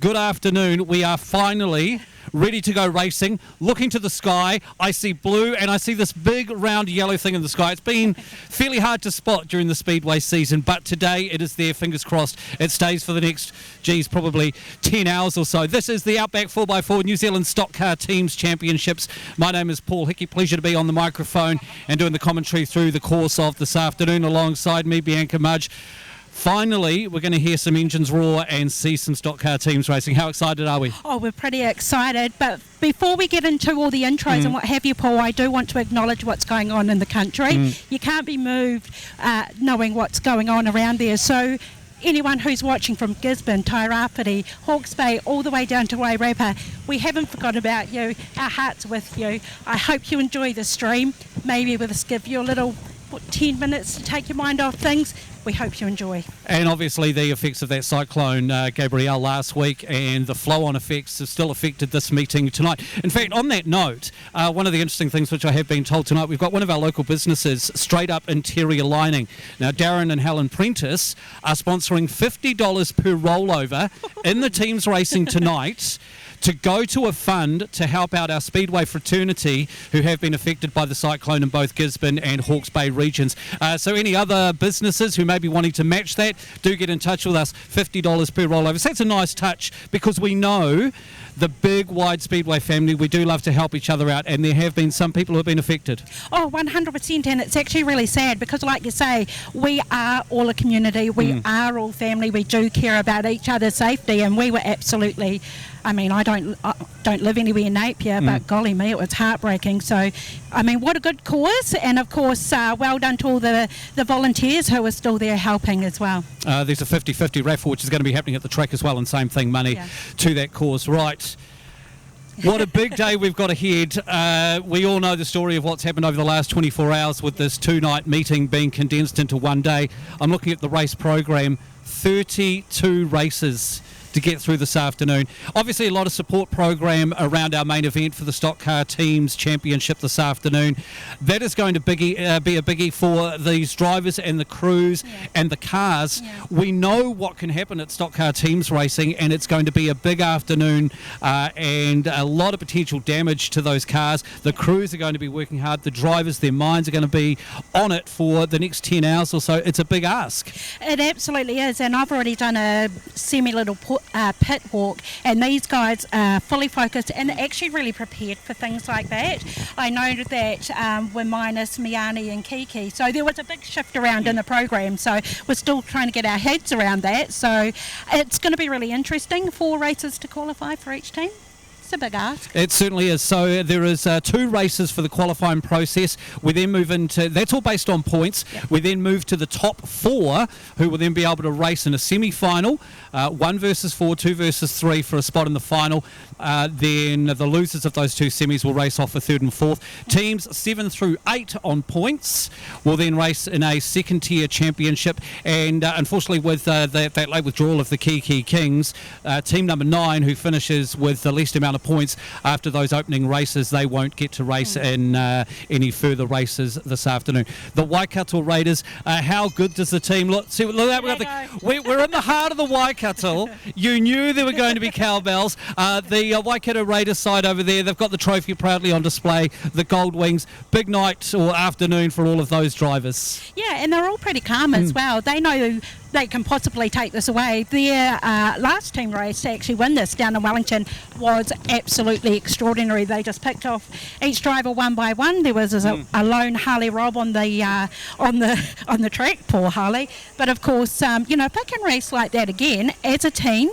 good afternoon. We are finally ready to go racing. Looking to the sky, I see blue and I see this big round yellow thing in the sky. It's been fairly hard to spot during the Speedway season, but today it is there, fingers crossed. It stays for the next, probably 10 hours or so. This is the Outback 4x4 New Zealand Stockcar Teams Championships. My name is Paul Hickey. Pleasure to be on the microphone and doing the commentary through the course of this afternoon. Alongside me, Bianca Mudge. Finally, we're going to hear some engines roar and see some stock car teams racing. How excited are we? Oh, we're pretty excited. But before we get into all the intros and what have you, Paul, I do want to acknowledge what's going on in the country. You can't be moved knowing what's going on around there. So anyone who's watching from Gisborne, Tairāwhiti, Hawke's Bay, all the way down to Wairarapa, we haven't forgotten about you. Our heart's with you. I hope you enjoy the stream. Maybe we'll just give you a little 10 minutes to take your mind off things. We hope you enjoy. And obviously the effects of that cyclone Gabrielle last week and the flow-on effects have still affected this meeting tonight. In fact, on that note, one of the interesting things which I have been told tonight, we've got one of our local businesses, Straight Up Interior Lining. Now, Darren and Helen Prentice are sponsoring $50 per rollover in the teams racing tonight to go to a fund to help out our Speedway fraternity who have been affected by the cyclone in both Gisborne and Hawke's Bay regions. So any other businesses who may be wanting to match that, do get in touch with us, $50 per rollover. So that's a nice touch because we know the big wide Speedway family, we do love to help each other out, and there have been some people who have been affected. Oh, 100%, and it's actually really sad because, like you say, we are all a community, we are all family, we do care about each other's safety, and we were absolutely, I mean, I don't live anywhere in Napier, but golly me, it was heartbreaking. So, I mean, what a good cause, and of course, well done to all the volunteers who are still there helping as well. There's a 50-50 raffle, which is going to be happening at the track as well, and same thing, money to that cause. Right. What a big day we've got ahead. We all know the story of what's happened over the last 24 hours with this two-night meeting being condensed into one day. I'm looking at the race program, 32 races to get through this afternoon. Obviously a lot of support program around our main event for the Stock Car Teams Championship this afternoon. That is going to be a biggie for these drivers and the crews and the cars. We know what can happen at Stock Car Teams racing, and it's going to be a big afternoon and a lot of potential damage to those cars. The crews are going to be working hard. The drivers, their minds are going to be on it for the next 10 hours or so. It's a big ask. It absolutely is, and I've already done a semi-little pit walk, and these guys are fully focused and actually really prepared for things like that. I know that we're minus Miani and Kiki, so there was a big shift around in the program, so we're still trying to get our heads around that. So it's going to be really interesting. 4 races to qualify for each team. It's a big ask. It certainly is. So there is 2 races for the qualifying process. We then move into, that's all based on points. We then move to the top 4 who will then be able to race in a semi-final, 1 versus 4, 2 versus 3 for a spot in the final. Then the losers of those 2 semis will race off for 3rd and 4th. Teams 7 through 8 on points will then race in a second tier championship. And unfortunately with that late withdrawal of the Kiki Kings, team number 9 who finishes with the least amount of points after those opening races, they won't get to race in any further races this afternoon. The Waikato Raiders, how good does the team look? See, look at that. We're in the heart of the Waikato. You knew there were going to be cowbells. The Waikato Raiders side over there, they've got the trophy proudly on display, the Gold Wings. Big night or afternoon for all of those drivers. Yeah, and they're all pretty calm as well. They know they can possibly take this away. Their last team race to actually win this down in Wellington was absolutely extraordinary. They just picked off each driver one by one. There was a lone Harley Rob on the track, poor Harley. But of course, if they can race like that again as a team,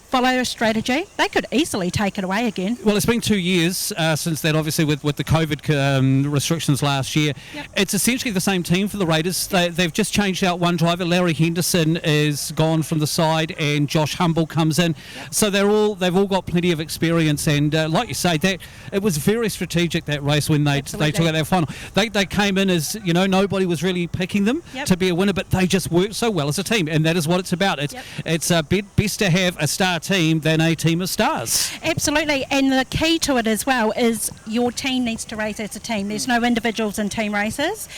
follow a strategy, they could easily take it away again. Well, it's been 2 years since that, obviously, with the COVID restrictions last year. It's essentially the same team for the Raiders. They've just changed out one driver. Larry Henderson is gone from the side and Josh Humble comes in. So they've all got plenty of experience, and like you say, that it was very strategic, that race, when they took out their final. They came in as, nobody was really picking them to be a winner, but they just worked so well as a team, and that is what it's about. It's best to have a star team than a team of stars. Absolutely, and the key to it as well is your team needs to race as a team. There's no individuals in team races.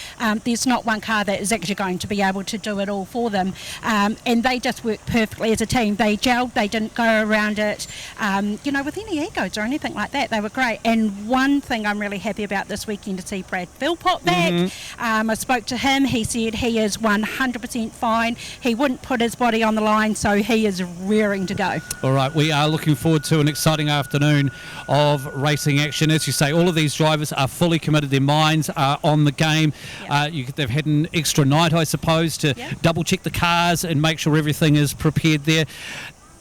There's not one car that is actually going to be able to do it all for them, and they just work perfectly as a team. They gelled, they didn't go around it, with any egos or anything like that. They were great, and one thing I'm really happy about this weekend to see Brad Philpott back. I spoke to him. He said he is 100% fine. He wouldn't put his body on the line, so he is rearing to go. All right, we are looking forward to an exciting afternoon of racing action. As you say, all of these drivers are fully committed. Their minds are on the game. They've had an extra night, I suppose, to double check the cars and make sure everything is prepared there.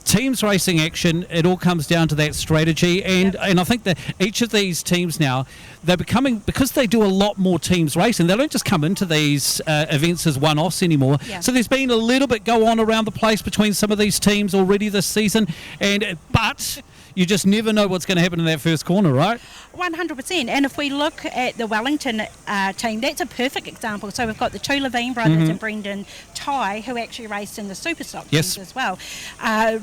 Teams racing action, it all comes down to that strategy, and I think that each of these teams now, they're becoming, because they do a lot more teams racing, they don't just come into these events as one-offs anymore. So there's been a little bit go on around the place between some of these teams already this season, but you just never know what's going to happen in that first corner, right? 100%. And if we look at the Wellington team, that's a perfect example. So we've got the two Levine brothers and Brendan Ty, who actually raced in the Superstock teams as well.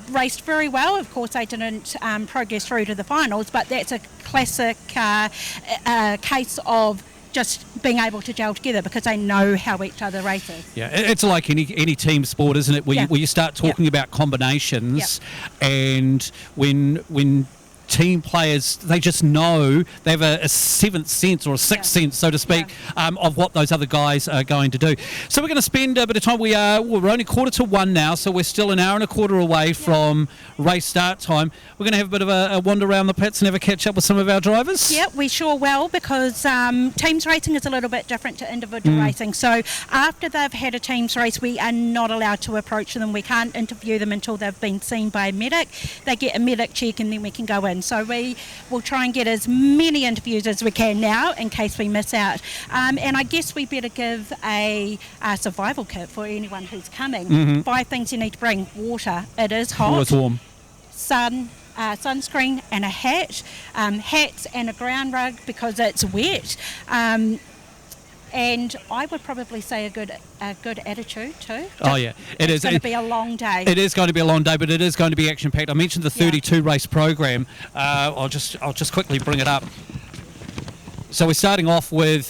Raced very well. Of course, they didn't progress through to the finals, but that's a classic case of just being able to gel together because they know how each other races. Yeah, it's like any team sport, isn't it? Where you start talking about combinations, and when team players, they just know, they have a seventh sense or a sixth sense, so to speak, of what those other guys are going to do. So we're going to spend a bit of time. We're only 1:45 now, so we're still an hour and a quarter away from race start time. We're going to have a bit of a wander around the pits and have a catch up with some of our drivers. Yeah, we sure will, because teams racing is a little bit different to individual racing. So after they've had a teams race, we are not allowed to approach them. We can't interview them until they've been seen by a medic. They get a medic check and then we can go in. So we will try and get as many interviews as we can now in case we miss out. And I guess we better give a survival kit for anyone who's coming. 5 things you need to bring. Water. It is hot. Oh, it's warm. Sun. Sunscreen and a hat. Hats and a ground rug because it's wet. And I would probably say a good attitude too. It's going to be a long day. It is going to be a long day, but it is going to be action packed. I mentioned the 32 race program. I'll just quickly bring it up. So we're starting off with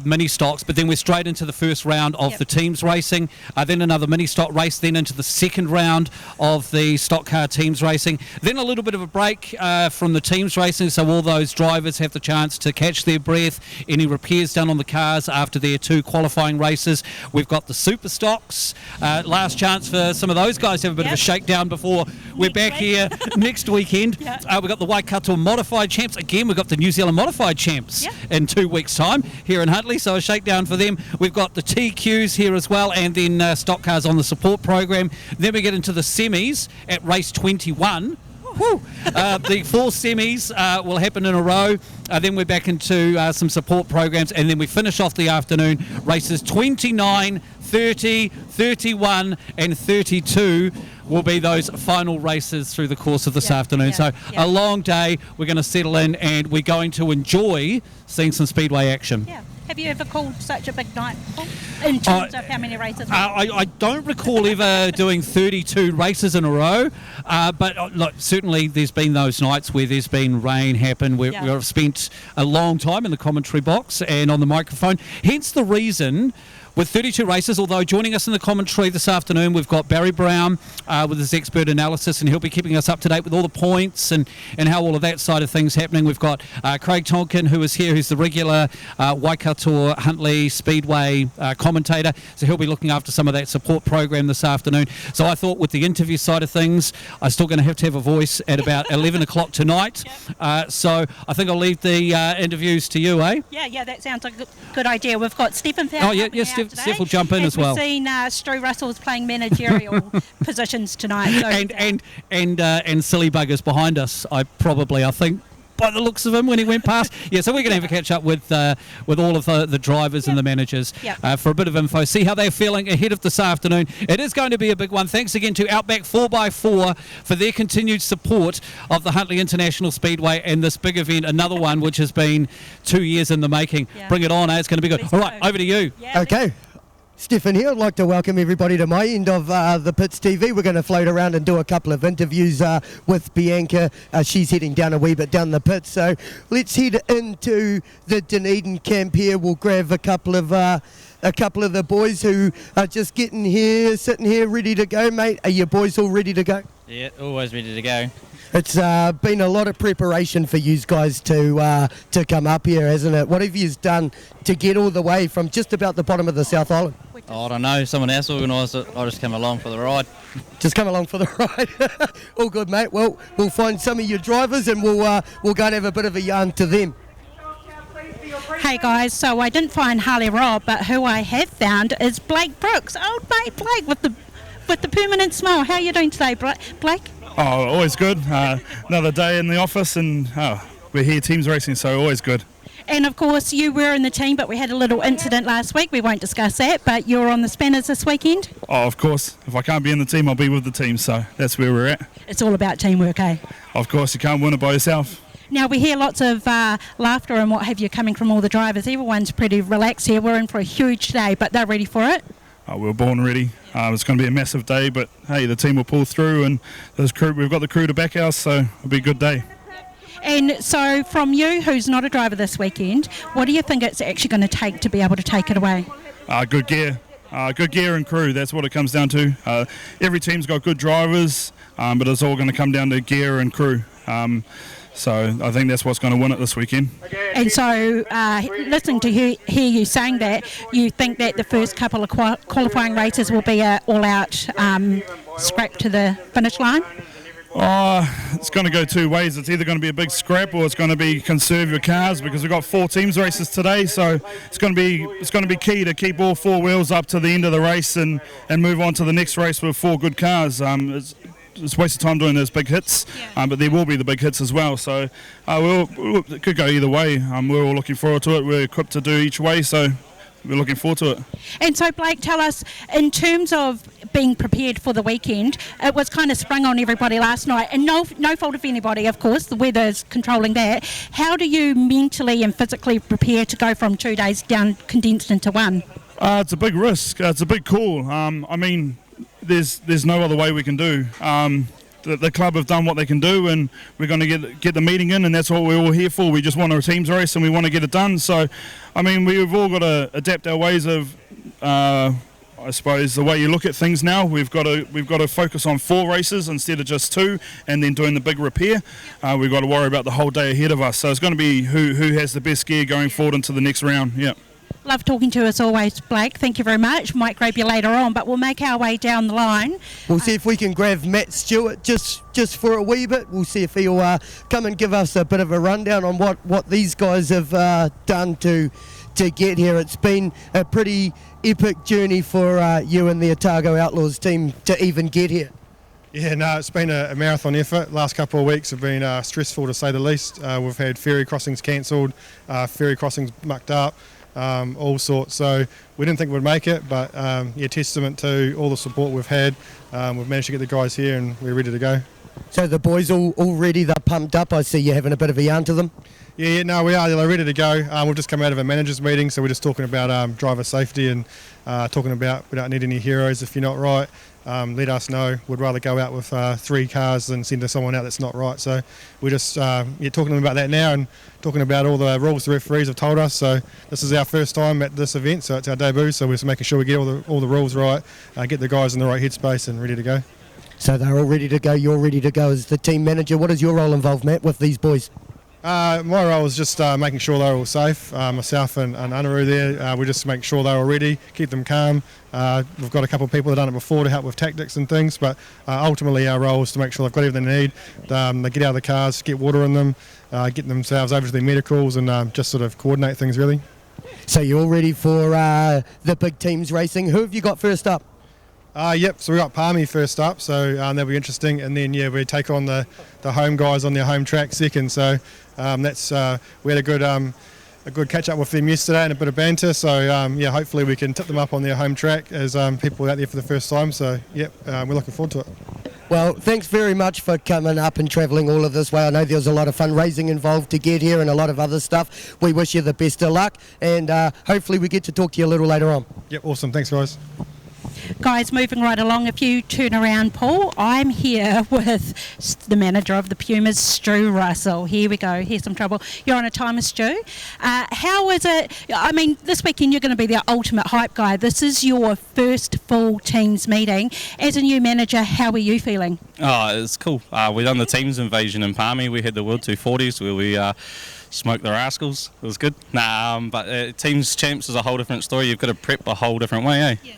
mini stocks, but then we're straight into the first round of the teams racing, then another mini stock race, then into the second round of the stock car teams racing, then a little bit of a break from the teams racing, so all those drivers have the chance to catch their breath, any repairs done on the cars after their 2 qualifying races. We've got the super stocks, last chance for some of those guys to have a bit of a shakedown before we're back here next weekend. We've got the Waikato Modified Champs, again we've got the New Zealand Modified Champs in 2 weeks' time here in Huntly, so a shakedown for them. We've got the TQs here as well, and then stock cars on the support program. Then we get into the semis at race 21. The 4 semis will happen in a row. Then we're back into some support programs, and then we finish off the afternoon races 29, 30, 31 and 32 will be those final races through the course of this afternoon. So a long day. We're going to settle in and we're going to enjoy seeing some Speedway action. Have you ever called such a big night in terms of how many races? I don't recall ever doing 32 races in a row, but look, certainly there's been those nights where there's been rain happen. We've spent a long time in the commentary box and on the microphone, hence the reason with 32 races, although joining us in the commentary this afternoon, we've got Barry Brown with his expert analysis, and he'll be keeping us up to date with all the points and how all of that side of things happening. We've got Craig Tonkin, who is here, who's the regular Waikato Huntly Speedway commentator, so he'll be looking after some of that support program this afternoon. So I thought with the interview side of things, I'm still going to have a voice at about 11 o'clock tonight. So I think I'll leave the interviews to you, eh? Yeah, that sounds like a good idea. We've got Stephen Fowler. Steph will jump in as well. We've seen Stu Russell's playing managerial positions tonight. So and silly buggers behind us. I think by the looks of him when he went past. So we're going to have a catch up with all of the drivers and the managers for a bit of info. See how they're feeling ahead of this afternoon. It is going to be a big one. Thanks again to Outback 4x4 for their continued support of the Huntly International Speedway and this big event. Another one which has been 2 years in the making. Bring it on, eh? It's going to be good. All right, over to you. Okay. Stefan here. I'd like to welcome everybody to my end of the Pits TV. We're going to float around and do a couple of interviews with Bianca. She's heading down a wee bit down the pit. So let's head into the Dunedin camp here. We'll grab a couple of the boys who are just getting here, sitting here, ready to go, mate. Are you boys all ready to go? Yeah, always ready to go. It's been a lot of preparation for you guys to come up here, hasn't it? What have you done to get all the way from just about the bottom of the South Island? Oh, I don't know, someone else organised it. I just come along for the ride. Just come along for the ride. All good, mate. Well, we'll find some of your drivers and we'll go and have a bit of a yarn to them. Hey guys, so I didn't find Harley Rob, but who I have found is Blake Brooks. Old mate Blake with the permanent smile. How are you doing today, Blake? Oh, always good. Another day in the office and we're here teams racing, so always good. And of course you were in the team, but we had a little incident last week. We won't discuss that, but you're on the Spanners this weekend? Oh, of course. If I can't be in the team, I'll be with the team, so that's where we're at. It's all about teamwork, eh? Of course, you can't win it by yourself. Now, we hear lots of laughter and what have you coming from all the drivers. Everyone's pretty relaxed here. We're in for a huge day, but they're ready for it. We're born ready. It's going to be a massive day, but hey, the team will pull through and we've got the crew to back us, so it'll be a good day. And so from you, who's not a driver this weekend, what do you think it's actually going to take to be able to take it away? Good gear. Good gear and crew, that's what it comes down to. Every team's got good drivers, but it's all going to come down to gear and crew. So I think that's what's going to win it this weekend. And so listening to hear you saying that, you think that the first couple of qualifying races will be an all-out scrap to the finish line? It's going to go two ways. It's either going to be a big scrap or it's going to be conserve your cars, because we've got 4 teams races today, so it's going to be key to keep all 4 wheels up to the end of the race and move on to the next race with 4 good cars. It's a waste of time doing those big hits, but there will be the big hits as well, so it could go either way. We're all looking forward to it. We're equipped to do each way, so we're looking forward to it. And so Blake, tell us, in terms of being prepared for the weekend, it was kind of sprung on everybody last night, and no fault of anybody, of course, the weather's controlling that. How do you mentally and physically prepare to go from 2 days down condensed into one? It's a big risk, it's a big call. I mean, there's no other way we can do. The club have done what they can do, and we're going to get the meeting in, and that's what we're all here for. We just want a teams race and we want to get it done. So, I mean, we've all got to adapt our ways of, I suppose, the way you look at things now. We've got to focus on 4 races instead of just 2, and then doing the big repair. We've got to worry about the whole day ahead of us. So it's going to be who has the best gear going forward into the next round. Yeah. Love talking to you as always, Blake. Thank you very much. Might grab you later on, but we'll make our way down the line. We'll see if we can grab Matt Stewart just for a wee bit. We'll see if he'll come and give us a bit of a rundown on what these guys have done to get here. It's been a pretty epic journey for you and the Otago Outlaws team to even get here. Yeah, no, it's been a marathon effort. Last couple of weeks have been stressful to say the least. We've had ferry crossings cancelled, ferry crossings mucked up, all sorts. So we didn't think we'd make it, but testament to all the support we've had. We've managed to get the guys here and we're ready to go. So the boys all ready, they're pumped up. I see you having a bit of a yarn to them. Yeah, no, we are. They're ready to go. We've just come out of a managers meeting, so we're just talking about driver safety and talking about we don't need any heroes if you're not right. Let us know. We'd rather go out with 3 cars than send someone out that's not right. So we're just talking to them about that now and talking about all the rules the referees have told us. So this is our first time at this event, so it's our debut. So we're just making sure we get all the rules right, get the guys in the right headspace and ready to go. So they're all ready to go. You're ready to go as the team manager. What is your role involved, Matt, with these boys? My role is just making sure they're all safe. Myself and Anaru there, we just make sure they're all ready, keep them calm. We've got a couple of people that have done it before to help with tactics and things, but ultimately our role is to make sure they've got everything they need. They get out of the cars, get water in them, get themselves over to their medicals and just sort of coordinate things really. So you're all ready for the big teams racing. Who have you got first up? Yep, so we got Palmy first up, so that'll be interesting. And then we take on the home guys on their home track second. So that's we had a good catch up with them yesterday and a bit of banter. So hopefully we can tip them up on their home track as people out there for the first time. So yep, we're looking forward to it. Well, thanks very much for coming up and travelling all of this way. I know there was a lot of fundraising involved to get here and a lot of other stuff. We wish you the best of luck, and hopefully we get to talk to you a little later on. Yep, awesome. Thanks, guys. Guys, moving right along, if you turn around, Paul, I'm here with the manager of the Pumas, Stu Russell. Here we go. Here's some trouble. You're on a timer, Stu. How is it? I mean, this weekend you're going to be the ultimate hype guy. This is your first full teams meeting. As a new manager, how are you feeling? Oh, it's cool. We done the teams invasion in Palmy. We had the World 240s where we smoked the rascals. It was good. But teams champs is a whole different story. You've got to prep a whole different way, eh? Yeah.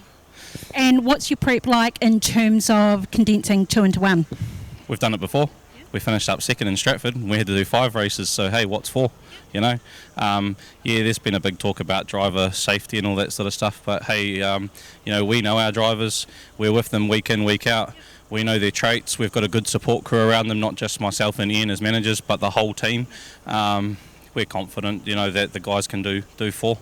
And what's your prep like in terms of condensing 2 into 1? We've done it before. We finished up second in Stratford and we had to do 5 races, so hey, what's for? You know? There's been a big talk about driver safety and all that sort of stuff, but hey, we know our drivers. We're with them week in, week out. We know their traits. We've got a good support crew around them, not just myself and Ian as managers, but the whole team. We're confident, that the guys can do 4.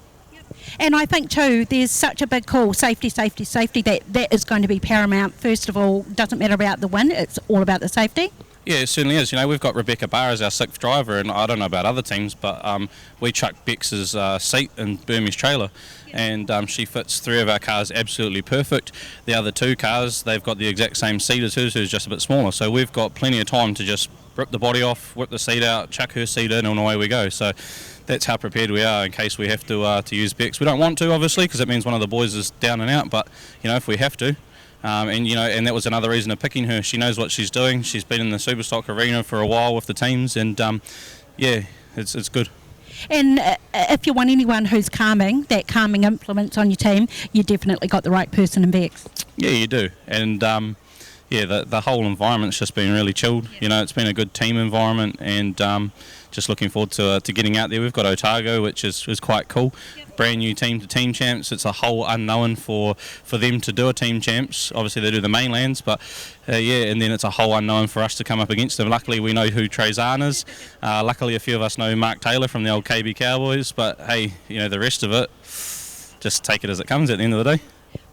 And I think too, there's such a big call, safety, that is going to be paramount. First of all, doesn't matter about the win, it's all about the safety. Yeah, it certainly is. We've got Rebecca Barr as our 6th driver, and I don't know about other teams, but we chucked Bex's seat in Burmese trailer, and she fits 3 of our cars absolutely perfect. The other 2 cars, they've got the exact same seat as hers, who's just a bit smaller, so we've got plenty of time to just rip the body off, whip the seat out, chuck her seat in, and away we go. So that's how prepared we are in case we have to use Bex. We don't want to, obviously, because it means one of the boys is down and out, but if we have to. And that was another reason of picking her. She knows what she's doing. She's been in the Superstock arena for a while with the teams, and it's good. And if you want anyone who's calming influence on your team, you definitely got the right person in Bex. Yeah, you do. And the whole environment's just been really chilled. It's been a good team environment, and just looking forward to getting out there. We've got Otago, which is quite cool. Brand new team to team champs. It's a whole unknown for them to do a team champs. Obviously they do the mainlands, but and then it's a whole unknown for us to come up against them. Luckily we know who Trezan is. Luckily a few of us know Mark Taylor from the old KB Cowboys, but hey, the rest of it, just take it as it comes at the end of the day.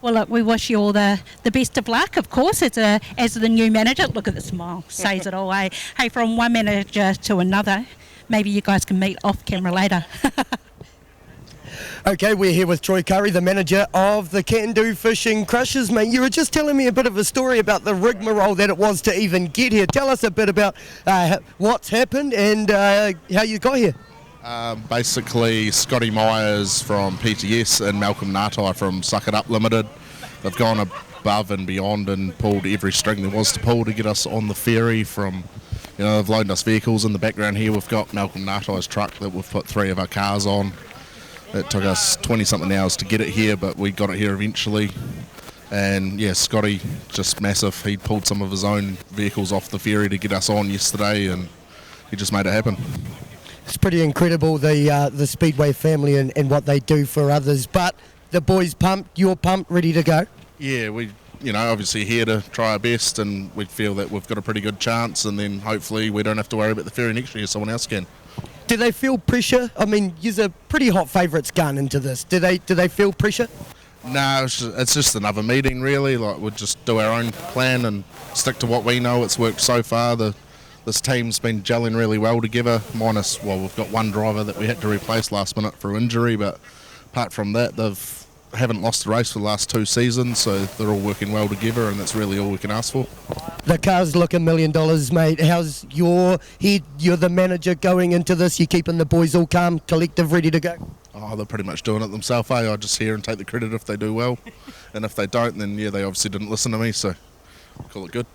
Well, look, we wish you all the best of luck, of course, as the new manager. Look at the smile, says it all, eh? Hey, from one manager to another, maybe you guys can meet off camera later. Okay, we're here with Troy Curry, the manager of the Can-Do Fishing Crushers, mate. You were just telling me a bit of a story about the rigmarole that it was to even get here. Tell us a bit about what's happened and how you got here. Basically, Scotty Myers from PTS and Malcolm Natai from Suck It Up Limited. They've gone above and beyond and pulled every string there was to pull to get us on the ferry from, they've loaned us vehicles. In the background here we've got Malcolm Natai's truck that we've put 3 of our cars on. It took us 20-something hours to get it here, but we got it here eventually. And yeah, Scotty, just massive. He pulled some of his own vehicles off the ferry to get us on yesterday, and he just made it happen. It's pretty incredible, the Speedway family and what they do for others. But the boys pumped, you're pumped, ready to go? Yeah, we obviously here to try our best, and we feel that we've got a pretty good chance, and then hopefully we don't have to worry about the ferry next year, someone else can. Do they feel pressure? I mean, you're a pretty hot favourites going into this. Do they feel pressure? No, it's just another meeting really. Like, we'll just do our own plan and stick to what we know. It's worked so far. This team's been gelling really well together, minus, we've got one driver that we had to replace last minute for injury, but apart from that, haven't lost a race for the last 2 seasons, so they're all working well together, and that's really all we can ask for. The cars look $1 million, mate. How's your head? You're the manager going into this. You keeping the boys all calm, collective, ready to go? Oh, they're pretty much doing it themselves, I just hear and take the credit if they do well, and if they don't, then yeah, they obviously didn't listen to me, so call it good.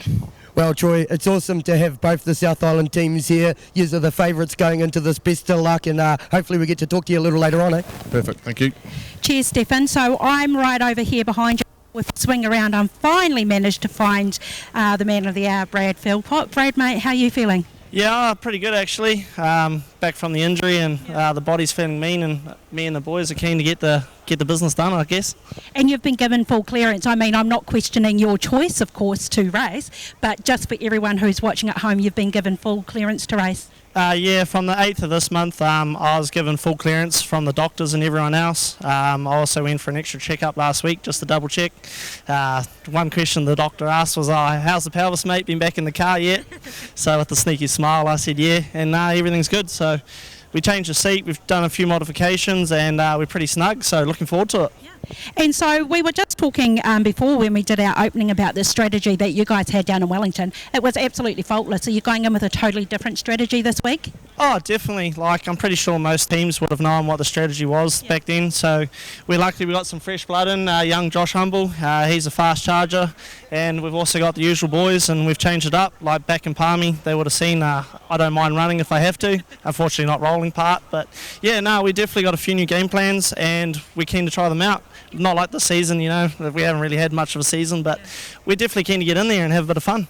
Well, Troy, it's awesome to have both the South Island teams here. Yous are the favourites going into this. Best of luck, and hopefully we get to talk to you a little later on, eh? Perfect, thank you. Cheers, Stefan. So I'm right over here behind you with Swing Around. I'm finally managed to find the man of the hour, Brad Philpott. Brad, mate, how are you feeling? Yeah, pretty good actually. Back from the injury, and the body's feeling mean, and me and the boys are keen to get the business done, I guess. And you've been given full clearance. I mean, I'm not questioning your choice, of course, to race, but just for everyone who's watching at home, you've been given full clearance to race. Yeah, from the 8th of this month, I was given full clearance from the doctors and everyone else. I also went for an extra checkup last week just to double check. One question the doctor asked was, how's the pelvis, mate? Been back in the car yet? So with a sneaky smile, I said, yeah, and everything's good. So we changed the seat, we've done a few modifications, and we're pretty snug, so looking forward to it. And so we were just talking before when we did our opening about the strategy that you guys had down in Wellington. It was absolutely faultless. Are you going in with a totally different strategy this week? Oh, definitely. Like, I'm pretty sure most teams would have known what the strategy was back then. So we're lucky we got some fresh blood in. Young Josh Humble, he's a fast charger. And we've also got the usual boys, and we've changed it up. Like back in Palmy, they would have seen I don't mind running if I have to. Unfortunately, not rolling part. But yeah, no, we definitely got a few new game plans, and we're keen to try them out. Not like the season, we haven't really had much of a season, but we're definitely keen to get in there and have a bit of fun.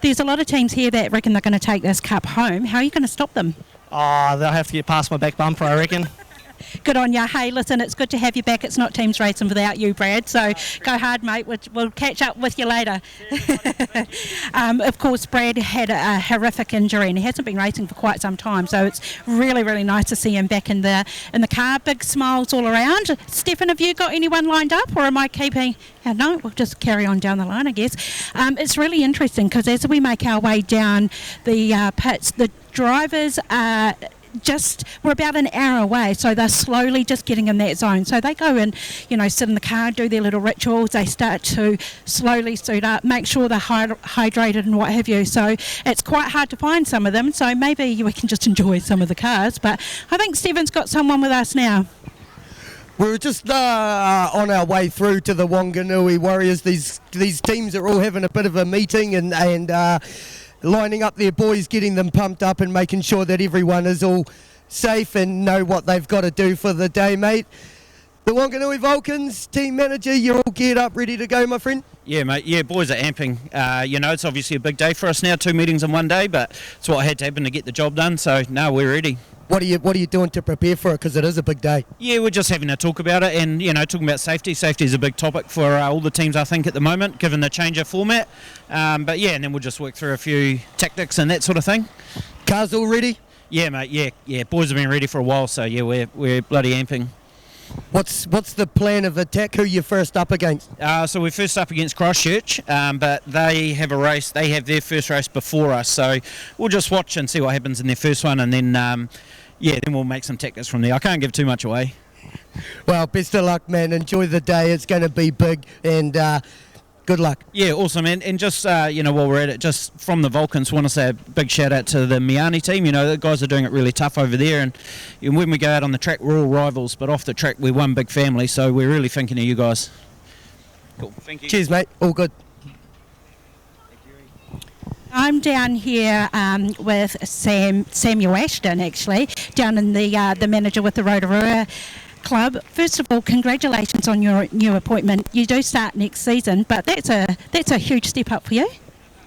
There's a lot of teams here that reckon they're going to take this cup home. How are you going to stop them? Oh, they'll have to get past my back bumper, I reckon. Good on you. Hey, listen, it's good to have you back. It's not teams racing without you, Brad. So go hard, mate. We'll catch up with you later. Of course, Brad had a horrific injury and he hasn't been racing for quite some time. So it's really, really nice to see him back in the car. Big smiles all around. Stefan, have you got anyone lined up, or am I keeping? No, we'll just carry on down the line, I guess. It's really interesting because as we make our way down the pits, the drivers are we're about an hour away, so they're slowly just getting in that zone. So they go and, sit in the car, do their little rituals. They start to slowly suit up, make sure they're hydrated and what have you. So it's quite hard to find some of them. So maybe we can just enjoy some of the cars. But I think Stephen's got someone with us now. We're just on our way through to the Wanganui Warriors. These teams are all having a bit of a meeting and lining up their boys, getting them pumped up and making sure that everyone is all safe and know what they've got to do for the day, mate. The Wanganui Vulcans, team manager, you're all geared up, ready to go, my friend? Yeah, mate. Yeah, boys are amping. It's obviously a big day for us now, 2 meetings in one day, but it's what had to happen to get the job done, so no, we're ready. What are you doing to prepare for it? Because it is a big day. Yeah, we're just having a talk about it and, talking about safety. Safety is a big topic for all the teams, I think, at the moment, given the change of format. And then we'll just work through a few tactics and that sort of thing. Cars all ready? Yeah, mate, yeah. Boys have been ready for a while, so yeah, we're bloody amping. What's the plan of attack? Who you first up against? So we're first up against Christchurch, but they have a race. They have their first race before us, so we'll just watch and see what happens in their first one, and then then we'll make some tactics from there. I can't give too much away. Well, best of luck, man. Enjoy the day. It's going to be big, and good luck. Yeah, awesome, man. And just, while we're at it, just from the Vulcans, want to say a big shout out to the Miani team. The guys are doing it really tough over there. And when we go out on the track, we're all rivals, but off the track, we're one big family. So we're really thinking of you guys. Cool. Thank you. Cheers, mate. All good. I'm down here with Samuel Ashton, actually, down in the manager with the Rotorua Club. First of all, congratulations on your new appointment. You do start next season, but that's a huge step up for you.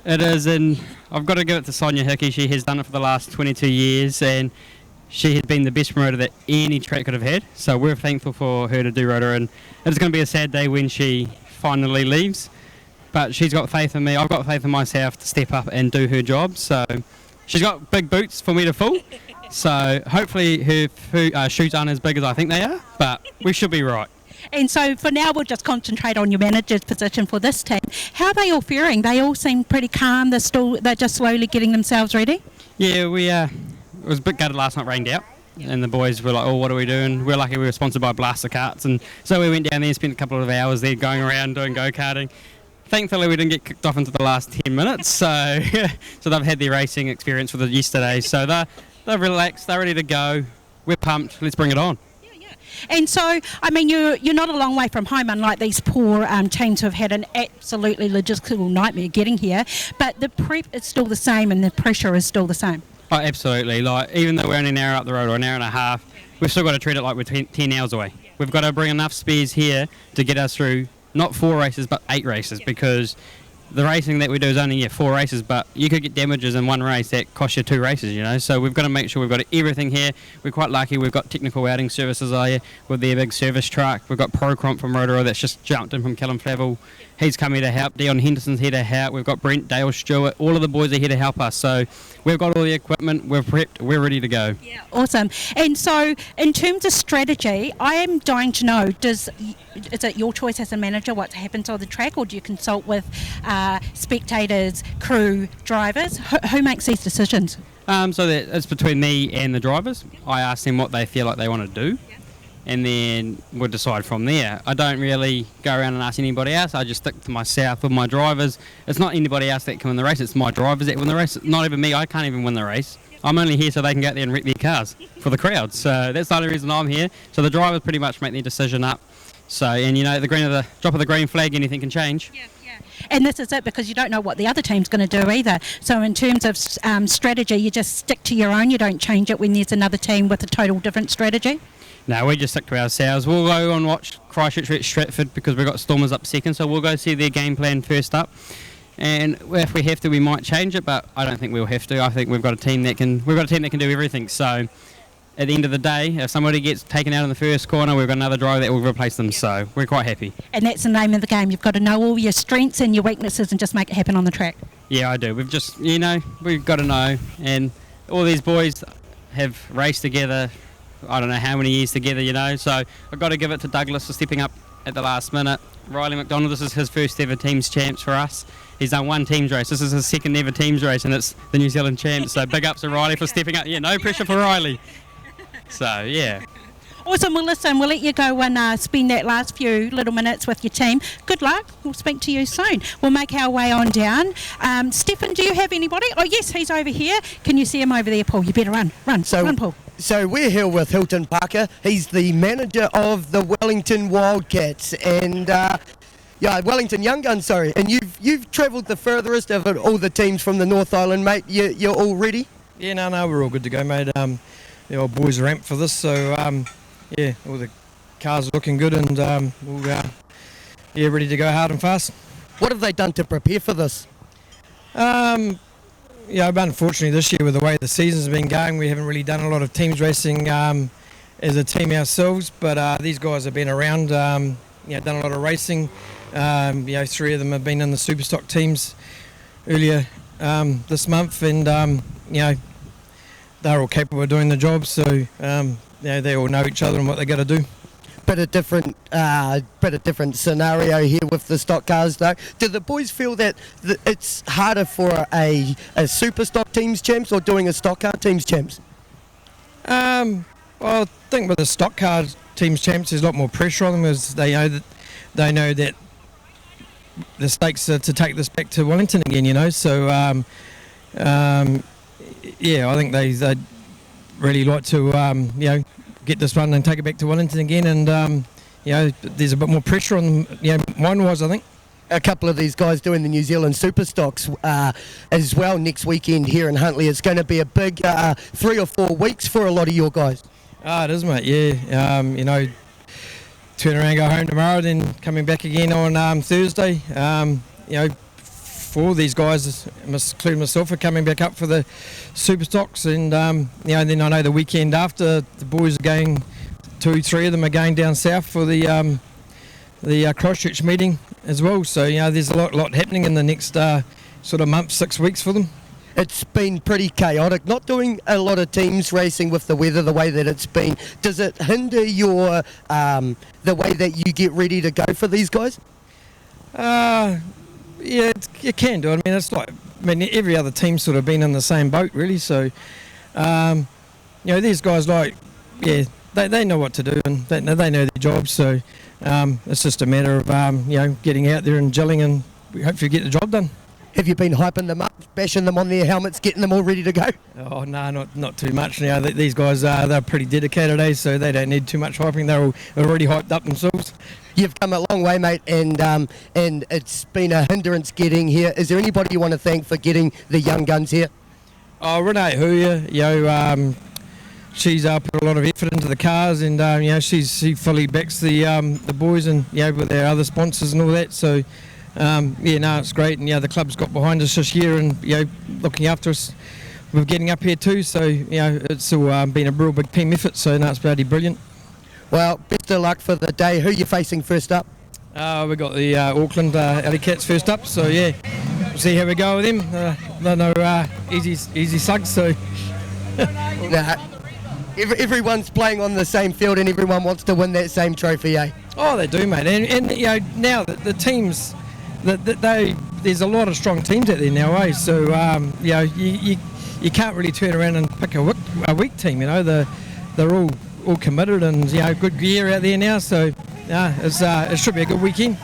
It is, and I've got to give it to Sonia Hickey. She has done it for the last 22 years, and she has been the best promoter that any track could have had. So we're thankful for her to do Rotorua, and it's going to be a sad day when she finally leaves. But she's got faith in me. I've got faith in myself to step up and do her job. So she's got big boots for me to fill. So hopefully her shoes aren't as big as I think they are, but we should be right. And so for now, we'll just concentrate on your manager's position for this team. How are they all faring? They all seem pretty calm. They're just slowly getting themselves ready. Yeah, it was a bit gutted last night, rained out. And the boys were like, oh, what are we doing? We're lucky we were sponsored by Blaster Karts. And so we went down there and spent a couple of hours there going around doing go-karting. Thankfully, we didn't get kicked off into the last 10 minutes, so they've had their racing experience with it yesterday. So they're relaxed, they're ready to go. We're pumped. Let's bring it on. Yeah. And so, I mean, you're not a long way from home, unlike these poor teams who have had an absolutely logistical nightmare getting here. But the prep is still the same, and the pressure is still the same. Oh, absolutely. Like, even though we're only an hour up the road or an hour and a half, we've still got to treat it like we're 10 hours away. We've got to bring enough spares here to get us through. Not 4 races, but 8 races, because the racing that we do is only 4 races, but you could get damages in one race that cost you 2 races, you know. So we've got to make sure we've got everything here. We're quite lucky. We've got technical outing services here with their big service truck. We've got Procromp from Rotorua that's just jumped in from Callum Flavel. He's come here to help. Dion Henderson's here to help. We've got Brent, Dale Stewart. All of the boys are here to help us. So we've got all the equipment. We're prepped. We're ready to go. Yeah, awesome. And so in terms of strategy, I am dying to know, is it your choice as a manager what happens on the track, or do you consult with spectators, crew, drivers? Who makes these decisions? So that it's between me and the drivers. I ask them what they feel like they want to do, and then we'll decide from there. I don't really go around and ask anybody else. I just stick to myself with my drivers. It's not anybody else that can win the race. It's my drivers that win the race. Not even me. I can't even win the race. I'm only here so they can go out there and wreck their cars for the crowd. So that's the only reason I'm here. So the drivers pretty much make their decision up. So, and you know, the drop of the green flag, anything can change. Yeah. And this is it, because you don't know what the other team's going to do either. So in terms of strategy, you just stick to your own. You don't change it when there's another team with a total different strategy. No, we just stick to ourselves. We'll go and watch Christchurch at Stratford because we've got Stormers up second. So we'll go see their game plan first up. And if we have to, we might change it, but I don't think we'll have to. I think we've got a team that can do everything. So at the end of the day, if somebody gets taken out in the first corner, we've got another driver that will replace them. So we're quite happy. And that's the name of the game. You've got to know all your strengths and your weaknesses and just make it happen on the track. Yeah, I do. We've just, we've got to know. And all these boys have raced together, I don't know how many years together, So I've got to give it to Douglas for stepping up at the last minute. Riley McDonald, this is his first ever teams champs for us. He's done one teams race. This is his second ever teams race, and it's the New Zealand champs. So big ups to Riley for stepping up. Yeah, no pressure for Riley. So, yeah. Awesome. Well, listen, we'll let you go and spend that last few little minutes with your team. Good luck. We'll speak to you soon. We'll make our way on down. Stefan, do you have anybody? Oh, yes, he's over here. Can you see him over there, Paul? You better run, Paul. So we're here with Hilton Parker. He's the manager of the Wellington Wildcats. And... Wellington Young Guns, sorry. And you've travelled the furthest of all the teams from the North Island, mate. You're all ready? Yeah, no, we're all good to go, mate. The old boys are amped for this, so all the cars are looking good, and we're ready to go hard and fast. What have they done to prepare for this? Unfortunately this year with the way the season's been going, we haven't really done a lot of teams racing as a team ourselves, but these guys have been around, done a lot of racing. 3 of them have been in the Superstock teams earlier this month, and they're all capable of doing the job, so they all know each other and what they got to do. Bit of different scenario here with the stock cars, though. Do the boys feel that it's harder for a Superstock teams champs or doing a stock car teams champs? Well, I think with the stock car teams champs, there's a lot more pressure on them, as they know that the stakes are to take this back to Wellington again, So, I think they really like to, get this one and take it back to Wellington again. And, there's a bit more pressure on them, mine-wise, I think. A couple of these guys doing the New Zealand Superstocks as well next weekend here in Huntly. It's going to be a big 3 or 4 weeks for a lot of your guys. It is, mate, yeah. Turn around, go home tomorrow, then coming back again on Thursday. For these guys, including myself, are coming back up for the Superstocks, and then I know the weekend after the boys are going, 2-3 of them are going down south for the Christchurch meeting as well. So there's a lot happening in the next sort of month, 6 weeks for them. It's been pretty chaotic, not doing a lot of teams racing with the weather the way that it's been. Does it hinder your the way that you get ready to go for these guys? Yeah, it can do. I mean, it's like, every other team's sort of been in the same boat, really. So, these guys, they know what to do, and they know their jobs. So, it's just a matter of getting out there and gelling, and we hopefully get the job done. Have you been hyping them up, bashing them on their helmets, getting them all ready to go? Oh, no, not too much now. These guys, they're pretty dedicated, so they don't need too much hyping. They're already hyped up themselves. You've come a long way, mate, and it's been a hindrance getting here. Is there anybody you want to thank for getting the young guns here? Oh, Renee Huya, she's put a lot of effort into the cars, and she fully backs the boys, and with our other sponsors and all that. So It's great, and the club's got behind us this year, and looking after us. We're getting up here too, so it's all been a real big team effort. So it's bloody brilliant. Well, best of luck for the day. Who are you facing first up? We've got the Auckland Alley Cats first up, so we'll see how we go with them. They're no easy slugs, so. Everyone's playing on the same field, and everyone wants to win that same trophy, eh? Oh, they do, mate. And now the teams, there's a lot of strong teams out there now, eh? So you can't really turn around and pick a weak team. They're all committed, and good gear out there now. So it should be a good weekend.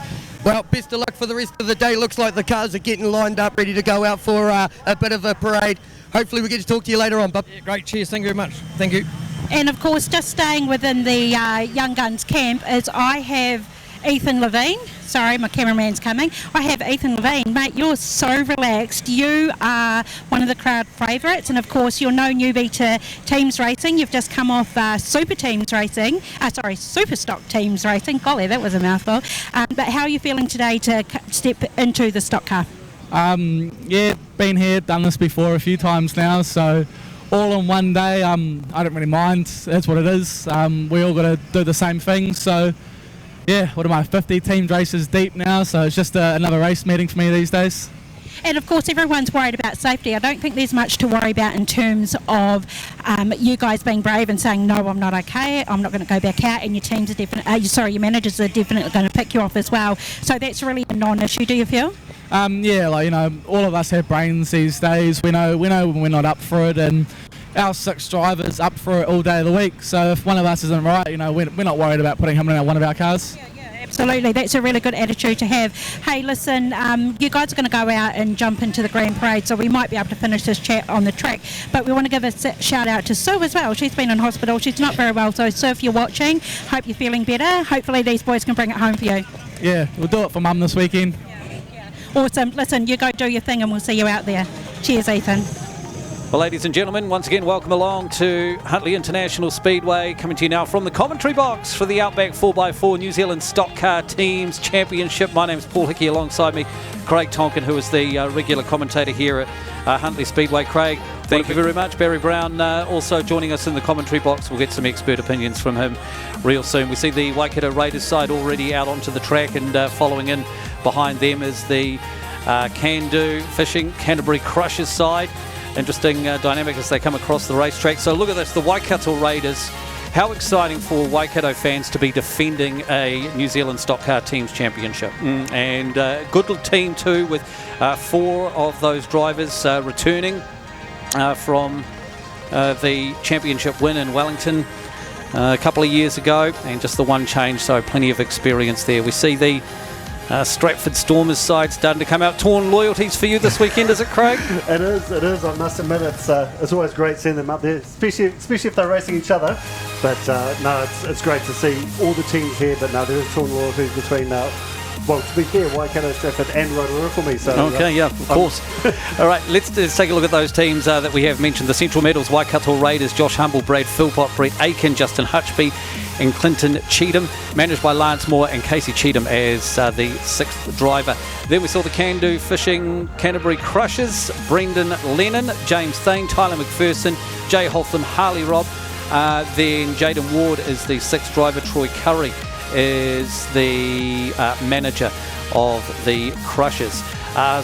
Well, best of luck for the rest of the day. Looks like the cars are getting lined up, ready to go out for a bit of a parade. Hopefully we get to talk to you later on, bub. Yeah, great, cheers, thank you very much. Thank you. And of course, just staying within the Young Guns camp, is I have Ethan Levine. Sorry, my cameraman's coming. I have Ethan Levine. Mate, you're so relaxed. You are one of the crowd favourites, and of course, you're no newbie to teams racing. You've just come off Super Stock Teams racing. Golly, that was a mouthful. But how are you feeling today to step into the stock car? Been here, done this before a few times now, so all in one day. I don't really mind. That's what it is. We all got to do the same thing, so what am I, 50 team races deep now, so it's just another race meeting for me these days. And of course, everyone's worried about safety. I don't think there's much to worry about in terms of you guys being brave and saying, no, I'm not okay, I'm not going to go back out, and your teams are your managers are definitely going to pick you off as well. So that's really a non-issue, do you feel? All of us have brains these days. We know when we're not up for it, and our 6 drivers up for it all day of the week. So if one of us isn't right, we're not worried about putting him in one of our cars. Absolutely, that's a really good attitude to have. Hey, listen, you guys are going to go out and jump into the Grand Parade, so we might be able to finish this chat on the track. But we want to give a shout out to Sue as well. She's been in hospital. She's not very well, so Sue, if you're watching, hope you're feeling better. Hopefully these boys can bring it home for you. Yeah, we'll do it for Mum this weekend. Awesome. Listen, you go do your thing and we'll see you out there. Cheers, Ethan. Well, ladies and gentlemen, once again, welcome along to Huntly International Speedway, coming to you now from the commentary box for the Outback 4x4 New Zealand Stock Car Teams Championship. My name's Paul Hickey, alongside me, Craig Tonkin, who is the regular commentator here at Huntly Speedway. Craig, thank you very much. Barry Brown also joining us in the commentary box. We'll get some expert opinions from him real soon. We see the Waikato Raiders side already out onto the track, and following in behind them is the Can-Do Fishing Canterbury Crushers side. Interesting dynamic as they come across the racetrack. So look at this, the Waikato Raiders. How exciting for Waikato fans to be defending a New Zealand Stock Car Teams Championship. And good little team too, with 4 of those drivers returning from the championship win in Wellington a couple of years ago, and just the one change, so plenty of experience there. We see the Stratford Stormers side starting to come out. Torn loyalties for you this weekend, is it, Craig? It is. I must admit, it's always great seeing them up there, especially if they're racing each other. But it's great to see all the teams here. But no, there is torn loyalties between, to be fair, Waikato, Stratford and Rotorua for me. So of course. All right, let's take a look at those teams that we have mentioned. The Central Medals, Waikato Raiders, Josh Humble, Brad Philpott, Brett Aiken, Justin Hutchby and Clinton Cheatham, managed by Lance Moore and Casey Cheatham as the 6th driver. Then we saw the Can-Do Fishing Canterbury Crushers, Brendan Lennon, James Thane, Tyler McPherson, Jay Hotham, Harley Robb. Then Jaden Ward is the 6th driver. Troy Curry is the manager of the Crushers.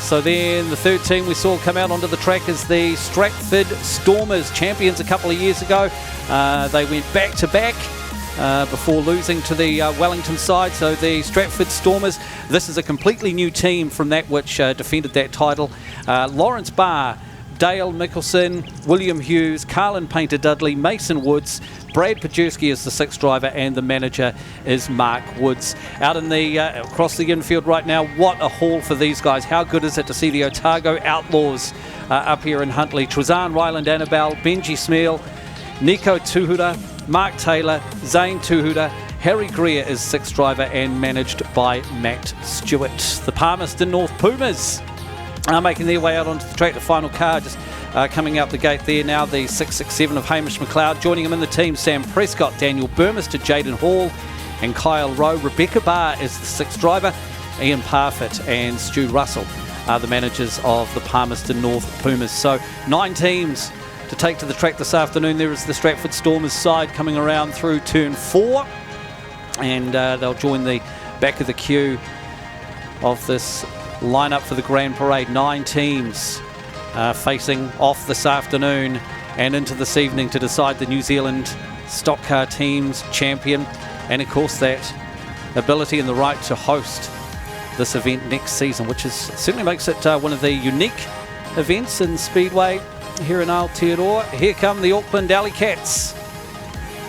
So then the 3rd team we saw come out onto the track is the Stratford Stormers, champions a couple of years ago. They went back-to-back before losing to the Wellington side. So the Stratford Stormers, this is a completely new team from that which defended that title. Lawrence Barr, Dale Mickelson, William Hughes, Carlin Painter-Dudley, Mason Woods, Brad Pajerski is the 6th driver, and the manager is Mark Woods. Out in the across the infield right now, what a haul for these guys. How good is it to see the Otago Outlaws up here in Huntly? Trezan Ryland Annabelle, Benji Smeal, Nico Tuhura, Mark Taylor, Zane Tuhuda. Harry Greer is 6th driver and managed by Matt Stewart. The Palmerston North Pumas are making their way out onto the track. The final car just coming out the gate there now, the 667 of Hamish McLeod. Joining him in the team, Sam Prescott, Daniel Burmester, Jaden Hall and Kyle Rowe. Rebecca Barr is the 6th driver. Ian Parfitt and Stu Russell are the managers of the Palmerston North Pumas. So 9 teams to take to the track this afternoon. There is the Stratford Stormers side coming around through turn 4, and they'll join the back of the queue of this lineup for the Grand Parade. 9 teams facing off this afternoon and into this evening to decide the New Zealand Stockcar Teams champion, and of course that ability and the right to host this event next season, which certainly makes it one of the unique events in Speedway here in Aotearoa. Here come the Auckland Alley Cats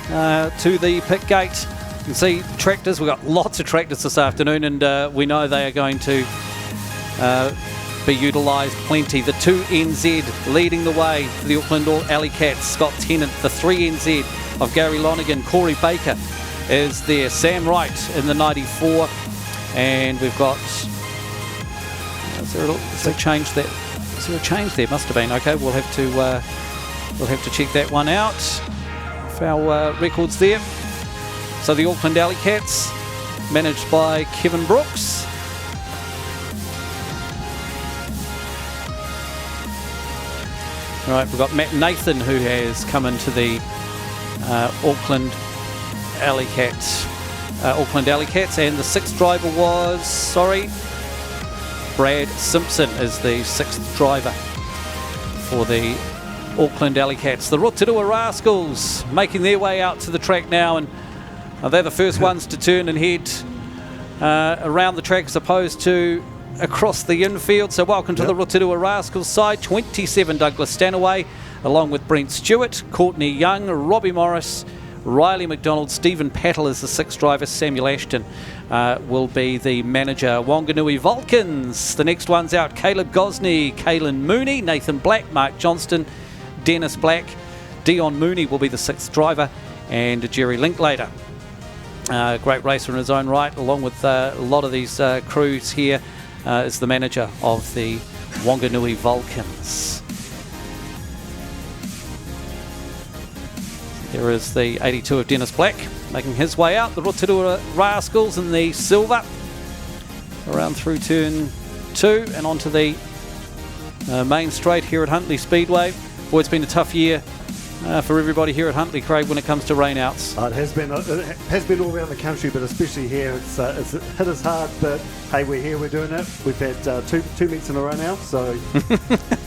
to the pit gate. You can see tractors. We've got lots of tractors this afternoon, and we know they are going to be utilised plenty. The 2NZ leading the way for the Auckland Alley Cats. Scott Tennant, the 3NZ of Gary Lonergan. Corey Baker is there. Sam Wright in the 94. And we've got... Is there a change there? Is there a change there? Must have been. Okay, we'll have to check that one out. Our records there. So the Auckland Alley Cats, managed by Kevin Brooks. All right, we've got Matt Nathan, who has come into the Auckland Alley Cats. And the 6th driver was, Brad Simpson is the 6th driver for the Auckland Alley Cats. The Rotorua Rascals making their way out to the track now, and they're the first ones to turn and head around the track as opposed to across the infield. So welcome to the Rotorua Rascals side. 27 Douglas Stanaway, along with Brent Stewart, Courtney Young, Robbie Morris, Riley McDonald, Stephen Pattle is the 6th driver. Samuel Ashton will be the manager. Wanganui Vulcans, the next one's out. Caleb Gosney, Kaylin Mooney, Nathan Black, Mark Johnston, Dennis Black. Dion Mooney will be the 6th driver, and Jerry Linklater. Great racer in his own right, along with a lot of these crews here, is the manager of the Wanganui Vulcans. There is the 82 of Dennis Black making his way out. The Rotorua Rascals in the silver around through turn 2 and onto the main straight here at Huntly Speedway. Boy, it's been a tough year for everybody here at Huntly, Craig, when it comes to rainouts. It has been all around the country, but especially here, it's hit us hard. But hey, we're here, we're doing it. We've had two meets in a row now, so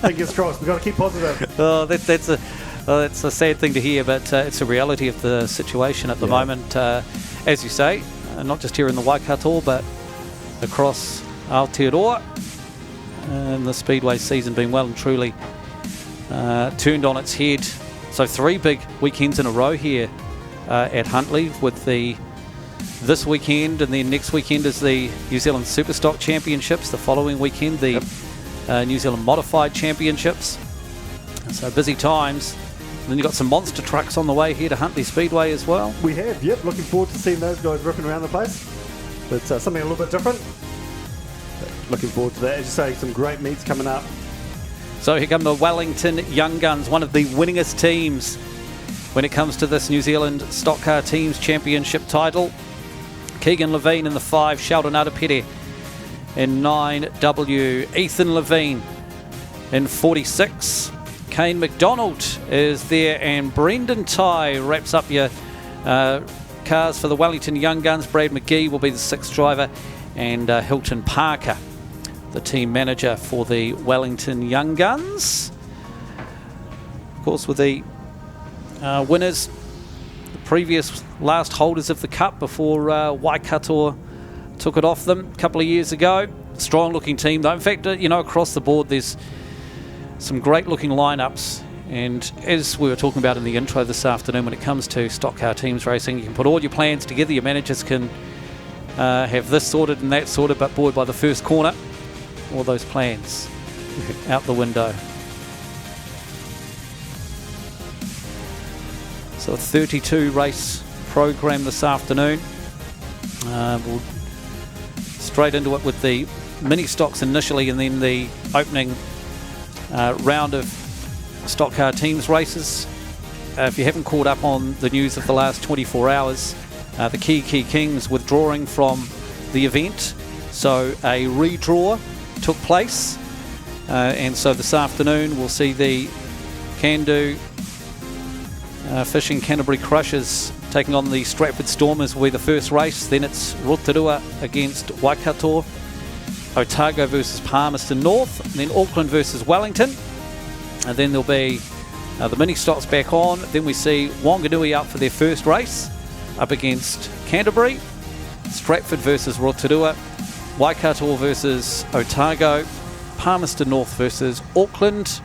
fingers crossed. We've got to keep positive. Oh, that's a sad thing to hear, but it's a reality of the situation at the moment. As you say, not just here in the Waikato, but across Aotearoa. And the Speedway season being well and truly turned on its head. So 3 big weekends in a row here at Huntly, with this weekend, and then next weekend is the New Zealand Superstock Championships. The following weekend, the New Zealand Modified Championships. So busy times. And then you've got some monster trucks on the way here to Huntly Speedway as well. We have, yep. Looking forward to seeing those guys ripping around the place. But something a little bit different. Looking forward to that. As you say, some great meets coming up. So here come the Wellington Young Guns, one of the winningest teams when it comes to this New Zealand Stockcar Teams Championship title. Keegan Levine in the 5, Sheldon Adapete in 9W, Ethan Levine in 46. Kane McDonald is there, and Brendan Ty wraps up your cars for the Wellington Young Guns. Brad McGee will be the 6th driver, and Hilton Parker, the team manager for the Wellington Young Guns. Of course, with the winners, the previous last holders of the Cup before Waikato took it off them a couple of years ago. Strong looking team though. In fact, across the board there's some great looking lineups, and as we were talking about in the intro this afternoon, when it comes to stock car teams racing, you can put all your plans together. Your managers can have this sorted and that sorted, but boy, by the first corner, all those plans out the window. So a 32 race program this afternoon. We'll straight into it with the mini stocks initially, and then the opening round of stock car teams races. If you haven't caught up on the news of the last 24 hours, the Key Kings withdrawing from the event. So a redraw took place, and so this afternoon we'll see the Can-Do Fishing Canterbury Crushers taking on the Stratford Stormers will be the first race. Then it's Rotorua against Waikato, Otago versus Palmerston North, and then Auckland versus Wellington. And then there'll be the mini stocks back on. Then we see Wanganui up for their first race up against Canterbury, Stratford versus Rotorua, Waikato versus Otago, Palmerston North versus Auckland,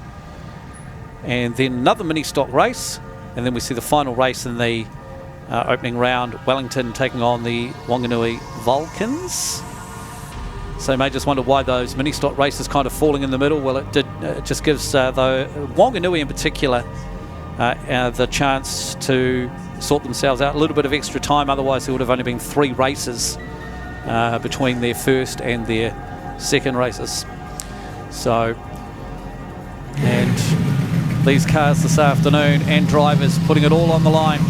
and then another mini stock race. And then we see the final race in the opening round, Wellington taking on the Wanganui Vulcans. So you may just wonder why those mini stock races kind of falling in the middle. Well, it just gives the Wanganui in particular the chance to sort themselves out, a little bit of extra time. Otherwise there would have only been 3 races between their first and their second races. So, and these cars this afternoon and drivers putting it all on the line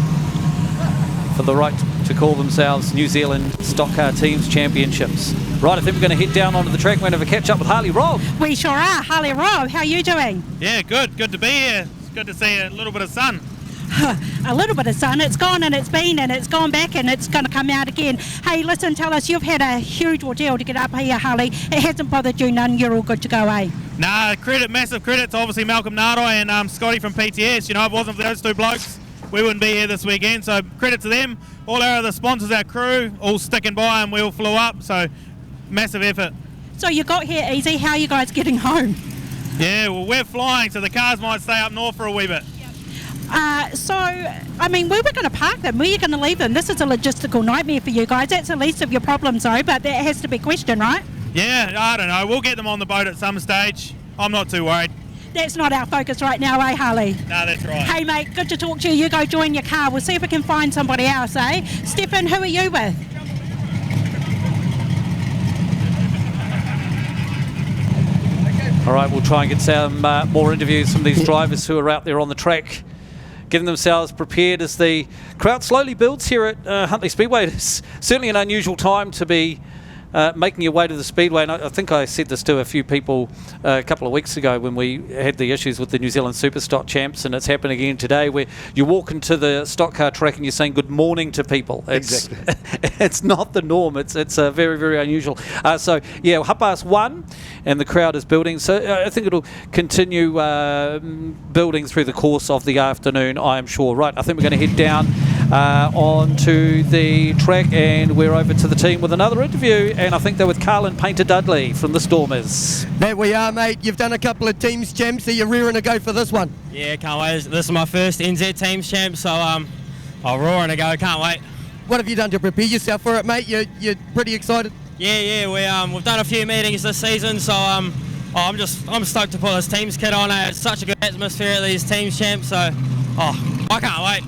for the right to call themselves New Zealand Stockcar Teams Championships. Right, I think we're going to head down onto the track. We're going to have a catch up with Harley Robb. We sure are. Harley Robb, how are you doing? Yeah, good. Good to be here. It's good to see a little bit of sun. A little bit of sun. It's gone and it's been and it's gone back and it's going to come out again. Hey, listen, tell us, you've had a huge ordeal to get up here, Harley. It hasn't bothered you none. You're all good to go, eh? Nah, massive credit to obviously Malcolm Natai and Scotty from PTS. You know, if it wasn't for those 2 blokes, we wouldn't be here this weekend. So credit to them. All our other sponsors, our crew, all sticking by and we all flew up. So massive effort. So you got here easy. How are you guys getting home? Yeah, well, we're flying, so the cars might stay up north for a wee bit. So, I mean, where we're going to park them? Where are you going to leave them? This is a logistical nightmare for you guys. That's the least of your problems, though, but that has to be questioned, right? Yeah, I don't know. We'll get them on the boat at some stage. I'm not too worried. That's not our focus right now, eh, Harley? No, that's right. Hey, mate, good to talk to you. You go join your car. We'll see if we can find somebody else, eh? Stefan, who are you with? All right, we'll try and get some more interviews from these drivers who are out there on the track, getting themselves prepared as the crowd slowly builds here at Huntly Speedway. It's certainly an unusual time to be making your way to the Speedway. And I think I said this to a few people a couple of weeks ago when we had the issues with the New Zealand Superstock Champs, and it's happened again today where you walk into the stock car track and you're saying good morning to people. Exactly. It's not the norm. It's very, very unusual. So, yeah, 1:30 and the crowd is building. So I think it'll continue building through the course of the afternoon, I am sure. Right, I think we're going to head down onto the track and we're over to the team with another interview. And I think they're with Carl and Painter Dudley from the Stormers. There we are, mate. You've done a couple of teams champs, so you're rearing to go for this one. Yeah, can't wait. This is my first NZ teams champ, so I'm roaring to go. Can't wait. What have you done to prepare yourself for it, mate? You're pretty excited. Yeah. We've done a few meetings this season, so I'm stoked to put this teams kit on. It's such a good atmosphere at these teams champs, so I can't wait.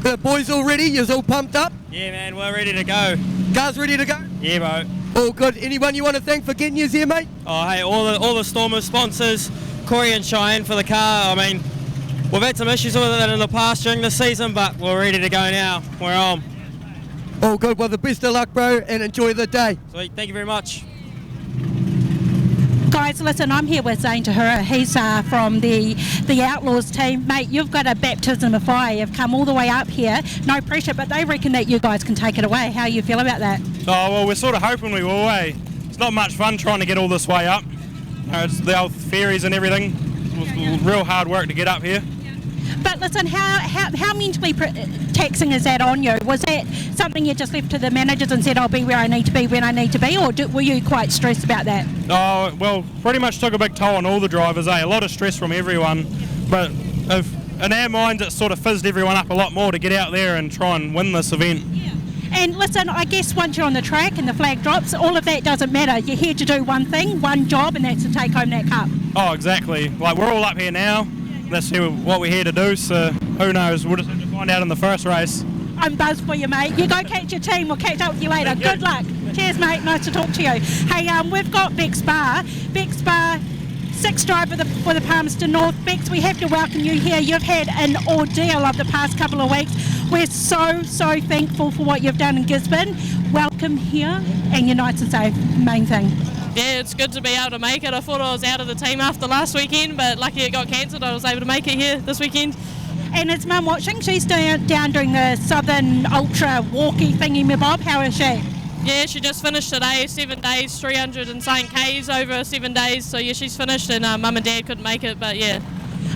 The boys all ready? You're all pumped up? Yeah, man, we're ready to go. Cars ready to go? Yeah, bro. All good. Anyone you want to thank for getting you here, mate? Oh, hey, all the Stormers sponsors, Corey and Cheyenne for the car. I mean, we've had some issues with it in the past during the season, but we're ready to go now. We're on. All good. Well, the best of luck, bro, and enjoy the day. Sweet. Thank you very much. Guys, listen, I'm here with Zane Tahura. He's from the Outlaws team. Mate, you've got a baptism of fire. You've come all the way up here. No pressure, but they reckon that you guys can take it away. How you feel about that? Oh, well, we're sort of hoping we will, eh? It's not much fun trying to get all this way up. It's the old ferries and everything. It was real hard work to get up here. But listen, how mentally taxing is that on you? Was that something you just left to the managers and said, I'll be where I need to be when I need to be, or were you quite stressed about that? Oh, well, pretty much took a big toll on all the drivers, eh? A lot of stress from everyone, but in our minds it sort of fizzed everyone up a lot more to get out there and try and win this event. Yeah. And listen, I guess once you're on the track and the flag drops, all of that doesn't matter. You're here to do one thing, one job, and that's to take home that cup. Oh, exactly. Like, we're all up here now. That's what we're here to do, so who knows, we'll just have to find out in the first race. I'm buzzed for you, mate. You go catch your team. We'll catch up with you later. Good luck. Cheers, mate. Nice to talk to you. Hey, we've got Bex Barr. Bex Barr, 6th driver for the Palmerston North. Bex, we have to welcome you here. You've had an ordeal of the past couple of weeks. We're so thankful for what you've done in Gisborne. Welcome here, and you're nice and safe, main thing. Yeah, it's good to be able to make it. I thought I was out of the team after last weekend, but lucky it got cancelled. I was able to make it here this weekend. And is Mum watching? She's down doing the Southern Ultra walkie thingy-mabob. How is she? Yeah, she just finished today, 7 days, 300 and something Ks over 7 days. So yeah, she's finished, and Mum and Dad couldn't make it, but yeah.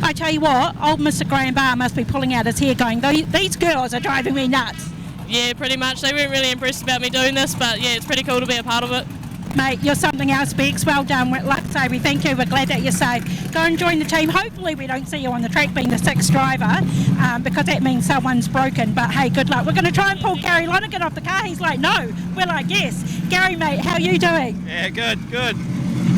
I tell you what, old Mr. Graham Barr must be pulling out his hair going, these girls are driving me nuts. Yeah, pretty much. They weren't really impressed about me doing this, but yeah, it's pretty cool to be a part of it. Mate, you're something else, Bex. Well done. Like I say, we thank you. We're glad that you're safe. Go and join the team. Hopefully we don't see you on the track being the sixth driver, because that means someone's broken. But hey, good luck. We're going to try and pull Gary Lonergan off the car. He's like, no. We're like, yes. Gary, mate, how are you doing? Yeah, good.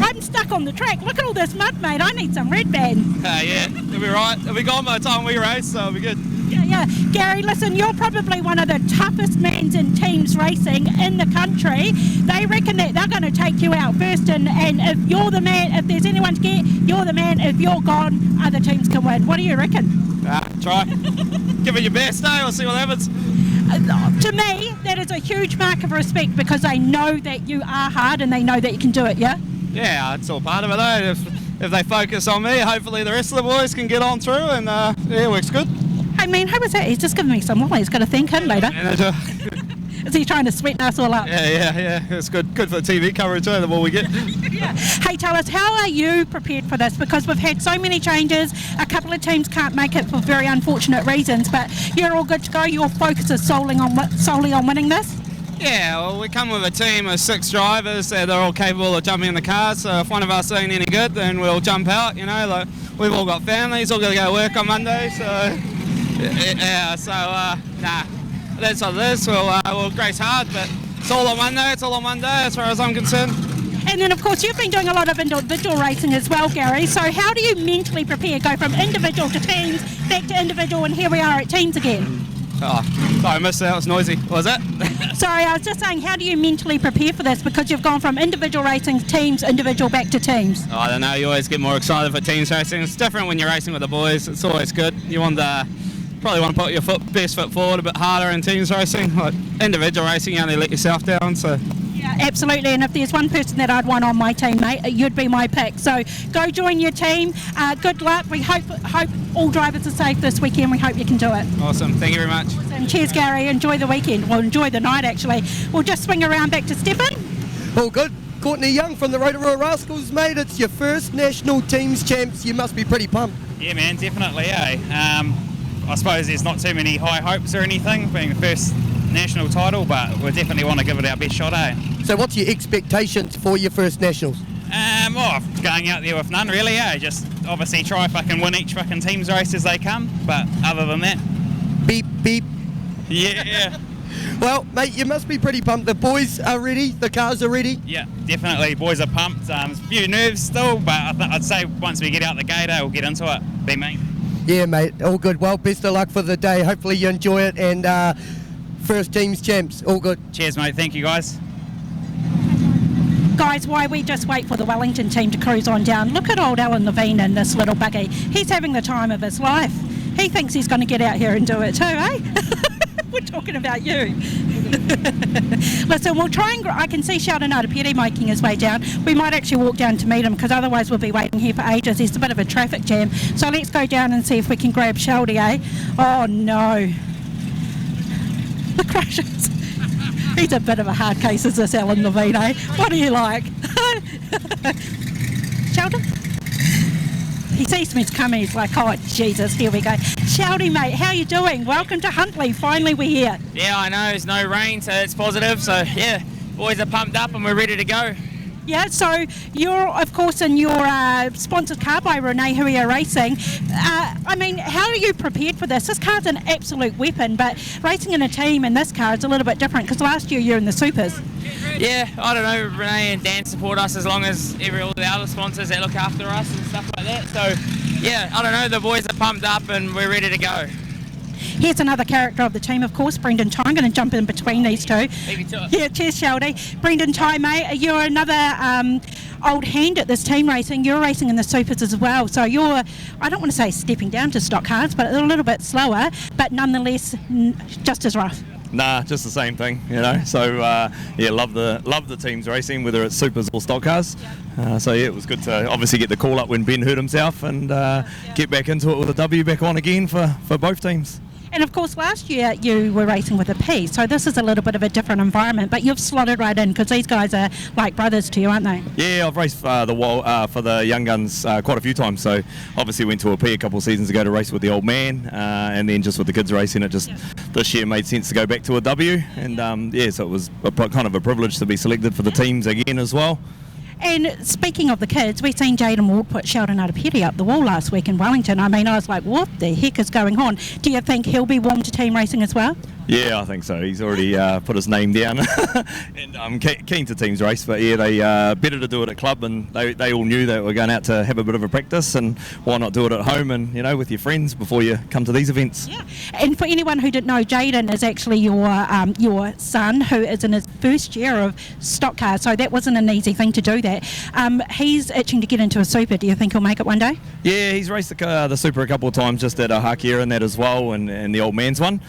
I'm stuck on the track. Look at all this mud, mate. I need some red band. Yeah, it'll be right. It'll be gone by the time we race, so it'll be good. Yeah. Gary, listen, you're probably one of the toughest mans in teams racing in the country. They reckon that they're going to take you out first, and if you're the man, if there's anyone to get, you're the man. If you're gone, other teams can win. What do you reckon? Try. Give it your best, We'll see what happens. To me, that is a huge mark of respect, because they know that you are hard and they know that you can do it, yeah? Yeah, it's all part of it, though. If they focus on me, hopefully the rest of the boys can get on through, and it works good. Hey man, how was that? He's just giving me some lolly. He's got to thank him later. Is he trying to sweeten us all up? Yeah. It's good for the TV coverage, the more we get. Hey, tell us, how are you prepared for this? Because we've had so many changes. A couple of teams can't make it for very unfortunate reasons, but you're all good to go. Your focus is solely on winning this? Yeah, well, we come with a team of 6 drivers. They're all capable of jumping in the car, so if one of us ain't any good, then we'll jump out, Like, we've all got families, all got to go to work on Monday, so... that's what it is. We'll race hard, but it's all on Monday as far as I'm concerned. And then, of course, you've been doing a lot of individual racing as well, Gary. So how do you mentally prepare? Go from individual to teams, back to individual, and here we are at teams again. Oh, sorry, I missed that. It was noisy. What was that? Sorry, I was just saying, how do you mentally prepare for this? Because you've gone from individual racing to teams, individual back to teams. I don't know. You always get more excited for teams racing. It's different when you're racing with the boys. It's always good. You probably want to put your best foot forward a bit harder in teams racing. Like individual racing, you only let yourself down. So. Yeah, absolutely. And if there's one person that I'd want on my team, mate, you'd be my pick. So go join your team. Good luck. We hope all drivers are safe this weekend. We hope you can do it. Awesome. Thank you very much. Awesome. Cheers, Gary. Enjoy the weekend. Well, enjoy the night, actually. We'll just swing around back to Stephen. All good. Courtney Young from the Rotorua Rascals, mate. It's your first national teams champs. You must be pretty pumped. Yeah, man, definitely, I suppose there's not too many high hopes or anything, being the first national title, but we definitely want to give it our best shot, So what's your expectations for your first nationals? Going out there with none, really, Just obviously try if I can win each fucking team's race as they come, but other than that... Beep, beep. Yeah. Well, mate, you must be pretty pumped. The boys are ready, the cars are ready. Yeah, definitely. Boys are pumped. There's a few nerves still, but I'd say once we get out the gate, we'll get into it. Be me. Yeah, mate, all good. Well, best of luck for the day. Hopefully you enjoy it, and first team's champs, all good. Cheers, mate. Thank you, guys. Guys, why we just wait for the Wellington team to cruise on down. Look at old Alan Levine in this little buggy. He's having the time of his life. He thinks he's going to get out here and do it too, eh? We're talking about you. Listen, we'll try and... I can see Sheldon Artapeti making his way down. We might actually walk down to meet him, because otherwise we'll be waiting here for ages. There's a bit of a traffic jam. So let's go down and see if we can grab Sheldy, eh? Oh, no. The crashes. He's a bit of a hard case, is this Alan Levine, eh? What do you like? Sheldon? He sees me coming, he's like, oh, Jesus, here we go. Sheldy, mate, how you doing? Welcome to Huntly. Finally, we're here. Yeah, I know. There's no rain, so it's positive. So, yeah, boys are pumped up and we're ready to go. Yeah, so you're, of course, in your sponsored car by Renee Huia Racing. I mean, how are you prepared for this? This car's an absolute weapon, but racing in a team in this car is a little bit different, because last year you're in the Supers. Yeah, I don't know. Renee and Dan support us as long as all the other sponsors that look after us and stuff like that. So, yeah, I don't know. The boys are pumped up and we're ready to go. Here's another character of the team, of course, Brendan Ty. I'm going to jump in between these two. Leave you to it. Yeah, cheers, Sheldy. Brendan Ty, mate, you're another old hand at this team racing. You're racing in the supers as well, so you're, I don't want to say stepping down to stock cars, but a little bit slower, but nonetheless just as rough. Nah, just the same thing, you know. So yeah, love the teams racing, whether it's supers or stock cars. So yeah, it was good to obviously get the call up when Ben hurt himself and get back into it with a W back on again for both teams. And of course, last year you were racing with a P, so this is a little bit of a different environment, but you've slotted right in because these guys are like brothers to you, aren't they? Yeah, I've raced for the young guns quite a few times. So obviously went to a P a couple of seasons ago to race with the old man, and then just with the kids racing, it just this year made sense to go back to a W. And yeah, so it was kind of a privilege to be selected for the teams again as well. And speaking of the kids, we've seen Jaden Ward put Sheldon Arapeti up the wall last week in Wellington. I mean, I was like, what the heck is going on? Do you think he'll be warm to team racing as well? Yeah, I think so. He's already put his name down, and I'm keen to teams race. But yeah, they better to do it at club, and they all knew that we're going out to have a bit of a practice, and why not do it at home and with your friends before you come to these events. Yeah, and for anyone who didn't know, Jaden is actually your son, who is in his first year of stock car, so that wasn't an easy thing to do that. He's itching to get into a super. Do you think he'll make it one day? Yeah, he's raced the super a couple of times, just at a Hakia and that as well, and the old man's one.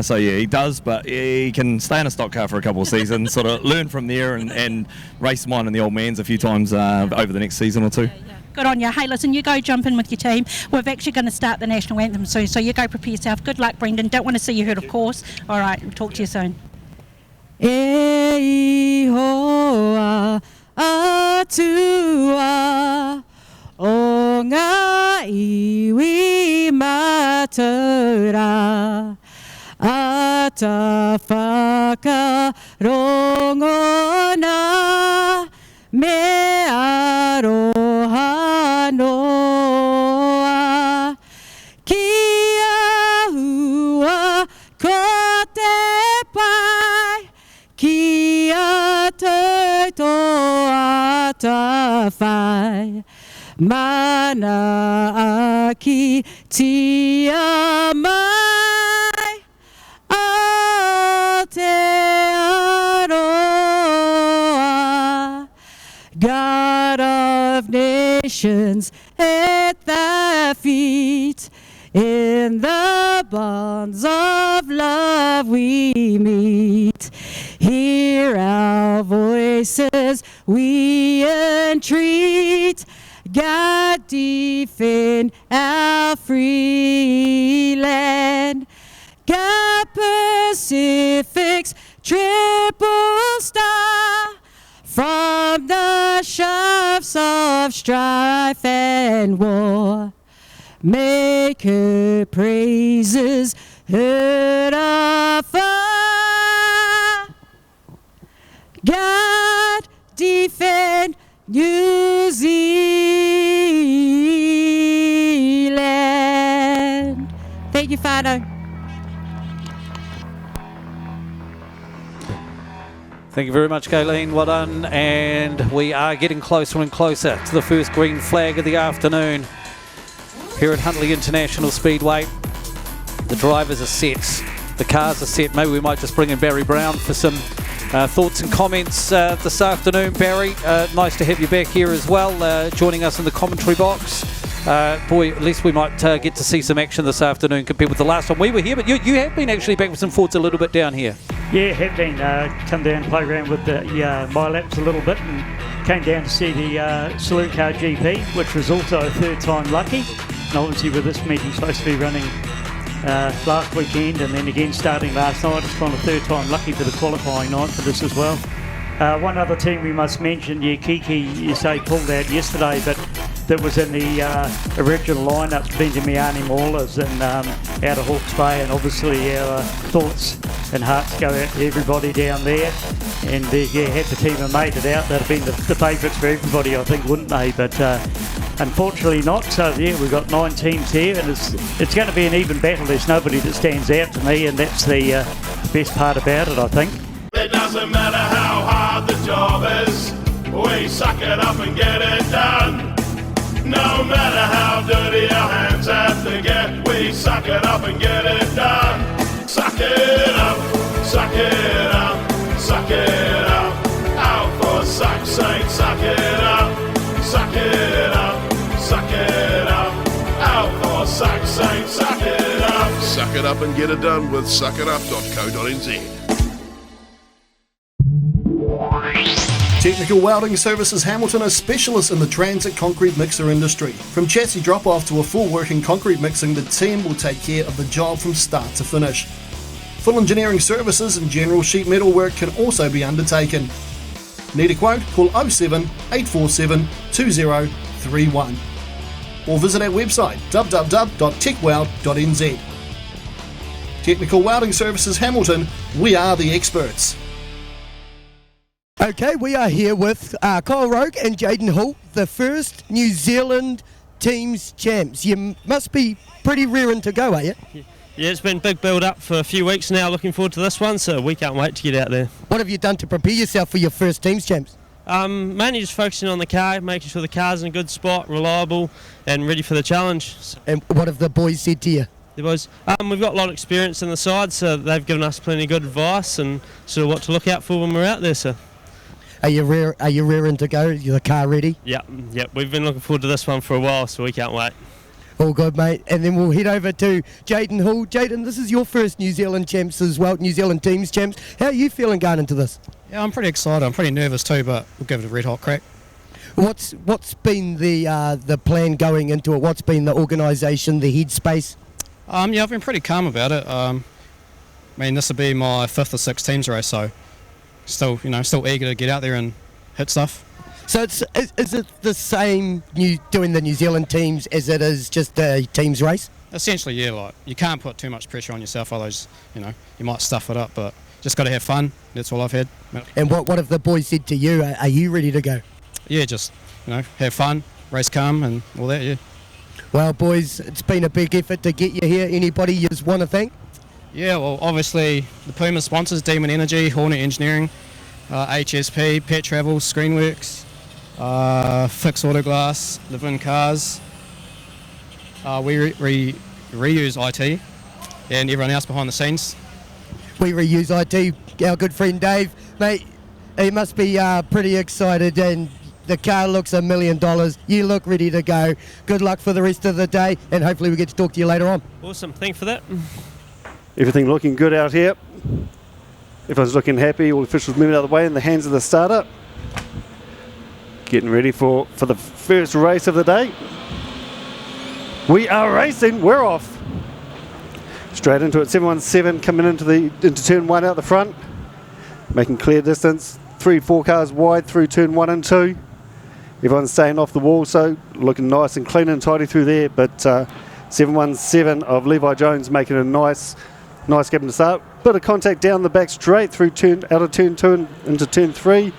So yeah, he does, but he can stay in a stock car for a couple of seasons, sort of learn from there and race mine and the old man's a few times over the next season or two. Good on you. Hey, listen, you go jump in with your team. We're actually going to start the national anthem soon, so you go prepare yourself. Good luck, Brendan. Don't want to see you hurt, of course. All right, we'll talk to you soon. E hoa atua o ngā iwi matura ata whakarongona me aroha noa kia hua ko te pai kia tauto ata whai mana aki tia mai a te aroa God of nations at thy feet in the bonds of love we meet. Hear our voices, we entreat. God defend our free land. God Pacific's triple star, from the shafts of strife and war, make her praises heard afar. God defend New Zealand. Thank you, Fado. Thank you very much, Kayleen. Well done. And we are getting closer and closer to the first green flag of the afternoon here at Huntly International Speedway. The drivers are set. The cars are set. Maybe we might just bring in Barry Brown for some thoughts and comments this afternoon. Barry, nice to have you back here as well, joining us in the commentary box. Boy, at least we might get to see some action this afternoon compared with the last time we were here. But you have been actually back with some thoughts a little bit down here. Yeah, have been. Come down and play around with the my laps a little bit, and came down to see the Saloon Car GP, which was also a third time lucky. And obviously with this meeting supposed to be running last weekend and then again starting last night, it's gone a third time lucky for the qualifying night for this as well. One other team we must mention, Kiki, you say pulled out yesterday, but that was in the original lineup, Benjamiani Maulers and out of Hawke's Bay, and obviously our thoughts and hearts go out to everybody down there. And had the team have made it out, they'd have been the favourites for everybody, I think, wouldn't they? But unfortunately not. So yeah, we've got 9 teams here, and it's going to be an even battle. There's nobody that stands out to me, and that's the best part about it, I think. It doesn't matter how hard the job is, we suck it up and get it done. No matter how dirty our hands have to get, we suck it up and get it done. Suck it up, suck it up, suck it up. Out for suck's sake, suck it up. saying suck it up. Suck it up and get it done with suckitup.co.nz. Technical Welding Services Hamilton are specialists in the transit concrete mixer industry. From chassis drop-off to a full working concrete mixing, the team will take care of the job from start to finish. Full engineering services and general sheet metal work can also be undertaken. Need a quote? Call 07 847 2031 or visit our website www.techweld.nz. Technical Welding Services Hamilton, we are the experts. Okay, we are here with Kyle Rogue and Jaden Hull, the first New Zealand teams champs. You must be pretty raring to go, are you? Yeah, it's been a big build-up for a few weeks now. Looking forward to this one, so we can't wait to get out there. What have you done to prepare yourself for your first teams champs? Mainly just focusing on the car, making sure the car's in a good spot, reliable, and ready for the challenge. And what have the boys said to you? The boys, we've got a lot of experience in the side, so they've given us plenty of good advice and sort of what to look out for when we're out there. So. Are you raring to go? Is the car ready? Yeah. We've been looking forward to this one for a while, so we can't wait. All good, mate. And then we'll head over to Jaden Hull. Jaden, this is your first New Zealand champs as well, New Zealand teams champs. How are you feeling going into this? Yeah, I'm pretty excited. I'm pretty nervous too, but we'll give it a red hot crack. What's been the plan going into it? What's been the organisation, the headspace? Yeah, I've been pretty calm about it. I mean, this will be my 5th or 6th teams race, so still eager to get out there and hit stuff. So is it the same doing the New Zealand teams as it is just a teams race? Essentially, yeah. Like you can't put too much pressure on yourself, otherwise, you might stuff it up. But just got to have fun. That's all I've had. And what have the boys said to you? Are you ready to go? Yeah, just have fun, race calm, and all that. Yeah. Well, boys, it's been a big effort to get you here. Anybody you just want to thank? Yeah, well, obviously the Puma sponsors, Demon Energy, Hornet Engineering, HSP, Pet Travel, Screenworks, Fix Auto Glass, Live In Cars. We reuse IT and everyone else behind the scenes. We reuse IT. Our good friend Dave, mate, he must be pretty excited, and the car looks $1 million. You look ready to go. Good luck for the rest of the day, and hopefully we get to talk to you later on. Awesome, thanks for that. Everything looking good out here. Everyone's looking happy. All the officials moving out of the way in the hands of the starter. Getting ready for the first race of the day. We are racing. We're off. Straight into it. 717 coming into turn 1 out the front. Making clear distance. 3-4 cars wide through turn 1 and 2. Everyone's staying off the wall, so looking nice and clean and tidy through there. But 717 of Levi Jones making a nice gap to start. Bit of contact down the back straight through out of turn 2 and into turn 3.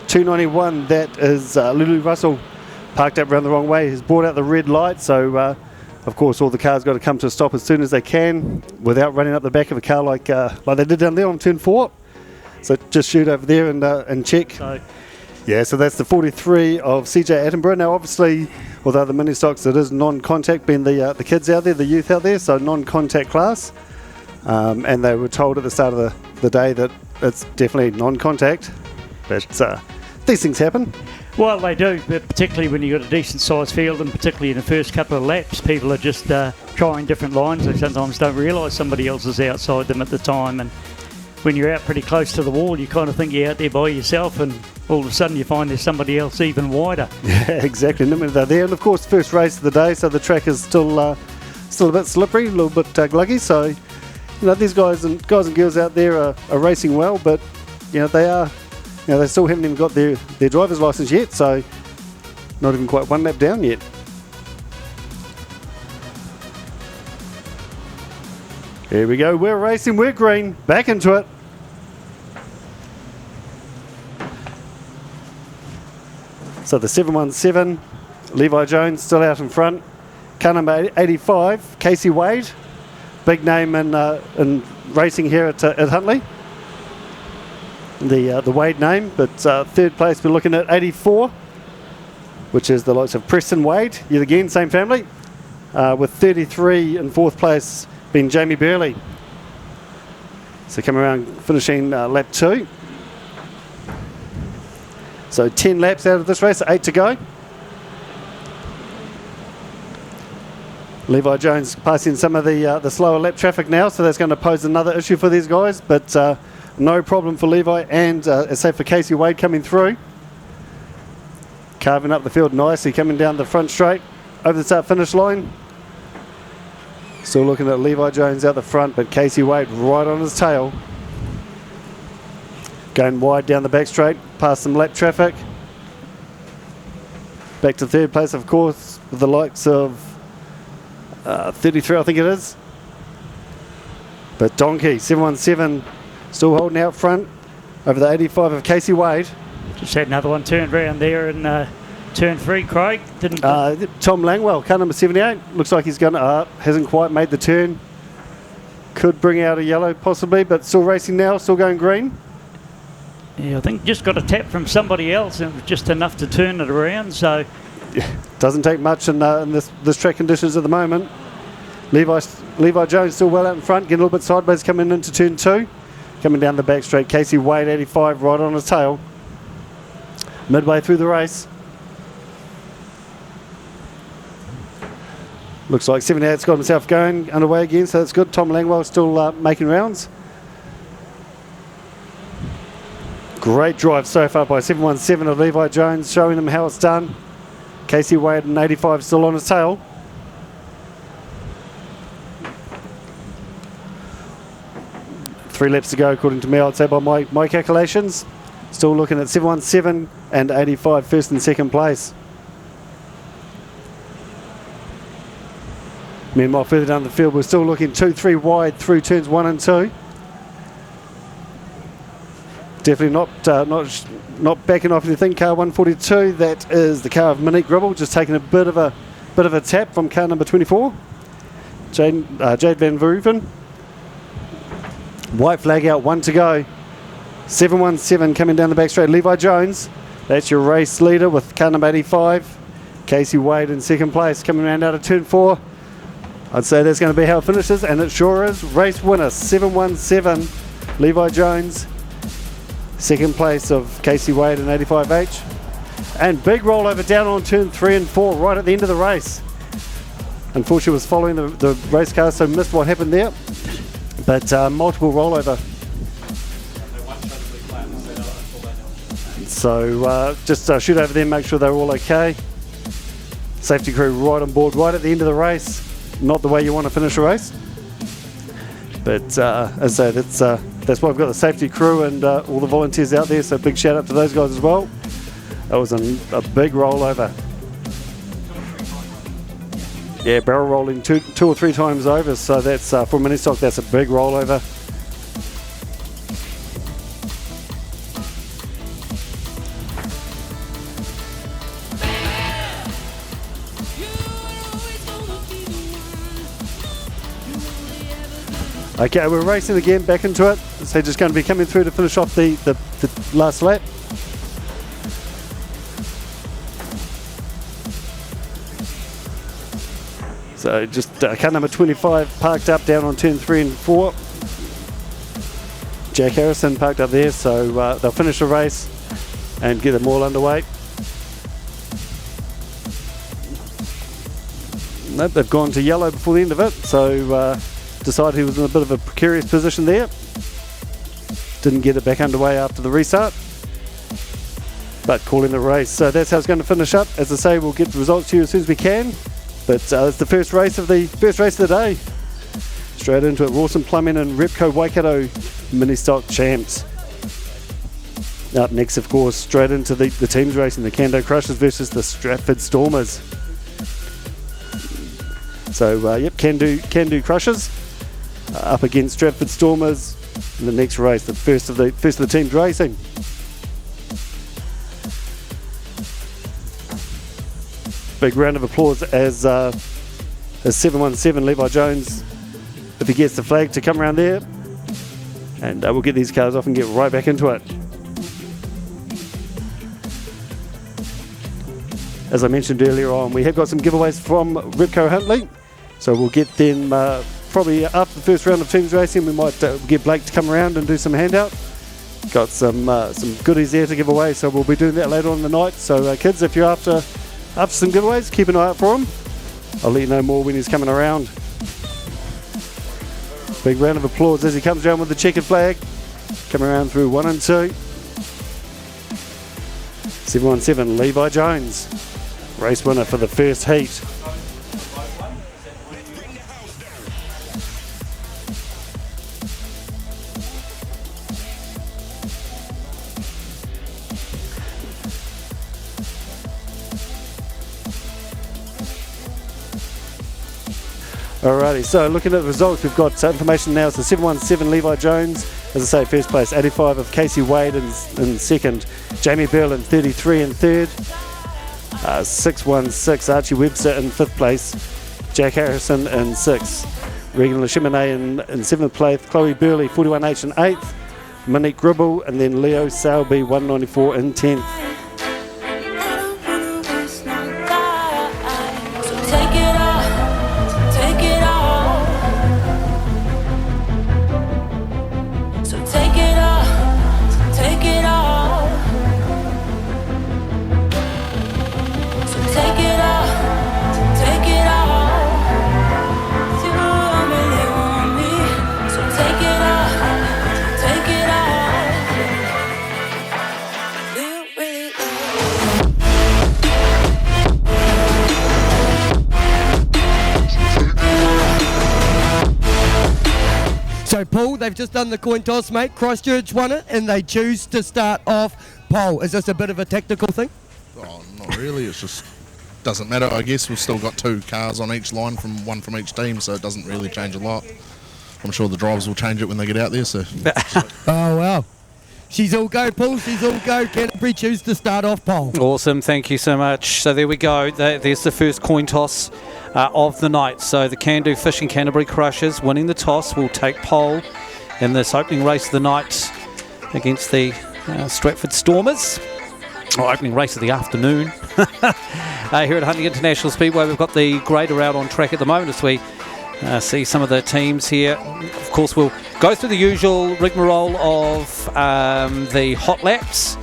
291, that is Lulu Russell parked up around the wrong way. He's brought out the red light, so of course all the cars got to come to a stop as soon as they can without running up the back of a car like they did down there on turn 4. So just shoot over there and check. So that's the 43 of CJ Attenborough. Now obviously, although the mini stocks, it is non-contact, being the kids out there, the youth out there, so non-contact class. And they were told at the start of the day that it's definitely non-contact. But these things happen. Well, they do, but particularly when you've got a decent sized field, and particularly in the first couple of laps, people are just trying different lines. They sometimes don't realise somebody else is outside them at the time, and when you're out pretty close to the wall, you kind of think you're out there by yourself, and all of a sudden you find there's somebody else even wider. Yeah, exactly. And they're there, and of course, first race of the day, so the track is still a bit slippery, a little bit gluggy. So, these guys and girls out there are racing well, but they are. They still haven't even got their driver's license yet, so not even quite one lap down yet. Here we go, we're racing, we're green, back into it. So the 717, Levi Jones still out in front. Car number 85, Casey Wade, big name in racing here at Huntly. The Wade name, but third place we're looking at 84, which is the likes of Preston Wade, yet again same family, with 33 in fourth place being Jamie Burley. So coming around finishing lap 2. So 10 laps out of this race, 8 to go. Levi Jones passing some of the slower lap traffic now, so that's going to pose another issue for these guys, but no problem for Levi, and as say for Casey Wade coming through. Carving up the field nicely, coming down the front straight, over the start finish line. Still looking at Levi Jones out the front, but Casey Wade right on his tail. Going wide down the back straight, past some lap traffic. Back to third place, of course, with the likes of 33, I think it is. But Donkey, 717, still holding out front over the 85 of Casey Wade. Just had another one turned round there in turn 3, Craig. Didn't Tom Langwell, car number 78. Looks like he's going to, hasn't quite made the turn. Could bring out a yellow possibly, but still racing now, still going green. Yeah, I think just got a tap from somebody else and it was just enough to turn it around. So doesn't take much in this track conditions at the moment. Levi Jones still well out in front, getting a little bit sideways coming into turn 2. Coming down the back straight, Casey Wade, 85, right on his tail. Midway through the race. Looks like 78's got himself going underway again, so that's good. Tom Langwell still making rounds. Great drive so far by 717 of Levi Jones, showing him how it's done. Casey Wade and 85 still on his tail. Three laps to go according to me, I'd say, by my calculations. Still looking at 717 and 85 first and second place. Meanwhile, further down the field, we're still looking 2-3 wide through turns 1 and 2. Definitely not backing off anything. Car 142, that is the car of Monique Gribble, just taking a bit of a tap from car number 24, Jade Van Verhoeven. White flag out, 1 to go. 717 coming down the back straight. Levi Jones, that's your race leader with car number 85. Casey Wade in second place, coming around out of turn 4. I'd say that's going to be how it finishes, and it sure is. Race winner 717, Levi Jones. Second place of Casey Wade in 85H. And big rollover down on turn 3 and 4 right at the end of the race. Unfortunately was following the race car, so missed what happened there. But multiple rollover. So just shoot over there, make sure they're all okay. Safety crew right on board right at the end of the race. Not the way you want to finish a race. But as I say, that's why we've got the safety crew and all the volunteers out there, so big shout out to those guys as well. That was a big rollover. Yeah, barrel rolling two or three times over, so that's for mini stock, that's a big rollover. Okay, we're racing again, back into it. So just going to be coming through to finish off the last lap. So just car number 25 parked up down on turn 3 and 4. Jack Harrison parked up there, so they'll finish the race and get them all underway. Nope, they've gone to yellow before the end of it, so decided he was in a bit of a precarious position there. Didn't get it back underway after the restart, but calling the race. So that's how it's going to finish up. As I say, we'll get the results to you as soon as we can. But it's the first race of the day. Straight into it, Rawson Plumbing and Repco Waikato mini stock champs. Up next, of course, straight into the teams racing, the Kando Crushers versus the Stratford Stormers. So yep, can do Crushers up against Stratford Stormers in the next race, the first of the teams racing. Big round of applause as 717 Levi Jones, if he gets the flag, to come around there, and we'll get these cars off and get right back into it. As I mentioned earlier on, we have got some giveaways from Repco Huntley, so we'll get them probably after the first round of teams racing. We might get Blake to come around and do some handout. Got some goodies there to give away, so we'll be doing that later on in the night. So kids, if you're after some giveaways, keep an eye out for them. I'll let you know more when he's coming around. Big round of applause as he comes around with the checkered flag. Coming around through 1 and 2. 717 Levi Jones, race winner for the first heat. Alrighty, so looking at the results, we've got information now. So 717 Levi Jones, as I say, first place. 85 of Casey Wade in second. Jamie Bell in 33 in third. 616 Archie Webster in fifth place. Jack Harrison in sixth. Regan Lachimene in seventh place. Chloe Burley 41H in eighth. Monique Gribble, and then Leo Salby 194 in 10th. So, Paul, they've just done the coin toss, mate. Christchurch won it, and they choose to start off pole. Is this a bit of a tactical thing? Oh, not really. It's just doesn't matter. I guess we've still got 2 cars on each line, one from each team, so it doesn't really change a lot. I'm sure the drivers will change it when they get out there. So. Oh, wow. She's all go, Paul. She's all go. Canterbury choose to start off pole. Awesome. Thank you so much. So there we go. There's the first coin toss of the night. So the Can-Do Fishing Canterbury Crushers winning the toss will take pole in this opening race of the night against the Stratford Stormers. Or opening race of the afternoon. Here at Hunting International Speedway, we've got the grader out on track at the moment as we see some of the teams here. Of course, we'll go through the usual rigmarole of the hot laps.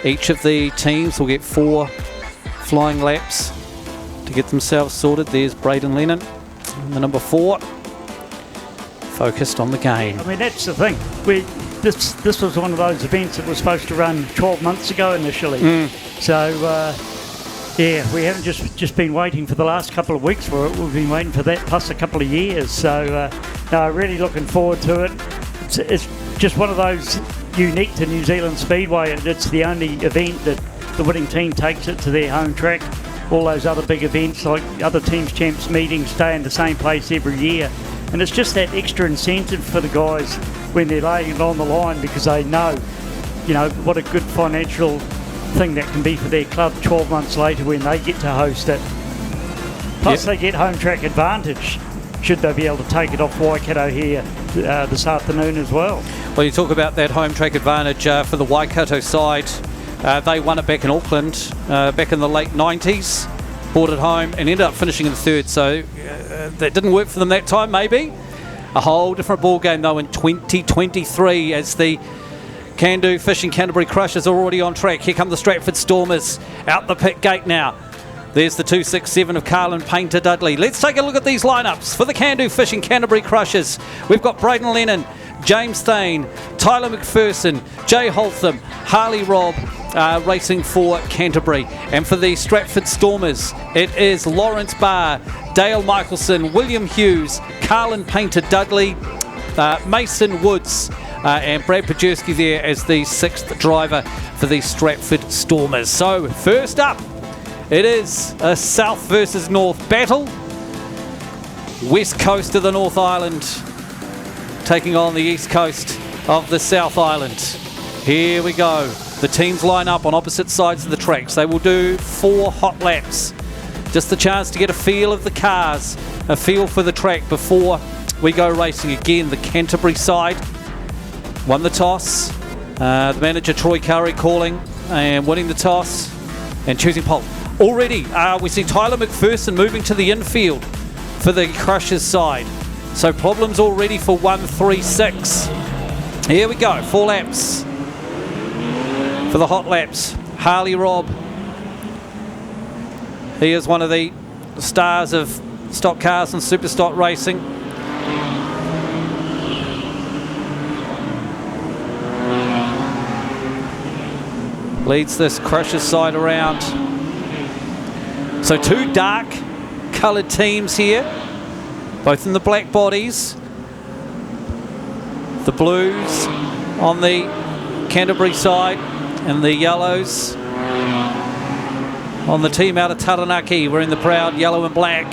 Each of the teams will get 4 flying laps to get themselves sorted. There's Braden Lennon, the number 4, focused on the game. I mean, that's the thing. This was one of those events that was supposed to run 12 months ago initially. So, yeah, we haven't just been waiting for the last couple of weeks for it. We've been waiting for that plus a couple of years. So, no, really looking forward to it. It's just one of those unique to New Zealand Speedway. It's the only event that the winning team takes it to their home track. All those other big events like other teams' champs meetings stay in the same place every year. And it's just that extra incentive for the guys when they're laying it on the line, because they know, what a good financial thing that can be for their club 12 months later when they get to host it. Plus they get home track advantage should they be able to take it off Waikato here this afternoon as well. Well, you talk about that home track advantage for the Waikato side. They won it back in Auckland back in the late 90s, brought it home and ended up finishing in third. So that didn't work for them that time, maybe. A whole different ball game though in 2023 as the Can-Do Fishing Canterbury Crushers are already on track. Here come the Stratford Stormers out the pit gate now. There's the 267 of Carlin Painter Dudley. Let's take a look at these lineups for the Can-Do Fishing Canterbury Crushers. We've got Braden Lennon, James Thane, Tyler McPherson, Jay Holtham, Harley Robb racing for Canterbury. And for the Stratford Stormers, it is Lawrence Barr, Dale Michelson, William Hughes, Carlin Painter Dudley, Mason Woods, and Brad Pajerski there as the 6th driver for the Stratford Stormers. So first up, it is a South versus North battle. West coast of the North Island taking on the east coast of the South Island. Here we go. The teams line up on opposite sides of the tracks. They will do 4 hot laps. Just the chance to get a feel of the cars, a feel for the track before we go racing. Again, the Canterbury side won the toss. The manager, Troy Curry, calling and winning the toss and choosing pole. Already, we see Tyler McPherson moving to the infield for the Crushers side. So problems already for 136. Here we go, 4 laps for the hot laps. Harley Robb. He is one of the stars of stock cars and super stock racing. Leads this Crushers side around. So 2 dark coloured teams here, both in the black bodies. The blues on the Canterbury side and the yellows on the team out of Taranaki. We're in the proud yellow and black.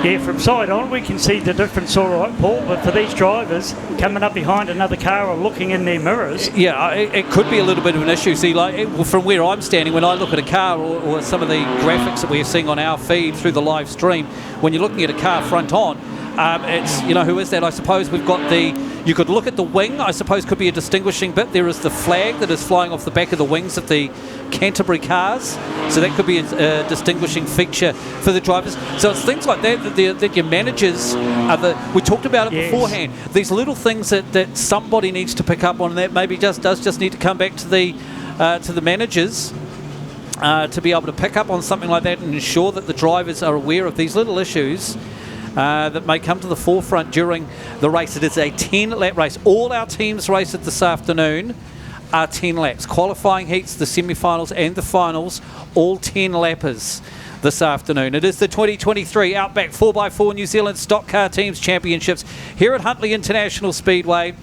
Yeah, from side on we can see the difference all right, Paul, but for these drivers coming up behind another car or looking in their mirrors... Yeah, it could be a little bit of an issue. See, like from where I'm standing, when I look at a car or some of the graphics that we're seeing on our feed through the live stream, when you're looking at a car front on, it's, you know, who is that? I suppose we've got you could look at the wing, I suppose could be a distinguishing bit. There is the flag that is flying off the back of the wings of the Canterbury cars, so that could be a distinguishing feature for the drivers. So it's things like that that your managers we talked about it beforehand, these little things that somebody needs to pick up on, that maybe does need to come back to the managers to be able to pick up on something like that and ensure that the drivers are aware of these little issues that may come to the forefront during the race. It is a 10-lap race. All our teams race it this afternoon are 10 laps. Qualifying heats, the semi-finals and the finals, all 10 lappers this afternoon. It is the 2023 Outback 4x4 New Zealand Stock Car Teams Championships here at Huntly International Speedway.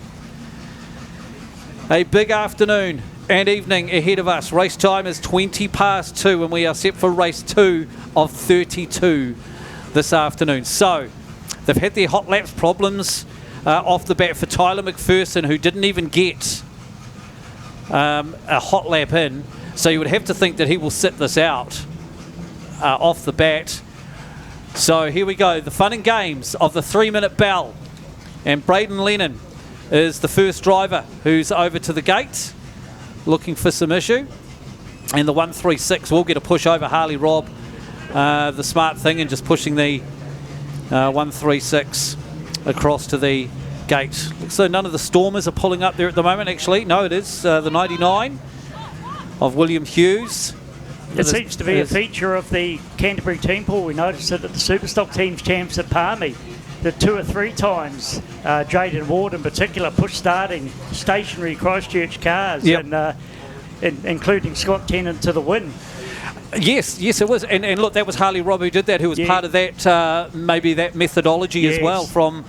A big afternoon and evening ahead of us. Race time is 20 past 2 and we are set for race 2 of 32 this afternoon. So they've had their hot laps problems off the bat for Tyler McPherson, who didn't even get a hot lap in, so you would have to think that he will sit this out off the bat. So here we go, the fun and games of the 3-minute bell, and Braden Lennon is the first driver who's over to the gate looking for some issue, and the 136 will get a push over Harley Robb, the smart thing, and just pushing the 136 across to the gate. So none of the Stormers are pulling up there at the moment, actually. No, it is the 99 of William Hughes. It seems to be a feature of the Canterbury team, Paul. We noticed it at the Superstock Teams Champs at Palmy, that 2 or 3 times Drayden Ward in particular pushed starting stationary Christchurch cars, and including Scott Tennant to the win. Yes, it was. And look, that was Harley Robb who did that, who was part of that, maybe that methodology as well from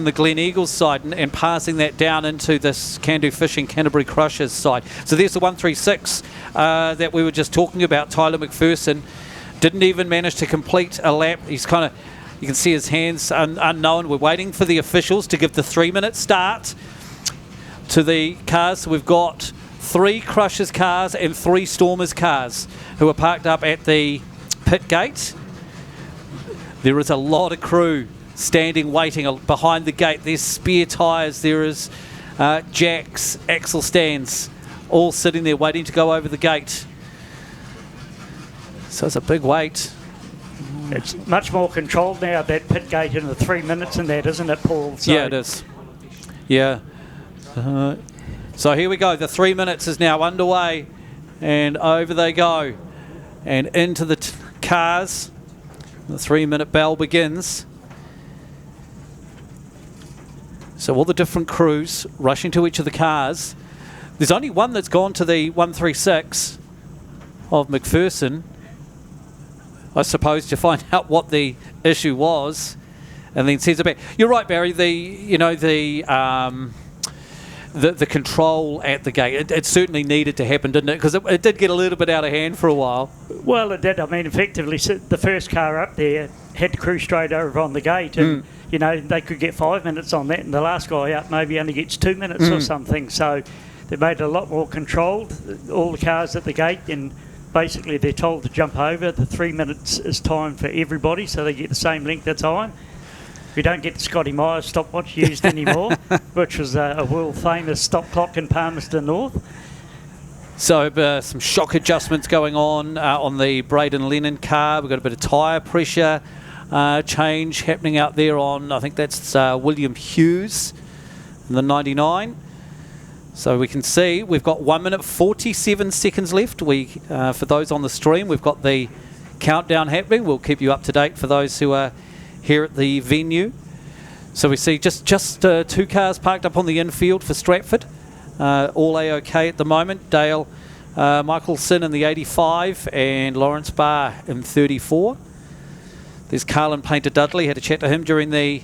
the Glen Eagles side, and passing that down into this Can-Do Fishing Canterbury Crushers side. So there's the 136 that we were just talking about. Tyler McPherson didn't even manage to complete a lap. He's kind of, you can see his hands unknown. We're waiting for the officials to give the 3-minute start to the cars. So we've got 3 Crushers cars and 3 Stormers cars who are parked up at the pit gate. There is a lot of crew standing waiting behind the gate. There's spare tyres, there is jacks, axle stands, all sitting there waiting to go over the gate. So it's a big wait. It's much more controlled now, that pit gate, in the 3 minutes and that, isn't it, Paul? So yeah, it is. Yeah. So here we go. The 3 minutes is now underway, and over they go, and into the cars. The 3-minute bell begins. So all the different crews rushing to each of the cars. There's only one that's gone to the 136 of McPherson, I suppose, to find out what the issue was, and then sends it back. You're right, Barry. The control at the gate, it certainly needed to happen, didn't it? Because it did get a little bit out of hand for a while. Well, it did. I mean, effectively, the first car up there had to cruise straight over on the gate, and you know, they could get 5 minutes on that, and the last guy up maybe only gets 2 minutes or something. So they made it a lot more controlled, all the cars at the gate, and basically they're told to jump over. The 3 minutes is time for everybody, so they get the same length of time. We don't get the Scotty Myers stopwatch used anymore, which was a world-famous stop clock in Palmerston North. So some shock adjustments going on the Braden Lennon car. We've got a bit of tyre pressure change happening out there on, I think that's William Hughes, the 99. So we can see we've got 1 minute 47 seconds left. For those on the stream, we've got the countdown happening. We'll keep you up to date for those who are here at the venue. So we see just 2 cars parked up on the infield for Stratford. All A-OK at the moment. Dale Michelson in the 85 and Lawrence Barr in 34. There's Carlin Painter Dudley. Had a chat to him during the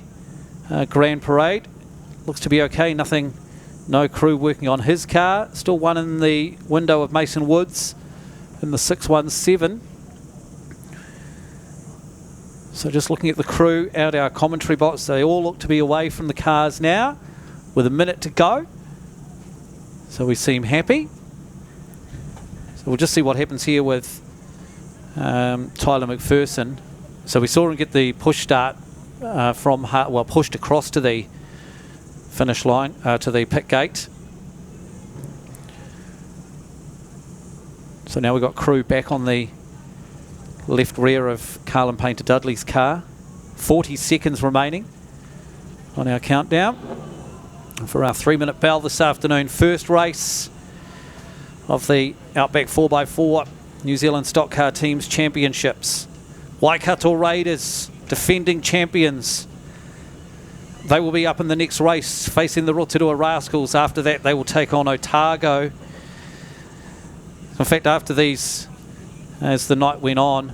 Grand Parade. Looks to be okay. No crew working on his car. Still one in the window of Mason Woods in the 617. So just looking at the crew out our commentary box, they all look to be away from the cars now with a minute to go. So we seem happy. So we'll just see what happens here with Tyler McPherson. So we saw him get the push start pushed across to the finish line, to the pit gate. So now we've got crew back on the left rear of Carlin Painter Dudley's car. 40 seconds remaining on our countdown for our 3-minute bell this afternoon. First race of the Outback 4x4 New Zealand Stockcar Teams Championships. Waikato Raiders, defending champions. They will be up in the next race facing the Rotorua Rascals. After that they will take on Otago. In fact, after these, as the night went on,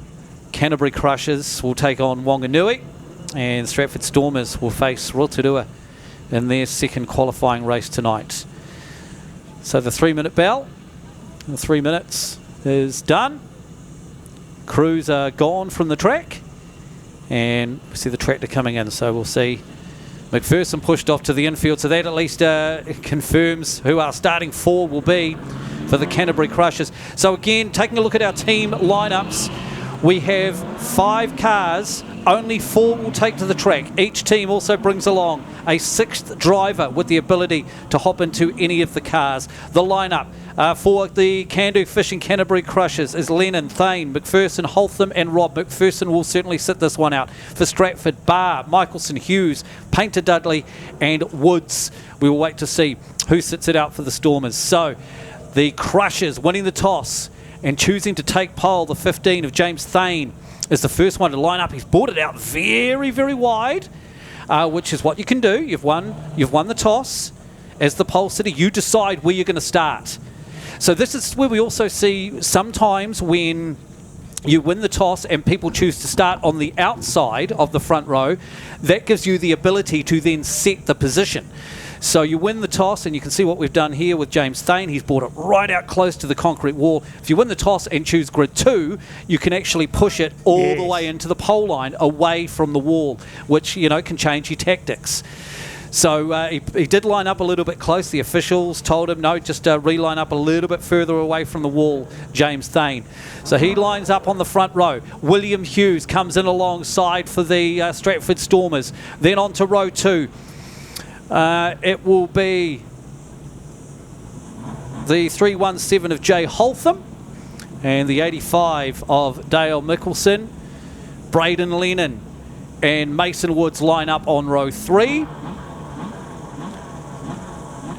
Canterbury Crushers will take on Wanganui and Stratford Stormers will face Rotorua in their second qualifying race tonight. So the 3-minute bell, the 3 minutes is done. Crews are gone from the track and we see the tractor coming in, so we'll see McPherson pushed off to the infield, so that at least confirms who our starting 4 will be for the Canterbury Crushers. So again, taking a look at our team lineups, we have 5 cars, only 4 will take to the track. Each team also brings along a 6th driver with the ability to hop into any of the cars. The lineup for the Can-Do Fishing Canterbury Crushers is Lennon, Thane, McPherson, Holtham and Rob. McPherson will certainly sit this one out. For Stratford, Barr, Michelson, Hughes, Painter Dudley and Woods. We will wait to see who sits it out for the Stormers. So the Crushers winning the toss and choosing to take pole, the 15 of James Thane is the first one to line up. He's brought it out very, very wide, which is what you can do. You've won the toss. As the pole sitter, you decide where you're going to start. So this is where we also see sometimes when you win the toss and people choose to start on the outside of the front row, that gives you the ability to then set the position. So you win the toss, and you can see what we've done here with James Thane. He's brought it right out close to the concrete wall. If you win the toss and choose grid 2, you can actually push it all the way into the pole line, away from the wall, which, you know, can change your tactics. So he did line up a little bit close. The officials told him, no, just reline up a little bit further away from the wall, James Thane. So he lines up on the front row. William Hughes comes in alongside for the Stratford Stormers. Then on to row 2. It will be the 317 of Jay Holtham and the 85 of Dale Michelson. Braden Lennon and Mason Woods line up on row 3.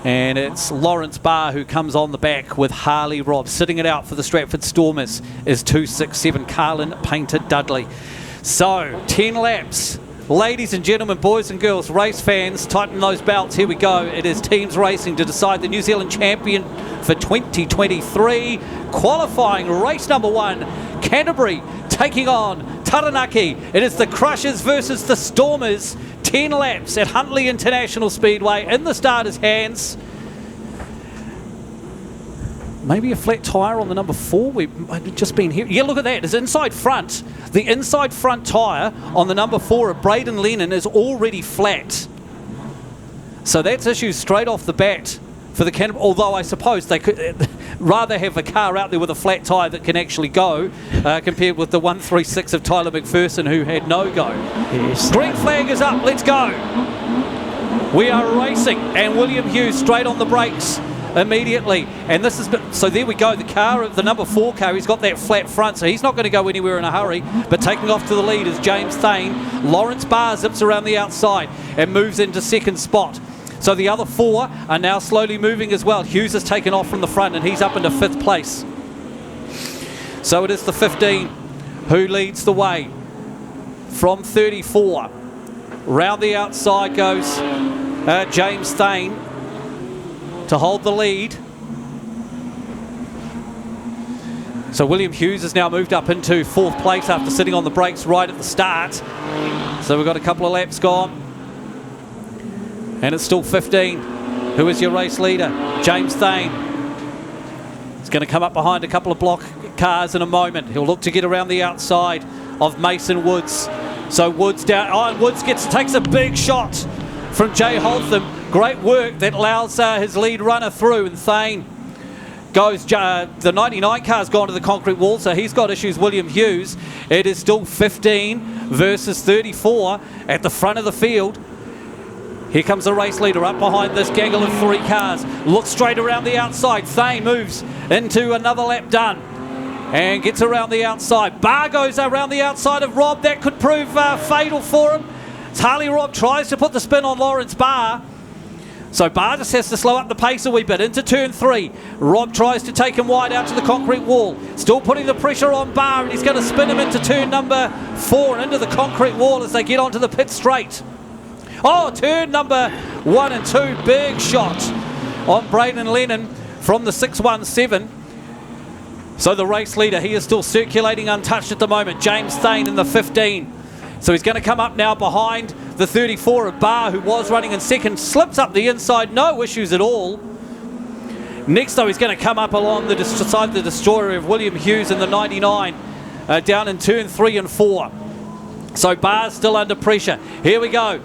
And it's Lawrence Barr who comes on the back with Harley Robb. Sitting it out for the Stratford Stormers is 267 Carlin Painter Dudley. So 10 laps. Ladies and gentlemen, boys and girls, race fans, tighten those belts. Here we go. It is teams racing to decide the New Zealand champion for 2023. Qualifying race number 1, Canterbury taking on Taranaki. It is the Crushers versus the Stormers. 10 laps at Huntly International Speedway in the starters' hands. Maybe a flat tyre on the number 4. We've just been here. Yeah, look at that. It's inside front. The inside front tyre on the number 4 of Braden Lennon is already flat. So that's issues straight off the bat for the Canterbury. Although I suppose they could rather have a car out there with a flat tyre that can actually go compared with the 136 of Tyler McPherson who had no go. Yes. Green flag is up. Let's go. We are racing, and William Hughes straight on the brakes immediately, and this is so there we go. The car, the number 4 car, he's got that flat front, so he's not going to go anywhere in a hurry, but taking off to the lead is James Thane. Lawrence Barr zips around the outside and moves into second spot. So the other 4 are now slowly moving as well. Hughes has taken off from the front and he's up into 5th place. So it is the 15 who leads the way from 34. Round the outside goes James Thane to hold the lead. So William Hughes has now moved up into 4th place after sitting on the brakes right at the start. So we've got a couple of laps gone. And it's still 15. Who is your race leader? James Thane. He's going to come up behind a couple of block cars in a moment. He'll look to get around the outside of Mason Woods. So Woods down. Oh, and Woods takes a big shot from Jay Holtham. Great work that allows his lead runner through, and Thane goes. The 99 car's gone to the concrete wall, so he's got issues. William Hughes. It is still 15 versus 34 at the front of the field. Here comes the race leader up behind this gaggle of 3 cars. Looks straight around the outside. Thane moves into another lap done and gets around the outside. Barr goes around the outside of Rob. That could prove fatal for him. Harley Robb tries to put the spin on Lawrence Barr. So Barr just has to slow up the pace a wee bit into turn 3. Rob tries to take him wide out to the concrete wall. Still putting the pressure on Barr, and he's going to spin him into turn number 4 and into the concrete wall as they get onto the pit straight. Oh, turn number 1 and 2. Big shot on Braden Lennon from the 617. So the race leader, he is still circulating untouched at the moment. James Thane in the 15. So he's going to come up now behind the 34 of Barr, who was running in second. Slips up the inside, no issues at all. Next, though, he's going to come up along the side of the destroyer of William Hughes in the 99, down in turn 3 and 4. So Barr's still under pressure. Here we go.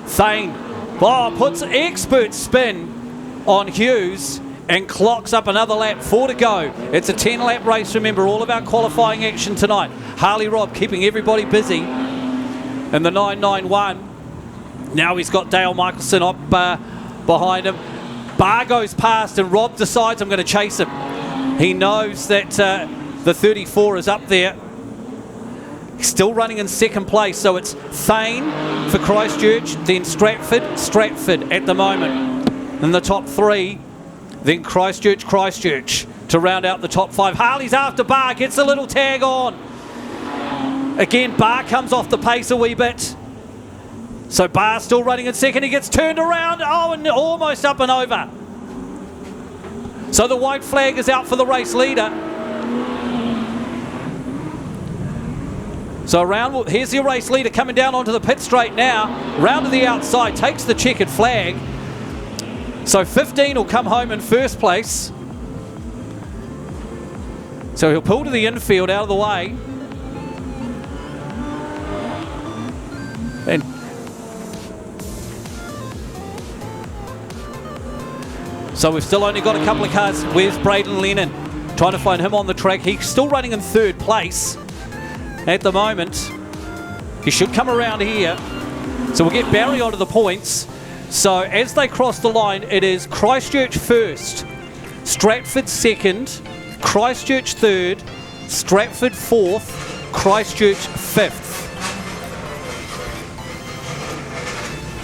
Thane puts expert spin on Hughes and clocks up another lap. 4 to go. It's a 10-lap race, remember, all about qualifying action tonight. Harley Robb keeping everybody busy in the 991. Now he's got Dale Michelson up behind him. Barr goes past and Robb decides, I'm going to chase him. He knows that the 34 is up there. He's still running in second place, so it's Thane for Christchurch, then Stratford at the moment in the top 3, then Christchurch to round out the top 5. Harley's after Barr, gets a little tag on. Again, Barr comes off the pace a wee bit. So Barr still running in second. He gets turned around. Oh, and almost up and over. So the white flag is out for the race leader. So around, here's your race leader coming down onto the pit straight now. Round to the outside, takes the checkered flag. So 15 will come home in first place. So he'll pull to the infield out of the way. And so we've still only got a couple of cars. Where's Braden Lennon? Trying to find him on the track. He's still running in third place at the moment. He should come around here. So we'll get Barry onto the points. So as they cross the line, it is Christchurch first, Stratford second, Christchurch third, Stratford fourth, Christchurch fifth.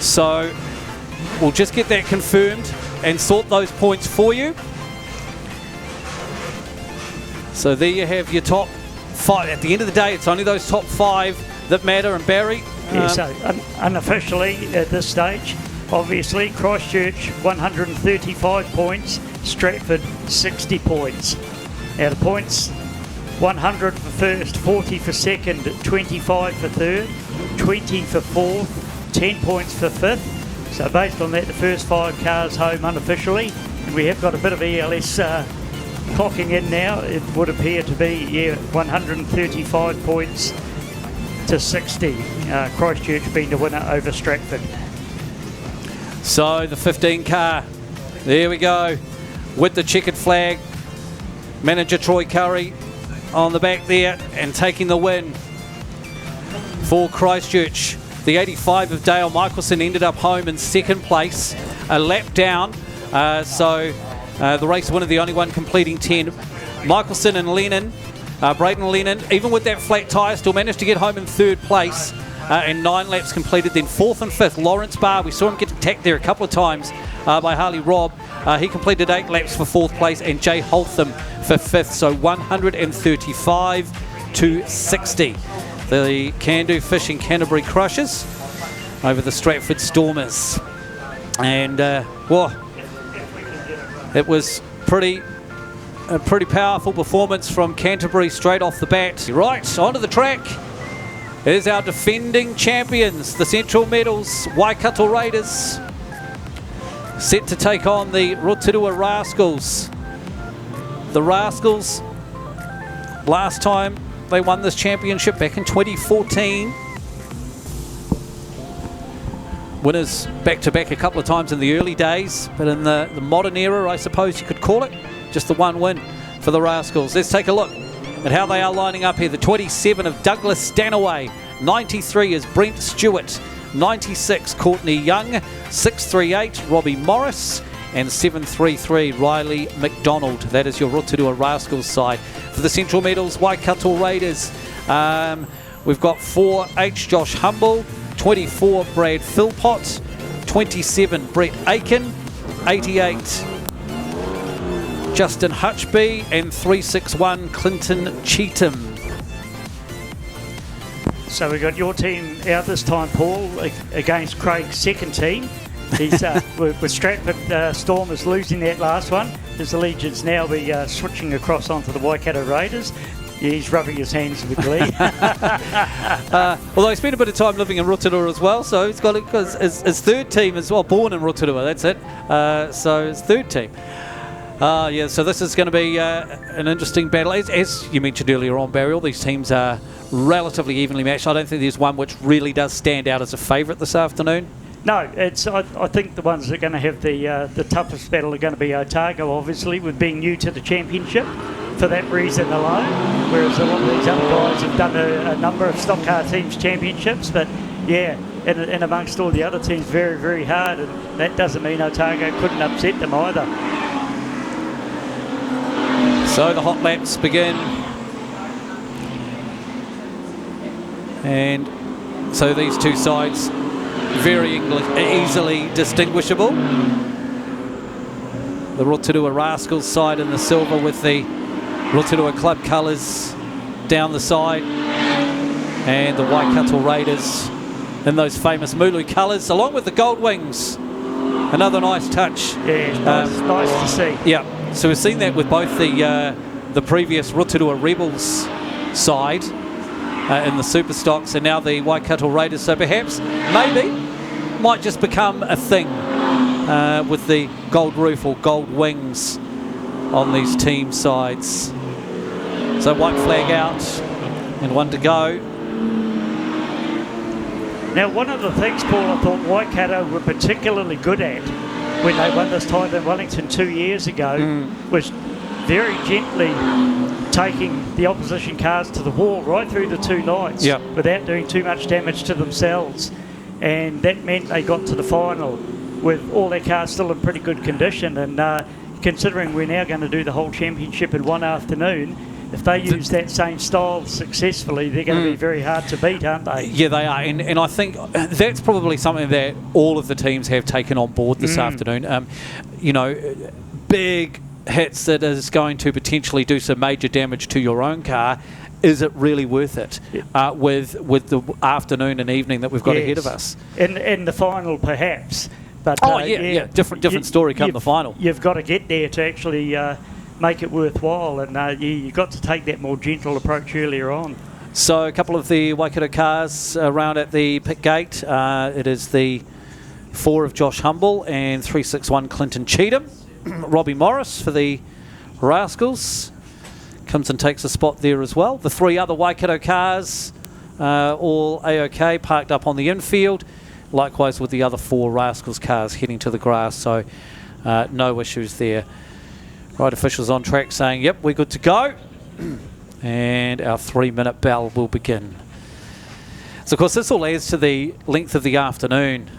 So we'll just get that confirmed and sort those points for you. So there you have your top 5. At the end of the day, it's only those top 5 that matter. And Barry? Yeah, so unofficially at this stage, obviously Christchurch 135 points, Stratford 60 points. Now the points, 100 for first, 40 for second, 25 for third, 20 for fourth, 10 points for fifth. So based on that, the first 5 cars home unofficially, and we have got a bit of ELS clocking in now. It would appear to be 135 points to 60. Christchurch being the winner over Stratford. So the 15 car, there we go, with the checkered flag. Manager Troy Curry on the back there and taking the win for Christchurch. The 85 of Dale Michelson ended up home in second place, a lap down. The race winner, the only one completing 10. Michelson and Lennon, Braden Lennon, even with that flat tyre, still managed to get home in third place. And 9 laps completed. Then 4th and 5th, Lawrence Barr. We saw him get attacked there a couple of times by Harley Robb. He completed 8 laps for 4th place, and Jay Holtham for 5th. So 135 260. The Can-Do Fishing Canterbury Crushers over the Stratford Stormers. And, well, it was a pretty powerful performance from Canterbury straight off the bat. Right, onto the track is our defending champions, the Central Medals Waikato Raiders, set to take on the Rotorua Rascals. The Rascals, last time they won this championship back in 2014. Winners back-to-back a couple of times in the early days, but in the modern era, I suppose you could call it, just the one win for the Rascals. Let's take a look at how they are lining up here. The 27 of Douglas Stanaway, 93 is Brent Stewart, 96 Courtney Young, 638 Robbie Morris, and 733 Riley McDonald. That is your Rotorua Rascals side. For the Central Medals Waikato Raiders, we've got 4 H Josh Humble, 24 Brad Philpott, 27 Brett Aiken, 88 Justin Hutchby, and 361 Clinton Cheetham. So we've got your team out this time, Paul, against Craig's second team. He's with Stratford Stormers losing that last one. His allegiance now be switching across onto the Waikato Raiders. Yeah, he's rubbing his hands with glee. Although he spent a bit of time living in Rotorua as well, so he's got his third team as well, born in Rotorua, that's it. So his third team. Yeah, so this is going to be an interesting battle. As you mentioned earlier on, Barry, all these teams are relatively evenly matched. I don't think there's one which really does stand out as a favourite this afternoon. No, it's. I think the ones that are going to have the toughest battle are going to be Otago, obviously, with being new to the championship for that reason alone, whereas a lot of these other guys have done a number of Stockcar teams championships, but yeah, and amongst all the other teams, very, very hard, and that doesn't mean Otago couldn't upset them either. So the hot laps begin, and so these two sides very easily distinguishable. The Rotorua Rascals side in the silver with the Rotorua Club colours down the side, and the Waikato Raiders in those famous Mulu colours, along with the Gold Wings. Another nice touch. Yeah, nice to see. Yeah, so we've seen that with both the previous Rotorua Rebels side in the Super Stocks, and now the Waikato Raiders. So perhaps, maybe, might just become a thing with the gold roof or gold wings on these team sides. So white flag out and one to go. Now, one of the things, Paul, I thought Waikato were particularly good at when they won this title in Wellington 2 years ago was very gently taking the opposition cars to the wall right through the two nights without doing too much damage to themselves. And that meant they got to the final with all their cars still in pretty good condition. And considering we're now going to do the whole championship in one afternoon, if they use that same style successfully, they're going to be very hard to beat, aren't they? Yeah, they are. And I think that's probably something that all of the teams have taken on board this afternoon. You know, big hits that is going to potentially do some major damage to your own car. Is it really worth it with the afternoon and evening that we've got ahead of us? And the final, perhaps. But different story come the final. You've got to get there to actually make it worthwhile, and you've got to take that more gentle approach earlier on. So a couple of the Waikato cars around at the pit gate. It is the 4 of Josh Humble and 361 Clinton Cheetham. Robbie Morris for the Rascals comes and takes a spot there as well. The 3 other Waikato cars all A-OK, parked up on the infield. Likewise with the other 4 Rascals cars heading to the grass, so no issues there. Right, officials on track saying, yep, we're good to go. And our 3-minute bell will begin. So, of course, this all adds to the length of the afternoon.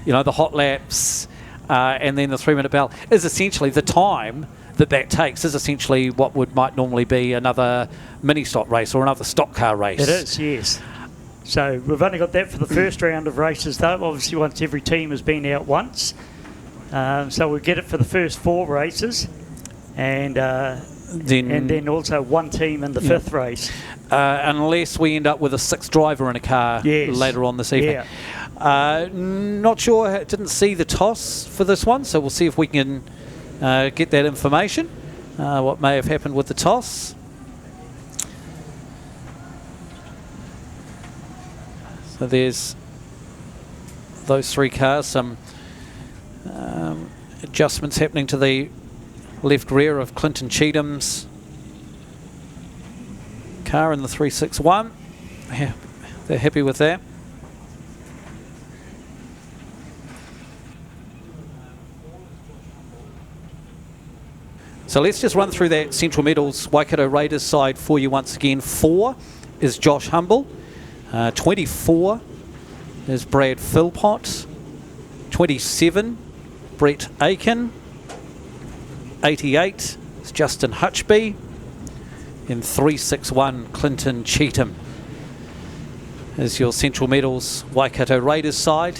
You know, the hot laps and then the 3-minute bell is essentially the time that takes is essentially what might normally be another mini stock race or another stock car race. It is, yes. So we've only got that for the first round of races, though. Obviously, once every team has been out once. So we'll get it for the first 4 races. And and then also one team in the fifth race. Unless we end up with a sixth driver in a car later on this evening. Not sure, didn't see the toss for this one, so we'll see if we can get that information, what may have happened with the toss. So there's those three cars, some adjustments happening to the left rear of Clinton Cheatham's car in the 361. Yeah, they're happy with that. So let's just run through that Central Medals Waikato Raiders side for you once again. 4 is Josh Humble. 24 is Brad Philpott. 27, Brett Aiken. 88 is Justin Hutchby. And 361, Clinton Cheatham is your Central Medals Waikato Raiders side.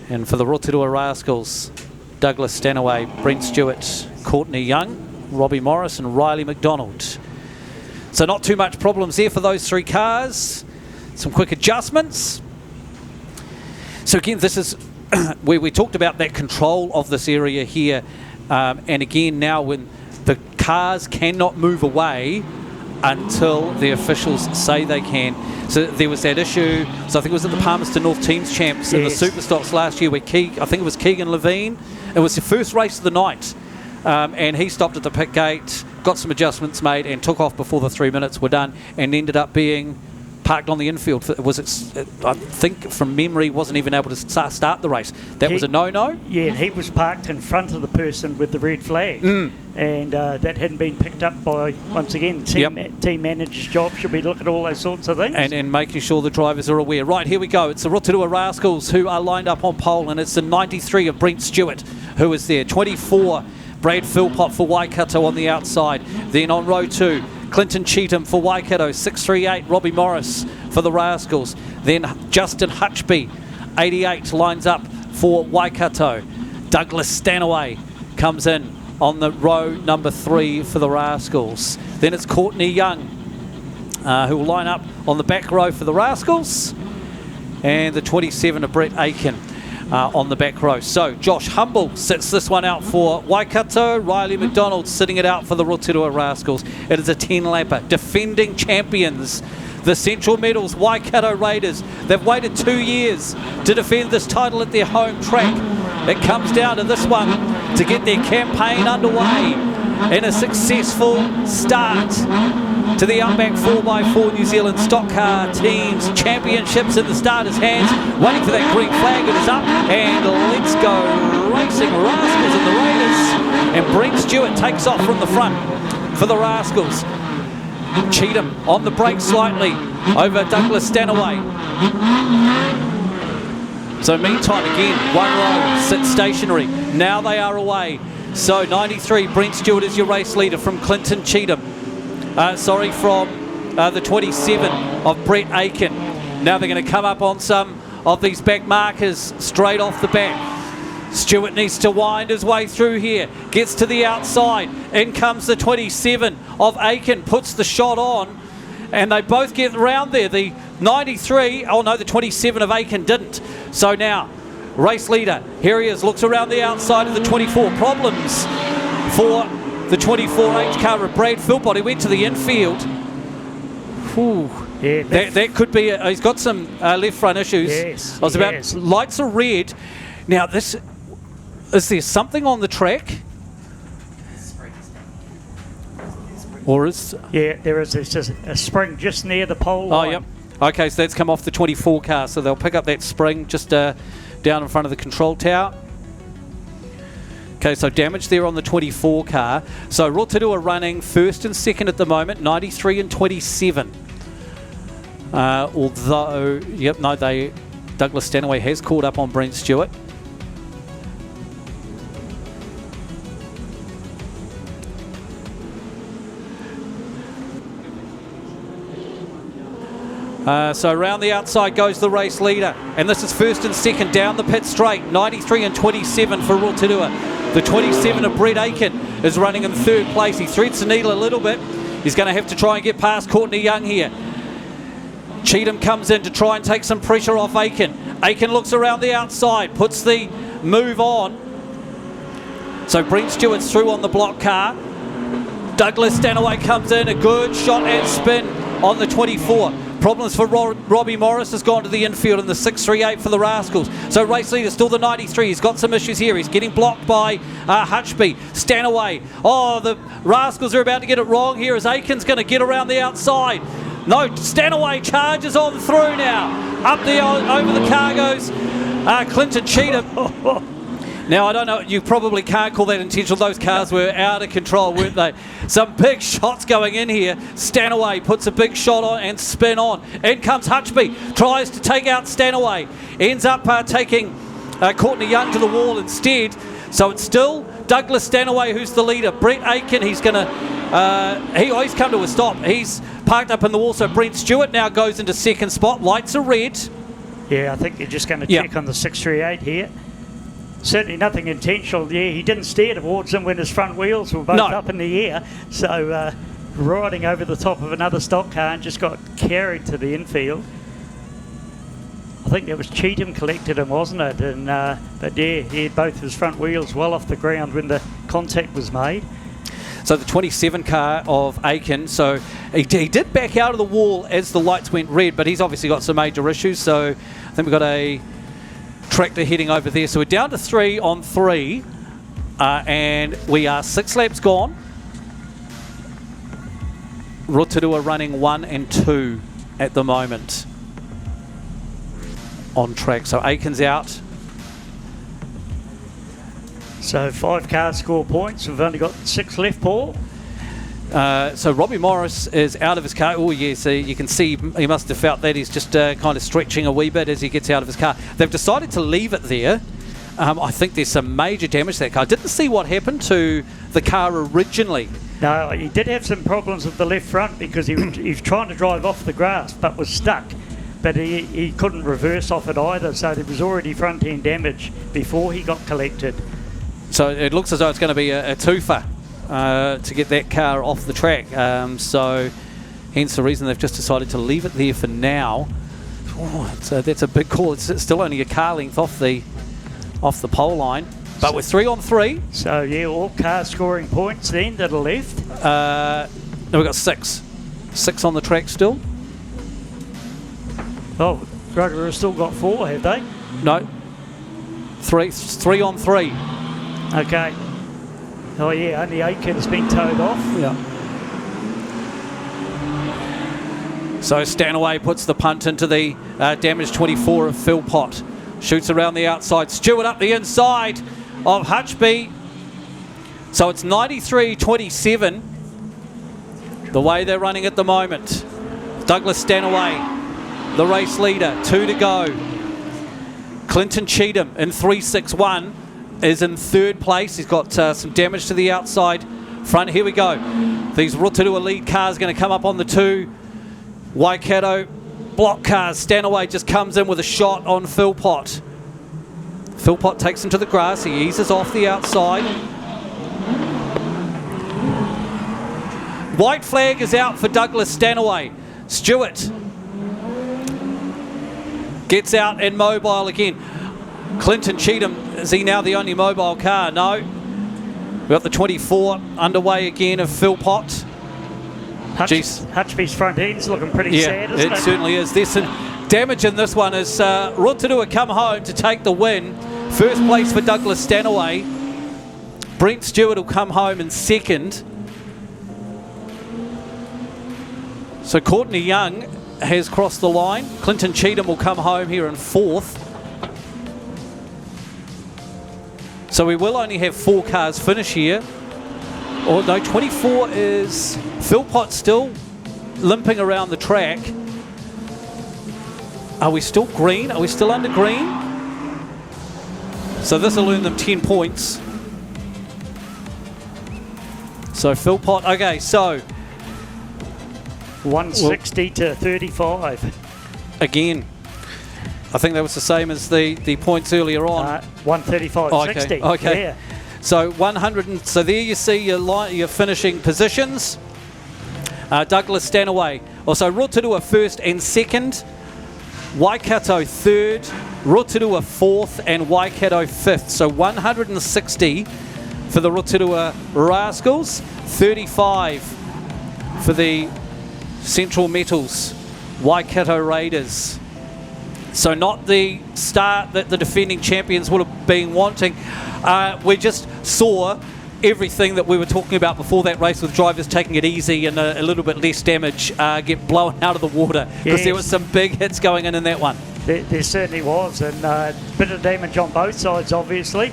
And for the Rotorua Rascals, Douglas Stanaway, Brent Stewart, Courtney Young, Robbie Morris and Riley McDonald. So not too much problems there for those three cars. Some quick adjustments. So again, this is where we talked about that control of this area here. And again, now when the cars cannot move away until the officials say they can. So there was that issue, so I think it was at the Palmerston North Teams Champs in the Superstocks last year where I think it was Keegan Levine. It was the first race of the night. And he stopped at the pit gate, got some adjustments made and took off before the 3 minutes were done and ended up being parked on the infield. I think from memory wasn't even able to start the race. That was a no-no? Yeah, and he was parked in front of the person with the red flag. And that hadn't been picked up by, once again, team manager's job should be looking at all those sorts of things. And making sure the drivers are aware. Right, here we go. It's the Rotorua Rascals who are lined up on pole, and it's the 93 of Brent Stewart who is there. 24, Brad Philpott for Waikato on the outside. Then on row 2, Clinton Cheatham for Waikato. 638, Robbie Morris for the Rascals. Then Justin Hutchby, 88, lines up for Waikato. Douglas Stanaway comes in on the row number 3 for the Rascals. Then it's Courtney Young who will line up on the back row for the Rascals. And the 27 of Brett Aiken on the back row. So Josh Humble sits this one out for Waikato. Riley McDonald sitting it out for the Rotorua Rascals. It is a 10-lapper. Defending champions, the Central Medals Waikato Raiders. They've waited 2 years to defend this title at their home track. It comes down to this one to get their campaign underway in a successful start to the Outback 4x4 New Zealand Stockcar Teams Championships in the starters' hands. Waiting for that green flag, it is up, and let's go racing Rascals and the Raiders. And Brent Stewart takes off from the front for the Rascals. Cheatham on the brake slightly over Douglas Stanaway. So meantime, again, one row sits stationary. Now they are away. So 93, Brent Stewart is your race leader from Clinton Cheatham. From the 27 of Brett Aiken. Now they're going to come up on some of these back markers straight off the back. Stewart needs to wind his way through here. Gets to the outside. In comes the 27 of Aiken. Puts the shot on. And they both get round there. The 93, oh no, the 27 of Aiken didn't. So now, race leader, here he is, looks around the outside of the 24. Problems for the 24H car of Brad Philpott. He went to the infield. Whew. Yeah, that could be, he's got some left front issues. Yes, lights are red. Now this, is there something on the track? Or is... Yeah, there is. There's just a spring just near the pole line. Oh, yep. Okay, so that's come off the 24 car. So they'll pick up that spring just down in front of the control tower. Okay, so damage there on the 24 car. So Rotorua running first and second at the moment, 93 and 27. Although, Douglas Stanaway has caught up on Brent Stewart. So around the outside goes the race leader, and this is first and second down the pit straight, 93 and 27 for Rotorua. The 27 of Brett Aiken is running in third place. He threads the needle a little bit. He's going to have to try and get past Courtney Young here. Cheatham comes in to try and take some pressure off Aiken. Aiken looks around the outside, puts the move on. So Brent Stewart's through on the block car. Douglas Stanaway comes in, a good shot and spin on the 24. Problems for Robbie Morris has gone to the infield in the 638 for the Rascals. So race leader still the 93. He's got some issues here. He's getting blocked by Hutchby. Stanaway. Oh, the Rascals are about to get it wrong here as Aiken's going to get around the outside. No, Stanaway charges on through now. Up the over the car goes Clinton Cheatham. Now, I don't know, you probably can't call that intentional. Those cars were out of control, weren't they? Some big shots going in here. Stanaway puts a big shot on and spin on. In comes Hutchby, tries to take out Stanaway. Ends up taking Courtney Young to the wall instead. So it's still Douglas Stanaway who's the leader. Brett Aiken, he's going to... he's come to a stop. He's parked up in the wall, so Brent Stewart now goes into second spot. Lights are red. Yeah, I think you're just going to check on the 638 here. Certainly nothing intentional. Yeah, he didn't steer towards them when his front wheels were both up in the air. So riding over the top of another stock car and just got carried to the infield. I think it was Cheatham collected him, wasn't it? And but yeah, he had both his front wheels well off the ground when the contact was made. So the 27 car of Aiken, so he did back out of the wall as the lights went red, but he's obviously got some major issues. So I think we've got a tractor heading over there. So we're down to 3 on 3, and we are 6 laps gone. Rotorua running 1 and 2 at the moment on track. So Aiken's out. So 5 cars score points. We've only got 6 left, Paul. So Robbie Morris is out of his car. Oh, yes, you can see he must have felt that. He's just kind of stretching a wee bit as he gets out of his car. They've decided to leave it there. I think there's some major damage to that car. I didn't see what happened to the car originally. No, he did have some problems with the left front because he was trying to drive off the grass but was stuck. But he couldn't reverse off it either, so there was already front-end damage before he got collected. So it looks as though it's going to be a twofer to get that car off the track. So hence the reason they've just decided to leave it there for now. That's a big call. It's still only a car length off the pole line. But we're 3 on 3. So yeah, all cars scoring points then that are left. No, we've got 6. 6 on the track still. Oh, Rotorua has still got 4, have they? No. 3 on 3. Okay. Oh yeah, only Aiken's been towed off. Yeah. So Stanaway puts the punt into the damaged 24 of Philpott. Shoots around the outside. Stewart up the inside of Hutchby. So it's 93-27. The way they're running at the moment. Douglas Stanaway, the race leader. 2 to go. Clinton Cheatham in 361 is in 3rd place. He's got some damage to the outside front. Here we go. These Rotorua lead cars going to come up on the 2 Waikato block cars. Stanaway just comes in with a shot on Philpott. Philpott takes him to the grass. He eases off the outside. White flag is out for Douglas Stanaway. Stewart gets out and mobile again. Clinton Cheatham, is he now the only mobile car? No. We've got the 24 underway again of Philpott. Hutchby's front end's looking pretty sad, isn't it? It certainly is. There's some damage in this one as Rotorua come home to take the win. First place for Douglas Stanaway. Brent Stewart will come home in 2nd. So Courtney Young has crossed the line. Clinton Cheatham will come home here in 4th. So we will only have 4 cars finish here. Oh no, 24 is Philpott still limping around the track. Are we still green? Are we still under green? So this will earn them 10 points. So Philpott, okay, so 160 to 35. Again, I think that was the same as the points earlier on. 135, 60. Okay. Yeah. So 100. So there you see your finishing positions. Douglas Stanaway. Also Rotorua first and second. Waikato third. Rotorua fourth and Waikato fifth. So 160 for the Rotorua Rascals. 35 for the Central Metals Waikato Raiders. So not the start that the defending champions would have been wanting. We just saw everything that we were talking about before that race, with drivers taking it easy and a little bit less damage, get blown out of the water, because there was some big hits going in that one. There certainly was, and a bit of damage on both sides, obviously.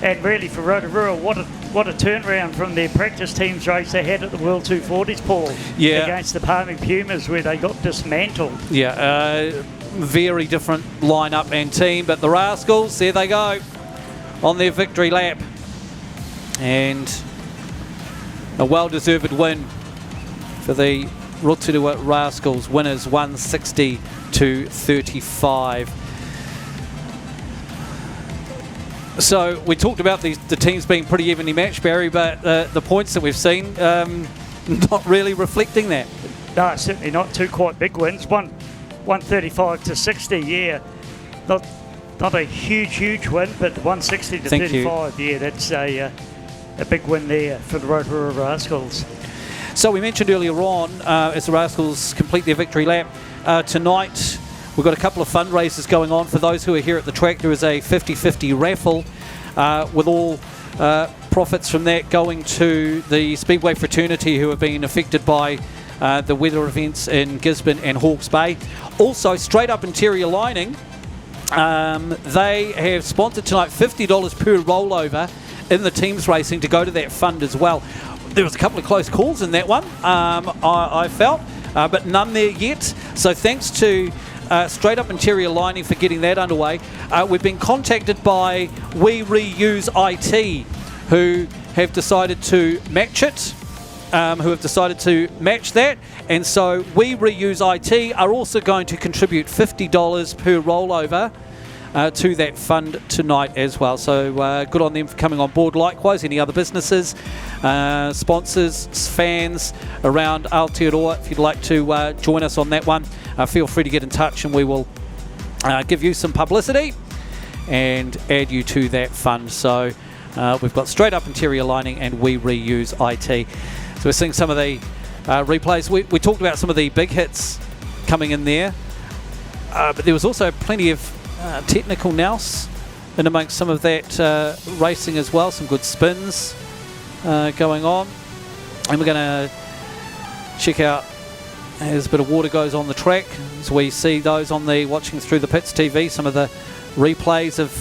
And really for Rotorua, what a turnaround from their practice teams race they had at the World 240s, Paul. Yeah. Against the Palmy Pumas, where they got dismantled. Yeah, very different lineup and team, but the Rascals, there they go on their victory lap. And a well-deserved win for the Rotorua Rascals, winners 160 to 35. So we talked about the teams being pretty evenly matched, Barry, but the points that we've seen, not really reflecting that. No, certainly not. Two quite big wins. 135 to 60, yeah. Not a huge win, but 160 to 35, yeah, that's a big win there for the Rotorua Rascals. So we mentioned earlier on, as the Rascals complete their victory lap, tonight we've got a couple of fundraisers going on. For those who are here at the track, there is a 50-50 raffle, with all profits from that going to the Speedway fraternity who have been affected by the weather events in Gisborne and Hawke's Bay. Also, Straight Up Interior Lining, they have sponsored tonight $50 per rollover in the teams racing to go to that fund as well. There was a couple of close calls in that one, I felt, but none there yet. So thanks to Straight Up Interior Lining for getting that underway. We've been contacted by We Reuse IT, who have decided to match it, who have decided to match that. And so We Reuse IT are also going to contribute $50 per rollover to that fund tonight as well. So good on them for coming on board. Likewise, any other businesses, sponsors, fans around Aotearoa, if you'd like to join us on that one, feel free to get in touch and we will give you some publicity and add you to that fund. So we've got Straight Up Interior Lining and We Reuse IT. So we're seeing some of the replays. We talked about some of the big hits coming in there, but there was also plenty of technical nous in amongst some of that racing as well. Some good spins going on, and we're going to check out as a bit of water goes on the track as we see those on the watching through the Pits TV, some of the replays of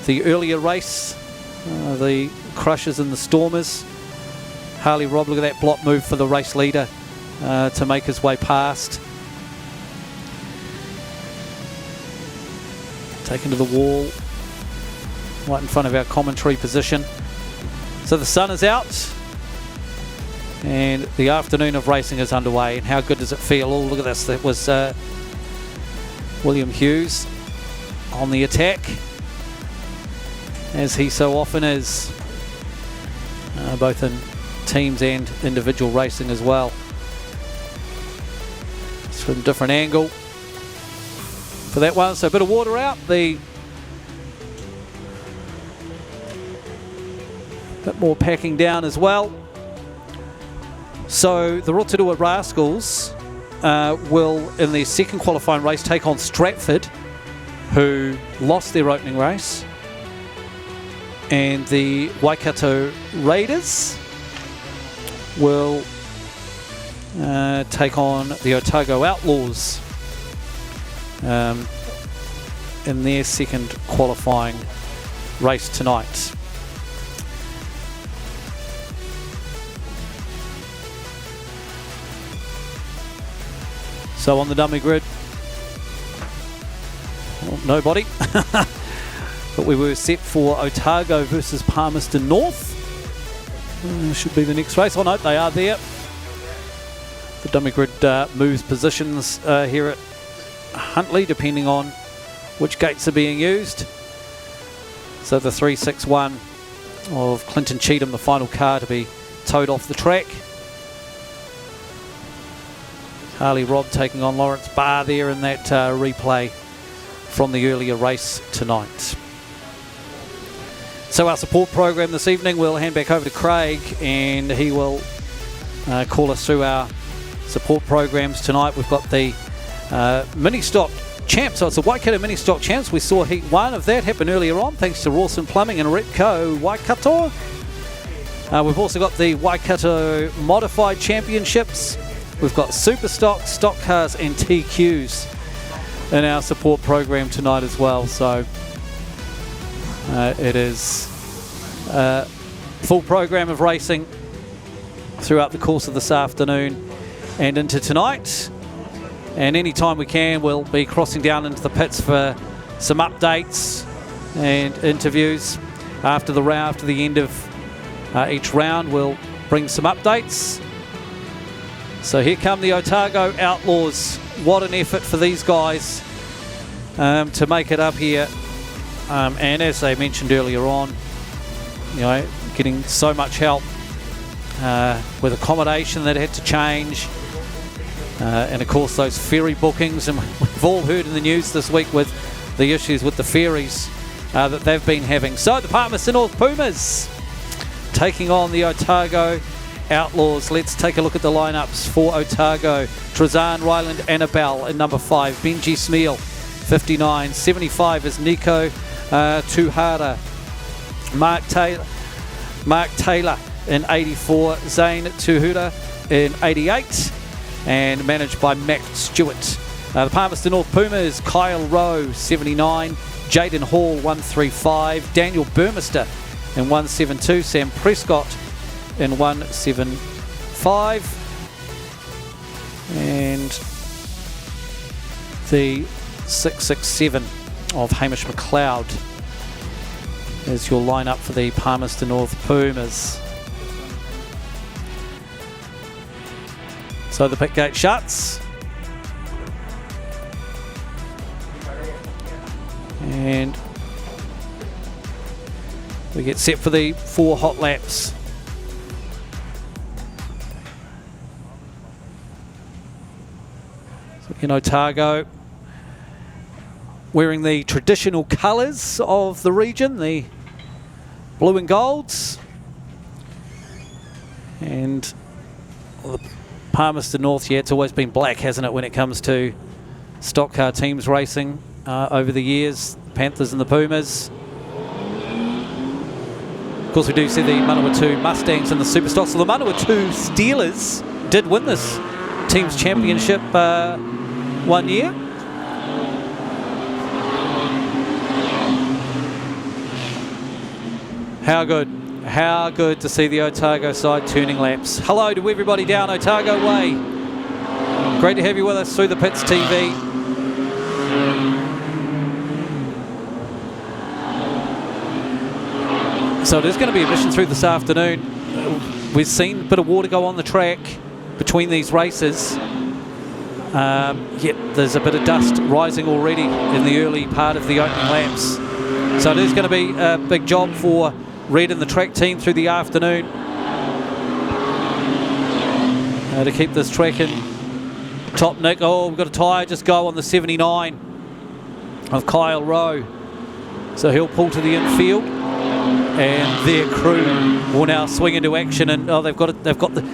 the earlier race, the Crushers and the Stormers. Harley Robb, look at that block move for the race leader to make his way past. Taken to the wall, right in front of our commentary position. So the sun is out and the afternoon of racing is underway. And how good does it feel? Oh, look at this. That was William Hughes on the attack, as he so often is, both in teams and individual racing as well. It's from a different angle for that one. So a bit of water out, the bit more packing down as well. So the Rotorua Rascals will, in their second qualifying race, take on Stratford, who lost their opening race, and the Waikato Raiders will take on the Otago Outlaws in their second qualifying race tonight. So on the dummy grid, well, nobody. But we were set for Otago versus Palmerston North. Should be the next race. Oh no, they are there. The dummy grid moves positions here at Huntly, depending on which gates are being used. So the 361 of Clinton Cheatham, the final car to be towed off the track. Harley Robb taking on Lawrence Barr there in that replay from the earlier race tonight. So our support program this evening, we'll hand back over to Craig and he will call us through our support programs tonight. We've got the mini stock champs, so it's the Waikato mini stock champs. We saw heat 1 of that happen earlier on thanks to Rawson Plumbing and Repco Waikato. We've also got the Waikato Modified Championships. We've got Super Stock, Stock Cars and TQs in our support program tonight as well. So it is a full program of racing throughout the course of this afternoon and into tonight. And anytime we can, we'll be crossing down into the pits for some updates and interviews. After the end of each round, we'll bring some updates. So here come the Otago Outlaws. What an effort for these guys to make it up here. And as they mentioned earlier on, you know, getting so much help with accommodation that had to change. And of course those ferry bookings, and we've all heard in the news this week with the issues with the ferries that they've been having. So the Palmerston North Pumas taking on the Otago Outlaws. Let's take a look at the lineups for Otago. Trizan, Ryland, Annabelle in number 5. Benji Smeal, 59. 75 is Nico Tuhara. Mark Taylor in 84. Zane Tuhura in 88. And managed by Matt Stewart. The Palmerston North Pumas, Kyle Rowe, 79. Jaden Hall, 135. Daniel Burmester in 172. Sam Prescott in 175. And the 667 of Hamish McLeod is your lineup for the Palmerston North Pumas. So the pit gate shuts. And we get set for the 4 hot laps. So in Otago, wearing the traditional colours of the region, the blue and golds. And the Palmerston North, yeah, it's always been black, hasn't it, when it comes to stock car teams racing over the years. Panthers and the Pumas. Of course, we do see the Manawatu Mustangs and the Superstocks. So the Manawatu Steelers did win this team's championship 1 year. How good. How good to see the Otago side turning laps. Hello to everybody down Otago Way. Great to have you with us through the Pits TV. So it is going to be a mission through this afternoon. We've seen a bit of water go on the track between these races. Yet there's a bit of dust rising already in the early part of the opening laps. So it is going to be a big job for Red and the track team through the afternoon to keep this track in top nick. Oh, we've got a tyre just go on the 79 of Kyle Rowe. So he'll pull to the infield and their crew will now swing into action. And they've got the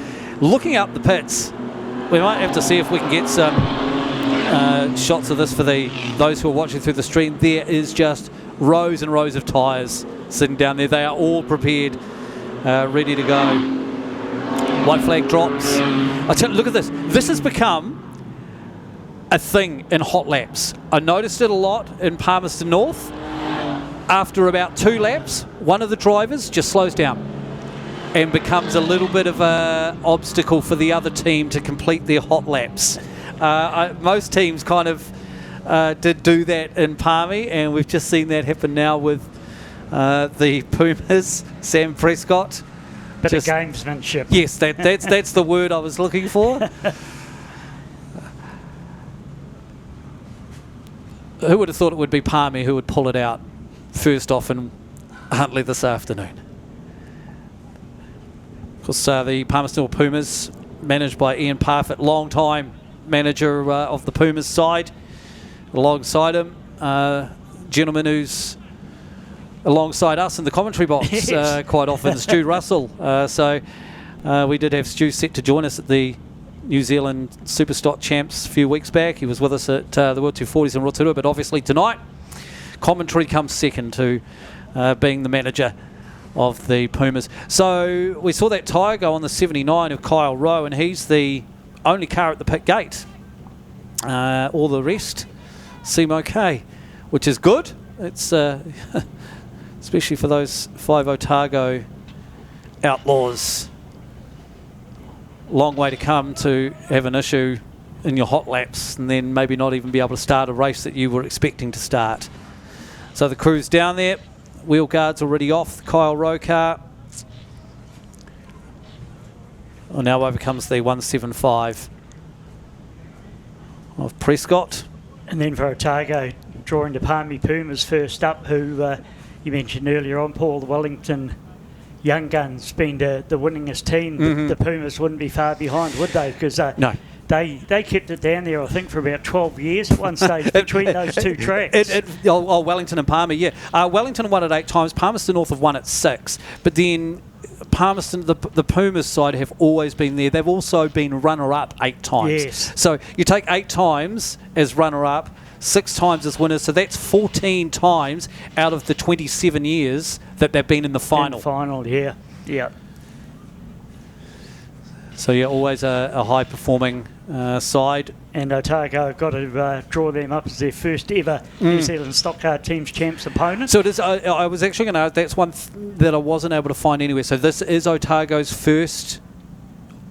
looking up the pits. We might have to see if we can get some shots of this for those who are watching through the stream. There is just rows and rows of tyres sitting down there. They are all prepared, ready to go. White flag drops. I tell you, look at this. This has become a thing in hot laps. I noticed it a lot in Palmerston North. After about 2 laps, one of the drivers just slows down and becomes a little bit of an obstacle for the other team to complete their hot laps. Most teams kind of did do that in Palmy, and we've just seen that happen now with the Pumas, Sam Prescott. Bit of gamesmanship. Yes, that's the word I was looking for. Who would have thought it would be Palmy who would pull it out first off in Huntly this afternoon? course, the Palmerston Pumas, managed by Ian Parfitt, long-time manager of the Pumas side. Alongside him, gentleman who's alongside us in the commentary box quite often, Stu Russell. So we did have Stu set to join us at the New Zealand Superstock Champs a few weeks back. He was with us at the World 240s in Rotorua, but obviously tonight, commentary comes second to being the manager of the Pumas. So we saw that tyre go on the 79 of Kyle Rowe, and he's the only car at the pit gate. All the rest seem okay, which is good. It's especially for those 5 Otago outlaws. Long way to come to have an issue in your hot laps and then maybe not even be able to start a race that you were expecting to start. So the crew's down there. Wheel guard's already off the Kyle Rowe car. Well, now over comes the 175 of Prescott. And then for Otago, drawing the Palmy Pumas first up, who you mentioned earlier on, Paul, the Wellington Young Guns being the winningest team. The Pumas wouldn't be far behind, would they? Because no. They kept it down there, I think, for about 12 years at one stage between those two tracks. Wellington and Palmy, yeah. Wellington won it 8 times. Palmerston North have won it 6. But then Palmerston, the Pumas side have always been there. They've also been runner-up 8 times. Yes. So you take 8 times as runner-up, 6 times as winners. So that's 14 times out of the 27 years that they've been in the final. In the final, yeah. Yeah. So yeah, always a high-performing side. And Otago got to draw them up as their first ever New Zealand Stockcar Teams Champs opponent. So it is. I was actually going to ask, that's one that I wasn't able to find anywhere. So this is Otago's first.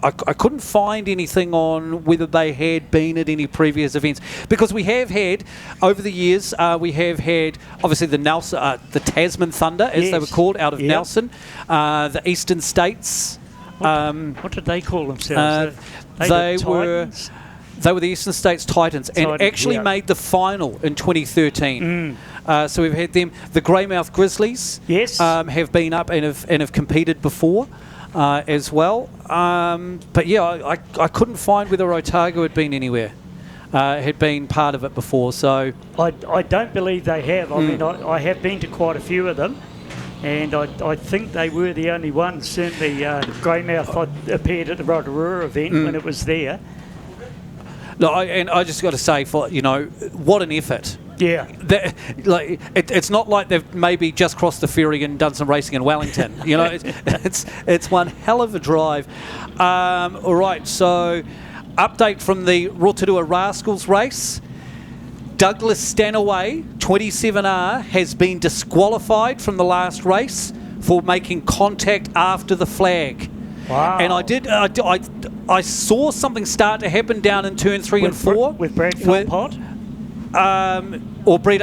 I couldn't find anything on whether they had been at any previous events, because we have had, over the years, we have had obviously the Nelson, the Tasman Thunder, as they were called, out of Nelson, the Eastern States. What did they call themselves? They were the Eastern States Titans, and actually made the final in 2013. So we've had them. The Greymouth Grizzlies have been up and have competed before as well. But yeah, I couldn't find whether Otago had been anywhere. Had been part of it before. So I don't believe they have. I mean, I have been to quite a few of them. And I think they were the only ones. Certainly, Greymouth appeared at the Rotorua event when it was there. No, I just got to say, what an effort. Yeah. It's not like they've maybe just crossed the ferry and done some racing in Wellington. It's one hell of a drive. All right, so update from the Rotorua Rascals race. Douglas Stanaway, 27R, has been disqualified from the last race for making contact after the flag. Wow. And I saw something start to happen down in turn 3 and 4. With Brad Philpott? Or Brad,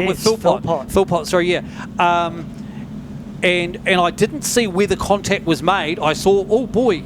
with Philpott. Philpott, sorry, yeah. And I didn't see where the contact was made. I saw, oh boy,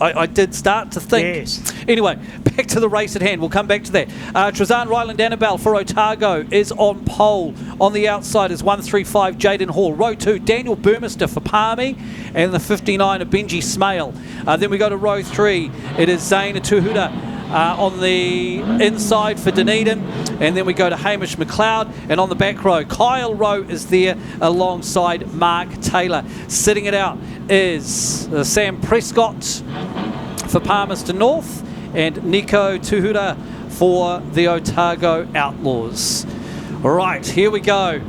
I did start to think. Yes. Anyway, back to the race at hand. We'll come back to that. Trizan Ryland Annabelle for Otago is on pole. On the outside is 135 Jaden Hall. Row 2, Daniel Burmester for Palmy. And the 59 of Benji Smale. Then we go to row 3. It is Zane Tuhuda on the inside for Dunedin. And then we go to Hamish McLeod. And on the back row, Kyle Rowe is there alongside Mark Taylor. Sitting it out is Sam Prescott for Palmerston North and Nico Tuhuda for the Otago Outlaws. All right, here we go.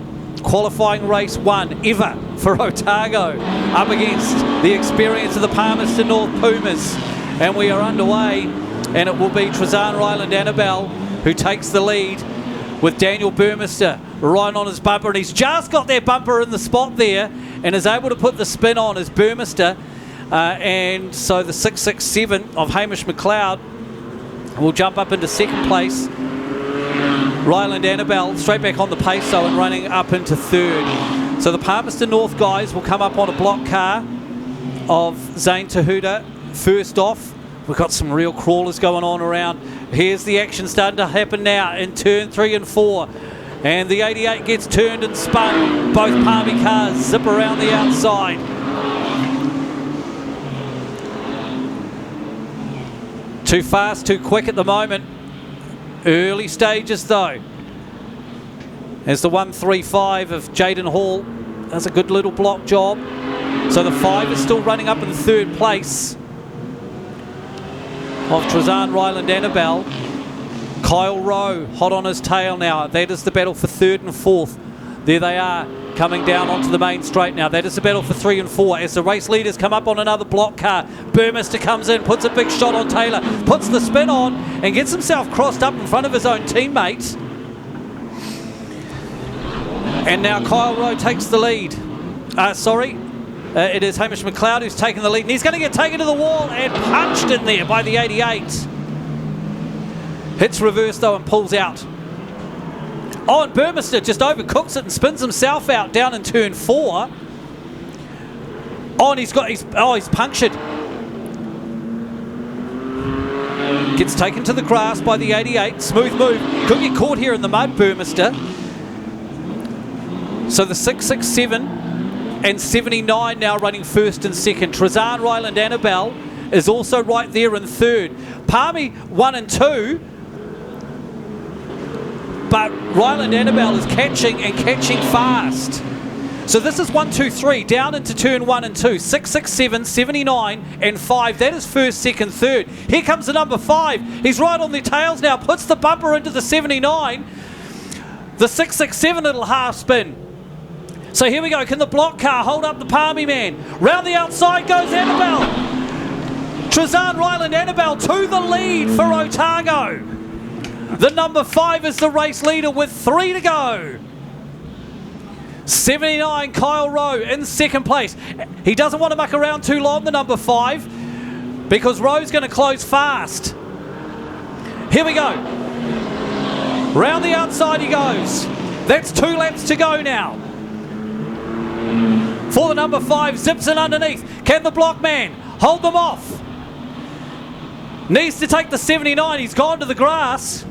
Qualifying race 1 ever for Otago up against the experience of the Palmerston North Pumas. And we are underway, and it will be Trizan Ryland Annabelle who takes the lead with Daniel Burmester right on his bumper. And he's just got their bumper in the spot there and is able to put the spin on as Burmester. And so the 667 of Hamish McLeod will jump up into second place. Ryland Annabelle straight back on the pace though and running up into third. So the Palmerston North guys will come up on a block car of Zane Tahuda first off. We've got some real crawlers going on around. Here's the action starting to happen now in turn 3 and 4. And the 88 gets turned and spun. Both Palmy cars zip around the outside. Too fast, too quick at the moment. Early stages though. As the 135 of Jaden Hall does a good little block job. So the 5 is still running up in third place of Trezan Ryland Annabelle. Kyle Rowe hot on his tail now. That is the battle for third and fourth. There they are, coming down onto the main straight now. That is the battle for 3 and 4 as the race leaders come up on another block car. Burmester comes in, puts a big shot on Taylor, puts the spin on and gets himself crossed up in front of his own teammates. And now Kyle Rowe takes the lead. It is Hamish McLeod who's taken the lead. And he's going to get taken to the wall and punched in there by the 88. Hits reverse though and pulls out. Oh, and Burmester just overcooks it and spins himself out down in turn 4. Oh, and he's punctured. Gets taken to the grass by the 88. Smooth move. Could get caught here in the mud, Burmester. So the 667 and 79 now running first and second. Trezan Ryland Annabelle is also right there in third. Palmy 1 and 2. But Ryland Annabelle is catching fast. So this is 1, 2, 3 down into turn 1 and 2. 6, 6, 7, 79 and 5. That is first, second, third. Here comes the number 5. He's right on their tails now. Puts the bumper into the 79. The 667 little half spin. So here we go. Can the block car hold up the Palmy man? Round the outside goes Annabelle. Trezan Ryland Annabelle to the lead for Otago. The number 5 is the race leader with 3 to go. 79 Kyle Rowe in second place. He doesn't want to muck around too long, the number 5, because Rowe's going to close fast. Here we go. Round the outside he goes. That's 2 laps to go now. For the number 5, zips in underneath. Can the block man hold them off? Needs to take the 79. He's gone to the grass.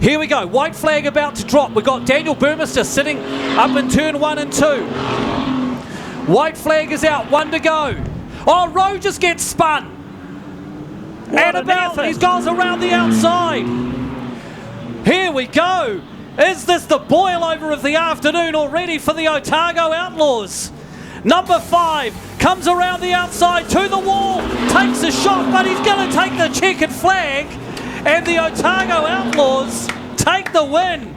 Here we go. White flag about to drop. We've got Daniel Burmester sitting up in turn 1 and 2. White flag is out. 1 to go. Oh, Rowe just gets spun. Annabelle, he goes around the outside. Here we go. Is this the boil over of the afternoon already for the Otago Outlaws? Number 5 comes around the outside to the wall. Takes a shot, but he's going to take the checkered flag. And the Otago Outlaws take the win.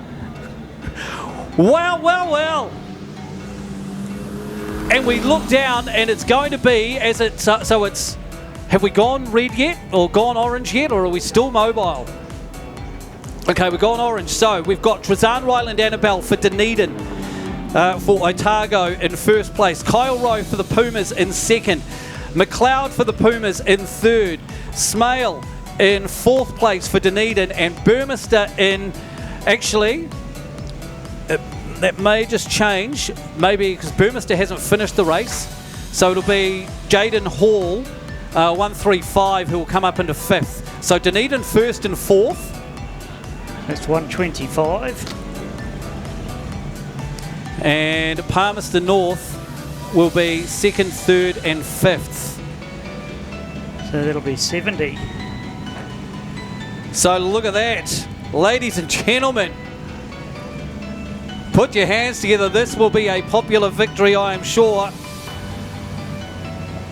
Wow, wow, wow. And we look down and it's going to be, as it's, so it's, have we gone red yet or gone orange yet, or are we still mobile? Okay, we've gone orange. So we've got Trezan Ryland Annabelle for Dunedin for Otago in first place. Kyle Rowe for the Pumas in second. McLeod for the Pumas in third. Smale in fourth place for Dunedin, and Burmester in, actually, that may just change, maybe because Burmester hasn't finished the race. So it'll be Jaden Hall, 135, who will come up into fifth. So Dunedin first and fourth. That's 125. And Palmerston North will be second, third and fifth. So that'll be 70. So look at that. Ladies and gentlemen, put your hands together. This will be a popular victory, I am sure.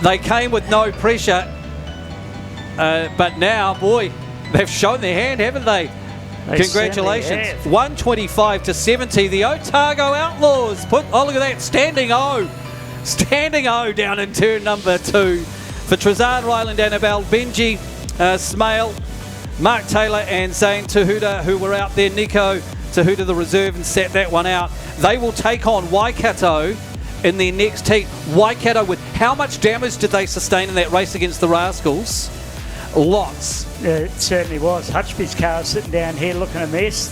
They came with no pressure. But now, boy, they've shown their hand, haven't they? Congratulations. 125 to 70. The Otago Outlaws put, oh, look at that, standing O. Standing O down in turn number 2 for Trezan Ryland Annabelle, Benji Smale, Mark Taylor and Zane Tahuta, who were out there. Nico Tahuta, the reserve, and sat that one out. They will take on Waikato in their next heat. Waikato, with how much damage did they sustain in that race against the Rascals? Lots. It certainly was. Hutchby's car sitting down here looking a mess.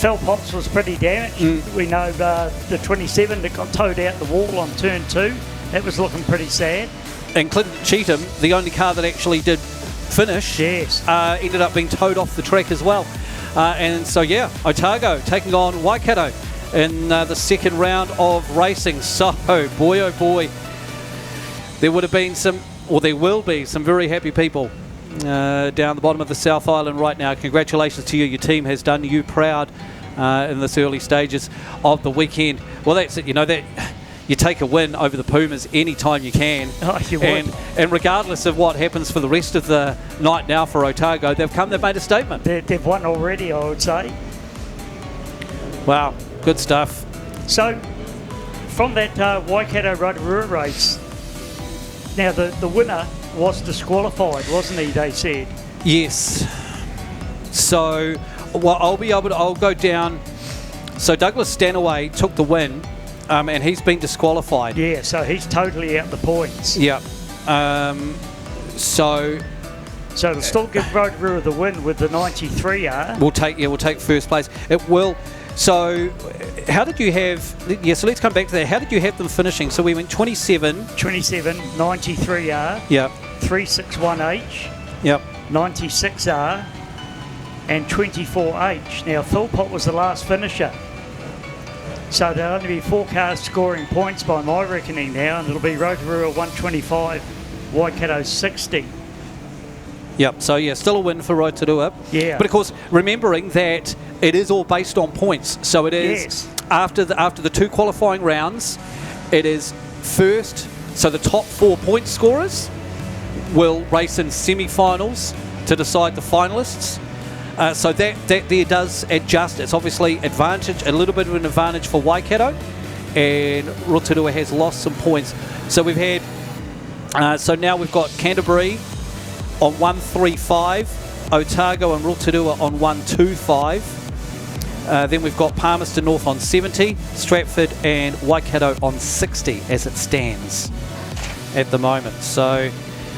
Phil Potts was pretty damaged. We know the 27 that got towed out the wall on turn 2. That was looking pretty sad. And Clinton Cheatham, the only car that actually did finish, ended up being towed off the track as well. And so, yeah, Otago taking on Waikato in the second round of racing. So, boy, oh boy, there would have been some, or there will be some very happy people down the bottom of the South Island right now. Congratulations to you. Your team has done you proud in this early stages of the weekend. Well, that's it. You know that you take a win over the Pumas anytime you can. Oh, you would. And regardless of what happens for the rest of the night now for Otago, they've made a statement. They've won already, I would say. Wow, good stuff. So, from that Waikato Rotorua race, now the winner was disqualified, wasn't he, they said? Yes. So, well, I'll go down. So Douglas Stanaway took the win, and he's been disqualified. Yeah, so he's totally out the points. Yeah. So it'll still give Rotorua the win with the 93R. We'll take first place. It will. So, how did you have... Yeah, so let's come back to that. How did you have them finishing? So we went 27. 93R. Yep. 361H. Yep. 96R. And 24H. Now, Philpott was the last finisher. So there'll only be 4 cars scoring points by my reckoning now, and it'll be Rotorua 125, Waikato 60. Yep, so yeah, still a win for Rotorua. Yeah. But of course, remembering that it is all based on points. So it is after the 2 qualifying rounds, it is first. So the top 4 point scorers will race in semi-finals to decide the finalists. So that there does adjust. It's obviously a little bit of an advantage for Waikato, and Rotorua has lost some points. So we've had. So now we've got Canterbury on 135, Otago and Rotorua on 125. Then we've got Palmerston North on 70, Stratford and Waikato on 60 as it stands at the moment. So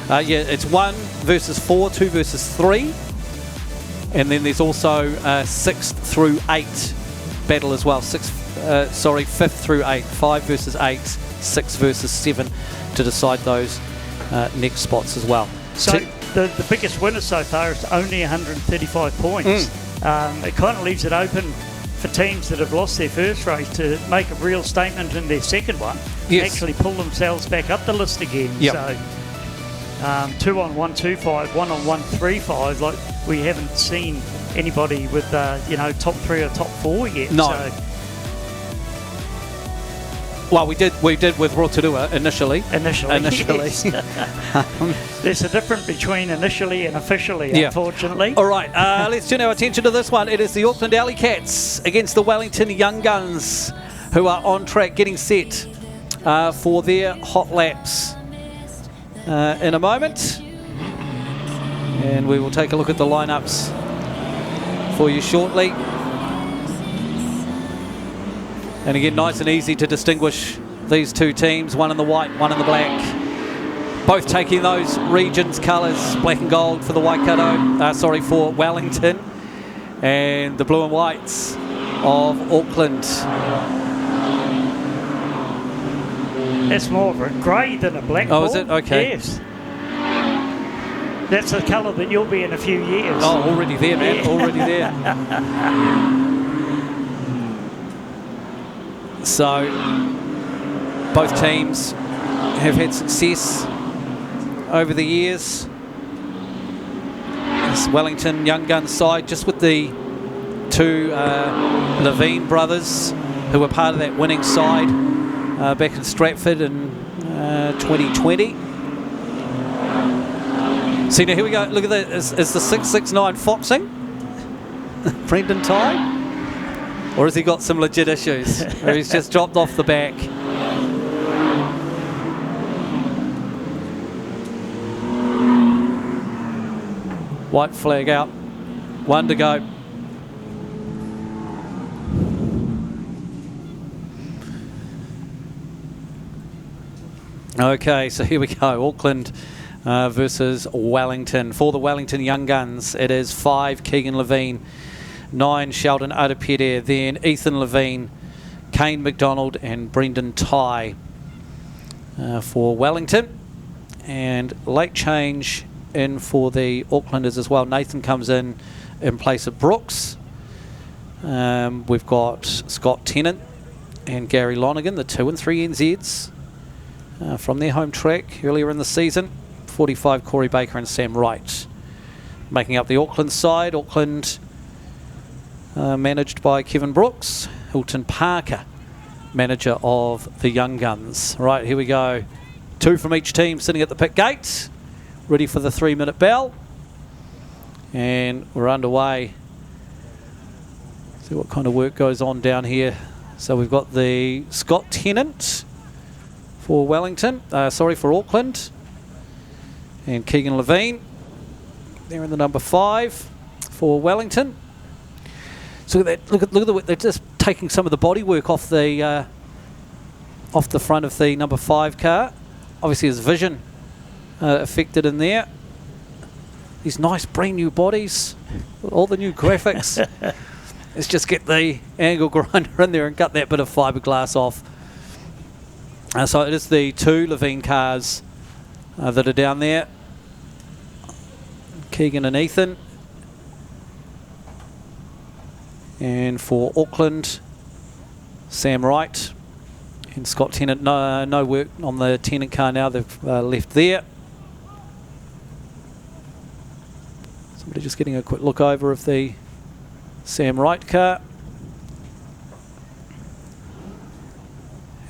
yeah, it's 1 versus 4, 2 versus 3. And then there's also 6th through 8 battle as well. 5th through 8. 5 versus 8, 6 versus 7 to decide those next spots as well. So the biggest winner so far is only 135 points. It kind of leaves it open for teams that have lost their first race to make a real statement in their second one. Yes. Actually pull themselves back up the list again. Yep. So 2 on 125, 1 on 135. Like, we haven't seen anybody with top 3 or top 4 yet. No. So, well, we did with Rotorua initially. Initially. Yes. There's a difference between initially and officially, unfortunately. All right, let's turn our attention to this one. It is the Auckland Alley Cats against the Wellington Young Guns, who are on track, getting set for their hot laps in a moment. And we will take a look at the lineups for you shortly. And again, nice and easy to distinguish these two teams, one in the white, one in the black. Both taking those regions' colours, black and gold for the for Wellington, and the blue and whites of Auckland. It's more of a grey than a black. Oh, is it? Okay. Yes. That's the colour that you'll be in a few years. Oh, already there, man. Yeah. Already there. So, both teams have had success over the years. This Wellington Young Guns side, just with the 2 Levine brothers, who were part of that winning side back in Stratford in 2020. See, now here we go. Look at that. Is the 669 foxing? Brendan Tye? Or has he got some legit issues? Or he's just dropped off the back? White flag out. 1 to go. Okay, so here we go. Auckland versus Wellington. For the Wellington Young Guns, it is 5 Keegan Levine, 9 Sheldon Adapede, then Ethan Levine, Kane McDonald and Brendan Tye for Wellington. And late change in for the Aucklanders as well. Nathan comes in place of Brooks. We've got Scott Tennant and Gary Lonergan, the 2 and 3 NZs from their home track earlier in the season. 45 Corey Baker and Sam Wright making up the Auckland side. Auckland managed by Kevin Brooks. Hilton Parker, manager of the Young Guns. Right, here we go. 2 from each team sitting at the pit gate, ready for the 3-minute bell. And we're underway. See what kind of work goes on down here. So we've got the Scott Tennant for Wellington, for Auckland. And Keegan Levine, they're in the number 5 for Wellington. So look at the work. They're just taking some of the body work off the front of the number 5 car. Obviously his vision affected in there. These nice brand new bodies, all the new graphics. Let's just get the angle grinder in there and cut that bit of fiberglass off. So it is the 2 Levine cars that are down there. Keegan and Ethan. And for Auckland, Sam Wright and Scott Tennant. No work on the Tennant car now. They've left there. Somebody just getting a quick look over of the Sam Wright car.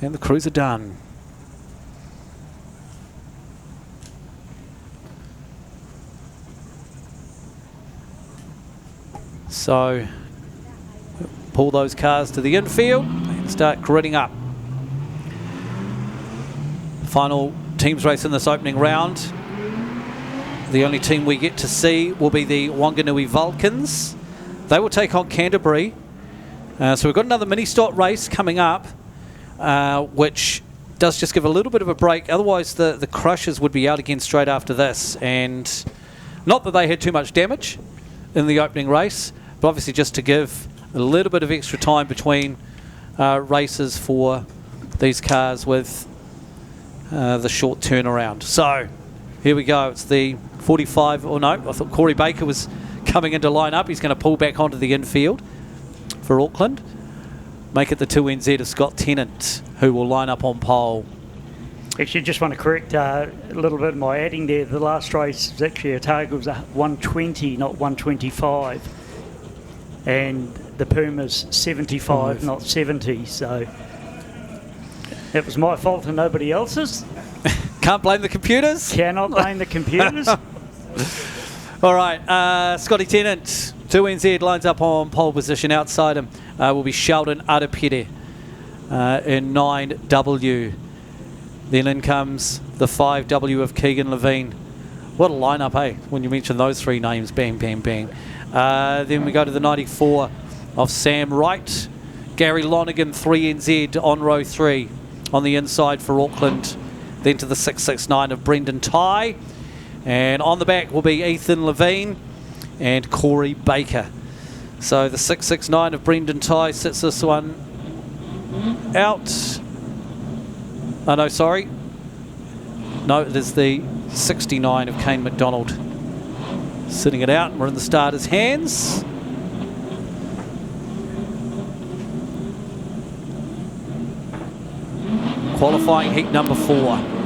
And the crews are done. So pull those cars to the infield and start gritting up. Final teams race in this opening round. The only team we get to see will be the Wanganui Vulcans. They will take on Canterbury. So we've got another mini stock race coming up, which does just give a little bit of a break. Otherwise, the Crushers would be out again straight after this. And not that they had too much damage in the opening race, but obviously just to give a little bit of extra time between races for these cars with the short turnaround. So here we go. It's the 45. Oh no, I thought Corey Baker was coming into line up. He's going to pull back onto the infield for Auckland. Make it the 2NZ of Scott Tennant, who will line up on pole. Actually, just want to correct a little bit of my adding there. The last race was actually a target was 120, not 125. And the Puma's 75, not 70. So it was my fault and nobody else's. Can't blame the computers? Cannot blame the computers. All right, Scotty Tennant, 2NZ, lines up on pole position. Outside him will be Sheldon Adapede in 9W. Then in comes the 5W of Keegan Levine. What a lineup, eh? When you mention those 3 names, bang, bang, bang. Then we go to the 94 of Sam Wright. Gary Lonigan, 3NZ on row 3 on the inside for Auckland. Then to the 669 of Brendan Tye. And on the back will be Ethan Levine and Corey Baker. So the 669 of Brendan Tye sits this one out. Oh no, sorry. No, it is the 69 of Kane McDonald sitting it out. We're in the starter's hands. Qualifying heat number 4.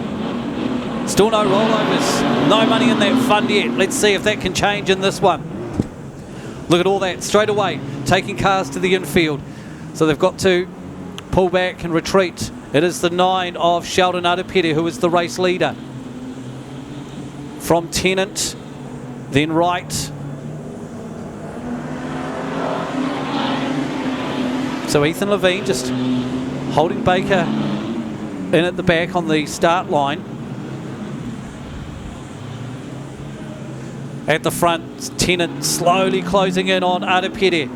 Still no rollovers, no money in that fund yet. Let's see if that can change in this one. Look at all that straight away, taking cars to the infield. So they've got to pull back and retreat. It is the 9 of Sheldon Adapede, who is the race leader. From Tennant, then Wright. So Ethan Levine just holding Baker in at the back on the start line. At the front, Tennant slowly closing in on Adapede.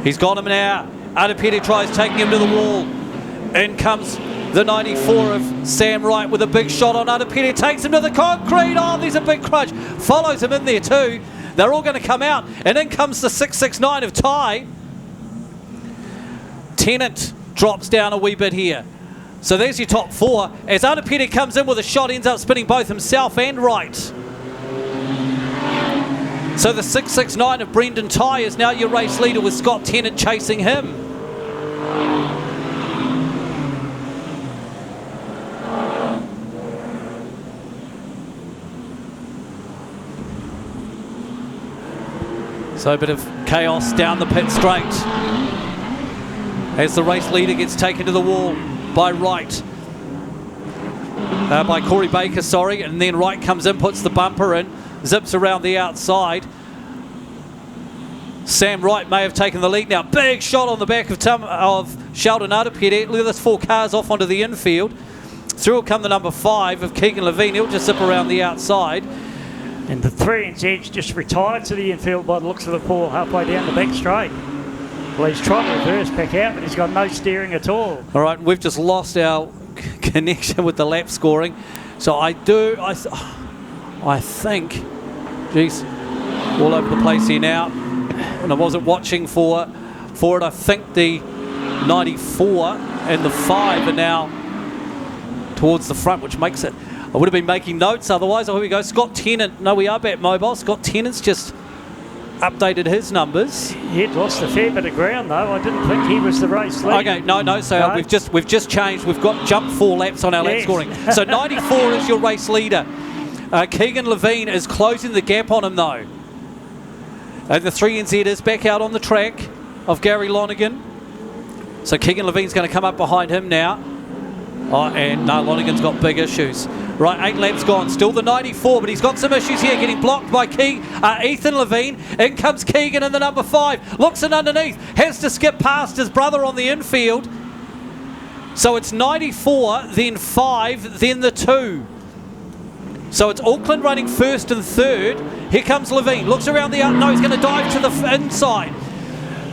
He's got him now. Adapede tries taking him to the wall. In comes the 94 of Sam Wright with a big shot on Adapede. Takes him to the concrete. Oh, there's a big crunch. Follows him in there too. They're all going to come out. And in comes the 669 of Tye. Tennant drops down a wee bit here. So there's your top 4. As Adapede comes in with a shot, ends up spinning both himself and Wright. So the 669 of Brendan Tye is now your race leader with Scott Tennant chasing him. So a bit of chaos down the pit straight as the race leader gets taken to the wall by by Corey Baker, sorry, and then Wright comes in, puts the bumper in, zips around the outside. Sam Wright may have taken the lead now. Big shot on the back of Sheldon Adapede. Look at this, 4 cars off onto the infield. Through will come the number 5 of Keegan Levine. He'll just zip around the outside. And the 3-inch edge just retired to the infield by the looks of the ball halfway down the back straight. Well, he's trying to reverse back out, but he's got no steering at all. All right, we've just lost our connection with the lap scoring. So I think, geez, all over the place here now. And I wasn't watching for it. I think the 94 and the 5 are now towards the front, which makes it. I would have been making notes otherwise. Oh, here we go. Scott Tennant. No, we are back mobile. Scott Tennant's just updated his numbers. He'd lost a fair bit of ground though. I didn't think he was the race leader. Okay, no. So No. we've just changed. We've got jumped 4 laps on our lap Yes. scoring. So 94 is your race leader. Keegan Levine is closing the gap on him though. And the 3NZ is back out on the track of Gary Lonigan. So Keegan Levine's going to come up behind him now. Oh, and no, Lonigan's got big issues. Right, 8 laps gone. Still the 94, but he's got some issues here. Getting blocked by Ethan Levine. In comes Keegan in the number 5. Looks in underneath. Has to skip past his brother on the infield. So it's 94, then 5, then the 2. So it's Auckland running first and third. Here comes Levine. Looks around the out. No, he's going to dive to the inside.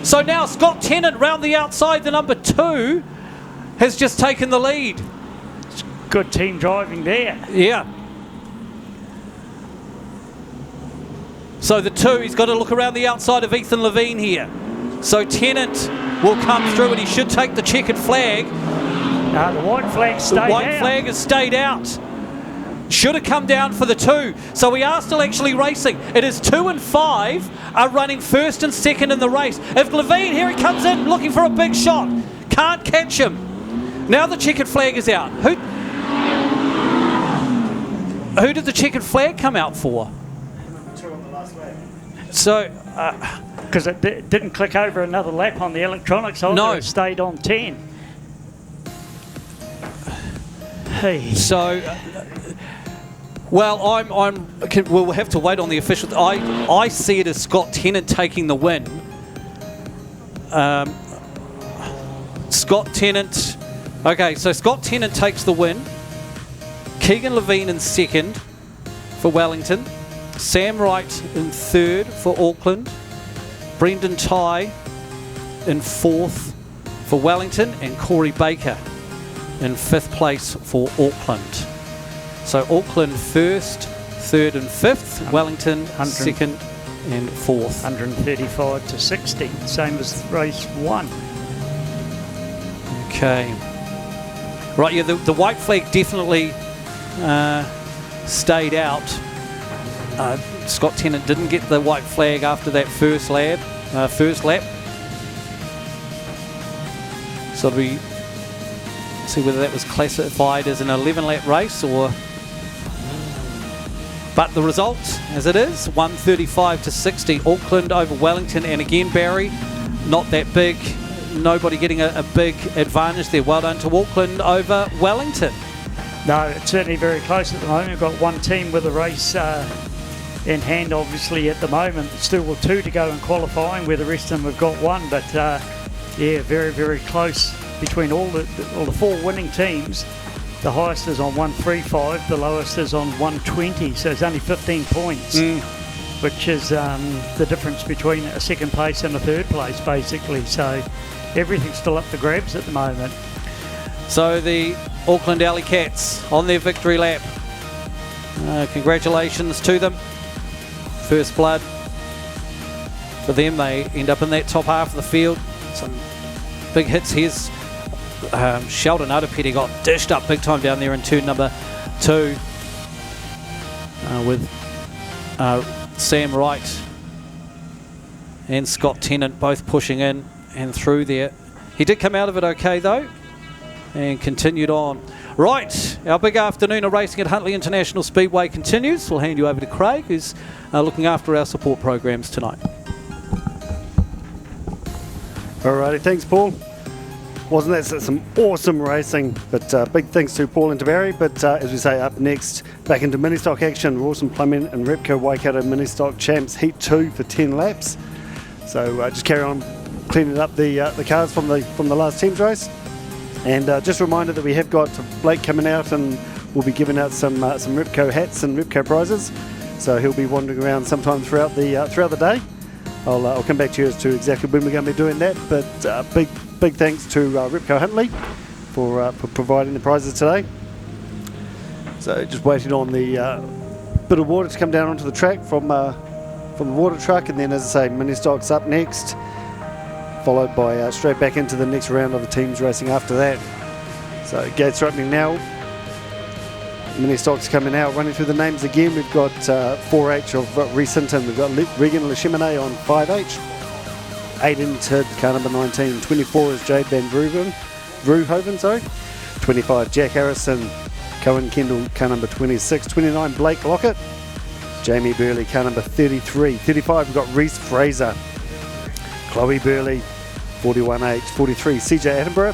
So now Scott Tennant round the outside. The number 2 has just taken the lead. Good team driving there. Yeah. So the 2, he's got to look around the outside of Ethan Levine here. So Tennant will come through and he should take the checkered flag. No, the white flag stayed out. The white flag has stayed out. Should have come down for the 2. So we are still actually racing. It is 2 and 5 are running first and second in the race. If Levine, here he comes in looking for a big shot. Can't catch him. Now the checkered flag is out. Who did the checkered flag come out for? 2 on the last lap. So, because it didn't click over another lap on the electronics. No. It stayed on 10. Hey. So, well, we'll have to wait on the official. I see it as Scott Tennant taking the win. Scott Tennant. Okay, so Scott Tennant takes the win. Keegan Levine in second for Wellington. Sam Wright in third for Auckland. Brendan Tighe in fourth for Wellington. And Corey Baker in 5th place for Auckland. So Auckland first, third and 5th. Wellington second and 4th. 135 to 60, same as race 1. Okay. Right, yeah, the white flag definitely stayed out. Scott Tennant didn't get the white flag after that first lap. So we see whether that was classified as an 11-lap race or. But the result, as it is, 135 to 60. Auckland over Wellington, and again, Barry, not that big. Nobody getting a big advantage there. Well done to Auckland over Wellington. No, it's certainly very close at the moment. We've got one team with a race in hand, obviously, at the moment. Still with 2 to go in qualifying, where the rest of them have got 1. But, yeah, very, very close between all the 4 winning teams. The highest is on 135, the lowest is on 120, so it's only 15 points, which is the difference between a 2nd place and a 3rd place, basically. So everything's still up for grabs at the moment. So the Auckland Alley Cats on their victory lap. Congratulations to them. First blood for them. They end up in that top half of the field. Some big hits. Here's Sheldon Adapede got dished up big time down there in turn number 2 with Sam Wright and Scott Tennant both pushing in and through there. He did come out of it okay though and continued on. Right, our big afternoon of racing at Huntly International Speedway continues. We'll hand you over to Craig, who's looking after our support programs tonight. Alrighty, thanks Paul. Wasn't that some awesome racing? But big thanks to Paul and Tabari. But as we say, up next, back into mini stock action. Rawson Plumbing and Repco Waikato mini stock champs, Heat 2 for 10 laps. So just carry on cleaning up the cars from the last team's race. And just a reminder that we have got Blake coming out, and we'll be giving out some Repco hats and Repco prizes. So he'll be wandering around sometime throughout the day. I'll come back to you as to exactly when we're going to be doing that. But big thanks to Repco Huntley for providing the prizes today. So just waiting on the bit of water to come down onto the track from the water truck, and then, as I say, mini stocks up next, followed by straight back into the next round of the teams racing after that. So gates are opening now. Mini stocks coming out, running through the names again. We've got 4H of Reece Hinton. We've got Regan Lechimene on 5H. 18 Tid, car number 19. 24 is Jade Van Vroohoven, 25 Jack Harrison. Cohen Kendall, car number 26. 29 Blake Lockett. Jamie Burley, car number 33. 35 we've got Reese Fraser. Chloe Burley, 41H. 43 CJ Attenborough.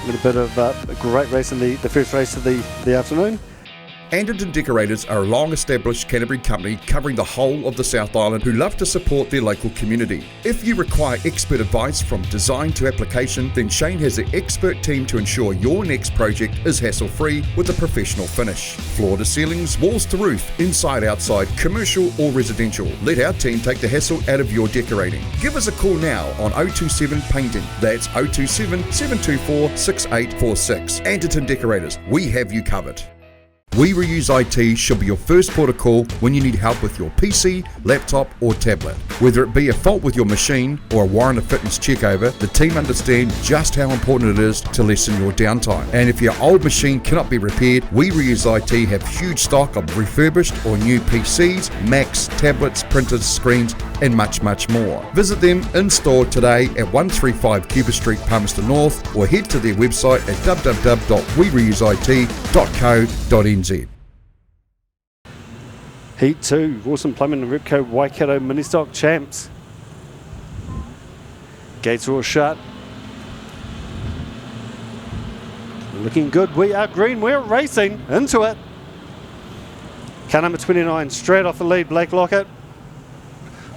With a bit of a great race in the first race of the afternoon. Anderton Decorators are a long-established Canterbury company covering the whole of the South Island who love to support their local community. If you require expert advice from design to application, then Shane has the expert team to ensure your next project is hassle-free with a professional finish. Floor to ceilings, walls to roof, inside, outside, commercial or residential. Let our team take the hassle out of your decorating. Give us a call now on 027 Painting. That's 027 724 6846. Anderton Decorators, we have you covered. We Reuse IT should be your first port of call when you need help with your PC, laptop or tablet. Whether it be a fault with your machine or a warrant of fitness checkover, the team understand just how important it is to lessen your downtime. And if your old machine cannot be repaired, We Reuse IT have huge stock of refurbished or new PCs, Macs, tablets, printers, screens and much more. Visit them in store today at 135 Cuba Street, Palmerston North, or head to their website at www.wereuseit.co.nz. Heat 2, Rawson Plumbing and Repco Waikato mini stock champs. Gates are all shut. Looking good. We are green. We're racing into it. Car number 29 straight off the lead, Blake Lockett.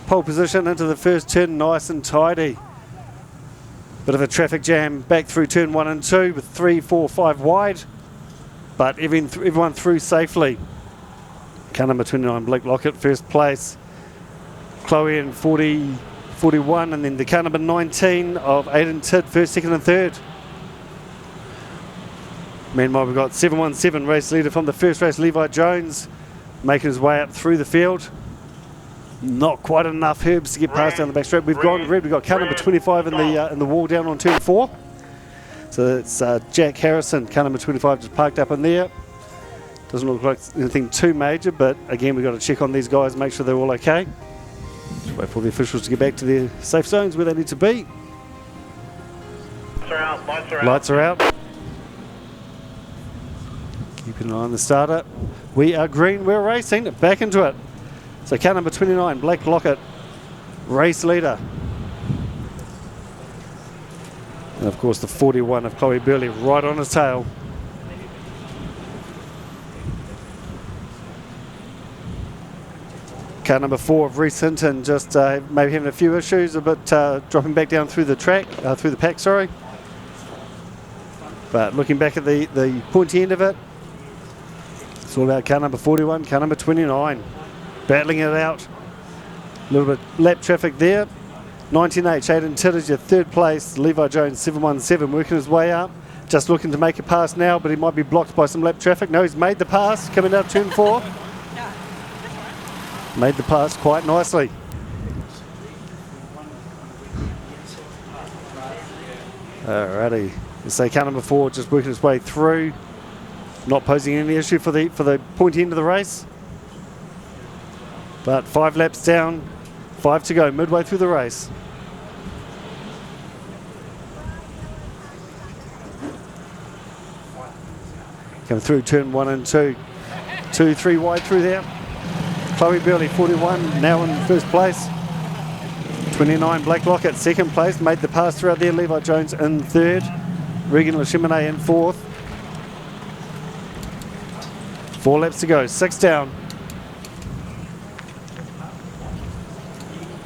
Pole position into the first turn, nice and tidy. Bit of a traffic jam back through turn 1 and 2 with 3, 4, 5 wide. But everyone through safely. Car number 29, Blake Lockett, first place. Chloe in 41, and then the car number 19 of Aiden Tid, first, second and third. Meanwhile, we've got 717 race leader from the first race, Levi Jones, making his way up through the field. Not quite enough herbs to get past down the back straight. We've gone red. We've got car number 25 in the wall down on turn 4. So it's Jack Harrison, car number 25, just parked up in there. Doesn't look like anything too major, but again, we've got to check on these guys, make sure they're all okay. Just wait for the officials to get back to their safe zones where they need to be. Lights are out. Keeping an eye on the starter. We are green, we're racing, back into it. So car number 29, Blake Lockett, race leader. And of course the 41 of Chloe Burley right on his tail. Car number 4 of Reece Hinton just maybe having a few issues, a bit dropping back down through the track, through the pack, sorry. But looking back at the pointy end of it, it's all about car number 41, car number 29. Battling it out. A little bit lap traffic there. 19H, Aiden Tid is your third place. Levi Jones, 717, working his way up. Just looking to make a pass now, but he might be blocked by some lap traffic. No, he's made the pass, coming out turn 4. Made the pass quite nicely. Alrighty. You say car number 4 just working its way through. Not posing any issue for the pointy end of the race. But 5 laps down, 5 to go, midway through the race. Coming through turn 1 and 2. 2, 3 wide through there. Chloe Burley, 41, now in first place. 29, Blake Lockett, second place. Made the pass throughout there. Levi Jones in third. Regan Lashimene in fourth. 4 laps to go. 6 down.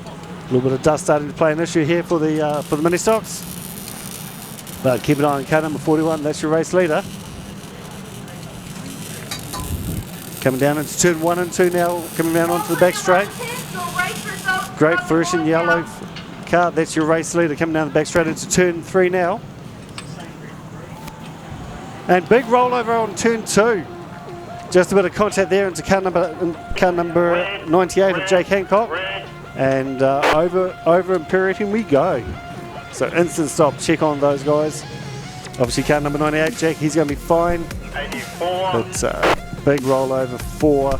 A little bit of dust starting to play an issue here for the mini stocks. But keep an eye on car number 41. That's your race leader. Coming down into turn 1 and 2 now. Coming down onto the back straight. Great fresh and yellow car. That's your race leader coming down the back straight into turn 3 now. And big rollover on turn 2. Just a bit of contact there into car number 98 of Jake Hancock. And over Imperating we go. So instant stop, check on those guys. Obviously car number 98, Jack, he's going to be fine. 84. But big rollover for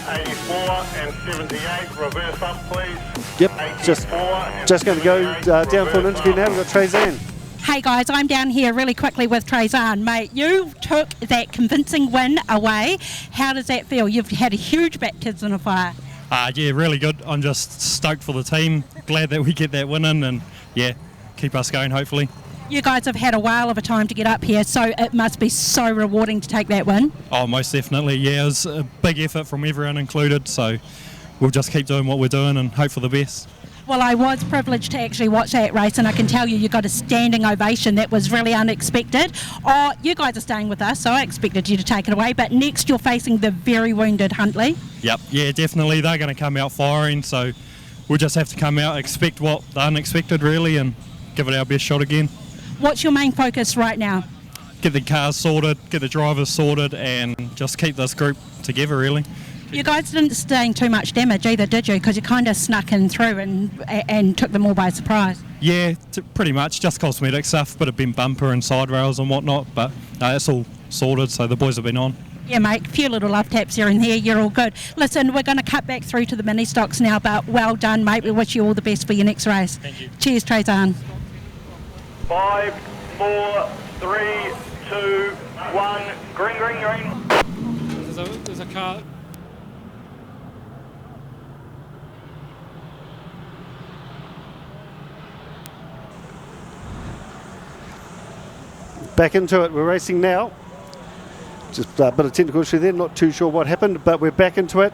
84 and 78, reverse up please. Yep, just going to go down for an interview now. We've got Trezan. Hey guys, I'm down here really quickly with Trezan. Mate, you took that convincing win away. How does that feel? You've had a huge baptism of fire. Yeah, really good. I'm just stoked for the team. Glad that we get that win in and, yeah, keep us going, hopefully. You guys have had a while of a time to get up here, so it must be so rewarding to take that win. Oh, most definitely, yeah. It was a big effort from everyone included, so we'll just keep doing what we're doing and hope for the best. Well, I was privileged to actually watch that race, and I can tell you got a standing ovation. That was really unexpected. Oh, you guys are staying with us, so I expected you to take it away, but next you're facing the very wounded Huntley. Yep, yeah, definitely. They're going to come out firing, so we'll just have to come out, expect what the unexpected, really, and give it our best shot again. What's your main focus right now? Get the cars sorted, get the drivers sorted, and just keep this group together, really. You guys didn't sustain too much damage either, did you? Because you kind of snuck in through and took them all by surprise. Yeah, pretty much. Just cosmetic stuff, bit of bent bumper and side rails and whatnot, but it's all sorted, so the boys have been on. Yeah, mate, a few little love taps here and there. You're all good. Listen, we're going to cut back through to the mini stocks now, but well done, mate. We wish you all the best for your next race. Thank you. Cheers, Trezan. 5, 4, 3, 2, 1, green, green, green. There's a car. Back into it, we're racing now. Just a bit of technical issue there, not too sure what happened, but we're back into it.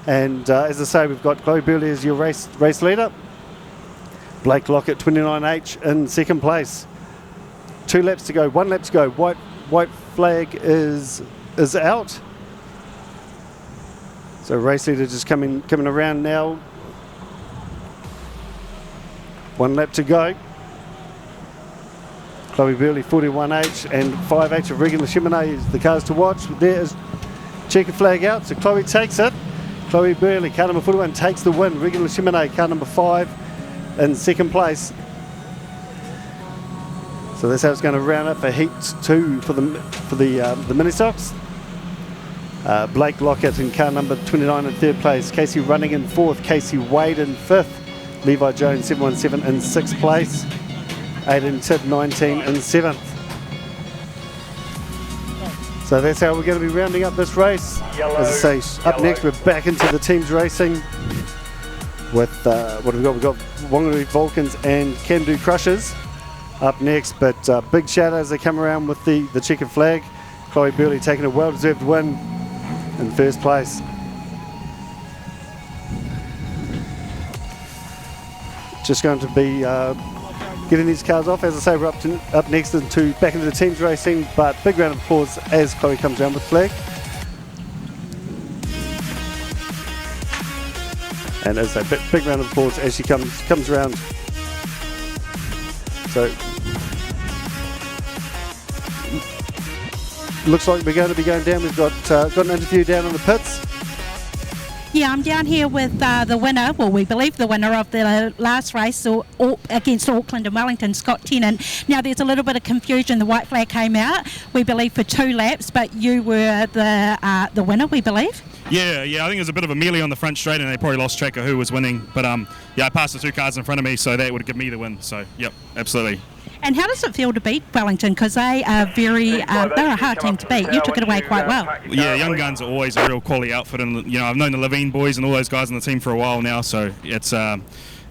And as I say, we've got Chloe Burley as your race leader. Blake Lockett, 29H, in second place. 2 laps to go, 1 lap to go. White flag is out. So race leader just coming around now. 1 lap to go. Chloe Burley, 41H, and 5H of Regan Lashimene is the cars to watch. There is checker flag out, so Chloe takes it. Chloe Burley, car number 41, takes the win. Regan Lashimene, car number 5, in second place. So that's how it's going to round up for Heat 2 for the mini stocks. Blake Lockett in car number 29 in third place. Casey Running in fourth. Casey Wade in fifth. Levi Jones 717 in sixth place. Aiden Tidd 19 in seventh. So that's how we're going to be rounding up this race. As I say, up next we're back into the teams racing with what have we got? We've got Wanganui Vulcans and Can Do Crushers up next, but big shout out as they come around with the checkered flag. Chloe Burley taking a well-deserved win in first place. Just going to be getting these cars off. As I say, we're up next back into the teams racing, but big round of applause as Chloe comes around with flag. And as I say, big round of applause as she comes around. So looks like we're going to be going down. We've got an interview down in the pits. Yeah, I'm down here with the winner, well, we believe the winner of the last race against Auckland and Wellington, Scott Tennant. Now, there's a little bit of confusion. The white flag came out, we believe, for 2 laps, but you were the winner, we believe. Yeah, I think it was a bit of a melee on the front straight, and they probably lost track of who was winning. But I passed the 2 cars in front of me, so that would give me the win. So, yep, absolutely. And how does it feel to beat Wellington? Because they are they're a hard team to beat. You took it away quite well. Yeah, Young Guns are always a real quality outfit, and I've known the Levine boys and all those guys on the team for a while now, so it's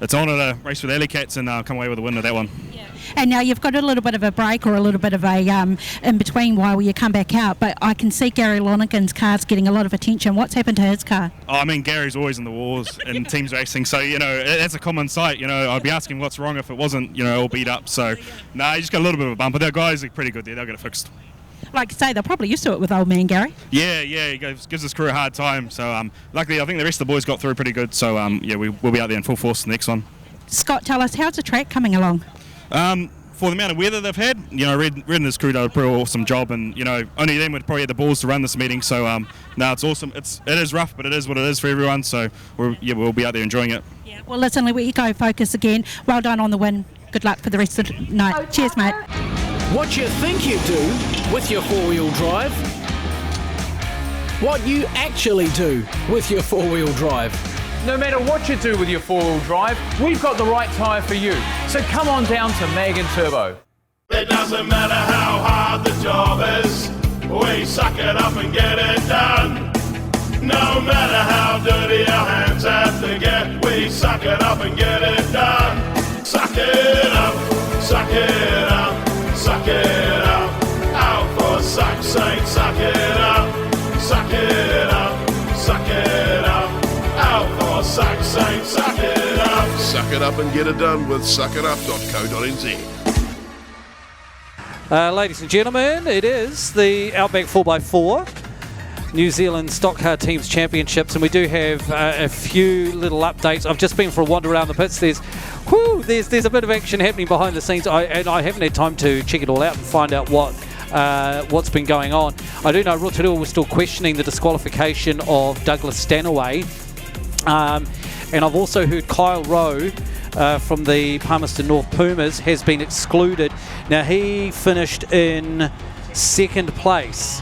it's an honour to race with Alley Cats and come away with a win with that one. And now you've got a little bit of a break or a little bit of a in between while you come back out, but I can see Gary Lonergan's car's getting a lot of attention. What's happened to his car? Oh, I mean, Gary's always in the wars in teams racing, so, you know, that's a common sight. You know, I'd be asking what's wrong if it wasn't, you know, all beat up. So, no, he just got a little bit of a bump, but their guys are pretty good there. They'll get it fixed. Like I say, they're probably used to it with old man Gary. Yeah, he gives his crew a hard time. So, luckily, I think the rest of the boys got through pretty good. So, we'll be out there in full force the next one. Scott, tell us, how's the track coming along? For the amount of weather they've had, you know, Red and his crew did a pretty awesome job, and, you know, only them would probably have the balls to run this meeting. So, no, it's awesome. It is rough, but it is what it is for everyone. So, we'll be out there enjoying it. Yeah. Well, listen, let you go focus again. Well done on the win. Good luck for the rest of the night. Cheers, mate. What you think you do with your four-wheel drive. What you actually do with your four-wheel drive. No matter what you do with your four-wheel drive, we've got the right tyre for you. So come on down to Mag and Turbo. It doesn't matter how hard the job is, we suck it up and get it done. No matter how dirty our hands have to get, we suck it up and get it done. Suck it up, suck it up, suck it up. Out for suck's sake, suck it up, suck it up, suck it up. Out for suck's sake, suck it up. Suck it up and get it done with suckitup.co.nz. Ladies and gentlemen, it is the Outback 4x4 New Zealand Stockcar Teams Championships, and we do have a few little updates. I've just been for a wander around the pits. There's a bit of action happening behind the scenes, and I haven't had time to check it all out and find out what's been going on. I do know Rotorua was still questioning the disqualification of Douglas Stanaway, and I've also heard Kyle Rowe from the Palmerston North Pumas has been excluded. Now, he finished in second place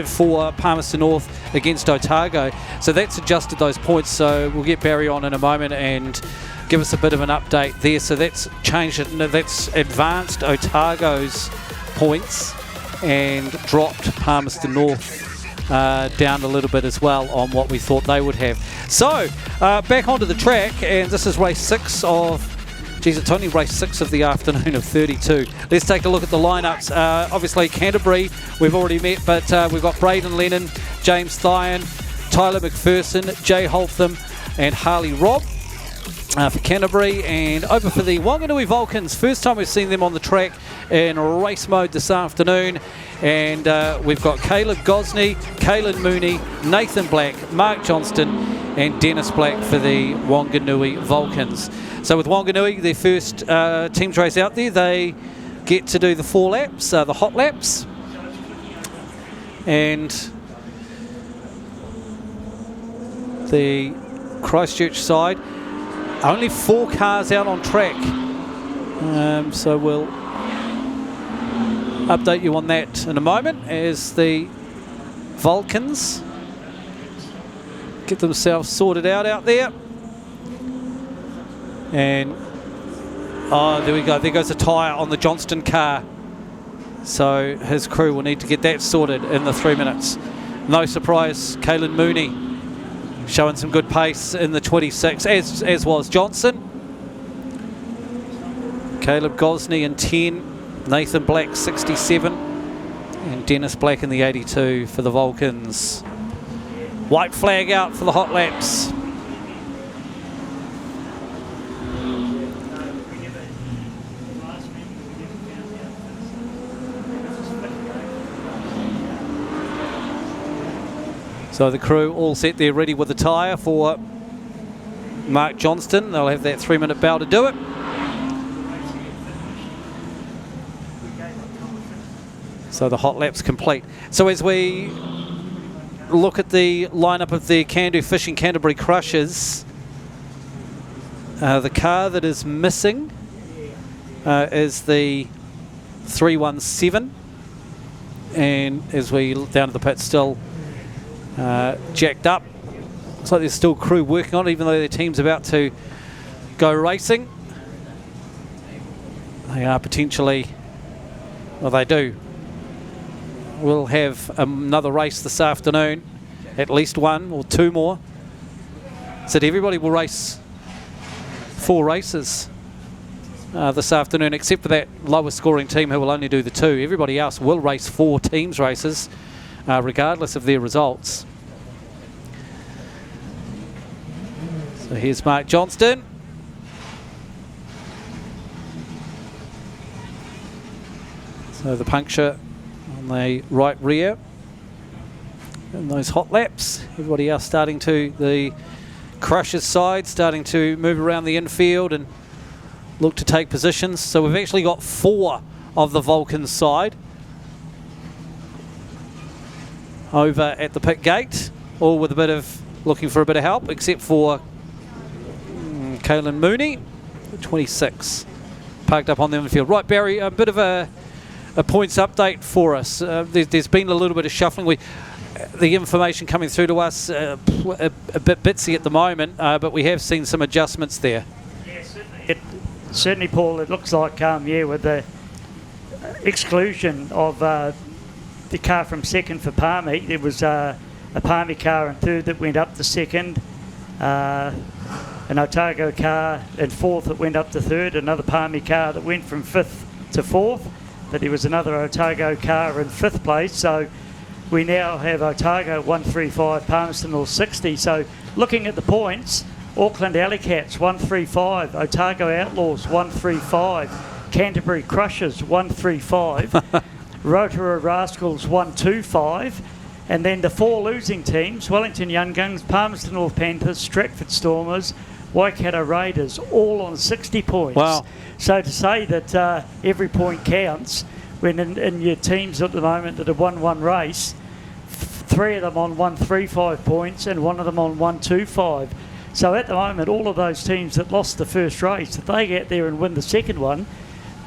for Palmerston North against Otago, so that's adjusted those points. So we'll get Barry on in a moment and give us a bit of an update there. So that's changed it. That's advanced Otago's points and dropped Palmerston North down a little bit as well on what we thought they would have. So back onto the track, and this is race 6 of it's only race 6 of the afternoon of 32. Let's take a look at the lineups. Obviously Canterbury we've already met, but we've got Braden Lennon, James Thyon, Tyler McPherson, Jay Holtham and Harley Robb for Canterbury. And over for the Wanganui Vulcans, first time we've seen them on the track in race mode this afternoon. And we've got Caleb Gosney, Caelan Mooney, Nathan Black, Mark Johnston and Dennis Black for the Wanganui Vulcans. So with Wanganui, their first teams race out there, they get to do the 4 laps, the hot laps. And the Christchurch side, only 4 cars out on track. So we'll update you on that in a moment as the Vulcans get themselves sorted out there. And there we go, there goes a tyre on the Johnston car, so his crew will need to get that sorted in the 3 minutes. No surprise, Caelan Mooney showing some good pace in the 26, as was Johnson. Caleb Gosney in 10, Nathan Black 67 and Dennis Black in the 82 for the Vulcans. White flag out for the hot laps. So the crew all set there ready with the tyre for Mark Johnston. They'll have that 3-minute bow to do it. So the hot lap's complete. So as we look at the lineup of the Can-Do Fishing Canterbury Crushers, the car that is missing is the 317. And as we look down at the pit, still jacked up. Looks like there's still crew working on it, even though their team's about to go racing. They are potentially, well, they do. We'll have another race this afternoon, at least 1 or 2 more. So everybody will race 4 races this afternoon, except for that lower scoring team who will only do the 2. Everybody else will race 4 teams races, regardless of their results. So here's Mark Johnston. So the puncture on the right rear. And those hot laps. Everybody else starting to the Crushers side, starting to move around the infield and look to take positions. So we've actually got 4 of the Vulcans side over at the pit gate, all with a bit of looking for a bit of help, except for Kaylin Mooney, 26, parked up on the infield. Right, Barry, a bit of a points update for us. There's been a little bit of shuffling. The information coming through to us a bit bitsy at the moment, but we have seen some adjustments there. Yeah, certainly, Paul. It looks like with the exclusion of the car from second for Palmy, there was a Palmy car in third that went up to second, an Otago car in fourth that went up to third, another Palmy car that went from fifth to fourth, but there was another Otago car in fifth place. So we now have Otago 135, Palmerston North 60. So looking at the points, Auckland Alley Cats 135, Otago Outlaws 135, Canterbury Crushers 135, Rotorua Rascals 125, and then the 4 losing teams, Wellington Young Guns, Palmerston North Panthers, Stratford Stormers, Waikato Raiders, all on 60 points. Wow. So to say that every point counts, when in your teams at the moment that have won one race, 3 of them on 135 points and 1 of them on 125. So at the moment, all of those teams that lost the first race, if they get there and win the second one,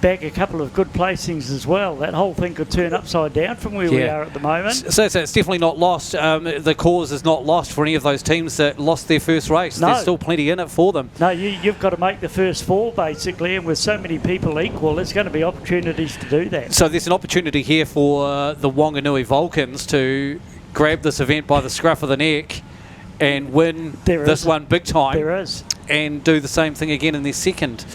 bag a couple of good placings as well, that whole thing could turn upside down from where we are at the moment. So it's definitely not lost. The cause is not lost for any of those teams that lost their first race. No. There's still plenty in it for them. No, you've got to make the first 4 basically, and with so many people equal, there's going to be opportunities to do that. So there's an opportunity here for the Wanganui Vulcans to grab this event by the scruff of the neck and win this one big time. There is. And do the same thing again in their second.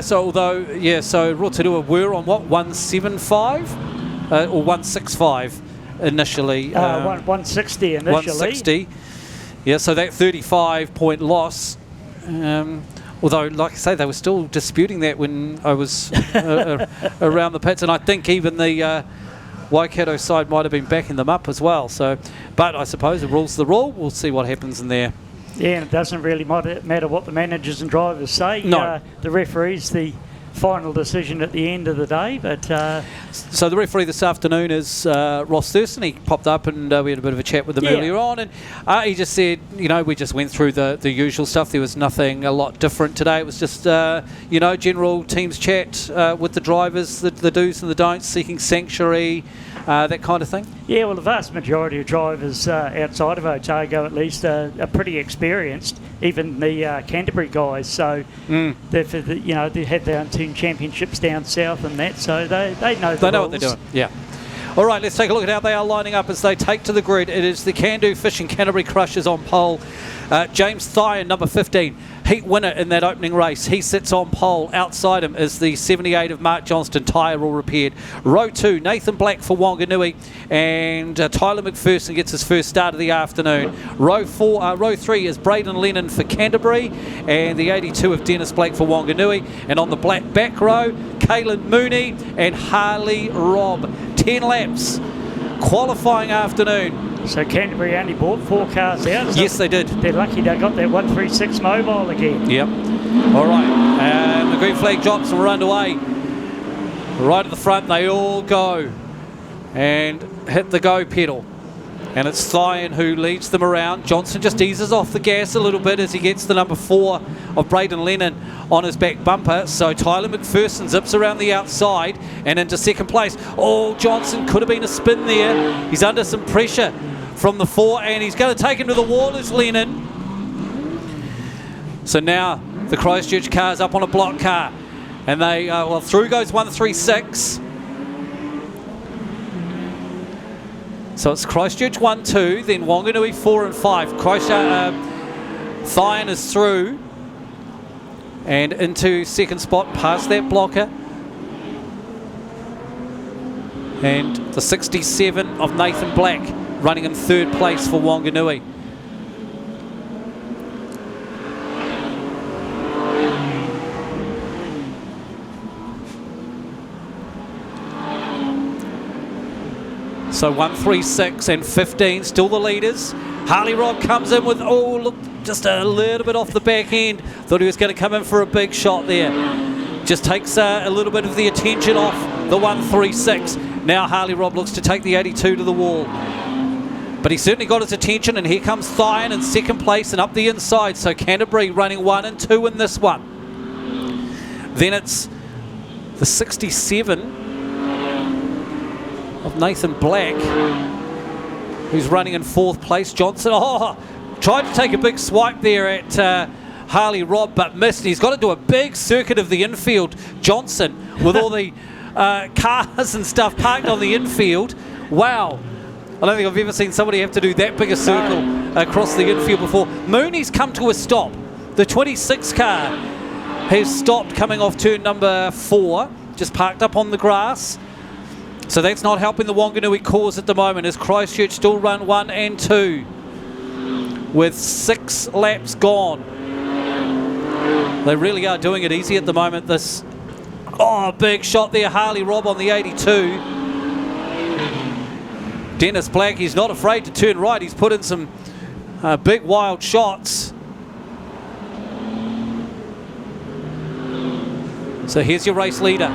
So Rotorua were on what, 175 or 165 initially? 160 initially. 160. Yeah, so that 35-point loss. Although, like I say, they were still disputing that when I was around the pits, and I think even the Waikato side might have been backing them up as well. So, but I suppose the rule's the rule. We'll see what happens in there. Yeah, and it doesn't really matter what the managers and drivers say. No. The referee's the final decision at the end of the day. But so the referee this afternoon is Ross Thurston. He popped up and we had a bit of a chat with him earlier on, and he just said, we just went through the usual stuff. There was nothing a lot different today. It was just general teams chat with the drivers, the do's and the don'ts, seeking sanctuary, that kind of thing. Yeah, well, the vast majority of drivers outside of Otago, at least, are pretty experienced. Even the Canterbury guys, so they've had their own team championships down south and that, so they know the know rules. what they're doing. Yeah. All right, let's take a look at how they are lining up as they take to the grid. It is the Can-Do Fishing Canterbury Crushers on pole. James Thyon, number 15, heat winner in that opening race. He sits on pole. Outside him is the 78 of Mark Johnston, tyre all repaired. Row 2, Nathan Black for Wanganui, and Tyler McPherson gets his first start of the afternoon. Row 3 is Braden Lennon for Canterbury, and the 82 of Dennis Blake for Wanganui. And on the black back row, Kaylin Mooney and Harley Robb. 10 laps. Qualifying afternoon. So Canterbury only bought 4 cars out. So yes, they did. They're lucky they got that 136 mobile again. Yep. All right. The green flag drops and we're underway. Right at the front, they all go and hit the go pedal. And it's Thyon who leads them around. Johnson just eases off the gas a little bit as he gets the number 4 of Braden Lennon on his back bumper. So Tyler McPherson zips around the outside and into second place. Oh, Johnson could have been a spin there. He's under some pressure from the 4, and he's going to take him to the wall as Lennon. So now the Christchurch car's up on a block car. And they, through goes 136. So it's Christchurch 1-2, then Wanganui 4 and 5. Thyon is through And into second spot, past that blocker. And the 67 of Nathan Black running in third place for Wanganui. So 136 and 15, still the leaders. Harley Robb comes in with, oh, look, just a little bit off the back end. Thought he was going to come in for a big shot there. Just takes a little bit of the attention off the 136. Now Harley Robb looks to take the 82 to the wall. But he certainly got his attention, and here comes Thyan in second place and up the inside. So Canterbury running 1 and 2 in this one. Then it's the 67 of Nathan Black, who's running in fourth place. Johnson, tried to take a big swipe there at Harley Robb, but missed. He's got to do a big circuit of the infield. Johnson, with all the cars and stuff parked on the infield. Wow. I don't think I've ever seen somebody have to do that big a circle across the infield before. Mooney's come to a stop. The 26 car has stopped coming off turn number 4, just parked up on the grass. So that's not helping the Wanganui cause at the moment, as Christchurch still run 1 and 2 with 6 laps gone. They really are doing it easy at the moment. This big shot there, Harley Robb on the 82. Dennis Black, he's not afraid to turn right. He's put in some big wild shots. So here's your race leader.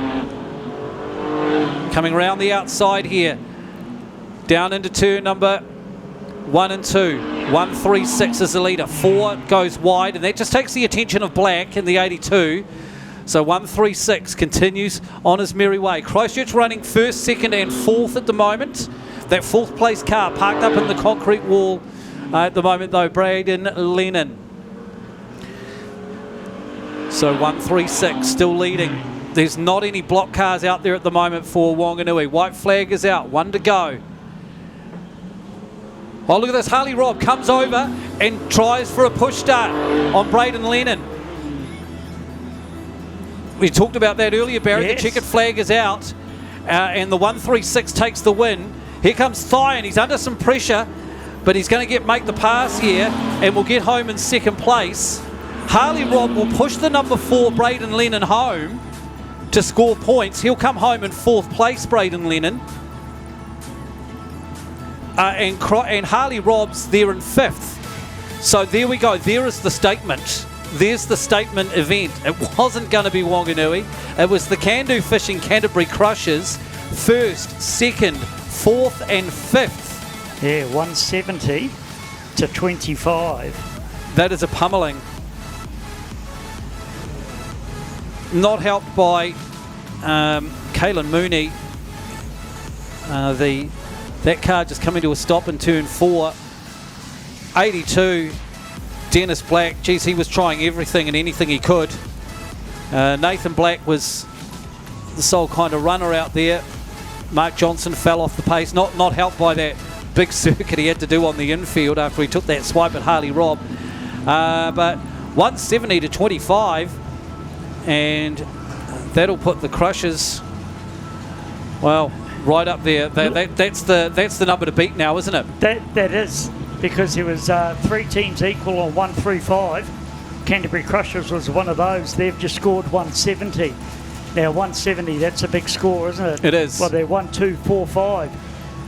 Coming around the outside here, down into turn number 1 and 2. 136 is the leader. 4 goes wide, and that just takes the attention of Black in the 82. So 136 continues on his merry way. Christchurch running first, second, and fourth at the moment. That fourth place car parked up in the concrete wall at the moment, though. Braden Lennon. So 136 still leading. There's not any block cars out there at the moment for Wanganui. White flag is out, 1 to go. Oh, look at this. Harley Robb comes over and tries for a push start on Braden Lennon. We talked about that earlier, Barry. Yes. The checkered flag is out, and the 136 takes the win. Here comes Thyan. He's under some pressure, but he's going to make the pass here and will get home in second place. Harley Robb will push the number 4, Braden Lennon, home to score points. He'll come home in fourth place, Braden Lennon. And Harley Robb's there in fifth. So there we go. There is the statement. There's the statement event. It wasn't going to be Wanganui. It was the Can-Do Fishing Canterbury Crushers. First, second, fourth and fifth. Yeah, 170 to 25. That is a pummeling. Not helped by Caelan Mooney. That car just coming to a stop in turn 4. 82, Dennis Black. Geez, he was trying everything and anything he could. Nathan Black was the sole kind of runner out there. Mark Johnson fell off the pace. Not helped by that big circuit he had to do on the infield after he took that swipe at Harley Robb. But 170 to 25. And that'll put the Crushers, well, right up there. That's the number to beat now, isn't it? That is, because there was 3 teams equal on 135. Canterbury Crushers was one of those. They've just scored 170. Now 170, that's a big score, isn't it? It is. Well, they're 1, 2, 4, 5.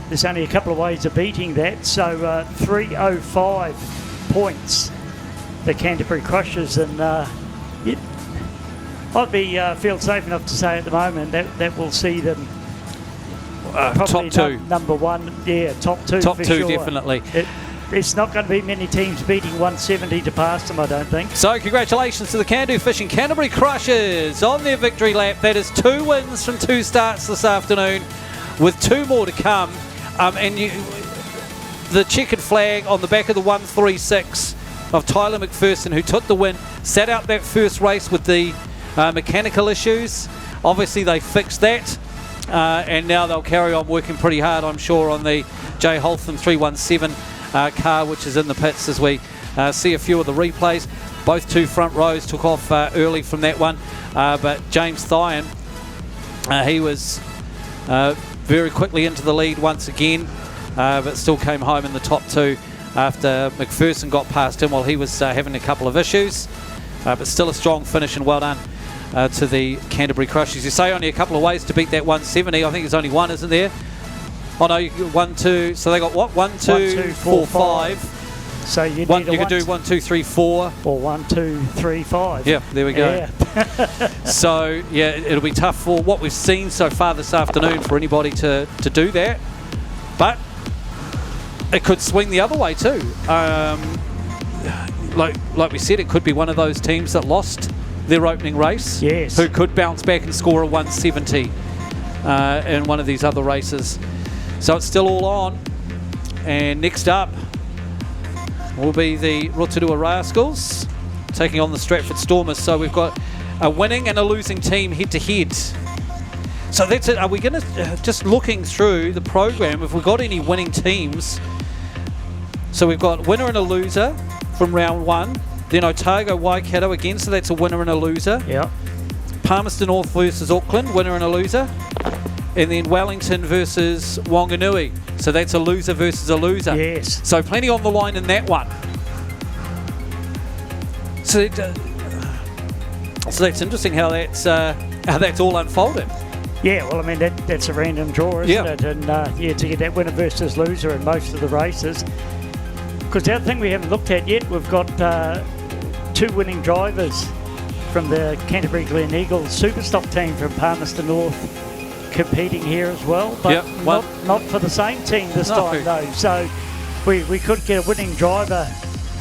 There's only a couple of ways of beating that. So 305 points, the Canterbury Crushers, and I'd feel safe enough to say at the moment that we'll see them probably top 2. Number 1, yeah, top 2. Top for 2, sure. Definitely. It's not going to be many teams beating 170 to pass them, I don't think. So congratulations to the Can-Do Fishing Canterbury Crushers on their victory lap. That is 2 wins from 2 starts this afternoon, with 2 more to come. The checkered flag on the back of the 136 of Tyler McPherson, who took the win, sat out that first race with the mechanical issues. Obviously they fixed that, and now they'll carry on working pretty hard, I'm sure, on the J. Holtham 317 car, which is in the pits as we see a few of the replays. Both two front rows took off early from that one, but James Thyon, he was very quickly into the lead once again, but still came home in the top two after McPherson got past him while he was having a couple of issues. But still a strong finish, and well done to the Canterbury Crushers. You say only a couple of ways to beat that 170. I think there's only one, isn't there? Oh no, you 1, 2. So they got what? 1, 2, 4, 5. So you could do 1, 2, 3, 4. Or 1, 2, 3, 5. Yeah, there we go. Yeah. So yeah, it'll be tough for what we've seen so far this afternoon for anybody to do that. But it could swing the other way too. Like we said, it could be one of those teams that lost their opening race, yes, who could bounce back and score a 170 in one of these other races. So it's still all on. And next up will be the Rotorua Rascals taking on the Stratford Stormers. So we've got a winning and a losing team head to head. So that's it. Are we going to, just looking through the program, have we got any winning teams? So we've got winner and a loser from round one. Then Otago Waikato again, so that's a winner and a loser. Yeah. Palmerston North versus Auckland, winner and a loser. And then Wellington versus Wanganui, so that's a loser versus a loser. Yes. So plenty on the line in that one. So that's interesting how that's all unfolded. Yeah, well, I mean, that's a random draw, isn't Yeah. it? And to get that winner versus loser in most of the races. Because the other thing we haven't looked at yet, we've got two winning drivers from the Canterbury Glen Eagles Superstock team from Palmerston North competing here as well, but not for the same team this time though. So we could get a winning driver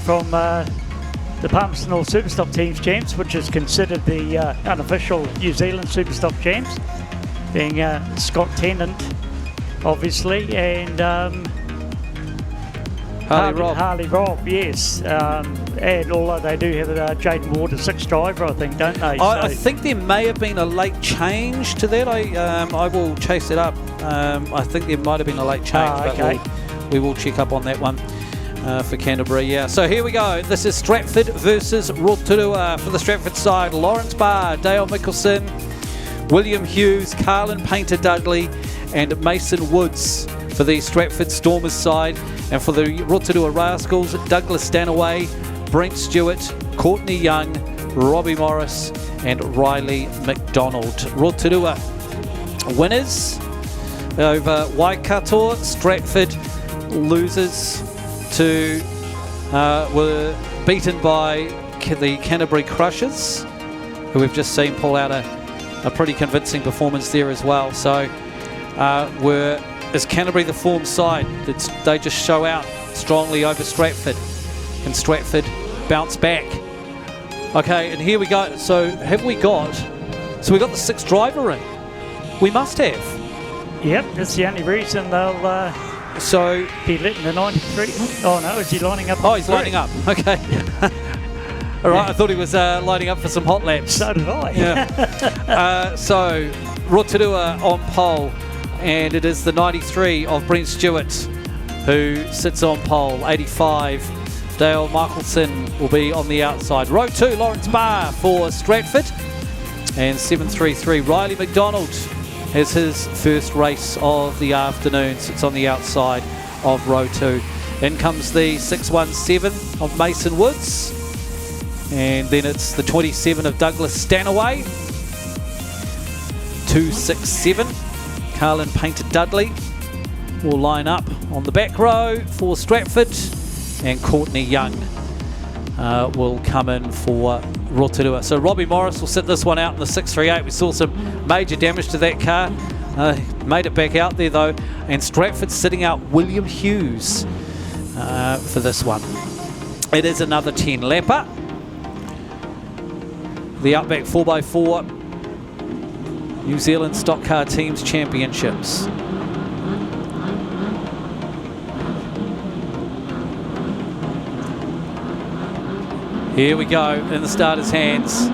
from the Palmerston North Superstock Teams champs, which is considered the unofficial New Zealand Superstock champs, being Scott Tennant, obviously, and Harley Robb, yes. And although they do have a Jaden Ward, a 6th driver, I think, don't they? I think there may have been a late change to that. I will chase it up. I think there might have been a late change, okay. but we will check up on that one for Canterbury. Yeah. So here we go. This is Stratford versus Rotorua. For the Stratford side, Lawrence Barr, Dale Mickelson, William Hughes, Carlin Painter-Dudley, and Mason Woods for the Stratford Stormers side. And for the Rotorua Rascals, Douglas Stanaway, Brent Stewart, Courtney Young, Robbie Morris, and Riley McDonald. Rotorua winners over Waikato. Stratford losers were beaten by the Canterbury Crushers, who we've just seen pull out a pretty convincing performance there as well. So is Canterbury the form side? They just show out strongly over Stratford. Can Stratford bounce back? Okay, and here we go. So we got the 6th driver in. We must have. Yep, that's the only reason they'll be letting the 93. Oh no, is he lining up? Oh, he's lining up. Okay. All right, I thought he was lining up for some hot laps. So did I. Yeah. So Rotorua on pole. And it is the 93 of Brent Stewart who sits on pole. 85, Dale Michelson will be on the outside. Row 2, Lawrence Barr for Stratford. And 733, Riley McDonald has his first race of the afternoon. Sits on the outside of row 2. In comes the 617 of Mason Woods. And then it's the 27 of Douglas Stanaway. 267. Carlin Painter-Dudley will line up on the back row for Stratford, and Courtney Young will come in for Rotorua. So Robbie Morris will sit this one out in the 638. We saw some major damage to that car. Made it back out there though, and Stratford sitting out William Hughes for this one. It is another 10-lapper. The Outback 4x4 New Zealand Stockcar Teams Championships. Here we go in the starter's hands.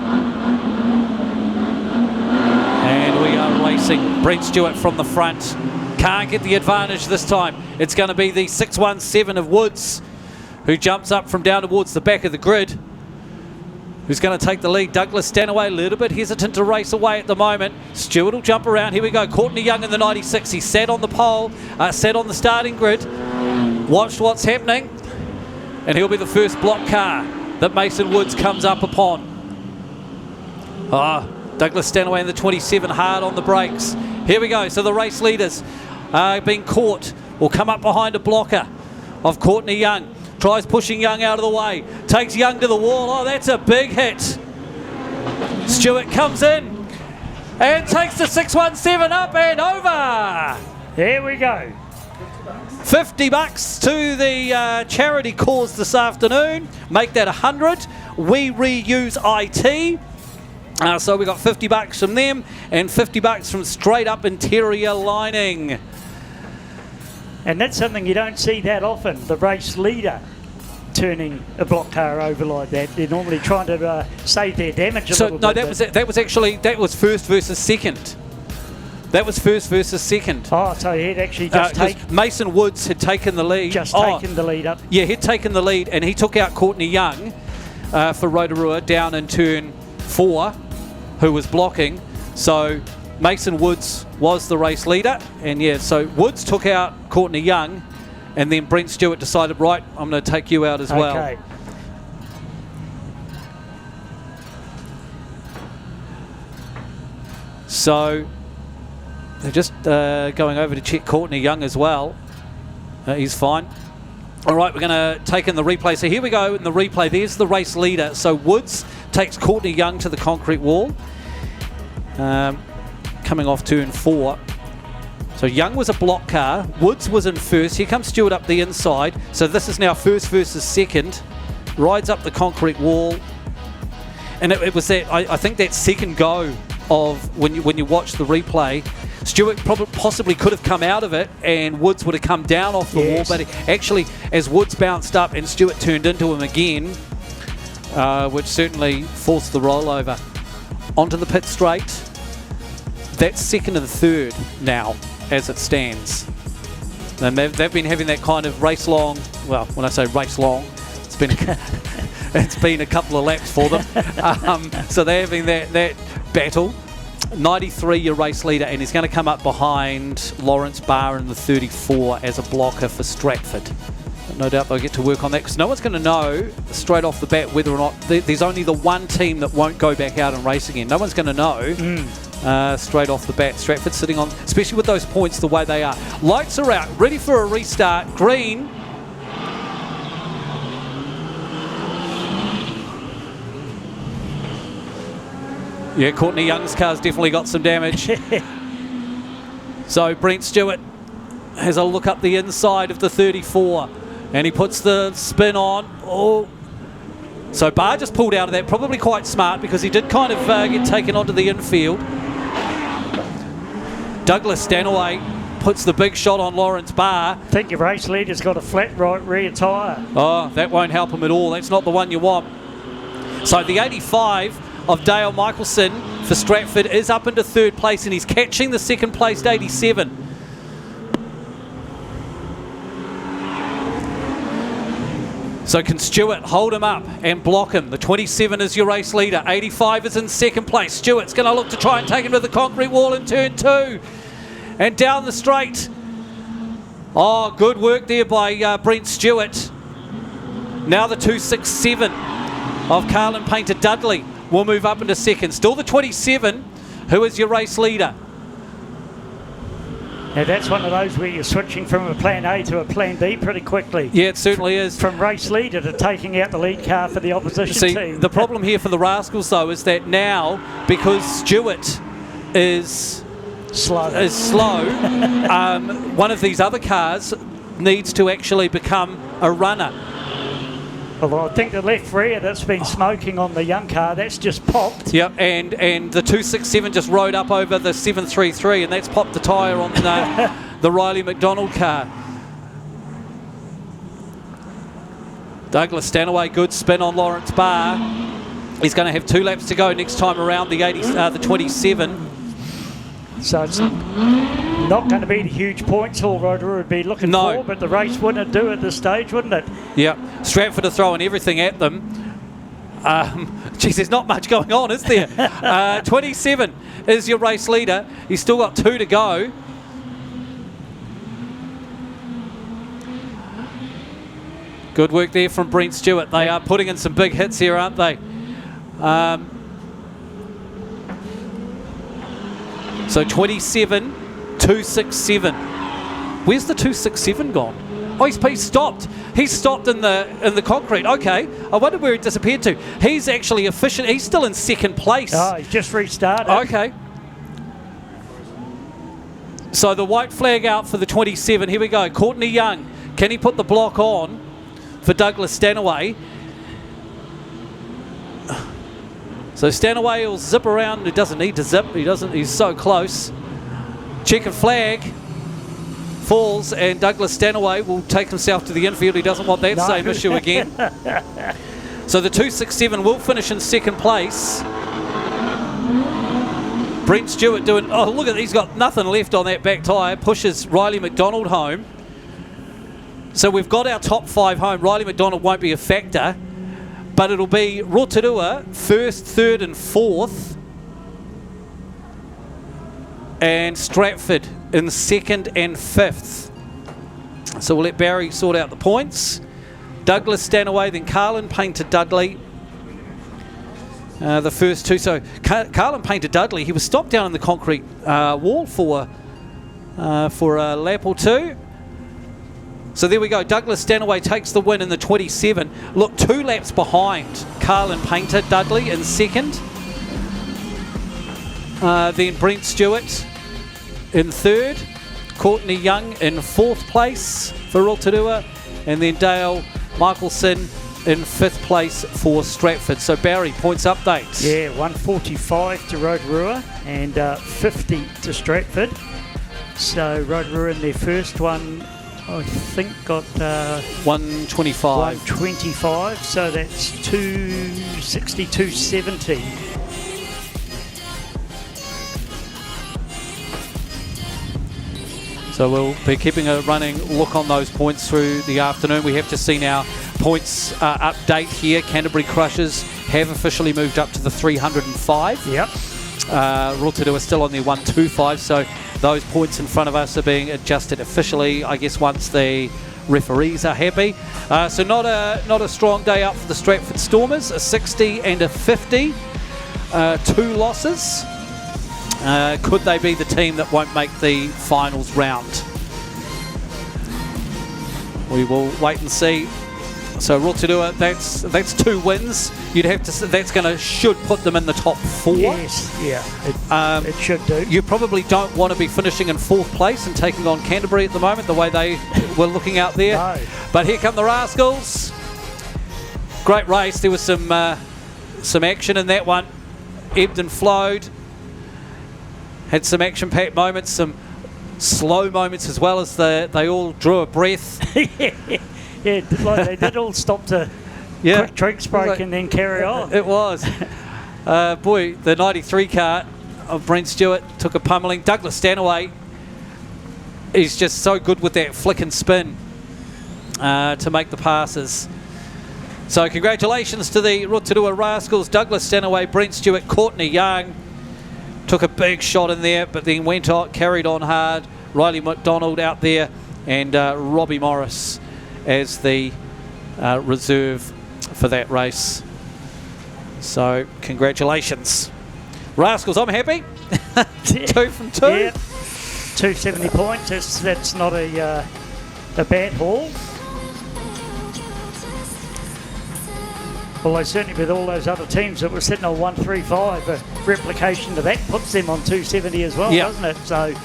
And we are racing. Brent Stewart from the front. Can't get the advantage this time. It's going to be the 617 of Woods who jumps up from down towards the back of the grid. Who's going to take the lead? Douglas Stanaway, a little bit hesitant to race away at the moment. Stewart will jump around. Here we go. Courtney Young in the 96. He sat on the pole, sat on the starting grid, watched what's happening, and he'll be the first block car that Mason Woods comes up upon. Douglas Stanaway in the 27, hard on the brakes. Here we go. So the race leaders being caught will come up behind a blocker of Courtney Young. Tries pushing Young out of the way. Takes Young to the wall. Oh, that's a big hit. Stewart comes in and takes the 617 up and over. Here we go. $50 to the charity cause this afternoon. Make that 100. We reuse IT. So we got $50 from them and $50 from Straight Up Interior Lining. And that's something you don't see that often, the race leader turning a block car over like that. They're normally trying to save their damage a little bit. That was first versus second. That was first versus second. Oh, so he'd actually just taken... Mason Woods had taken the lead. Taken the lead up. Yeah, he'd taken the lead and he took out Courtney Young for Rotorua down in turn 4, who was blocking. So Mason Woods was the race leader, and yeah, so Woods took out Courtney Young, and then Brent Stewart decided, right, I'm going to take you out as well. Okay. So they're just going over to check Courtney Young as well. He's fine. All right, we're going to take in the replay. So here we go in the replay. There's the race leader. So Woods takes Courtney Young to the concrete wall. Coming off turn 4. So Young was a block car. Woods was in first. Here comes Stewart up the inside. So this is now first versus second. Rides up the concrete wall. And it was that, I think that second go of when you watch the replay, Stewart possibly could have come out of it and Woods would have come down off the wall. But actually, as Woods bounced up and Stewart turned into him again, which certainly forced the rollover. Onto the pit straight. That's second and third now, as it stands. And they've been having that kind of race long. Well, when I say race long, it's been it's been a couple of laps for them. So they're having that battle. 93 your race leader, and he's going to come up behind Lawrence Barr in the 34 as a blocker for Stratford. No doubt they'll get to work on that, because no one's going to know straight off the bat whether or not there's only the one team that won't go back out and race again. No one's going to know straight off the bat. Stratford sitting on, especially with those points the way they are. Lights are out, ready for a restart. Green. Yeah, Courtney Young's car's definitely got some damage. So Brent Stewart has a look up the inside of the 34. And he puts the spin on. Oh. So Barr just pulled out of that, probably quite smart, because he did kind of get taken onto the infield. Douglas Stanaway puts the big shot on Lawrence Barr. I think your race leader's got a flat right rear tyre. Oh, that won't help him at all. That's not the one you want. So the 85 of Dale Michelson for Stratford is up into third place, and he's catching the second placed 87. So can Stewart hold him up and block him? The 27 is your race leader. 85 is in second place. Stewart's going to look to try and take him to the concrete wall in turn 2. And down the straight. Oh, good work there by Brent Stewart. Now the 267 of Carlin Painter Dudley will move up into second. Still the 27, who is your race leader. Now that's one of those where you're switching from a plan A to a plan B pretty quickly. Yeah, it certainly is. From race leader to taking out the lead car for the opposition team. The problem here for the Rascals, though, is that now, because Stewart is slow, one of these other cars needs to actually become a runner. Although I think the left rear that's been smoking on the young car, that's just popped. Yep, and the 267 just rode up over the 733, and that's popped the tyre on the Riley McDonald car. Douglas Stanaway, good spin on Lawrence Barr. He's going to have 2 laps to go next time around, the 27. So it's Not going to be the huge points all Rotorua would be looking for, but the race wouldn't do at this stage, wouldn't it? Yeah, Stratford are throwing everything at them. Geez, there's not much going on, is there? 27 is your race leader. He's still got 2 to go. Good work there from Brent Stewart. They are putting in some big hits here, aren't they? So 27, 267. Where's the 267 gone? Oh, he's stopped. He's stopped in the concrete. Okay, I wonder where he disappeared to. He's actually efficient. He's still in second place. Oh, he's just restarted. Okay. So the white flag out for the 27. Here we go. Courtney Young. Can he put the block on for Douglas Stanaway? So Stanaway will zip around. He doesn't need to zip. He doesn't. He's so close. Checkered flag falls, and Douglas Stanaway will take himself to the infield. He doesn't want that same issue again. So the 267 will finish in second place. Brent Stewart doing, oh look at, he's got nothing left on that back tyre, pushes Riley McDonald home. So we've got our top 5 home. Riley McDonald won't be a factor, but it'll be Rotorua first, third and fourth, and Stratford in second and fifth. So we'll let Barry sort out the points. Douglas Stanaway, then Carlin Painter-Dudley. The first 2. So Carlin Painter-Dudley, he was stopped down in the concrete wall for a lap or 2. So there we go. Douglas Stanaway takes the win in the 27. Look, 2 laps behind Carlin Painter-Dudley in second. Then Brent Stewart in third. Courtney Young in fourth place for Rotorua. And then Dale Michelson in fifth place for Stratford. So Barry, points updates. Yeah, 145 to Rotorua and 50 to Stratford. So Rotorua in their first one, I think, got 125. 125, so that's 260, 270. So we'll be keeping a running look on those points through the afternoon. We have just seen our points update here. Canterbury Crushers have officially moved up to the 305. Yep. Rotorua still on their 125, so those points in front of us are being adjusted officially, I guess, once the referees are happy. So not a strong day up for the Stratford Stormers, a 60 and a 50, 2 losses. Could they be the team that won't make the finals round? We will wait and see. So Rotorua, that's 2 wins. You'd have to. Should put them in the top 4. Yes, yeah, it should do. You probably don't want to be finishing in 4th place and taking on Canterbury at the moment, the way they were looking out there. No. But here come the Rascals. Great race. There was some action in that one. Ebbed and flowed. Had some action-packed moments, some slow moments as well, as they all drew a breath. Yeah, like they did all stop to quick drinks break and then carry on. It was. Boy, the 93 car of Brent Stewart took a pummeling. Douglas Stanaway is just so good with that flick and spin to make the passes. So congratulations to the Rotorua Rascals. Douglas Stanaway, Brent Stewart, Courtney Young. Took a big shot in there, but then went on, carried on hard. Riley McDonald out there, and Robbie Morris as the reserve for that race. So congratulations, Rascals. I'm happy. 2 from 2. Yeah. 270 points. That's not a bad haul. Although certainly with all those other teams that were sitting on 135, a replication of that puts them on 270 as well, doesn't it? So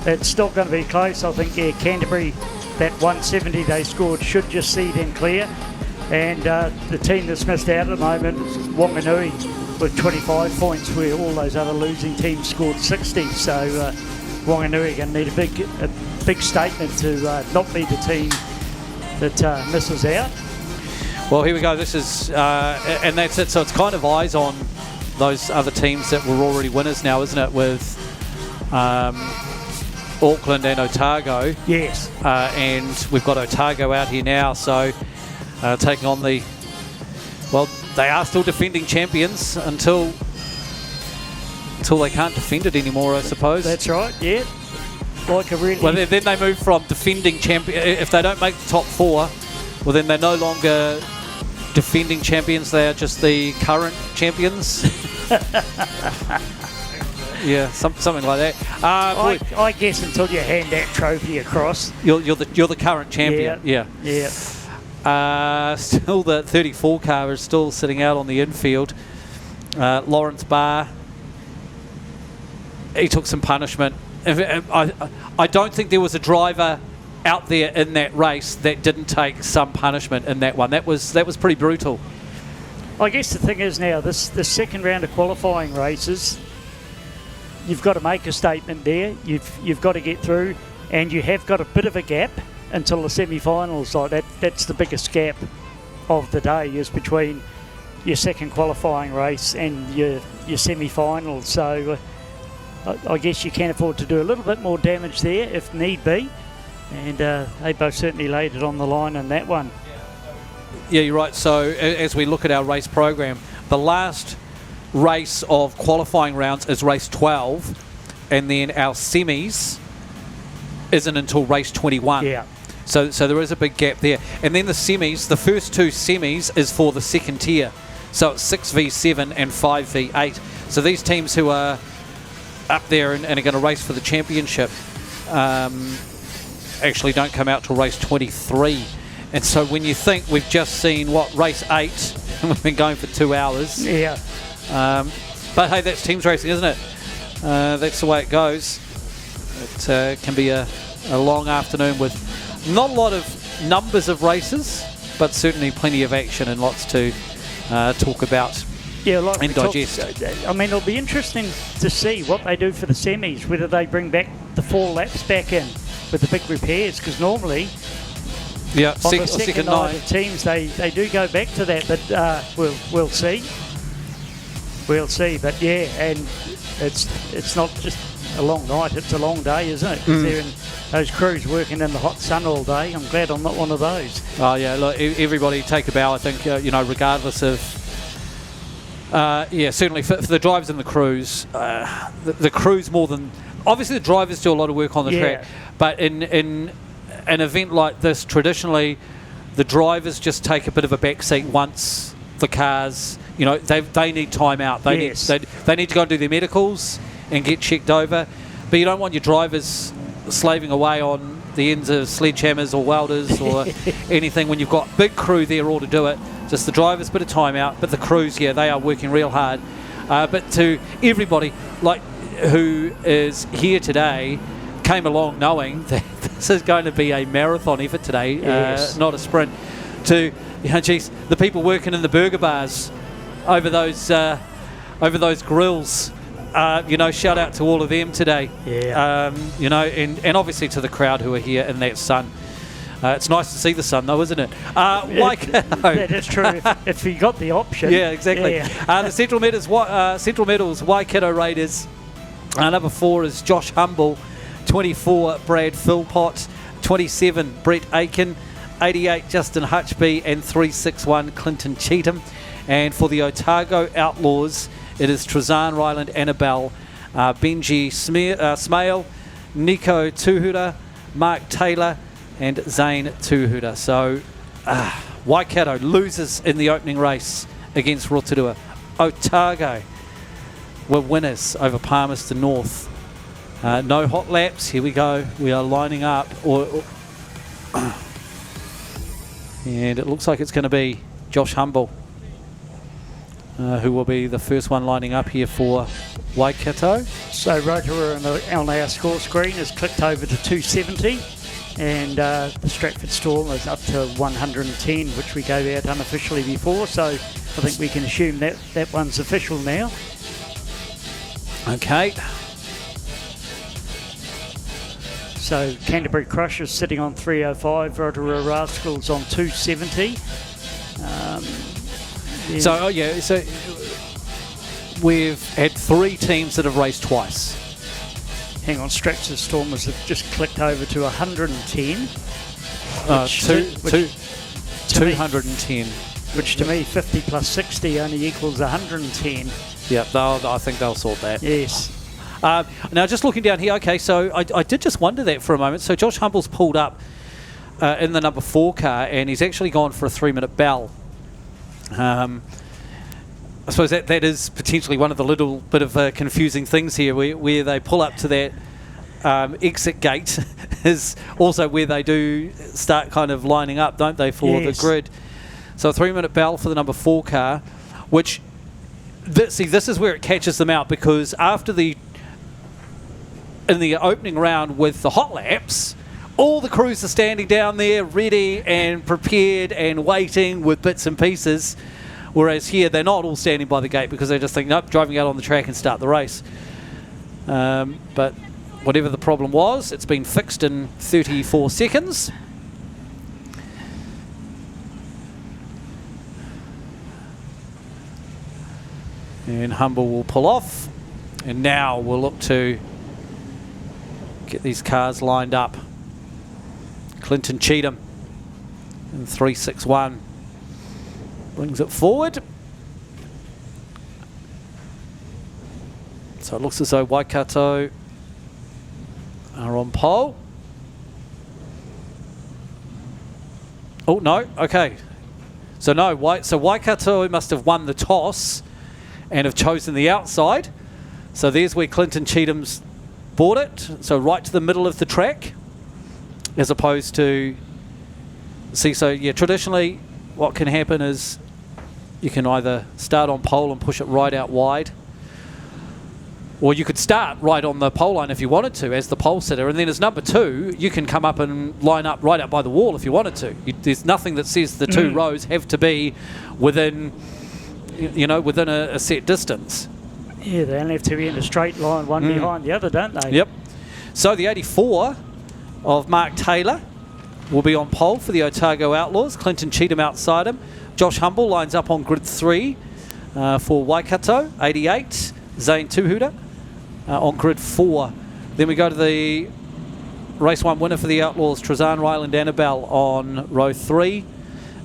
it's still going to be close. I think, Canterbury, that 170 they scored should just see them clear. And the team that's missed out at the moment is Wanganui with 25 points, where all those other losing teams scored 60. So Wanganui are going to need a big statement to not be the team that misses out. Well, here we go. This is, and that's it. So it's kind of eyes on those other teams that were already winners now, isn't it? With Auckland and Otago. Yes. And we've got Otago out here now, so taking on the... Well, they are still defending champions until they can't defend it anymore, I suppose. That's right, yeah. Like a really... Well, then they move from defending champion... If they don't make the top 4, well, then they're no longer defending champions. They are just the current champions. Yeah, something like that. I guess until you hand that trophy across. You're the current champion. Yeah. Still, the 34 car is still sitting out on the infield. Lawrence Barr, he took some punishment. I don't think there was a driver out there in that race that didn't take some punishment in that one. That was pretty brutal. I guess the thing is now, the second round of qualifying races, you've got to make a statement there. You've got to get through, and you have got a bit of a gap until the semi-finals. Like that, that's the biggest gap of the day, is between your second qualifying race and your semi-finals. So I guess you can afford to do a little bit more damage there if need be, and they both certainly laid it on the line in that one. Yeah, you're right. So as we look at our race program, the last race of qualifying rounds is race 12, and then our semis isn't until race 21. Yeah. So there is a big gap there. And then the semis, the first 2 semis is for the second tier. So it's 6v7 and 5v8. So these teams who are up there and are going to race for the championship actually don't come out till race 23. And so when you think we've just seen, race 8, and we've been going for 2 hours. Yeah. But hey, that's teams racing, isn't it? That's the way it goes. It can be a long afternoon with not a lot of numbers of races, but certainly plenty of action and lots to talk about and digest. I mean, it'll be interesting to see what they do for the semis, whether they bring back the 4 laps back in with the big repairs, because normally on the second night of teams they do go back to that, but we'll see. We'll see, but yeah, and it's not just a long night, it's a long day, isn't it? Because they're in those crews working in the hot sun all day. I'm glad I'm not one of those. Oh yeah, look, everybody take a bow, I think, regardless of certainly for the drivers and the crews, the crews more than... Obviously the drivers do a lot of work on the track, but in an event like this, traditionally the drivers just take a bit of a backseat once the cars, they need time out. They need to go and do their medicals and get checked over. But you don't want your drivers slaving away on the ends of sledgehammers or welders or anything when you've got big crew there all to do it. Just the drivers, bit of time out, but the crews, they are working real hard. But to everybody who is here today, came along knowing that this is going to be a marathon effort today, not a sprint. To the people working in the burger bars over those grills, shout out to all of them today. And obviously to the crowd who are here in that sun. It's nice to see the sun, though, isn't it? Waikato. That is true. If you got the option. Yeah, exactly. The Central Medals Waikato Raiders. Number 4 is Josh Humble. 24, Brad Philpott. 27, Brett Aiken. 88, Justin Hutchby. And 361, Clinton Cheatham. And for the Otago Outlaws, it is Trezan Ryland Annabelle, Benji Smale, Nico Tuhura, Mark Taylor, and Zane Tuhura. So Waikato loses in the opening race against Rotorua. Otago were winners over Palmerston North. No hot laps. Here we go. We are lining up. And it looks like it's going to be Josh Humble who will be the first one lining up here for Waikato. So Rotorua on our score screen is clicked over to 270, and the Stratford Storm is up to 110, which we gave out unofficially before, so I think we can assume that one's official now. Okay. So Canterbury Crushers sitting on 305, Rotorua Rascals on 270. So we've had 3 teams that have raced twice. Hang on, Stratford Stormers have just clicked over to 110. 210. Which to me, 50 plus 60 only equals 110. Yeah, I think they'll sort that. Yes. Now, just looking down here, okay, so I did just wonder that for a moment. So Josh Humble's pulled up in the number 4 car, and he's actually gone for a 3-minute bell. I suppose that is potentially one of the little bit of confusing things here, where they pull up to that exit gate is also where they do start kind of lining up, don't they, for the grid. So a 3-minute bell for the number 4 car, which, this is where it catches them out, because after in the opening round with the hot laps, all the crews are standing down there ready and prepared and waiting with bits and pieces, whereas here they're not all standing by the gate because they just think, nope, driving out on the track and start the race. But whatever the problem was, it's been fixed in 34 seconds. And Humble will pull off, and now we'll look to get these cars lined up. Clinton Cheatham in 361 brings it forward. So it looks as though Waikato are on pole. Oh no, okay. So no, so Waikato must have won the toss and have chosen the outside. So there's where Clinton Cheatham's bought it. So right to the middle of the track, as opposed to, so yeah, traditionally what can happen is you can either start on pole and push it right out wide, or you could start right on the pole line if you wanted to as the pole sitter, and then as number 2 you can come up and line up right out by the wall if you wanted to. There's nothing that says the 2 rows have to be within within a set distance. Yeah, they only have to be in a straight line, one behind the other, don't they? Yep. So the 84 of Mark Taylor will be on pole for the Otago Outlaws. Clinton Cheatham outside him. Josh Humble lines up on grid 3 for Waikato. 88, Zane Tuhuta on grid 4. Then we go to the race 1 winner for the Outlaws, Trizan Ryland Annabelle on row 3.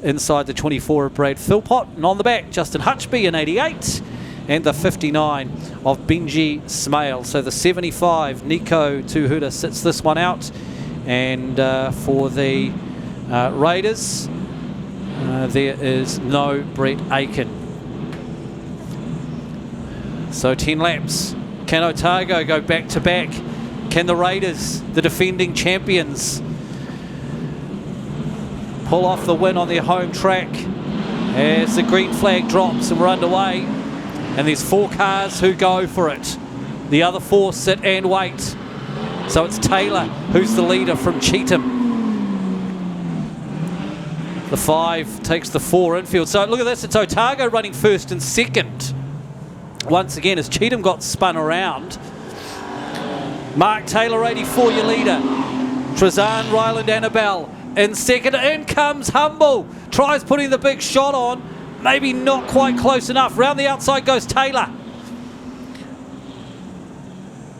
Inside the 24 of Brad Philpott, and on the back Justin Hutchby in 88, and the 59 of Benji Smale. So the 75 Nico Tuhuta sits this one out, and for the Raiders there is no Brett Aiken. So 10 laps. Can Otago go back to back? Can the Raiders, the defending champions, pull off the win on their home track as the green flag drops and we're underway? And there's 4 cars who go for it. The other 4 sit and wait. So it's Taylor who's the leader from Cheatham. The 5 takes the 4 infield. So look at this, it's Otago running first and second. Once again, as Cheatham got spun around. Mark Taylor, 84, your leader. Trizan Ryland Annabelle in second. In comes Humble. Tries putting the big shot on. Maybe not quite close enough. Round the outside goes Taylor.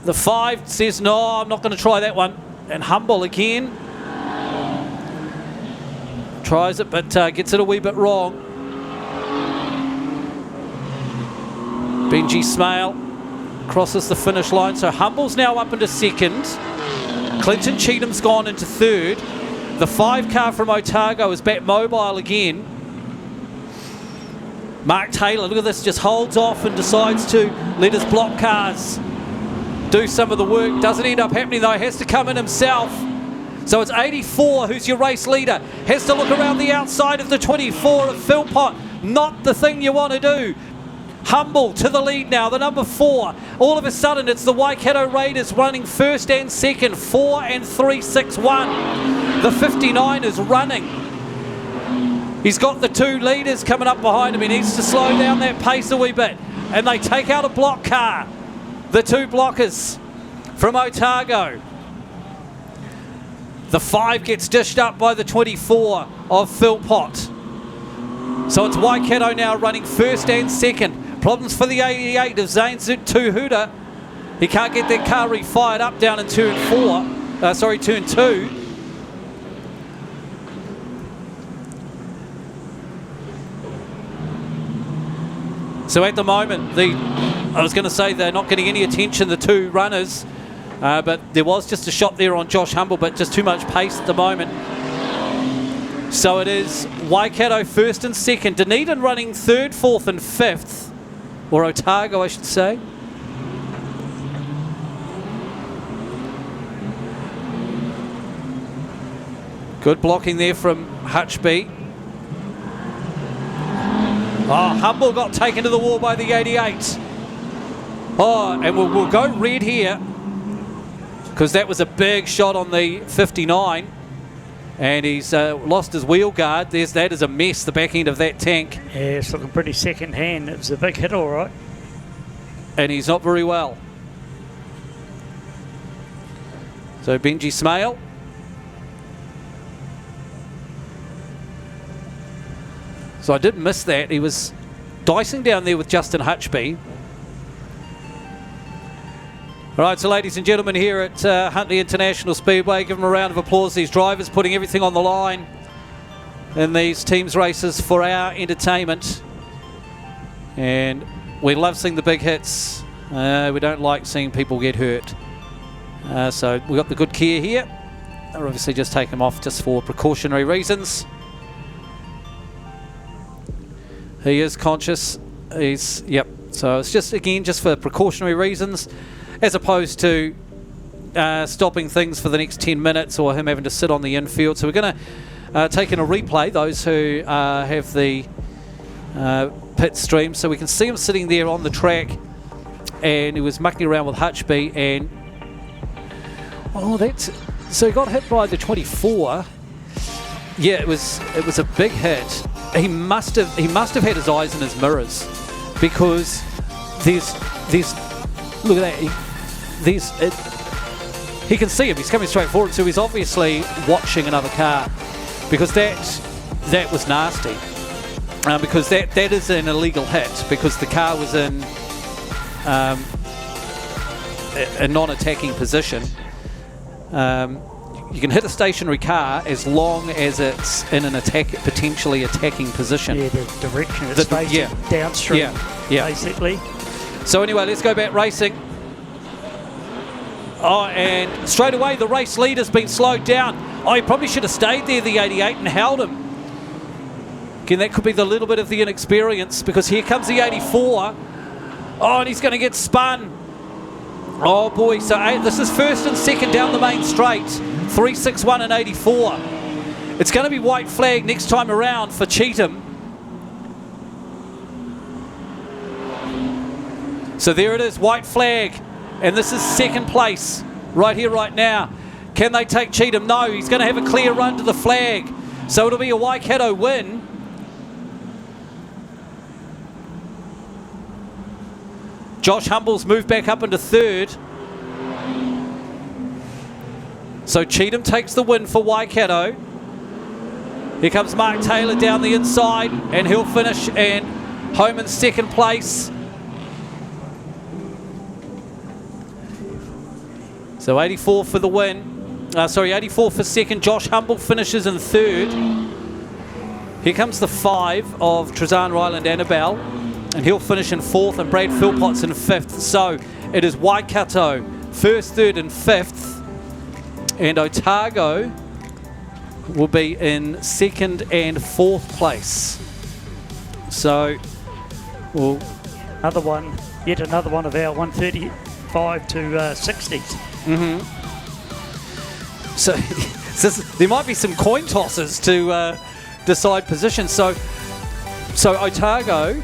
The 5 says, no, I'm not going to try that one. And Humble again. Tries it, but gets it a wee bit wrong. Benji Smale crosses the finish line. So Humble's now up into second. Clinton Cheatham's gone into third. The 5 car from Otago is back mobile again. Mark Taylor, look at this, just holds off and decides to let his block cars do some of the work. Doesn't end up happening though, has to come in himself. So it's 84 who's your race leader. Has to look around the outside of the 24 of Philpott. Not the thing you want to do. Humble to the lead now, the number 4. All of a sudden it's the Waikato Raiders running first and second, 4 and 3, 6, 1. The 59 is running. He's got the 2 leaders coming up behind him. He needs to slow down that pace a wee bit. And they take out a block car. The 2 blockers from Otago. The 5 gets dished up by the 24 of Philpott. So it's Waikato now running first and second. Problems for the 88 of Zane Tuhuta. He can't get that car re-fired up down in turn 2. So at the moment, I was going to say they're not getting any attention, the two runners, but there was just a shot there on Josh Humble, but just too much pace at the moment. So it is Waikato first and second, Dunedin running third, fourth and fifth, or Otago I should say. Good blocking there from Hutchby. Oh, Humble got taken to the wall by the 88. Oh, and we'll go red here because that was a big shot on the 59. And he's lost his wheel guard. That is a mess, the back end of that tank. Yeah, it's looking pretty second hand. It was a big hit, all right. And he's not very well. So Benji Smale. So I did miss that. He was dicing down there with Justin Hutchby. All right, so ladies and gentlemen, here at Huntly International Speedway, give them a round of applause. These drivers putting everything on the line in these teams races for our entertainment. And we love seeing the big hits. We don't like seeing people get hurt. So we've got the good Kia here. I'll obviously just take them off just for precautionary reasons. He is conscious. Yep. So it's just, again, just for precautionary reasons, as opposed to stopping things for the next 10 minutes or him having to sit on the infield. So we're going to take in a replay, those who have the pit stream. So we can see him sitting there on the track, and he was mucking around with Hutchby, and so he got hit by the 24. Yeah, it was a big hit. He must have had his eyes in his mirrors, because there's look at that. He can see him. He's coming straight forward, so he's obviously watching another car, because that was nasty. Because that is an illegal hit, because the car was in a non-attacking position. You can hit a stationary car as long as it's in an potentially attacking position. Yeah, the direction it's facing downstream, basically. So anyway, let's go back racing. Oh, and straight away the race leader's been slowed down. Oh, he probably should have stayed there, the 88, and held him. Again, that could be the little bit of the inexperience, because here comes the 84. Oh, and he's going to get spun. Oh boy, so this is first and second down the main straight. 361 and 84. It's going to be white flag next time around for Cheatham. So there it is, white flag, and this is second place right here, right now. Can they take Cheatham? No, he's going to have a clear run to the flag. So it'll be a Waikato win. Josh Humble's moved back up into third. So Cheatham takes the win for Waikato. Here comes Mark Taylor down the inside, and he'll finish and home in second place. So 84 for the win. 84 for second. Josh Humble finishes in third. Here comes the 5 of Trezana Ryland Annabelle, and he'll finish in fourth, and Brad Philpott's in fifth. So it is Waikato first, third and fifth, and Otago will be in second and fourth place. So yet another one of our 135 to 60s. So there might be some coin tosses to decide positions. So Otago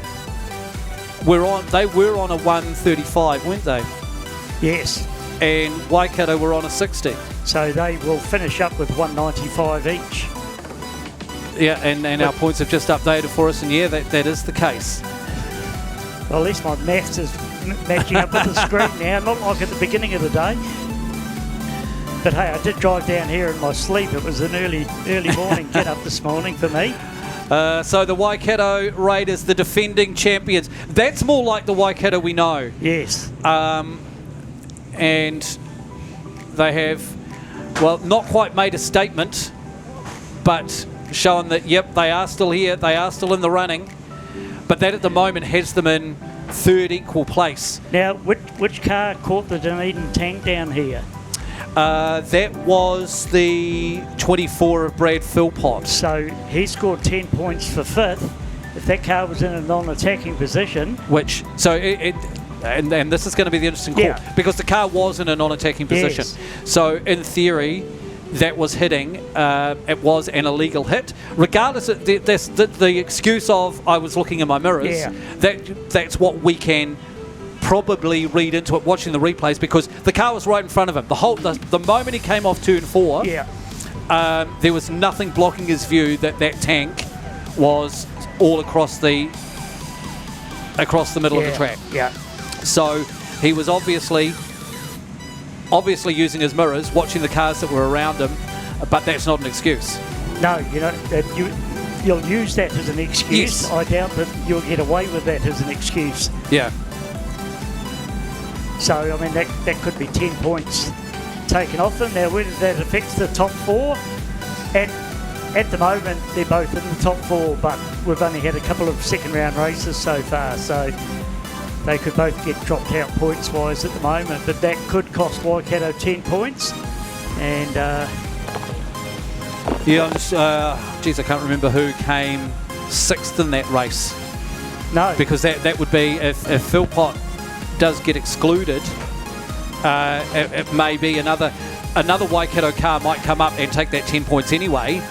they were on a 135, weren't they? Yes. And Waikato were on a 60. So they will finish up with 195 each. Yeah, and our points have just updated for us, and yeah, that is the case. Well, at least my maths is matching up with the screen now, not like at the beginning of the day. But hey, I did drive down here in my sleep. It was an early morning get up this morning for me. So the Waikato Raiders, the defending champions. That's more like the Waikato we know. Yes. and they have, well, not quite made a statement, but shown that, yep, they are still here, they are still in the running, but that at the moment has them in third equal place. Now, which car caught the Dunedin tank down here? That was the 24 of Brad Philpott. So he scored 10 points for fifth. If that car was in a non-attacking position... And this is going to be the interesting call, because the car was in a non-attacking position. Yes. So in theory, that was hitting. It was an illegal hit. Regardless of the excuse of I was looking in my mirrors, that's what we can probably read into it watching the replays, because the car was right in front of him. The moment he came off turn 4, there was nothing blocking his view that tank was all across the middle of the track. Yeah. So he was obviously using his mirrors, watching the cars that were around him, but that's not an excuse. No, you'll use that as an excuse. Yes. I doubt that you'll get away with that as an excuse. Yeah. So, I mean, that could be 10 points taken off them. Now, whether that affects the top 4, at the moment, they're both in the top 4, but we've only had a couple of second-round races so far, so they could both get dropped out points-wise at the moment, but that could cost Waikato 10 points. And, I can't remember who came 6th in that race. No. Because that would be, if Philpott does get excluded, it may be another Waikato car might come up and take that 10 points anyway,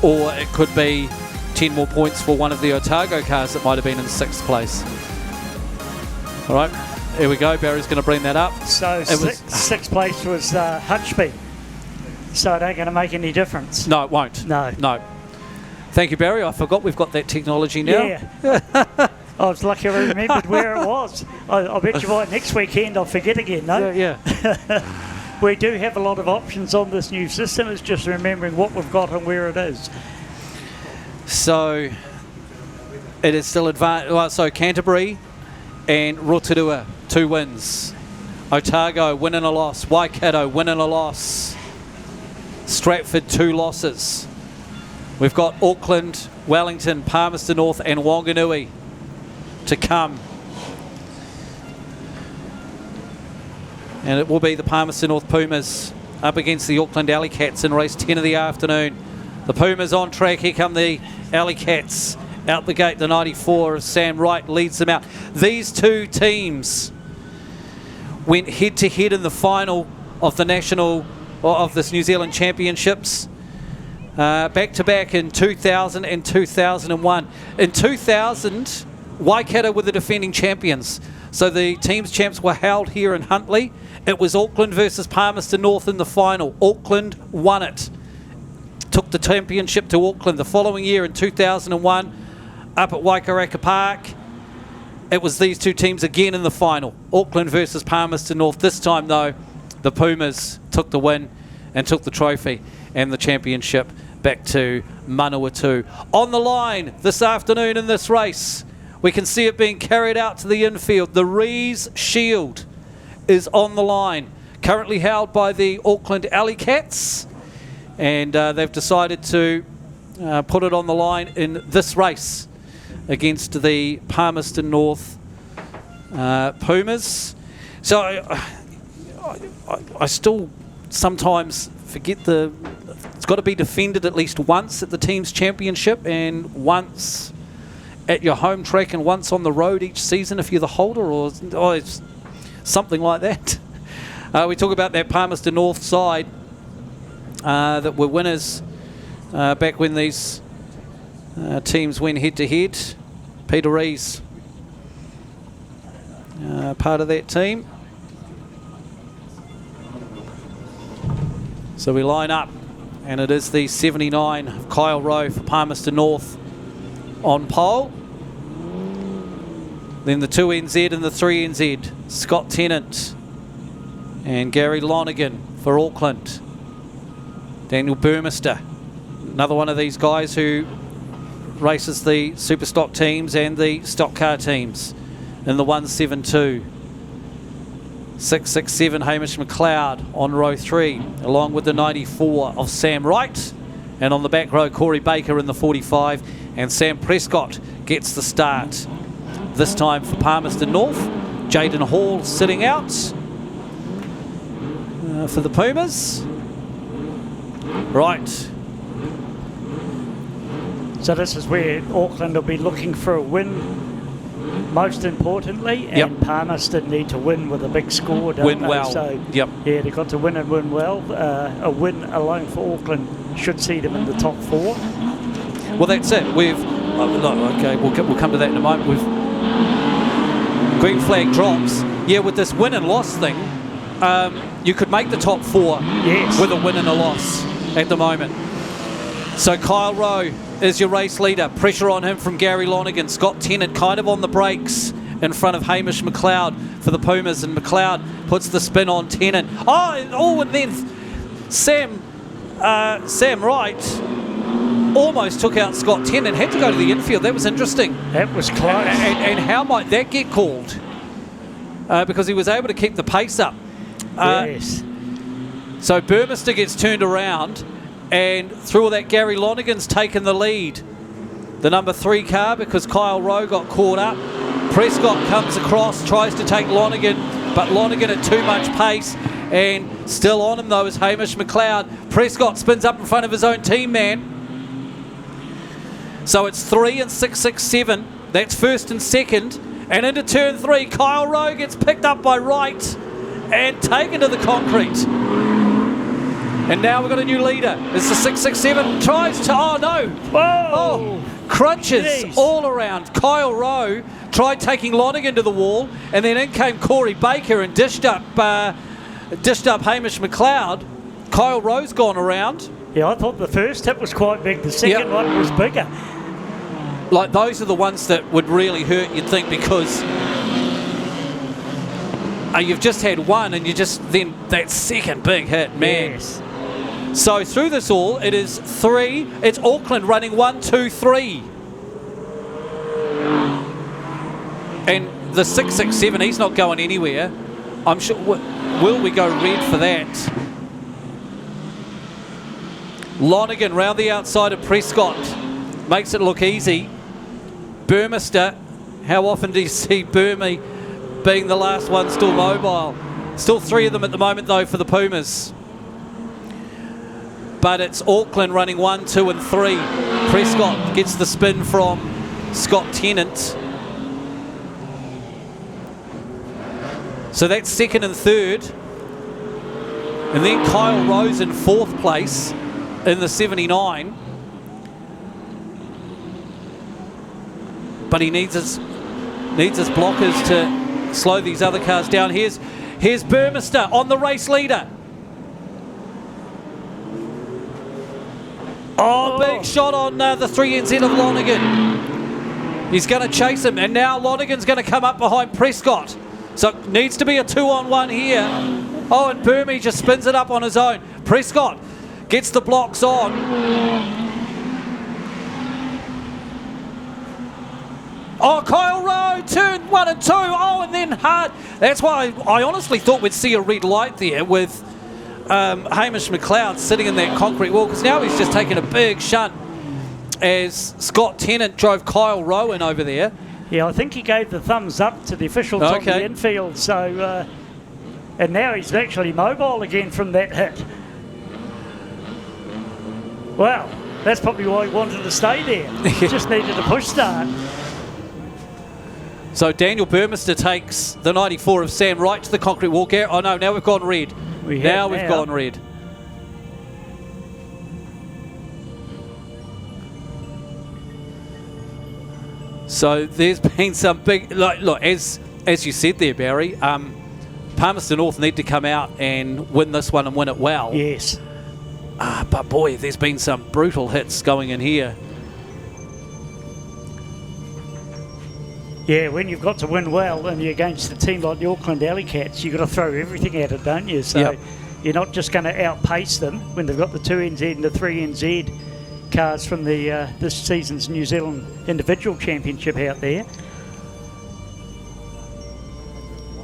or it could be 10 more points for one of the Otago cars that might have been in 6th place. All right, here we go. Barry's going to bring that up. So 6th place was Hutchby. So it ain't going to make any difference. No, it won't. No. Thank you, Barry. I forgot we've got that technology now. Yeah. I was lucky I remembered where it was. I bet you by next weekend I'll forget again, no? Yeah. We do have a lot of options on this new system. It's just remembering what we've got and where it is. So it is still advanced. Well, so Canterbury and Rotorua, 2 wins. Otago, win and a loss. Waikato, win and a loss. Stratford, 2 losses. We've got Auckland, Wellington, Palmerston North and Wanganui to come. And it will be the Palmerston North Pumas up against the Auckland Alley Cats in race 10 of the afternoon. The Pumas on track. Here come the Alley Cats out the gate. The 94 as Sam Wright leads them out. These two teams went head-to-head in the final of the this New Zealand Championships. Back-to-back in 2000 and 2001. In 2000, Waikato were the defending champions. So the team's champs were held here in Huntly. It was Auckland versus Palmerston North in the final. Auckland won it. Took the championship to Auckland. The following year in 2001, up at Waikaraka Park, it was these two teams again in the final. Auckland versus Palmerston North. This time, though, the Pumas took the win and took the trophy and the championship back to Manawatu. On the line this afternoon in this race, we can see it being carried out to the infield. The Rees Shield is on the line, currently held by the Auckland Alley Cats, and they've decided to put it on the line in this race against the Palmerston North Pumas. So I still sometimes forget it's got to be defended at least once at the team's championship and once at your home track and once on the road each season if you're the holder, or it's something like that. We talk about that Palmerston North side that were winners back when these teams went head-to-head. Peter Rees, part of that team. So we line up, and it is the 79 of Kyle Rowe for Palmerston North on pole. Then the 2NZ and the 3NZ, Scott Tennant and Gary Lonergan for Auckland. Daniel Burmester, another one of these guys who races the super stock teams and the stock car teams in the 172. 667 Hamish McLeod on row 3, along with the 94 of Sam Wright. And on the back row, Corey Baker in the 45, and Sam Prescott gets the start. This time for Palmerston North. Jaden Hall sitting out for the Pumas. Right. So this is where Auckland will be looking for a win, most importantly, and Palmerston need to win with a big score, don't Win they? well. So, Yep. yeah, they've got to win and win well. A win alone for Auckland should see them in the top 4. Well, that's it. We've okay. We'll come to that in a moment. We've green flag drops. Yeah, with this win and loss thing, you could make the top 4 with a win and a loss at the moment. So Kyle Rowe is your race leader. Pressure on him from Gary Lonergan. Scott Tennant kind of on the brakes in front of Hamish McLeod for the Pumas, and McLeod puts the spin on Tennant. And then Sam Wright almost took out Scott Tennant. Had to go to the infield. That was interesting. That was close. And how might that get called? Because he was able to keep the pace up. Yes. So Burmester gets turned around, and through all that, Gary Lonergan's taken the lead. The number 3 car, because Kyle Rowe got caught up. Prescott comes across, tries to take Lonergan, but Lonergan at too much pace, and still on him though is Hamish McLeod. Prescott spins up in front of his own team man. So it's 3 and 667. That's first and second. And into turn 3, Kyle Rowe gets picked up by Wright and taken to the concrete. And now we've got a new leader. It's the 667. Tries to... Oh, no. Whoa. Crunches all around. Kyle Rowe tried taking Lonergan to the wall, and then in came Corey Baker and dished up Hamish McLeod. Kyle Rowe's gone around. Yeah, I thought the first hit was quite big. The second one was bigger. Like, those are the ones that would really hurt, you'd think, because you've just had one, and you just... Then that second big hit, man. Yes. So through this all, it is 3. It's Auckland running 1, 2, 3. And the 667, he's not going anywhere. I'm sure... Will we go red for that? Lonergan round the outside of Prescott. Makes it look easy. Burmester. How often do you see Burmy being the last one still mobile? Still 3 of them at the moment, though, for the Pumas. But it's Auckland running 1, 2 and 3. Prescott gets the spin from Scott Tennant. So that's second and third. And then Kyle Rowe's in 4th place in the 79. But he needs his blockers to slow these other cars down. Here's Burmester on the race leader. Oh, big shot on the 3NZ of Lonergan. He's going to chase him, and now Lonergan's going to come up behind Prescott. So it needs to be a 2-on-1 here. Oh, and Burmy just spins it up on his own. Prescott gets the blocks on. Oh, Kyle Rowe, turn 1 and 2. Oh, and then hard. That's why I honestly thought we'd see a red light there with Hamish McLeod sitting in that concrete wall, because now he's just taken a big shunt as Scott Tennant drove Kyle Rowe in over there. Yeah, I think he gave the thumbs up to the officials on the infield. So, and now he's actually mobile again from that hit. Wow, that's probably why he wanted to stay there. He just needed a push start. So Daniel Burmester takes the 94 of Sam Wright to the concrete wall. Oh no, now we've gone red. We've gone red. So there's been some big... Look, as you said there, Barry, Palmerston North need to come out and win this one and win it well. Yes. But boy, there's been some brutal hits going in here. Yeah, when you've got to win well and you're against a team like the Auckland Alley Cats, you've got to throw everything at it, don't you? So you're not just going to outpace them when they've got the 2NZ and the 3NZ cars from the this season's New Zealand Individual Championship out there.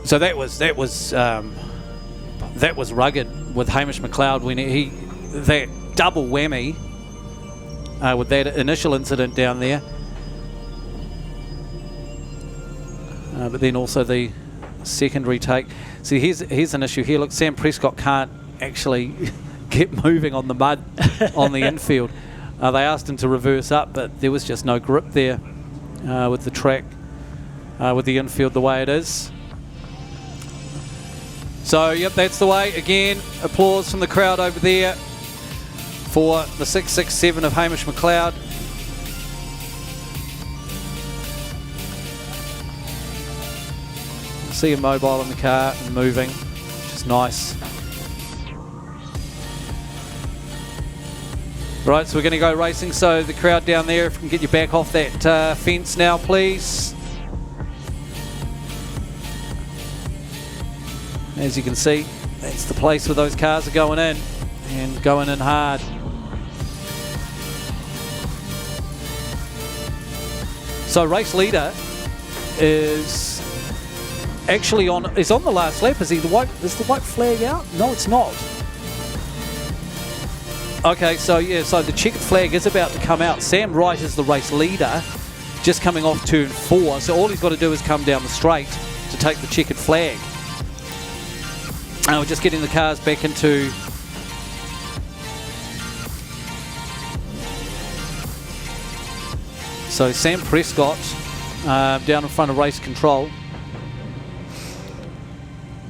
So that was rugged with Hamish McLeod when he that double whammy with that initial incident down there. But then also the secondary take. See, here's an issue here. Look, Sam Prescott can't actually get moving on the mud on the infield. They asked him to reverse up, but there was just no grip there with the track, with the infield the way it is. So, yep, that's the way. Again, applause from the crowd over there for the 667 of Hamish McLeod. See him mobile in the car and moving, which is nice. Right, so we're going to go racing. So the crowd down there, if we can get you back off that fence now, please. As you can see, that's the place where those cars are going in, and going in hard. So race leader is actually on the last lap. Is the white flag out? No, it's not. Okay, so yeah, so the checkered flag is about to come out. Sam Wright is the race leader, just coming off turn 4. So all he's got to do is come down the straight to take the checkered flag. We're just getting the cars back into so Sam Prescott down in front of race control,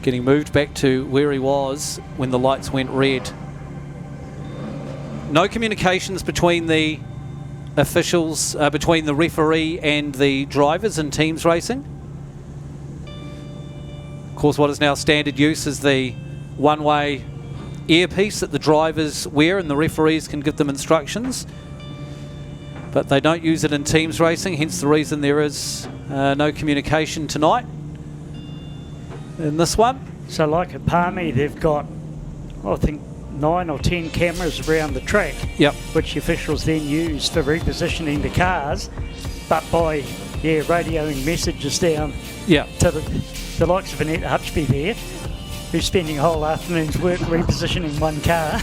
getting moved back to where he was when the lights went red. No communications between the officials, between the referee and the drivers in teams racing. Of course, what is now standard use is the one-way earpiece that the drivers wear and the referees can give them instructions. But they don't use it in teams racing, hence the reason there is no communication tonight in this one. So like at Palmy, they've got, I think, 9 or 10 cameras around the track, yep, which the officials then use for repositioning the cars, but by radioing messages down to the likes of Annette Hutchby there, who's spending a whole afternoon's work repositioning one car.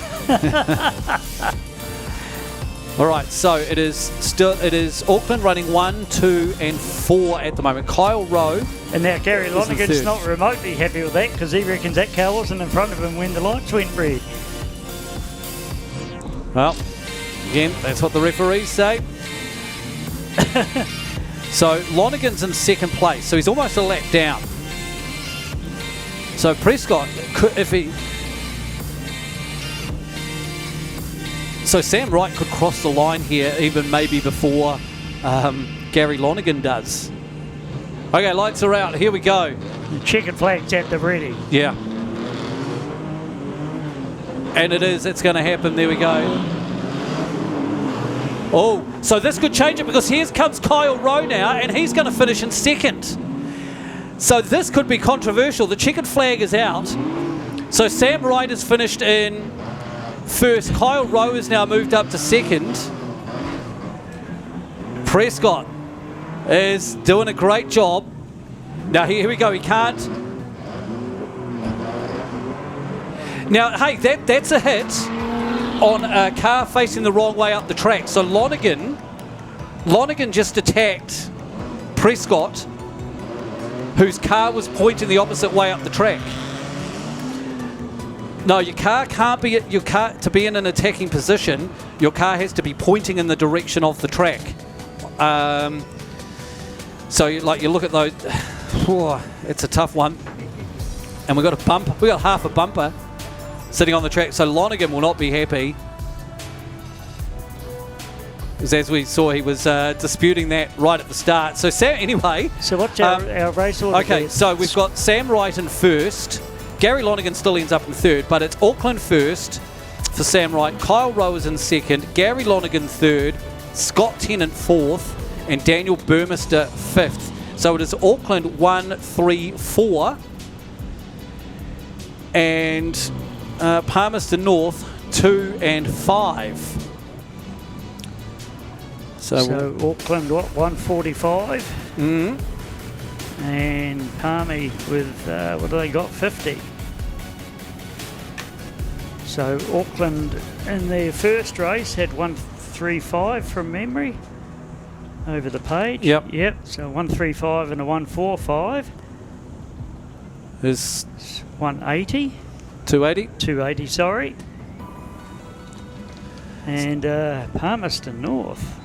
All right, so it is Auckland running 1, 2 and 4 at the moment. Kyle Rowe. And now Gary Lonergan's not remotely happy with that because he reckons that car wasn't in front of him when the lights went red. Well, again, that's what the referees say. So Lonergan's in second place, so he's almost a lap down. So Prescott, so Sam Wright could cross the line here even maybe before Gary Lonergan does. Okay, lights are out. Here we go. The checkered flag's at the ready. Yeah. And it's going to happen. There we go. Oh, so this could change it because here comes Kyle Rowe now, and he's going to finish in second. So this could be controversial. The checkered flag is out. So Sam Wright has finished in first. Kyle Rowe has now moved up to second. Prescott is doing a great job. Now here we go. He can't. Now, hey, that's a hit on a car facing the wrong way up the track. So Lonergan just attacked Prescott, whose car was pointing the opposite way up the track. No, your car can't be to be in an attacking position. Your car has to be pointing in the direction of the track. So you look at those. It's a tough one, and we got a bumper. We got half a bumper sitting on the track, so Lonergan will not be happy. Because as we saw, he was disputing that right at the start. So Sam, anyway. So what's our race order? Okay, so we've got Sam Wright in first. Gary Lonergan still ends up in third, but it's Auckland first for Sam Wright. Kyle Rowe is in second. Gary Lonergan third. Scott Tennant fourth. And Daniel Burmester fifth. So it is Auckland 1, 3, 4. And Palmerston North 2 and 5. So Auckland, what, 145? And Palmy with, what do they got, 50. So Auckland in their first race had 135 from memory over the page. Yep. So 135 and a 145. Is 180. 280. 280, sorry. And Palmerston North.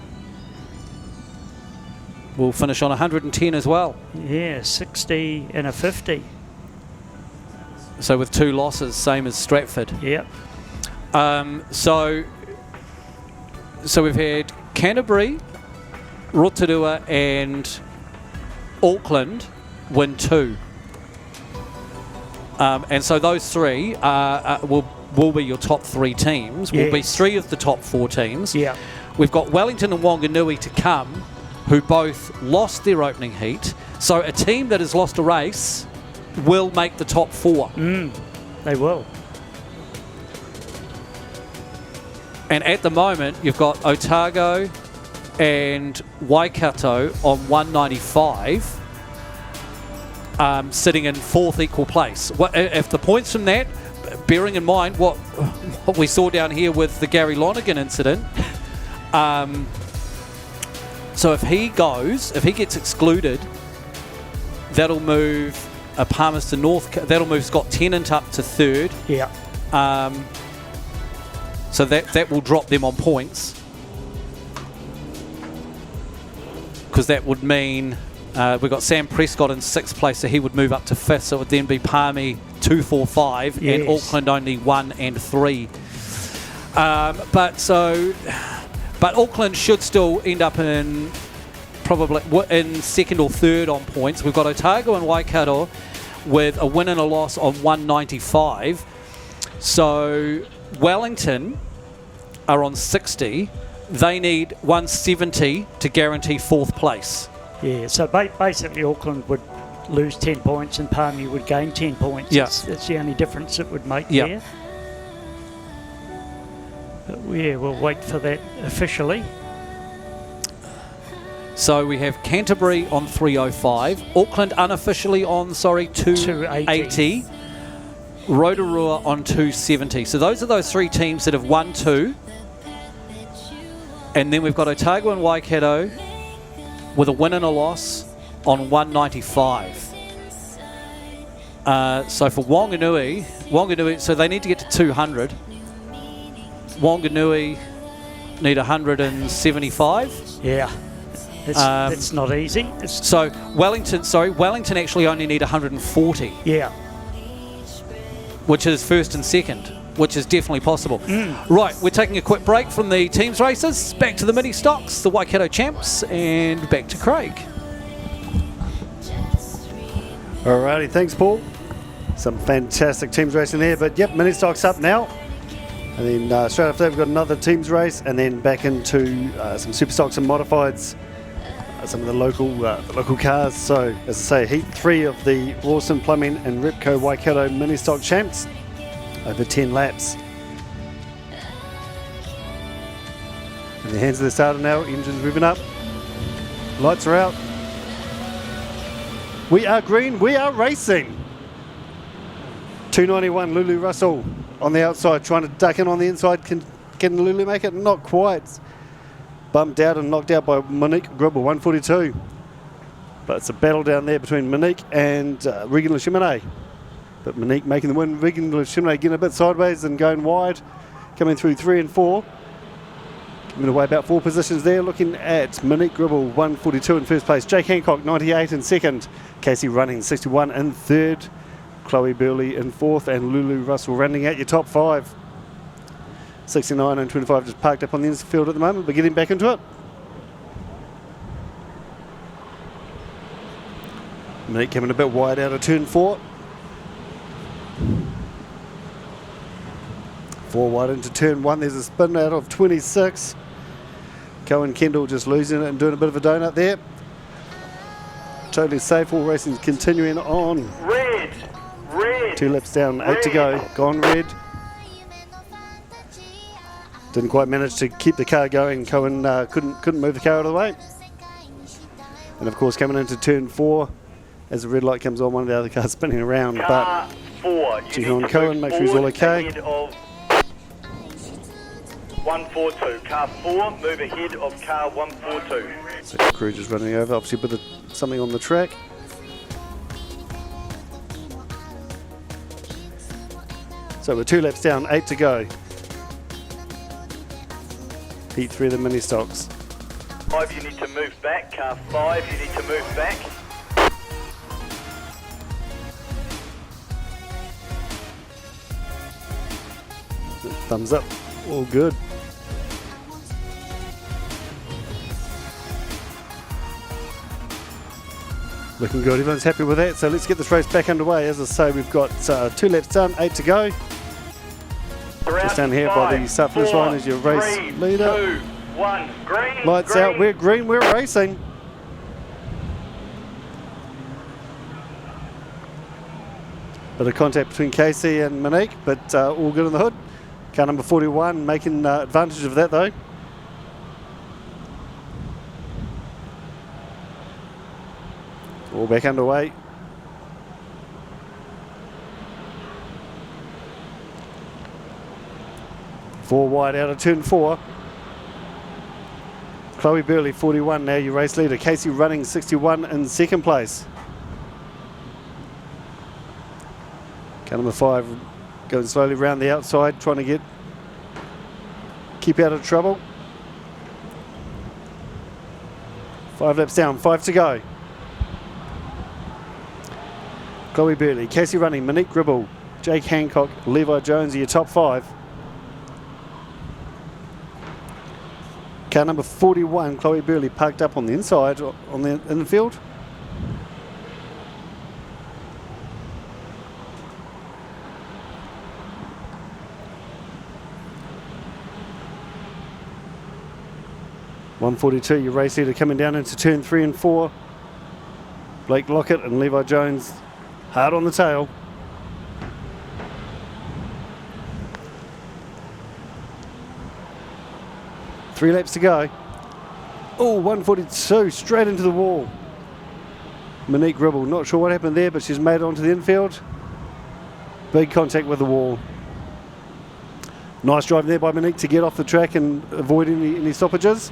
We'll finish on 110 as well. Yeah, 60 and a 50. So with 2 losses, same as Stratford. Yep. So we've had Canterbury, Rotorua and Auckland win 2. And so those 3 will be your top 3 teams. Will be 3 of the top 4 teams. Yeah. We've got Wellington and Wanganui to come, who both lost their opening heat. So a team that has lost a race will make the top 4. They will. And at the moment, you've got Otago and Waikato on 195, sitting in 4th equal place. If the points from that, bearing in mind what we saw down here with the Gary Lonergan incident, so if he gets excluded, that'll move Palmerston North, that'll move Scott Tennant up to 3rd. Yeah. So that will drop them on points. Because that would mean we've got Sam Prescott in 6th place, so he would move up to 5th. So it would then be Palmy 2, 4, 5, and Auckland only 1 and 3. But Auckland should still end up in probably in 2nd or 3rd on points. We've got Otago and Waikato with a win and a loss on 195. So Wellington are on 60. They need 170 to guarantee 4th place. Yeah, so basically Auckland would lose 10 points and Palmy would gain 10 points. Yeah. That's the only difference it would make there. But we'll wait for that officially. So we have Canterbury on 305, Auckland unofficially on 280, Rotorua on 270. So those are those 3 teams that have won 2. And then we've got Otago and Waikato with a win and a loss on 195. So for Wanganui, so they need to get to 200. Wanganui need 175. Yeah, it's not easy. So Wellington actually only need 140. Yeah. Which is 1st and 2nd, which is definitely possible. Right, we're taking a quick break from the teams races, back to the mini stocks, the Waikato champs, and back to Craig. Alrighty, thanks Paul. Some fantastic teams racing there, but yep, mini stocks up now. And then straight after that we've got another teams race, and then back into some super stocks and modifieds, some of the local cars. So as I say, heat 3 of the Rawson Plumbing and Repco Waikato mini stock champs, over 10 laps. In the hands of the starter now, engines moving up, lights are out. We are green, we are racing. 291 Lulu Russell on the outside, trying to duck in on the inside. Can Lulu make it? Not quite. Bumped out and knocked out by Monique Gribble, 142. But it's a battle down there between Monique and Regan Lachimene. But Monique making the win. Regan Lachimene getting a bit sideways and going wide, coming through 3 and 4. Giving away about 4 positions there. Looking at Monique Gribble, 142 in 1st place. Jake Hancock, 98 in 2nd. Casey Running, 61 in 3rd. Chloe Burley in 4th, and Lulu Russell rounding out your top 5. 69 and 25 just parked up on the infield at the moment, but getting back into it. Monique coming a bit wide out of turn 4. 4 wide into turn 1. There's a spin out of 26. Cohen Kendall just losing it and doing a bit of a donut there. Totally safe. All racing continuing on. Red. 2 laps down, 8 to go. Gone red. Didn't quite manage to keep the car going. Cohen couldn't move the car out of the way. And of course, coming into turn 4, As the red light comes on, one of the other cars spinning around, Car but 4, you Jihan need to Cohen, move make sure he's all forward okay. ahead of 142. Car 4, move ahead of car 142. So the crew just running over, obviously with something on the track. So we're 2 laps down, 8 to go. Heat 3 of the mini stocks. 5, you need to move back. Car 5, you need to move back. Thumbs up, all good. Looking good, everyone's happy with that, so let's get this race back underway. As I say, we've got 2 laps done, 8 to go. Just down here by the start finish line is your race leader. 2, 1, green. Lights green. out, we're green, we're racing. Bit of contact between Casey and Monique, but all good on the hood. Car number 41 making advantage of that though. All back underway. Four wide out of turn 4. Chloe Burley, 41 now, your race leader. Casey Running, 61 in second place. Car number 5 going slowly around the outside, trying to keep out of trouble. 5 laps down, 5 to go. Chloe Burley, Casey Running, Monique Gribble, Jake Hancock, Levi Jones are your top 5. Car number 41, Chloe Burley, parked up on the inside on the infield. .142, your race leader coming down into turn 3 and 4. Blake Lockett and Levi Jones hard on the tail. Three laps to go. Oh, 142 straight into the wall. Monique Gribble, not sure what happened there, but she's made it onto the infield. Big contact with the wall. Nice driving there by Monique to get off the track and avoid any stoppages.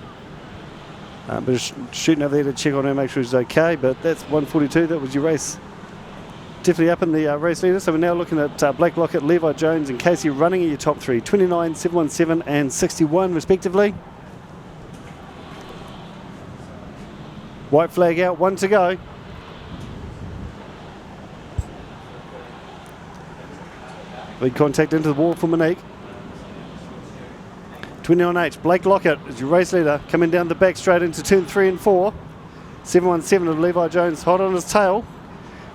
But just shooting over there to check on her, make sure she's okay. But that's 142, that was your race. Definitely up in the race leader. So we're now looking at Blake Lockett, Levi Jones and Casey Running in your top 3. 29, 717 and 61 respectively. White flag out, 1 to go. Big contact into the wall for Monique. 29H, Blake Lockett is your race leader, coming down the back straight into turn 3 and 4. 717 of Levi Jones hot on his tail.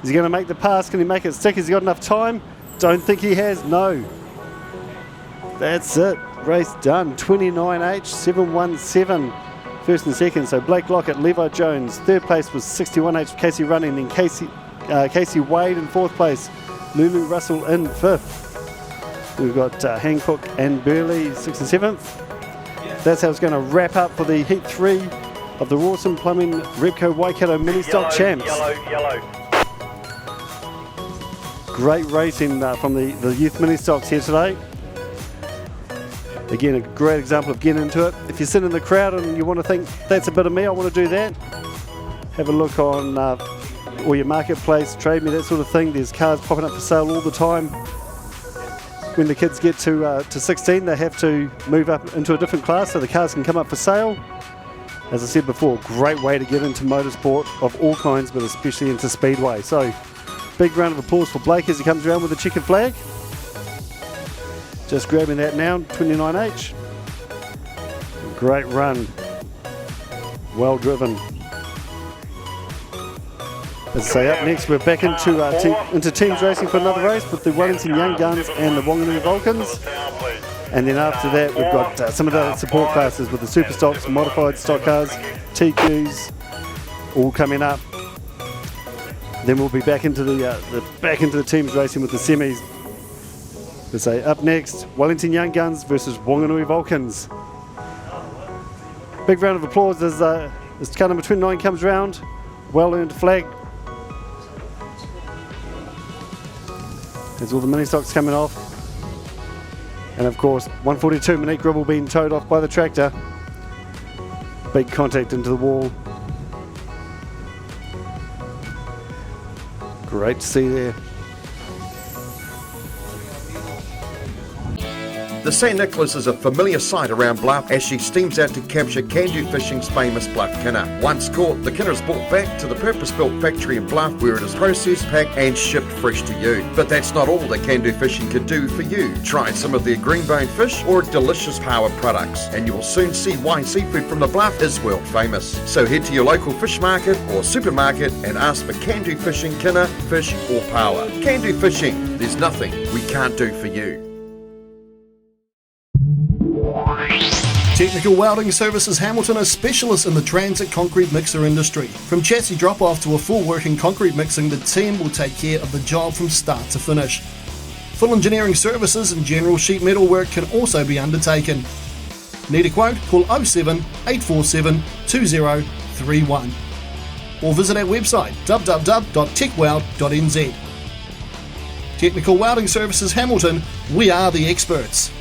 Is he going to make the pass? Can he make it stick? Has he got enough time? Don't think he has, no. That's it, race done. 29H, 717, first and second. So Blake Lockett, Levi Jones. Third place was 61H, Casey Running. Then Casey Wade in fourth place. Lulu Russell in fifth. We've got Hancock and Burley 6th and 7th. That's how it's going to wrap up for the Heat 3 of the Rawson Plumbing Repco Waikato Mini Stock Champs. Yellow. Great racing from the youth mini stocks here today. Again, a great example of getting into it. If you sit in the crowd and you want to think, that's a bit of me, I want to do that, have a look on all your marketplace, Trade Me, that sort of thing. There's cars popping up for sale all the time. When the kids get to 16, they have to move up into a different class so the cars can come up for sale. As I said before, great way to get into motorsport of all kinds, but especially into Speedway. So, big round of applause for Blake as he comes around with the checkered flag. Just grabbing that now, 29H. Great run. Well driven. As I say, up next we're back into teams racing for another race with the Wellington Young Guns and the Wanganui Vulcans. And then after that we've got some of the other support classes with the super stocks, modified stock cars, TQs, all coming up. Then we'll be back into the teams racing with the semis. Let's say up next, Wellington Young Guns versus Wanganui Vulcans. Big round of applause as car number 29 comes round. Well earned flag There's all the mini stocks coming off. And of course, 142 Monique Gribble being towed off by the tractor. Big contact into the wall. Great to see there. The St. Nicholas is a familiar sight around Bluff as she steams out to capture Can-Do Fishing's famous Bluff Kinner. Once caught, the kinner is brought back to the purpose-built factory in Bluff where it is processed, packed and shipped fresh to you. But that's not all that Can-Do Fishing can do for you. Try some of their green-boned fish or delicious power products and you will soon see why seafood from the Bluff is world famous. So head to your local fish market or supermarket and ask for Can-Do Fishing Kinner, fish or power. Can-Do Fishing, there's nothing we can't do for you. Technical Welding Services Hamilton are specialists in the transit concrete mixer industry. From chassis drop-off to a full working concrete mixing, the team will take care of the job from start to finish. Full engineering services and general sheet metal work can also be undertaken. Need a quote? Call 07 847 2031 or visit our website www.techweld.nz. Technical Welding Services Hamilton, we are the experts.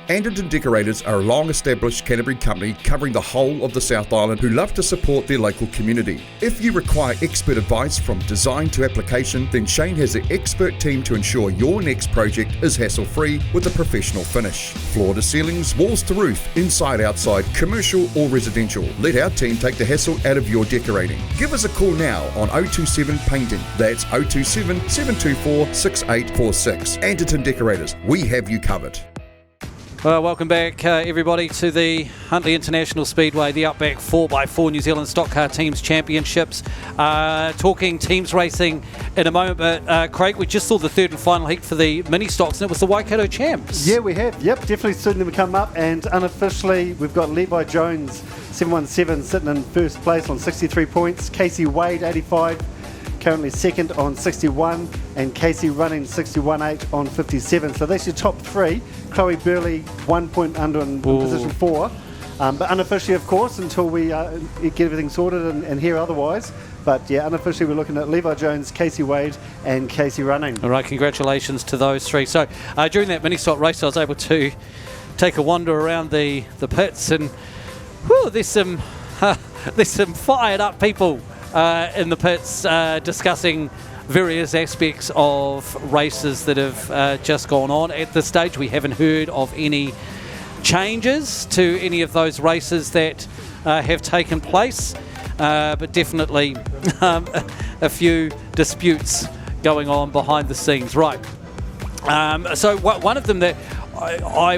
Anderton Decorators are a long-established Canterbury company covering the whole of the South Island who love to support their local community. If you require expert advice from design to application, then Shane has the expert team to ensure your next project is hassle-free with a professional finish. Floor to ceilings, walls to roof, inside, outside, commercial or residential. Let our team take the hassle out of your decorating. Give us a call now on 027 Painting. That's 027 724 6846. Anderton Decorators, we have you covered. Welcome back, everybody, to the Huntly International Speedway, the Outback 4x4 New Zealand Stockcar Teams Championships. Talking teams racing in a moment, but Craig, we just saw the third and final heat for the mini stocks, and it was the Waikato Champs. Yeah, we have. Yep, definitely seen them come up, and unofficially, we've got Levi Jones, 717, sitting in first place on 63 points. Casey Wade, 85. Currently second on 61, and Casey running 61.8 on 57. So that's your top three. Chloe Burley 1 point under in position 4. But unofficially, of course, until we get everything sorted and hear otherwise. But yeah, unofficially, we're looking at Levi Jones, Casey Wade, and Casey running. All right, congratulations to those three. So during that mini stock race, I was able to take a wander around the pits, and there's some fired up people in the pits discussing various aspects of races that have just gone on. At this stage, we haven't heard of any changes to any of those races that have taken place, but definitely a few disputes going on behind the scenes. Right. So one of them that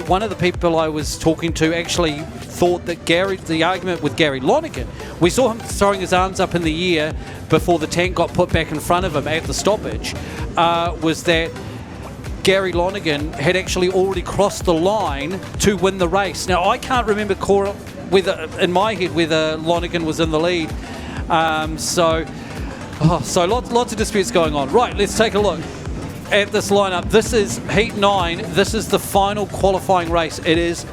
one of the people I was talking to actually thought that the argument with Gary Lonergan, we saw him throwing his arms up in the air before the tank got put back in front of him at the stoppage, was that Gary Lonergan had actually already crossed the line to win the race. Now, I can't remember in my head whether Lonergan was in the lead. So lots of disputes going on. Right, let's take a look at this lineup. This is Heat 9. This is the final qualifying race. It is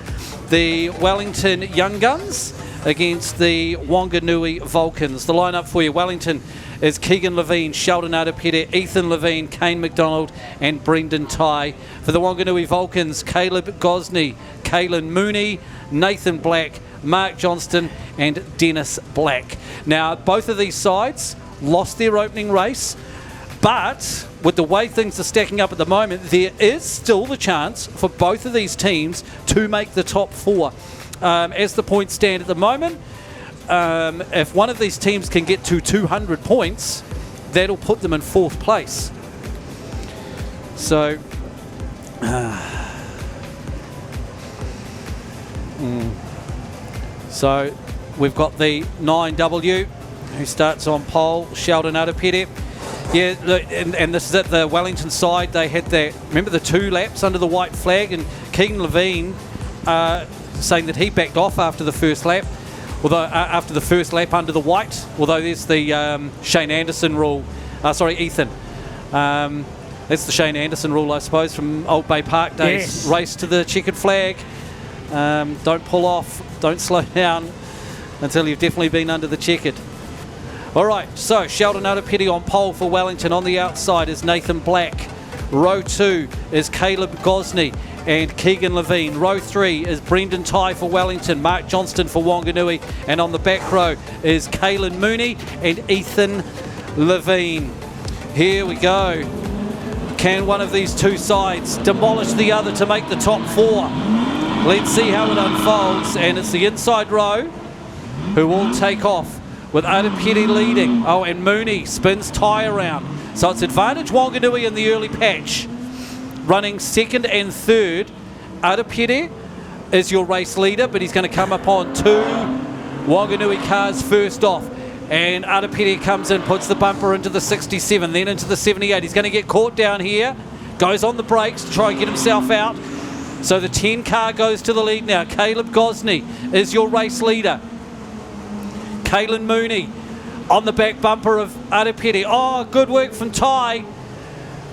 the Wellington Young Guns against the Wanganui Vulcans. The lineup for you: Wellington is Keegan Levine, Sheldon Adapete, Ethan Levine, Kane McDonald and Brendan Ty. For the Wanganui Vulcans, Caleb Gosney, Kaylin Mooney, Nathan Black, Mark Johnston and Dennis Black. Now, both of these sides lost their opening race, but with the way things are stacking up at the moment, there is still the chance for both of these teams to make the top four. As the points stand at the moment, if one of these teams can get to 200 points, that'll put them in fourth place. So, so we've got the 9W who starts on pole, Sheldon Adapete. Yeah, and this is at the Wellington side. They had remember the 2 laps under the white flag, and Keegan Levine saying that he backed off after the first lap, although after the first lap under the white, although there's the Shane Anderson rule. Ethan. That's the Shane Anderson rule, I suppose, from Old Bay Park days. Yes. Race to the checkered flag. Don't pull off. Don't slow down until you've definitely been under the checkered. All right, so Sheldon Arapeti on pole for Wellington. On the outside is Nathan Black. Row 2 is Caleb Gosney and Keegan Levine. Row 3 is Brendan Ty for Wellington, Mark Johnston for Wanganui, and on the back row is Kaylin Mooney and Ethan Levine. Here we go. Can one of these two sides demolish the other to make the top 4? Let's see how it unfolds, and it's the inside row who will take off with Arapeti leading. Oh, and Mooney spins Ty around. So it's advantage Wanganui in the early patch. Running second and third. Arapeti is your race leader, but he's going to come upon 2 Wanganui cars first off. And Arapeti comes in, puts the bumper into the 67, then into the 78. He's going to get caught down here. Goes on the brakes to try and get himself out. So the 10 car goes to the lead now. Caleb Gosney is your race leader. Kaylin Mooney on the back bumper of Arapeti. Oh, good work from Ty.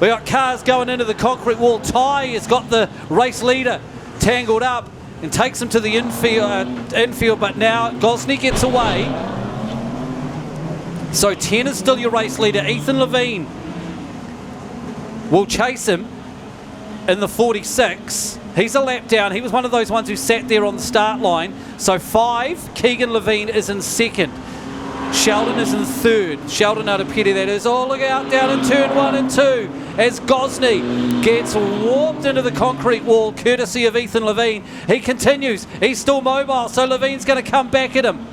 We got cars going into the concrete wall. Ty has got the race leader tangled up and takes him to the infield, but now Gosney gets away. So 10 is still your race leader. Ethan Levine will chase him in the 46. He's a lap down. He was one of those ones who sat there on the start line. So 5, Keegan Levine is in second. Sheldon is in third. Sheldon Arapeti, that is. Oh, look out, down in turn 1 and 2 as Gosney gets warped into the concrete wall courtesy of Ethan Levine. He continues. He's still mobile, so Levine's going to come back at him.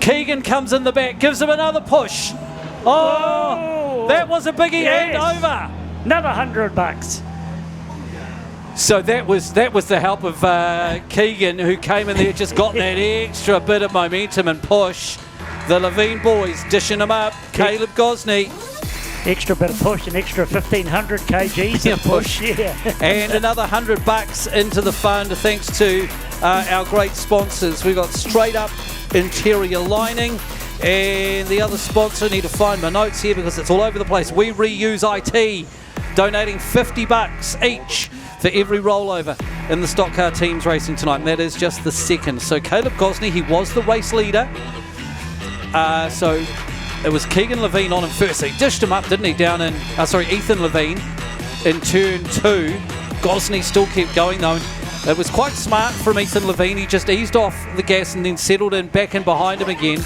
Keegan comes in the back, gives him another push. Oh, that was a biggie, and over. Another $100. So that was the help of Keegan, who came in there, just got that extra bit of momentum and push. The Levine boys dishing them up. Caleb Gosney. Extra bit of push, an extra 1,500 kgs of push. Yeah. And another $100 into the fund thanks to our great sponsors. We've got Straight Up Interior Lining, and the other sponsor, need to find my notes here because it's all over the place. We Reuse IT, donating $50 each for every rollover in the Stockcar teams racing tonight, and that is just the second. So Caleb Gosney, he was the race leader. So it was Keegan Levine on him first. He dished him up, didn't he, down in, Ethan Levine in turn 2. Gosney still kept going though. It was quite smart from Ethan Levine. He just eased off the gas and then settled in back in behind him again.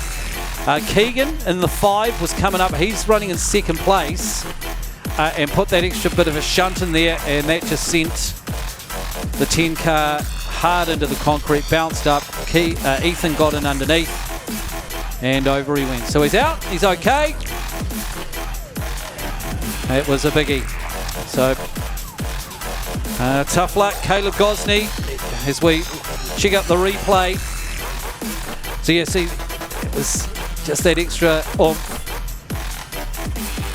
Keegan in the 5 was coming up. He's running in second place and put that extra bit of a shunt in there, and that just sent the 10 car hard into the concrete, bounced up. Ethan got in underneath and over he went. So he's out, he's okay. It was a biggie. So tough luck, Caleb Gosney, as we check out the replay. So yeah, see, it was just that extra oomph.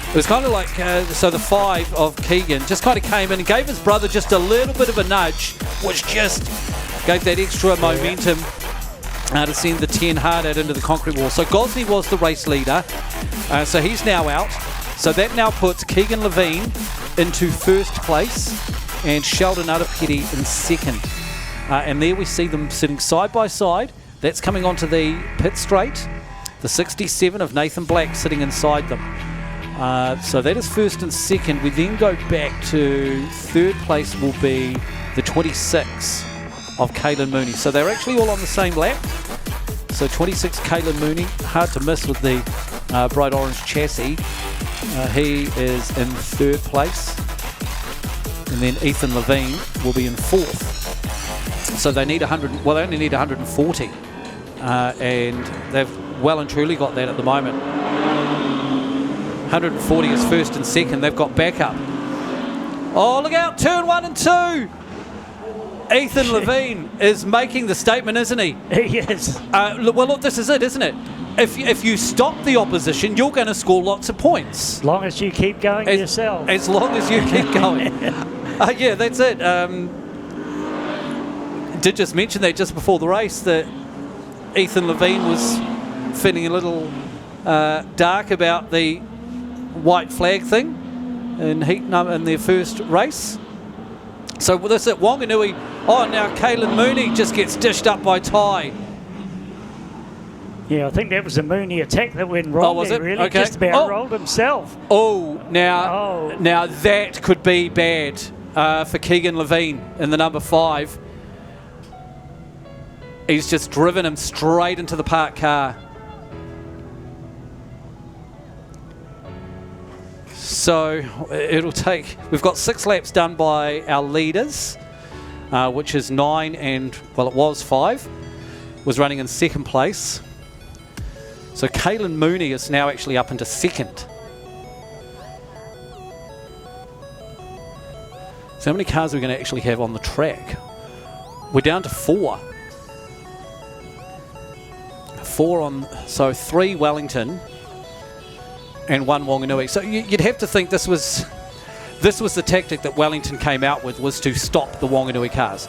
It was kind of like, so the 5 of Keegan just kind of came in and gave his brother just a little bit of a nudge, which just gave that extra momentum to send the 10 hard out into the concrete wall. So Gosney was the race leader, so he's now out. So that now puts Keegan Levine into first place and Sheldon Arapeti in second. And there we see them sitting side by side. That's coming onto the pit straight. The 67 of Nathan Black sitting inside them. So that is first and second. We then go back to third place will be the 26 of Kaylin Mooney. So they're actually all on the same lap. So 26 Kaylin Mooney, hard to miss with the bright orange chassis. He is in third place. And then Ethan Levine will be in fourth. So they need 100, well, they only need 140. And they've well and truly got that at the moment. 140 is first and second. They've got backup. Oh, look out, turn 1 and 2. Ethan Levine is making the statement, isn't he? He is. Well, look, this is it, isn't it? If you stop the opposition, you're going to score lots of points. As long as you keep going yourself. As long as you keep going. Yeah, that's it. Did just mention that just before the race, that Ethan Levine was feeling a little dark about the white flag thing in their first race. So with this at Wanganui, oh, now Kaylin Mooney just gets dished up by Ty. Yeah, I think that was a Mooney attack that went wrong. Was there, it? Really, Okay. just about rolled himself. Now that could be bad for Keegan Levine in the number 5. He's just driven him straight into the parked car. So it'll take, we've got 6 laps done by our leaders, which is 9 and, well, it was 5, was running in 2nd place. So Kaylin Mooney is now actually up into 2nd. So how many cars are we going to actually have on the track? We're down to 4. 4 on, so 3 Wellington and 1 Wanganui. So you'd have to think this was the tactic that Wellington came out with, was to stop the Wanganui cars.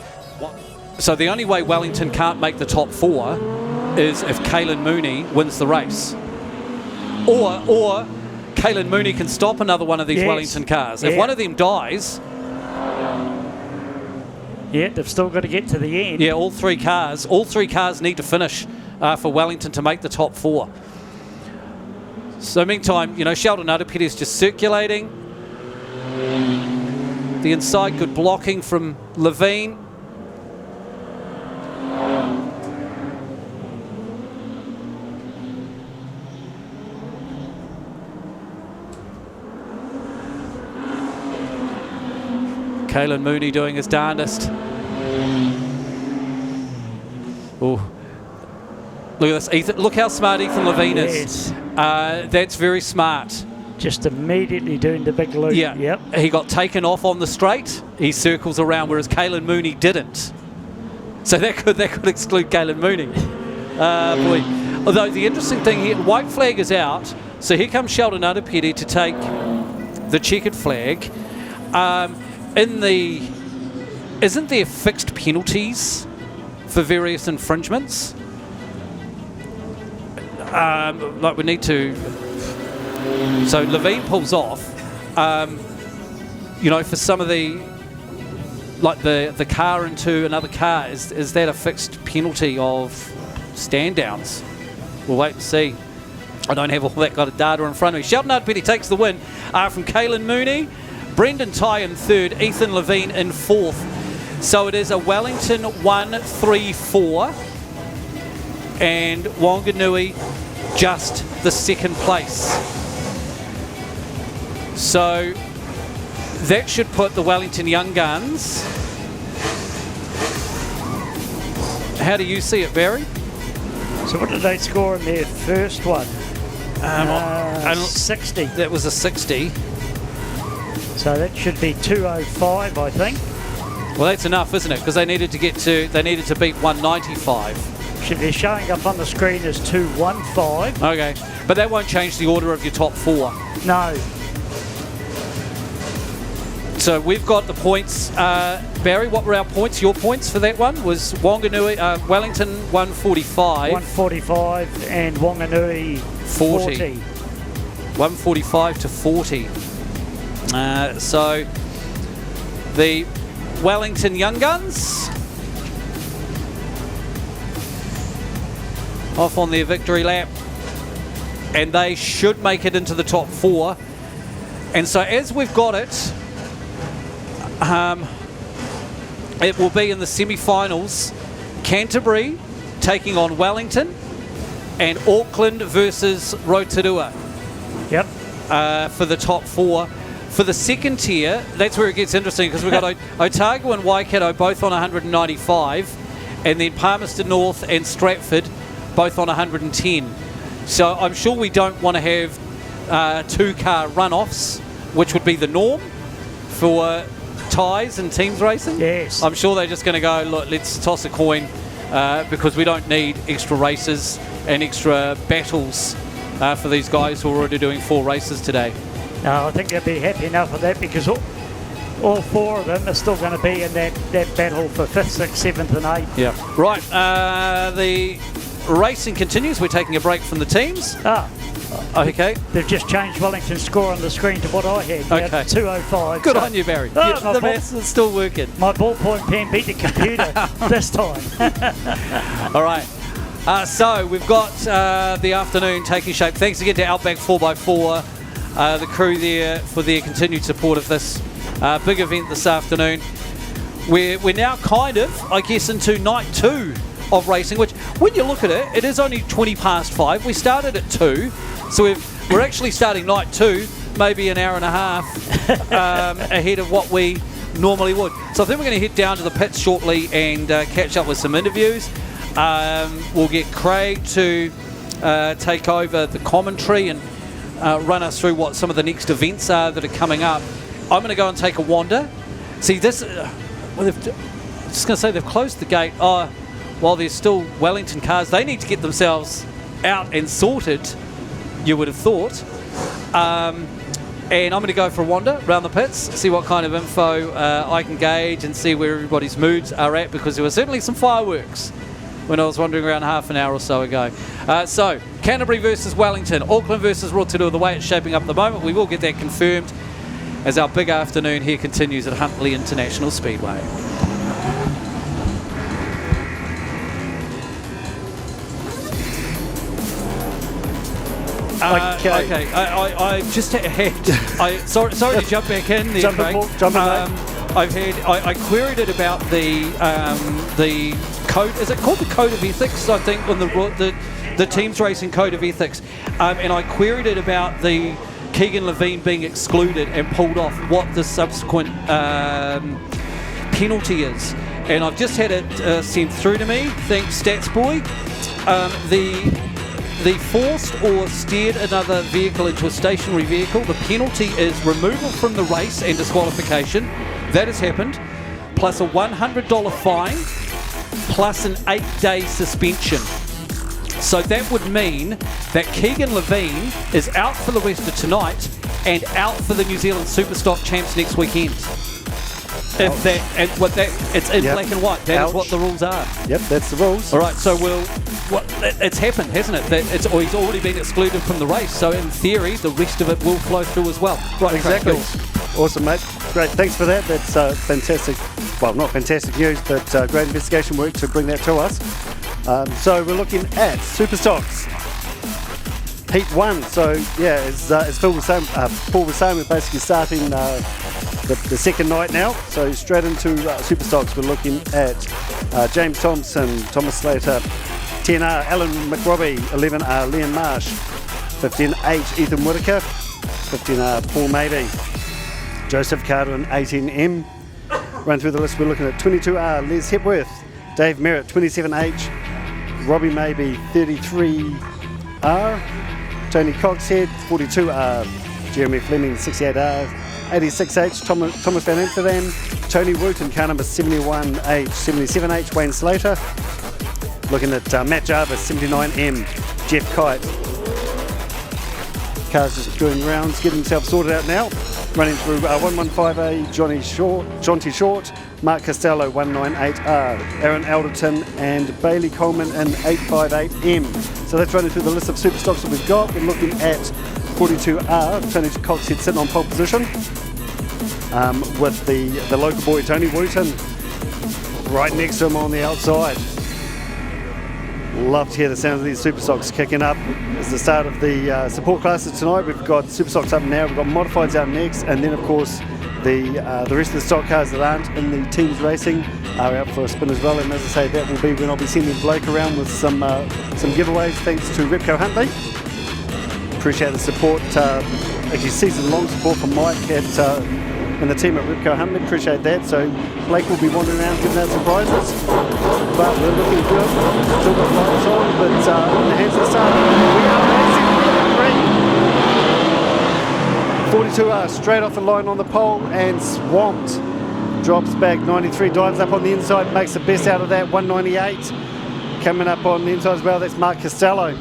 So the only way Wellington can't make the top 4 is if Kaylin Mooney wins the race. Or Kaylin Mooney can stop another one of these Wellington cars. If one of them dies... Yeah, they've still got to get to the end. Yeah, all three cars need to finish for Wellington to make the top 4. So meantime, Sheldon Utterpetty is just circulating. The inside, good blocking from Levine. Kaylin Mooney doing his darndest. Oh, look at this, Ethan. Look how smart Ethan Levine is. That's very smart. Just immediately doing the big loop. Yeah. Yep. He got taken off on the straight. He circles around, whereas Kaylin Mooney didn't. So that could exclude Kaylin Mooney. Boy. Although the interesting thing here, white flag is out. So here comes Sheldon Utterpetty to take the checkered flag. Isn't there fixed penalties for various infringements? Like we need to. So Levine pulls off. For some of the, like the car into another car, is that a fixed penalty of stand downs? We'll wait and see. I don't have all that kind of data in front of me. Sheldon Utterpetty takes the win from Kaylin Mooney. Brendan Tye in 3rd, Ethan Levine in 4th. So it is a Wellington 1-3-4 and Wanganui just the 2nd place. So that should put the Wellington Young Guns. How do you see it, Barry? So what did they score in their first one? 60. That was a 60. So that should be 205, I think. Well, that's enough, isn't it? Because they needed to beat 195. Should be showing up on the screen as 215. Okay, but that won't change the order of your top 4. No. So we've got the points. Barry, what were our points? Your points for that one was Wanganui, Wellington 145. 145 and Wanganui 40. 145 to 40. So the Wellington Young Guns off on their victory lap, and they should make it into the top 4. And so as we've got it, it will be in the semi-finals, Canterbury taking on Wellington and Auckland versus Rotorua. Yep. For the top 4. For the 2nd tier, that's where it gets interesting, because we've got Otago and Waikato both on 195, and then Palmerston North and Stratford both on 110. So I'm sure we don't want to have 2-car runoffs, which would be the norm for ties and teams racing. Yes. I'm sure they're just going to go, look, let's toss a coin, because we don't need extra races and extra battles for these guys who are already doing 4 races today. No, I think they'll be happy enough with that, because all 4 of them are still going to be in that battle for 5th, 6th, 7th and 8th. Yeah. Right, the racing continues. We're taking a break from the teams. Okay. They've just changed Wellington's score on the screen to what I had. Okay. 205. Good on you, Barry. The maths is still working. My ballpoint pen beat the computer this time. All right. So we've got the afternoon taking shape. Thanks again to Outback 4x4, the crew there for their continued support of this big event this afternoon. We're now kind of, I guess, into night 2 of racing, which when you look at it, it is only 20 past 5. We started at 2, so we're actually starting night 2 maybe an hour and a half ahead of what we normally would. So I think we're going to head down to the pits shortly and catch up with some interviews. We'll get Craig to take over the commentary and run us through what some of the next events are that are coming up. I'm going to go and take a wander. See, this... I'm just going to say they've closed the gate. While there's still Wellington cars, they need to get themselves out and sorted, you would have thought. And I'm going to go for a wander around the pits, see what kind of info I can gauge and see where everybody's moods are at, because there were certainly some fireworks when I was wandering around half an hour or so ago. So, Canterbury versus Wellington, Auckland versus Rotorua, the way it's shaping up at the moment. We will get that confirmed as our big afternoon here continues at Huntly International Speedway. Okay. I just had. Sorry to jump back in there, Craig. I queried it about the code. Is it called the Code of Ethics? I think on the team's racing Code of Ethics, and I queried it about the Keegan Levine being excluded and pulled off, what the subsequent penalty is. And I've just had it sent through to me. Thanks, Stats Boy. The forced or steered another vehicle into a stationary vehicle, the penalty is removal from the race and disqualification. That has happened, plus a $100 fine, plus an 8-day suspension. So that would mean that Keegan Levine is out for the rest of tonight and out for the New Zealand Superstock Champs next weekend. If that, and what that, it's in black and white. That is what the rules are. Yep, that's the rules. All right, so it's happened, hasn't it? He's already been excluded from the race. So in theory, the rest of it will flow through as well. Right, exactly. Awesome, mate. Great, thanks for that. That's fantastic. Well, not fantastic news, but great investigation work to bring that to us. So we're looking at Superstocks. Heat 1. So yeah, as Phil was saying, Paul was saying, we're basically starting the second night now. So straight into Superstocks, we're looking at James Thompson, Thomas Slater, 10R, Alan McRobbie, 11R, Liam Marsh, 15H, Ethan Whitaker, 15R, Paul Mabey, Joseph Carter, and 18M. Run through the list, we're looking at 22R, Les Hepworth, Dave Merritt, 27H, Robbie Mabey, 33R, Tony Coxhead, 42R, Jeremy Fleming, 68R, 86H, Thomas Van Amsterdam, Tony Wooten, car number 71H, 77H, Wayne Slater. Looking at Matt Jarvis, 79M, Jeff Kite. Cars just doing rounds, getting themselves sorted out now. Running through 115A, Jonty Short, Mark Costello, 198R, Aaron Alderton and Bailey Coleman in 858M. So that's running through the list of Superstocks that we've got. We're looking at 42R, Tony Coxhead sitting on pole position, with the local boy Tony Wooten right next to him on the outside. Love to hear the sound of these Superstocks kicking up. It's the start of the support classes tonight. We've got Superstocks up now, we've got Modifieds out next, and then of course the rest of the stock cars that aren't in the teams racing are out for a spin as well. And as I say, that will be when I'll be sending Blake around with some giveaways thanks to Repco Huntly. Appreciate the support, actually season-long support from Mike and the team at Repco Huntly. Appreciate that. So Blake will be wandering around giving out surprises. But we're looking good. Still got lights on, but in the hands of the start, we are racing. 42R straight off the line on the pole and swamped. Drops back 93, dives up on the inside, makes the best out of that. 198 coming up on the inside as well. That's Mark Costello.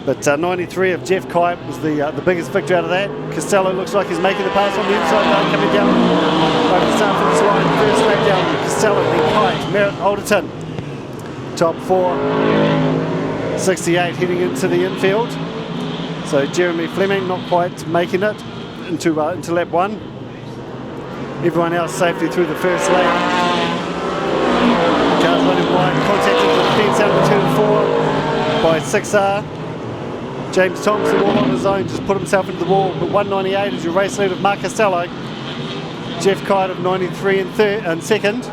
But 93 of Jeff Kite was the biggest victory out of that. Costello looks like he's making the pass on the inside now, coming down over the start finish line. First lap down, Costello, then Kite, Merritt, Alderton. Top 4, 68 heading into the infield. So Jeremy Fleming not quite making it into lap 1. Everyone else safely through the first lap. Cars running wide, contacting the fence out of turn 4. by 6R. James Thompson all on his own, just put himself into the wall. But 198 is your race lead of Mark Costello. Jeff Kite of 93 and second.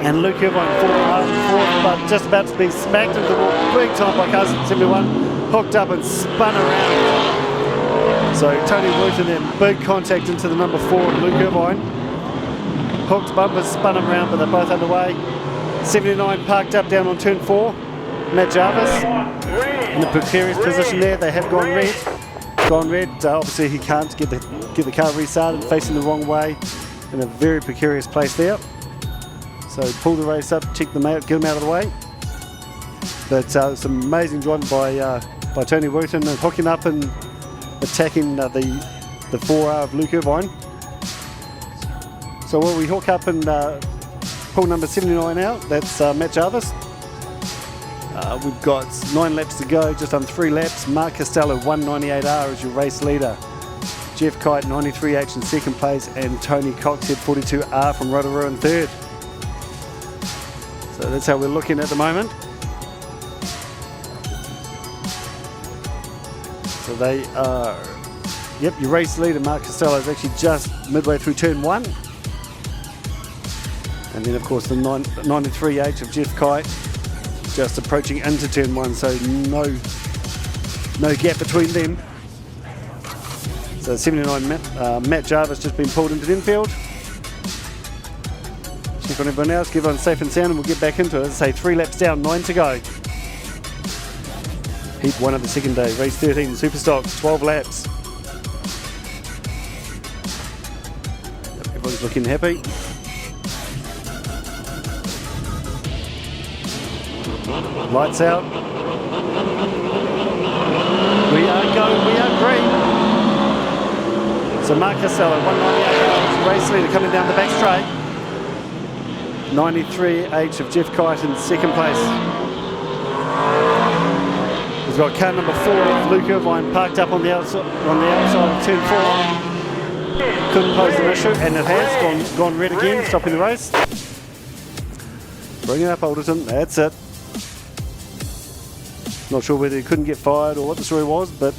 And Luke Irvine fourth, but just about to be smacked into the wall. Big time by Carson 71. Hooked up and spun around. So Tony Wooten then big contact into the number 4, Luke Irvine. Hooked bumpers, spun him around, but they're both underway. 79 parked up down on turn 4. Matt Jarvis in the precarious position there. They have gone red. Obviously he can't get the car restarted, facing the wrong way in a very precarious place there. So pull the race up, check them out, get them out of the way. But some amazing driving by Tony Wooten and hooking up and attacking the 4R of Luke Irvine. So while we hook up and pull number 79 out, that's Matt Jarvis. We've got 9 laps to go, just under 3 laps. Mark Costello, 198R is your race leader. Jeff Kite, 93H in second place, and Tony Coxhead, 42R from Rotorua in third. So that's how we're looking at the moment. So they are, yep, your race leader, Mark Costello, is actually just midway through turn 1. And then, of course, the 93H of Jeff Kite just approaching into turn 1, so no gap between them. So 79 Matt Jarvis just been pulled into the infield. Check on everyone else, get everyone safe and sound, and we'll get back into it. As I say, 3 laps down, 9 to go. Heat 1 of the second day, race 13, Superstocks, 12 laps. Everyone's looking happy. Lights out. We are green. So Mark Costello, 198 race leader coming down the back straight. 93H of Jeff Kite in second place. We've got car number 4 of Luke Irvine parked up on the outside of turn 4. Couldn't pose an issue, and it has gone red again, stopping the race. Bring it up, Alderton. That's it. Not sure whether he couldn't get fired or what the story was, but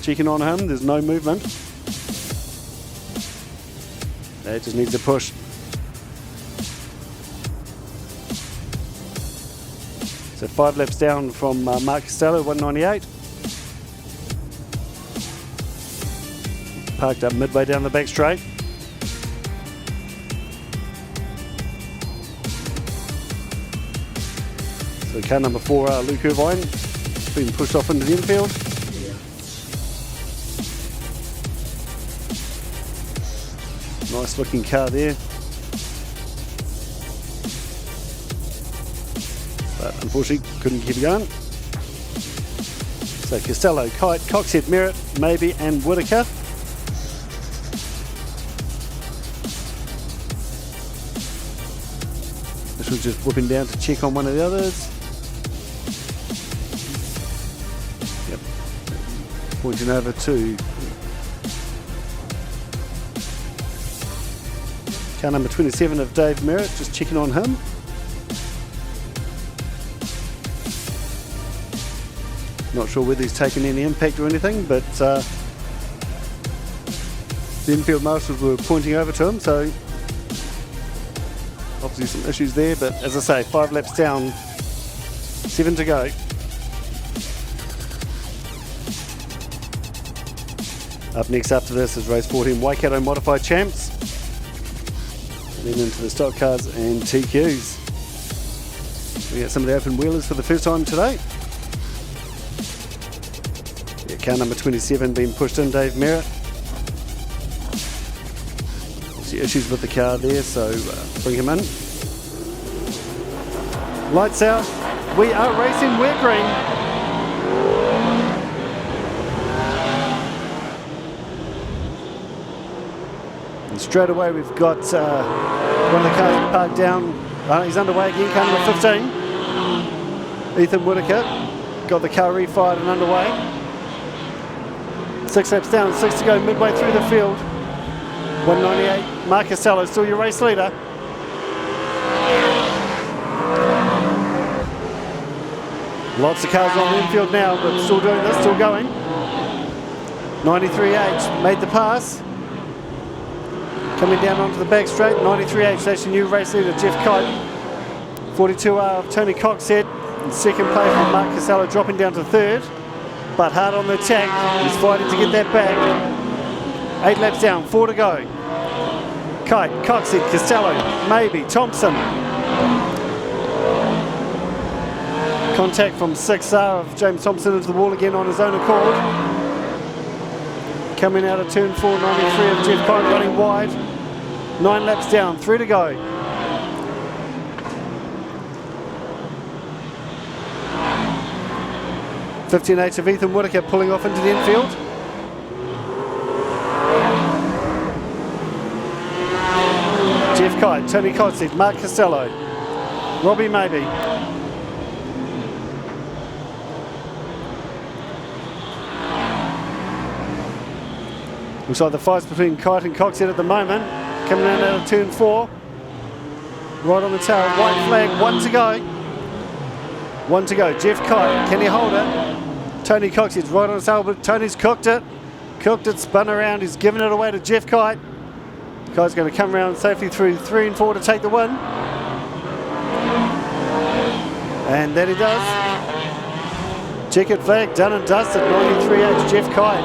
checking on him, there's no movement. That just needs a push. So 5 laps down from Mark Costello, 198. Parked up midway down the back straight. So car number 4, Luke Irvine, being pushed off into the infield. Nice looking car there. But unfortunately couldn't keep it going. So Costello, Kite, Coxhead, Merritt, Maybe and Whitaker. This was just whipping down to check on one of the others. Yep. Pointing over to car number 27 of Dave Merritt, just checking on him. Not sure whether he's taken any impact or anything, but the infield marshals were pointing over to him, so obviously some issues there, but as I say, 5 laps down, 7 to go. Up next after this is race 14, Waikato Modified Champs. And then into the stock cars and TQs. We got some of the open wheelers for the first time today. Yeah, car number 27 being pushed in, Dave Merritt. See issues with the car there, so bring him in. Lights out. We are racing, we're green. And straight away we've got one of the cars parked down. He's underway again, car number 15. Ethan Whitaker got the car refired and underway. 6 laps down, 6 to go, midway through the field. 198, Mark Costello, still your race leader. Lots of cars on the infield now, but still doing this, still going. 93H made the pass. Coming down onto the back straight. 93H, that's your new race leader, Jeff Kite. 42R of Tony Coxhead. In second place from Mark Casello, dropping down to third. But hard on the attack. He's fighting to get that back. 8 laps down, 4 to go. Kite, Coxhead, Casello, maybe, Thompson. Contact from 6R of James Thompson into the wall again on his own accord. Coming out of turn 4, 93 of Jeff Kite running wide. 9 laps down, 3 to go. .15H of Ethan Whittaker pulling off into the infield. Jeff Kite, Tony Coxhead, Mark Casello, Robbie Maybe. Looks like the fight's between Kite and Coxhead at the moment. Coming out of turn 4. Right on the tail, white flag, 1 to go. 1 to go, Jeff Kite, can he hold it? Tony Coxhead's right on his tail, but Tony's cooked it. Cooked it, spun around, he's given it away to Jeff Kite. Kite's going to come around safely through 3 and 4 to take the win. And that he does. Checkered flag, done and dusted, 93H, Jeff Kite.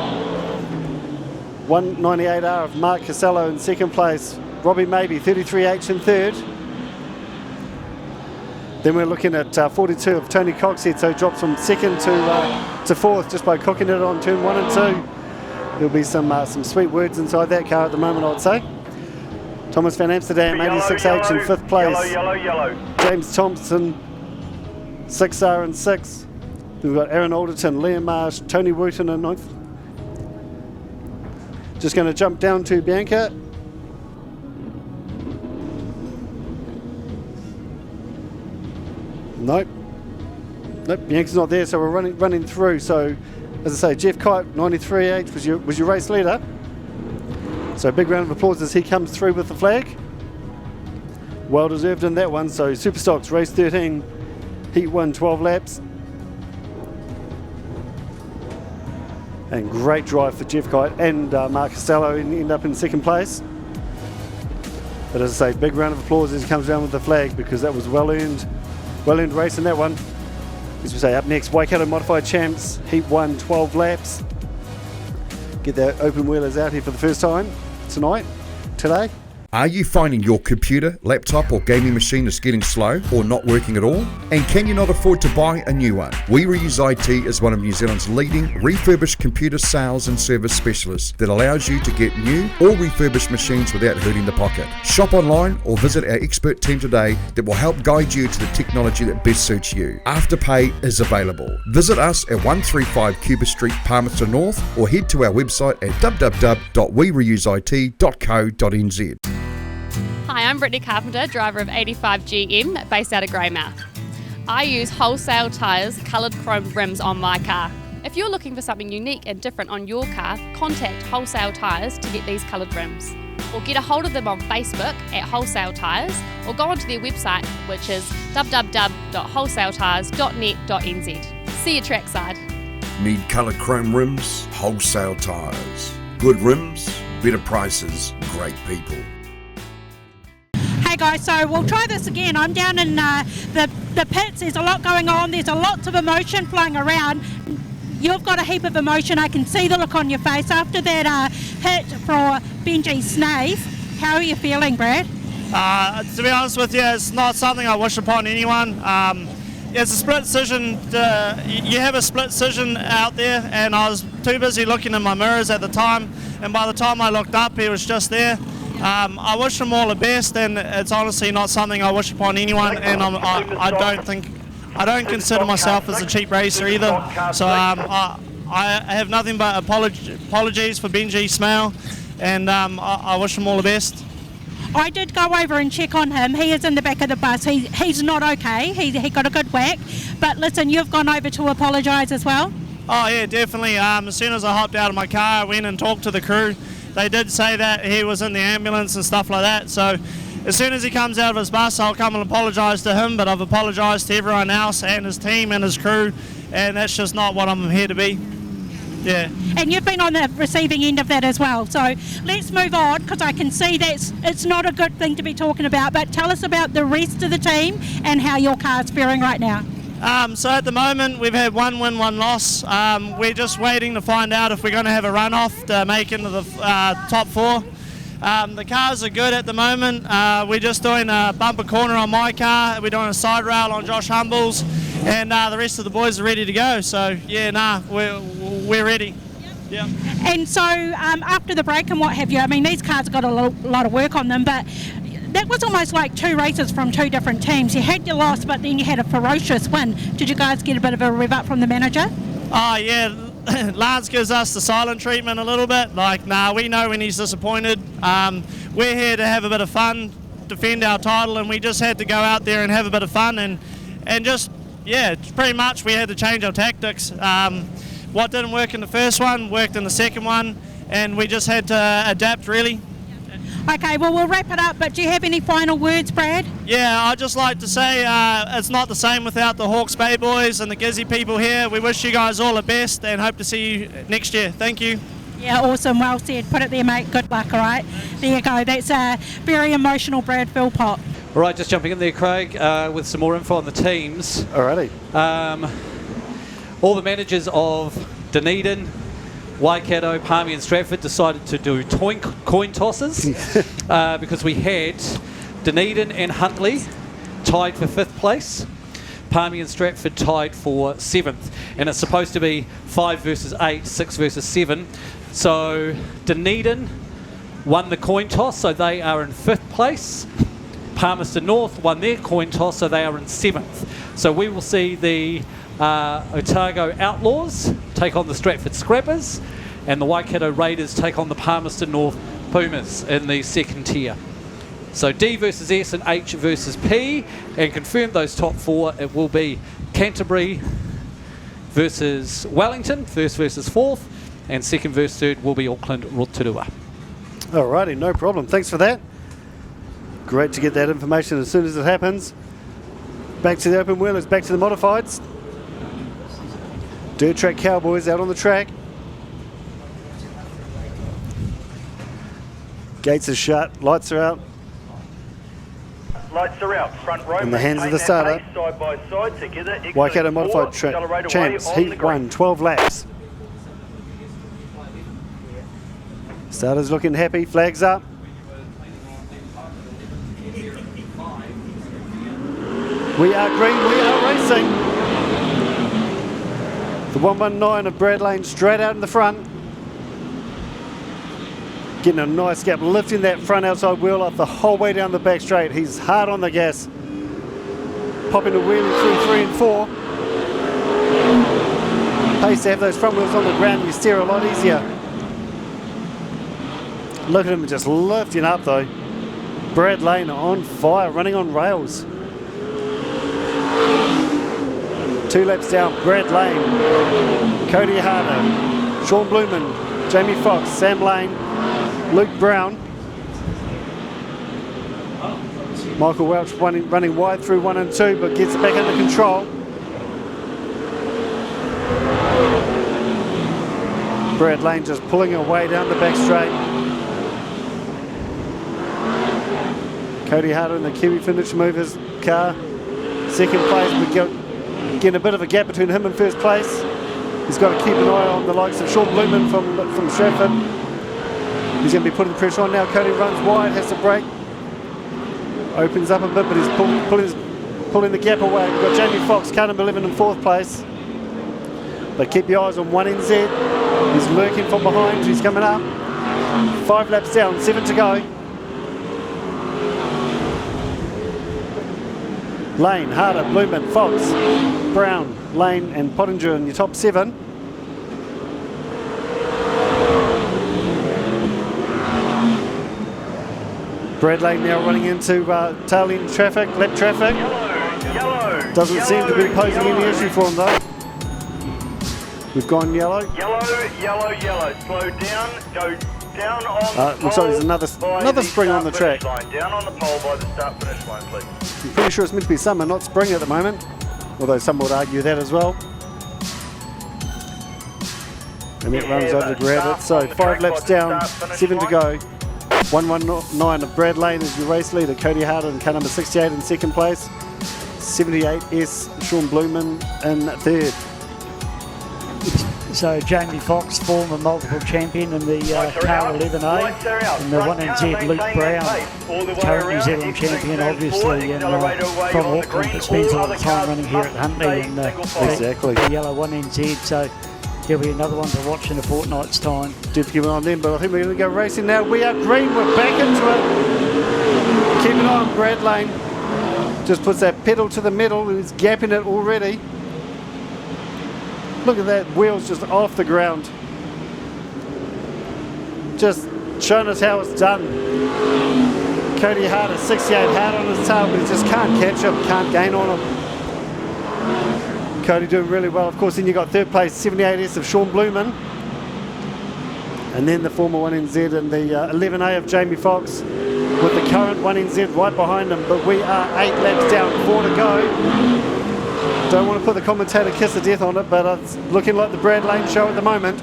198R of Mark Casello in second place. Robbie Maybe, 33H in third. Then we're looking at 42 of Tony Coxhead, so he drops from second to fourth just by cooking it on turn 1 and 2. There'll be some sweet words inside that car at the moment, I'd say. Thomas Van Amsterdam, 86H in fifth place. Yellow. James Thompson, 6R in sixth. We've got Aaron Alderton, Liam Marsh, Tony Wooten in ninth. Just going to jump down to Bianca. Nope, Bianca's not there, so we're running through. So, as I say, Jeff Kite, 93H was your race leader. So, big round of applause as he comes through with the flag. Well deserved in that one. So, Superstocks race 13, heat 1, 12 laps. And great drive for Jeff Kite and Mark Casello end up in second place. But as I say, big round of applause as he comes down with the flag, because that was well earned race in that one. As we say, up next, Waikato Modified Champs, heat 1, 12 laps. Get their open wheelers out here for the first time today. Are you finding your computer, laptop or gaming machine is getting slow or not working at all? And can you not afford to buy a new one? We Reuse IT is one of New Zealand's leading refurbished computer sales and service specialists that allows you to get new or refurbished machines without hurting the pocket. Shop online or visit our expert team today that will help guide you to the technology that best suits you. Afterpay is available. Visit us at 135 Cuba Street, Palmerston North, or head to our website at www.wereuseit.co.nz. Hi, I'm Brittany Carpenter, driver of 85GM, based out of Greymouth. I use wholesale tyres, coloured chrome rims on my car. If you're looking for something unique and different on your car, contact Wholesale Tyres to get these coloured rims. Or get a hold of them on Facebook at Wholesale Tyres, or go onto their website, which is www.wholesaletyres.net.nz. See you trackside. Need coloured chrome rims? Wholesale Tyres. Good rims, better prices, great people. Hey guys, so we'll try this again. I'm down in the pits. There's a lot going on. There's a lot of emotion flowing around. You've got a heap of emotion. I can see the look on your face after that hit for Benji Snave. How are you feeling, Brad? To be honest with you, it's not something I wish upon anyone. It's a split decision. You have a split decision out there, and I was too busy looking in my mirrors at the time, and by the time I looked up, he was just there. I wish him all the best, and it's honestly not something I wish upon anyone, and I don't consider myself as a cheap racer either. So I have nothing but apologies for Benji Smale, and I wish him all the best. I did go over and check on him. He is in the back of the bus. He's not okay. He got a good whack. But listen, you've gone over to apologise as well? Oh yeah, definitely. As soon as I hopped out of my car, I went and talked to the crew. They did say that he was in the ambulance and stuff like that. So as soon as he comes out of his bus, I'll come and apologise to him, but I've apologised to everyone else and his team and his crew, and that's just not what I'm here to be. Yeah. And you've been on the receiving end of that as well. So let's move on, because I can see that it's not a good thing to be talking about, but tell us about the rest of the team and how your car's faring right now. So at the moment, we've had 1 win, 1 loss. We're just waiting to find out if we're going to have a runoff to make into the top 4. The cars are good at the moment. We're just doing a bumper corner on my car. We're doing a side rail on Josh Humble's, and the rest of the boys are ready to go. So yeah, we're ready. Yeah. And so after the break and what have you, I mean, these cars have got a lot of work on them, but that was almost like 2 races from 2 different teams. You had your loss, but then you had a ferocious win. Did you guys get a bit of a rev up from the manager? Oh yeah. Lance gives us the silent treatment a little bit. Like, we know when he's disappointed. We're here to have a bit of fun, defend our title, and we just had to go out there and have a bit of fun and just, yeah, pretty much we had to change our tactics. What didn't work in the first one worked in the second one, and we just had to adapt, really. Okay, well, we'll wrap it up, but do you have any final words, Brad? Yeah, I'd just like to say it's not the same without the Hawke's Bay boys and the Gizzy people here. We wish you guys all the best and hope to see you next year. Thank you. Yeah, awesome. Well said. Put it there, mate. Good luck, all right? There you go. That's a very emotional Brad Philpott. All right, just jumping in there, Craig, with some more info on the teams. Alrighty. All the managers of Dunedin, Waikato, Palmy and Stratford decided to do coin tosses because we had Dunedin and Huntly tied for 5th place, Palmy and Stratford tied for 7th, and it's supposed to be 5 versus 8, 6 versus 7. So Dunedin won the coin toss, so they are in 5th place. Palmerston North won their coin toss, so they are in 7th. So we will see the Otago Outlaws take on the Stratford Scrappers, and the Waikato Raiders take on the Palmerston North Pumas in the 2nd tier. So D versus S and H versus P, and confirm those top 4. It will be Canterbury versus Wellington, 1st versus 4th, and 2nd versus 3rd will be Auckland Rotorua. Alrighty, no problem. Thanks for that. Great to get that information as soon as it happens. Back to the open wheelers, back to the modifieds. Dirt Track Cowboys out on the track. Gates are shut, lights are out. Lights are out, front row. In the hands of the starter. Side by side together. Waikato Modified Champs, Heat 1, 12 laps. Starter's looking happy, flags up. We are green, we are racing. The 119 of Brad Lane straight out in the front. Getting a nice gap, lifting that front outside wheel up the whole way down the back straight. He's hard on the gas. Popping a wheelie through 3 and 4. Pays to have those front wheels on the ground, you steer a lot easier. Look at him just lifting up though. Brad Lane on fire, running on rails. 2 laps down, Brad Lane, Cody Harder, Sean Blumen, Jamie Fox, Sam Lane, Luke Brown. Michael Welch running wide through 1 and 2, but gets it back under control. Brad Lane just pulling away down the back straight. Cody Harder in the Kiwi Finish Movers car. 2nd place, but getting a bit of a gap between him and 1st place. He's got to keep an eye on the likes of Sean Blumen from Stratford. He's going to be putting pressure on now. Cody runs wide, has to brake. Opens up a bit, but he's pulling the gap away. We've got Jamie Fox, Carter Believin in 4th place. But keep your eyes on 1NZ. He's lurking from behind. He's coming up. 5 laps down, 7 to go. Lane, Harder, Blumen, Fox, Brown, Lane and Pottinger in your top 7. Brad Lane now running into tail end traffic, lap traffic. Yellow. Doesn't seem to be posing any issue for him though. We've gone yellow. Yellow. Slow down. Go Down on Looks like there's another spring on the track. line. Down on the pole by the start-finish line, please. I'm pretty sure it's meant to be summer, not spring at the moment. Although some would argue that as well. And it runs over to grab it. So 5 laps down, 7 to go. 119 of Brad Lane is your race leader. Cody Harder in car number 68 in second place. 78S Sean Blumen in third. So Jamie Fox, former multiple champion in the car 11A, and the 1NZ Luke Brown, current New Zealand champion, obviously, and from Auckland, but spends a lot of time running here at Huntley in the yellow 1NZ. So there'll be another one to watch in a fortnight's time. Did keep an eye on them, but I think we're going to go racing now. We are green. We're back into it. Keep an eye on Brad Lane. Just puts that pedal to the metal and he's gapping it already. Look at that, wheels just off the ground. Just showing us how it's done. Cody Harder, 68 hard on his tail, but he just can't catch him, can't gain on him. Cody doing really well. Of course, then you got third place, 78S of Sean Blumen. And then the former 1NZ and the 11A of Jamie Fox, with the current 1NZ right behind him. But we are 8 laps down, 4 to go. Don't want to put the commentator kiss of death on it, but it's looking like the Brad Lane show at the moment.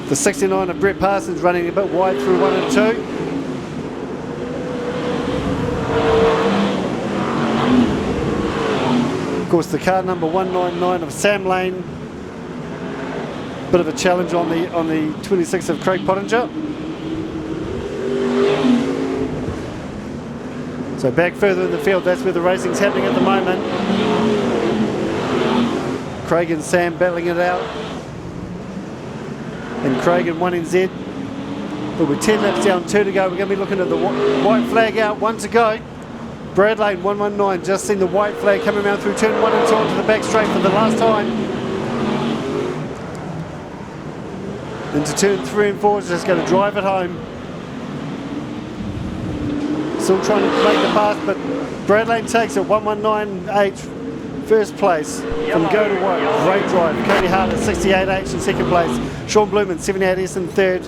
The 69 of Brett Parsons running a bit wide through 1 and 2. Of course, the car number 199 of Sam Lane. Bit of a challenge on the 26 of Craig Pottinger. So back further in the field, that's where the racing's happening at the moment. Craig and Sam battling it out. And Craig and 1NZ. But we're 10 laps down, 2 to go. We're going to be looking at the white flag out, 1 to go. Brad Lane, 119, just seen the white flag coming around through turn 1 and 2 onto the back straight for the last time. Into turn 3 and 4, just going to drive it home. Still trying to make the pass, but Brad Lane takes it, 119.8, first place from Go to Work. Great drive. Cody Harder, 68H in second place. Sean Blumen, 78S in third.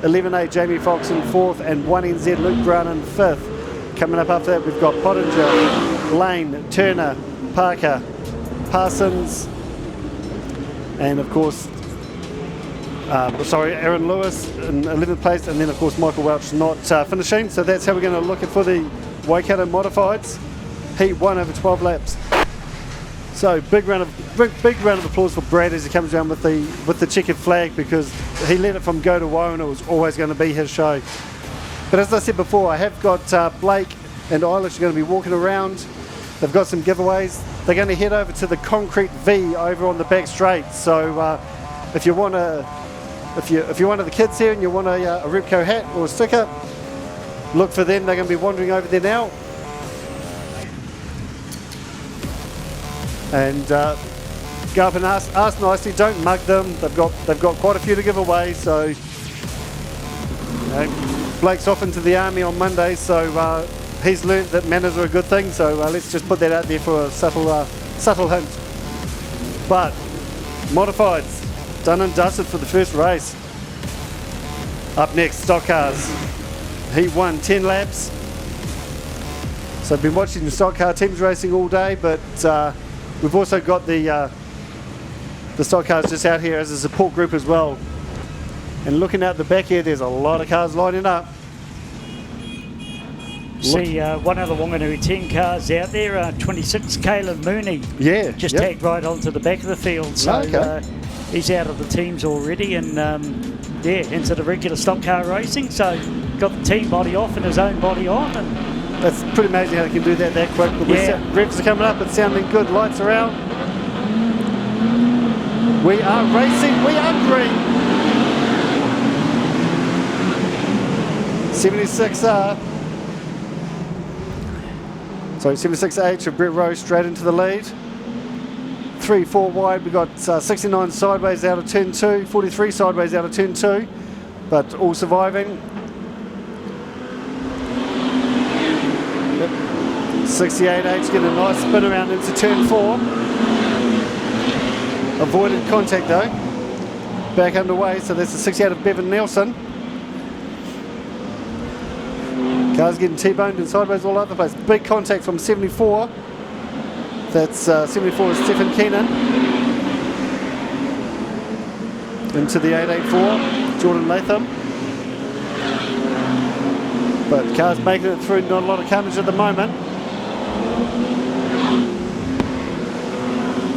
11A Jamie Fox in fourth, and 1NZ Luke Brown in fifth. Coming up after that, we've got Pottinger, Lane, Turner, Parker, Parsons, and of course, Aaron Lewis in 11th place, and then of course Michael Welch not finishing. So that's how we're going to look at for the Waikato Modifieds. Heat 1 over 12 laps. So big round of applause for Brad as he comes down with the checkered flag, because he led it from go to woe and it was always going to be his show. But as I said before, I have got Blake and Eilish are going to be walking around. They've got some giveaways. They're going to head over to the Concrete V over on the back straight. So if you're one of the kids here and you want a Repco hat or a sticker, look for them. They're going to be wandering over there now. And go up and ask nicely. Don't mug them. They've got quite a few to give away. So Blake's off into the army on Monday, so he's learnt that manners are a good thing. So let's just put that out there for a subtle hint. But Modifieds done and dusted for the first race. Up next, Stock Cars. Heat 1, 10 laps. So I've been watching the Stock Car teams racing all day, but we've also got the Stock Cars just out here as a support group as well. And looking out the back here, there's a lot of cars lining up. See one of the Wanganui 10 cars out there, 26 Caleb Mooney. Yeah. Just tagged right onto the back of the field. So he's out of the teams already and into the regular stock car racing. So got the team body off and his own body on. And that's pretty amazing how they can do that quick. But revs are coming up, it's sounding good, lights are out. We are racing, we are green. 76H of Brett Rose straight into the lead. 3-4 wide, we got 69 sideways out of turn 2, 43 sideways out of turn 2, but all surviving. 68H getting a nice spin around into turn 4. Avoided contact though. back underway. So that's the 68 of Bevan Nelson. Car's getting T-boned and sideways all over the place. Big contact from 74. That's 74 is Stephen Keenan. Into the 884, Jordan Latham. But car's making it through, not a lot of carnage at the moment.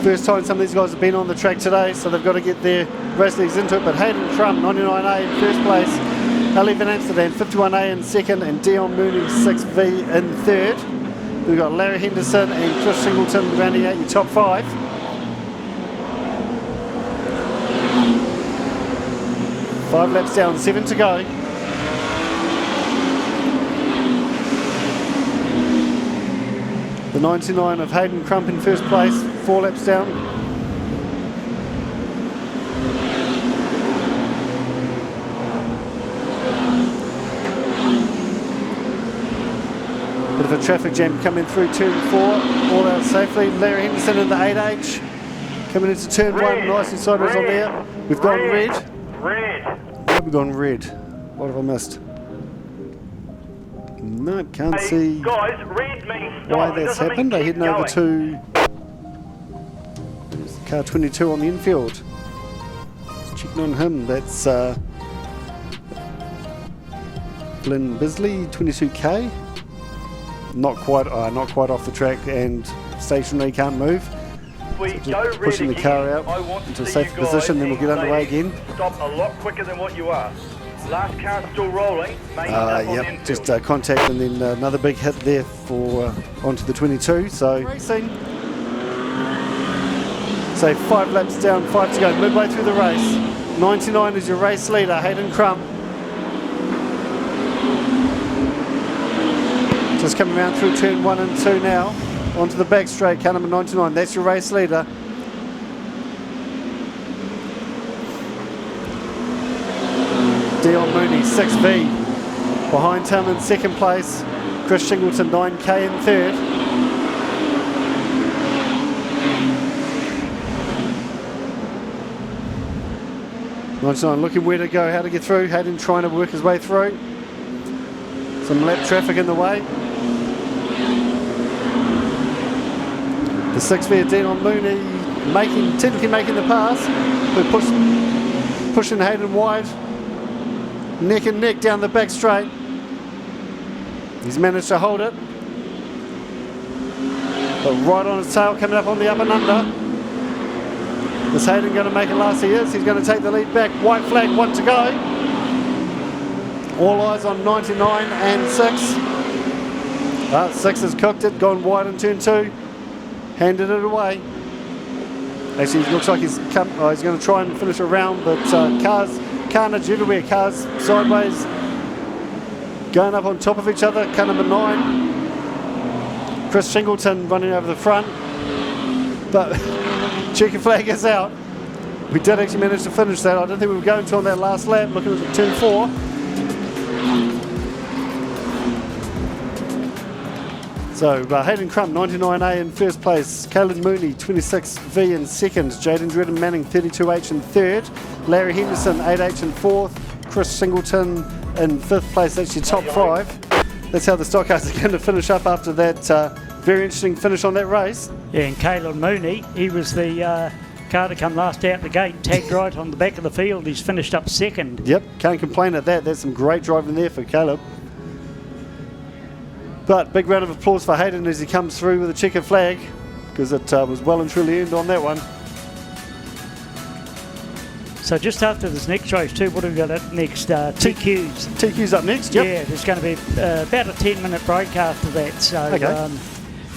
First time some of these guys have been on the track today, so they've got to get their race leagues into it. But Hayden Crump, 99A in first place. Ali Van Amsterdam, 51A in second, and Dion Mooney, 6V in third. We've got Larry Henderson and Chris Singleton rounding out your top 5. Five laps down, 7 to go. The 99 of Hayden Crump in first place, 4 laps down. Bit of a traffic jam coming through turn 4, all out safely. Larry Henderson in the 8H, coming into turn 1, nice and sideways on there. We've gone red. We've gone red. What have I missed? No, can't see guys, red means stop. why that's happened. They're heading over to car 22 on the infield. Just checking on him. That's Glenn Bisley, 22k. Not quite off the track and stationary, can't move. We So go just pushing red the car again. I out want to into a see safe you guys position, then we'll get underway again. Stop a lot quicker than what you are. Last car still rolling. Yep, just contact and then another big hit there for onto the 22. So racing. So 5 laps down, 5 to go, midway through the race. 99 is your race leader, Hayden Crump. Just coming around through turn 1 and 2 now. Onto the back straight, car number 99. That's your race leader. Dion Mooney, 6V. Behind him in second place, Chris Shingleton, 9k in third. Looking where to go, how to get through. Hayden trying to work his way through. Some lap traffic in the way. The 6V Dion Mooney technically making the pass, but pushing Hayden wide. Neck and neck down the back straight. He's managed to hold it. But right on his tail, coming up on the up and under. Is Hayden going to make it last? He is. He's going to take the lead back. White flag, 1 to go. All eyes on 99 and 6. 6 has cooked it, gone wide in turn 2. Handed it away. Actually, it looks like he's going to try and finish a round, but carnage everywhere. Cars sideways, going up on top of each other. Car number 9, Chris Shingleton running over the front, but checker flag is out. We did actually manage to finish that. I don't think we were going to on that last lap. Looking at the turn 4. So Hayden Crump, 99A in first place. Caleb Mooney, 26V in second. Jaden Dredden Manning, 32H in third. Larry Henderson, 8H in fourth. Chris Singleton in fifth place. That's your top 5. That's how the stock cars are going to finish up after that very interesting finish on that race. Yeah, and Caleb Mooney, he was the car to come last out the gate, tagged right on the back of the field. He's finished up second. Yep, can't complain at that. That's some great driving there for Caleb. But big round of applause for Hayden as he comes through with a checker flag, because it was well and truly earned on that one. So just after this next race too, what have we got up next? TQs. TQ's up next, yep. Yeah, there's going to be about a 10-minute break after that. So okay.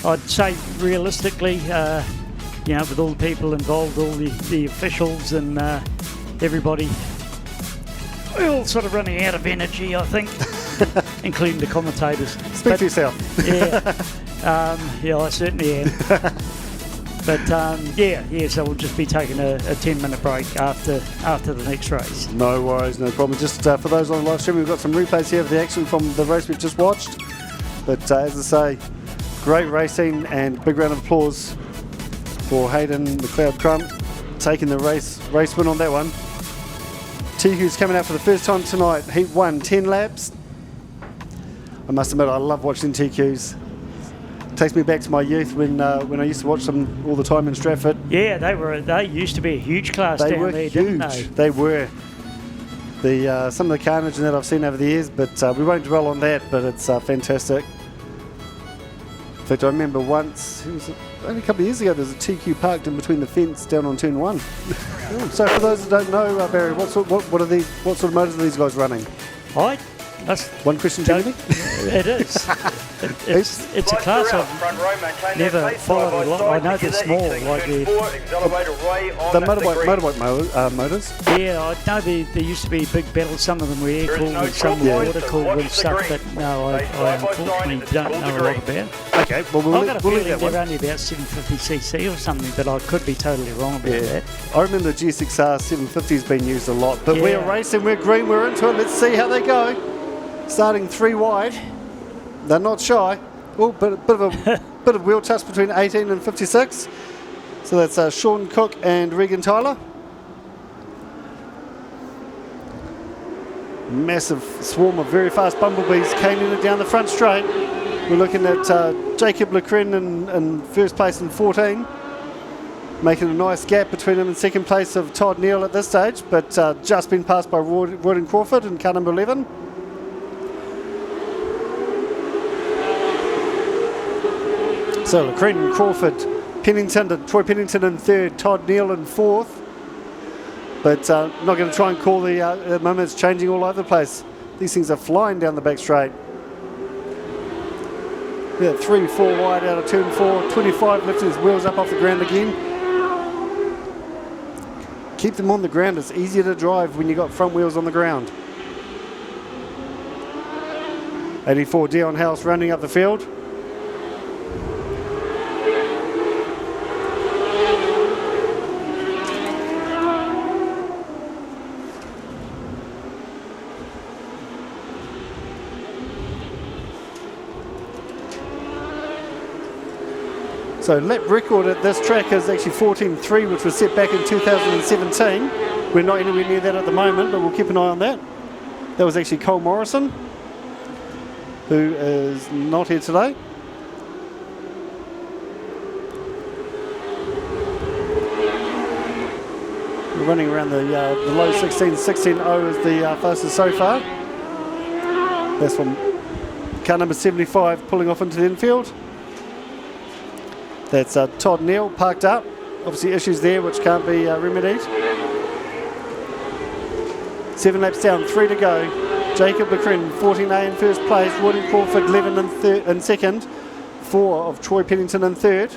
I'd say realistically, with all the people involved, all the officials and everybody, we're all sort of running out of energy, I think, including the commentators. Speak for yourself. Yeah, I certainly am. But so we'll just be taking a 10-minute break after the next race. No worries, no problem. Just for those on the live stream, we've got some replays here of the action from the race we've just watched. But as I say, great racing and big round of applause for Hayden McLeod Crump taking the race win on that one. TQ's coming out for the first time tonight. Heat 1, 10 laps. I must admit, I love watching TQs. It takes me back to my youth when I used to watch them all the time in Stratford. Yeah, they used to be a huge class They down were there, huge. didn't they? They were. Some of the carnage that I've seen over the years, but we won't dwell on that, but it's fantastic. In fact, I remember once, only a couple of years ago, there's a TQ parked in between the fence down on turn 1. So for those that don't know, Barry, what sort of motors are these guys running? That's one question too many. It is. It's a class I've never followed a lot. I know they're small, like the motorbike motors. Yeah, I know there used to be big battles. Some of them were air cooled and some were water cooled and stuff. But no, I unfortunately don't know a lot about. Okay, well I've got a feeling they're only about 750cc or something, but I could be totally wrong about that. I remember the GSXR 750's been used a lot, but we're racing, we're green, we're into it. Let's see how they go. Starting 3 wide, they're not shy. Oh, bit of wheel touch between 18 and 56. So that's Sean Cook and Regan Tyler. Massive swarm of very fast bumblebees came in and down the front straight. We're looking at Jacob Lecren in first place in 14, making a nice gap between him and second place of Todd Neal at this stage, but just been passed by Royden Crawford in car number 11. So Lecren, Crawford, Troy Pennington in third, Todd Neal in fourth. But not going to try and call the moments changing all over the place. These things are flying down the back straight. Yeah, 3-4 wide out of turn 4, 25 lifting his wheels up off the ground again. Keep them on the ground. It's easier to drive when you've got front wheels on the ground. 84 Dion House running up the field. So lap record at this track is actually 14.3, which was set back in 2017. We're not anywhere near that at the moment, but we'll keep an eye on that. That was actually Cole Morrison, who is not here today. We're running around the low 16, 16.0 is the fastest so far. That's from car number 75 pulling off into the infield. That's Todd Neal parked up. Obviously issues there which can't be remedied. 7 laps down, 3 to go. Jacob Lecren, 14A in first place. Royden Crawford, 11 in second. 4 of Troy Pennington in third.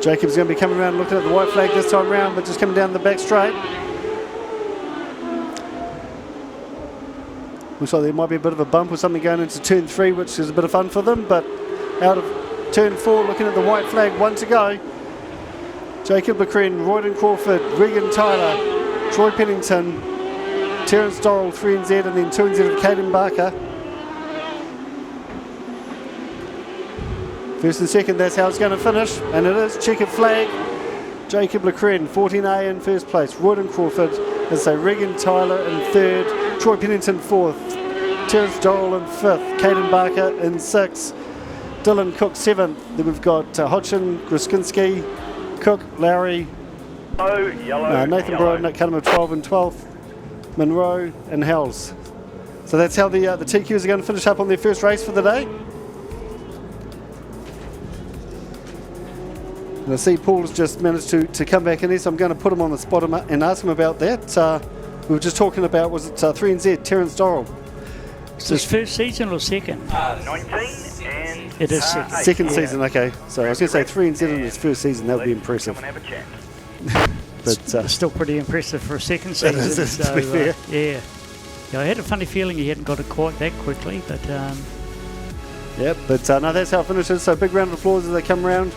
Jacob's going to be coming around looking at the white flag this time round, but just coming down the back straight. Looks like there might be a bit of a bump or something going into turn 3, which is a bit of fun for them, but out of turn 4, looking at the white flag, 1 to go. Jacob Lecren, Royden Crawford, Regan Tyler, Troy Pennington, Terence Dorrell, 3NZ, and then 2NZ of Caden Barker. First and second, that's how it's going to finish, and it is checkered flag. Jacob Lecren, 14A in first place, Royden Crawford, and so Regan Tyler in third, Troy Pennington fourth, Terence Dorrell in fifth, Caden Barker in 6th, Dylan Cook 7th. Then we've got Hodgson, Gruskinski, Cook, Lowry, Nathan Broden at car number 12 and 12th, Monroe and Hells. So that's how the TQs are going to finish up on their first race for the day. And I see Paul's just managed to come back in here, so I'm going to put him on the spot and ask him about that. We were just talking about, was it 3NZ, Terence Dorrell? Is this first season or second? 19 and... It is second. Second season, okay. So I was going to say 3NZ in his first season, that would be impressive. But it's still pretty impressive for a second season. It is, to be fair. Yeah. I had a funny feeling he hadn't got it quite that quickly, but... Yep, but no, that's how it finishes. So big round of applause as they come around.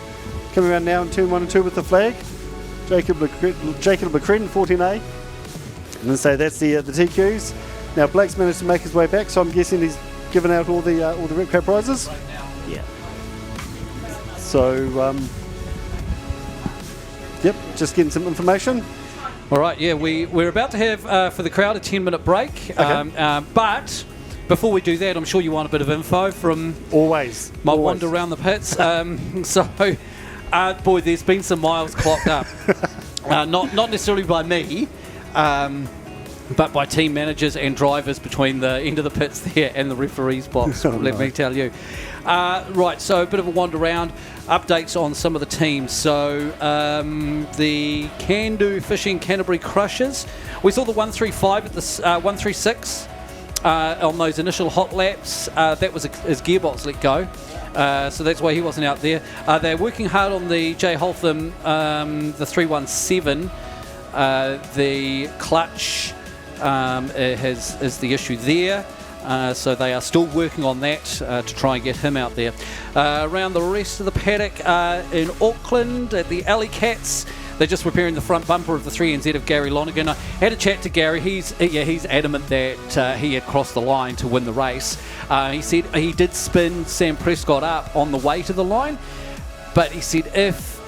Coming around now in turn 1 and 2 with the flag. Jacob Lecren, 14A. And then say that's the TQs. Now Blake's managed to make his way back, so I'm guessing he's given out all the red cap prizes. Yeah. So, yep, just getting some information. All right, yeah, we're about to have, for the crowd, a 10-minute break. Okay. But before we do that, I'm sure you want a bit of info from my wander around the pits. Boy, there's been some miles clocked up. Not necessarily by me, but by team managers and drivers between the end of the pits there and the referee's box, let me tell you. Right, so a bit of a wander around, updates on some of the teams. So the Can-Do Fishing Canterbury Crushers, we saw the 135 at the 136 on those initial hot laps. That was his gearbox let go. So that's why he wasn't out there. They're working hard on the J. Holtham, the 317. The clutch is the issue there. So they are still working on that to try and get him out there. Around the rest of the paddock in Auckland at the Alley Cats, they're just repairing the front bumper of the 3NZ of Gary Lonergan. I had a chat to Gary. He's adamant that he had crossed the line to win the race. He said he did spin Sam Prescott up on the way to the line, but he said if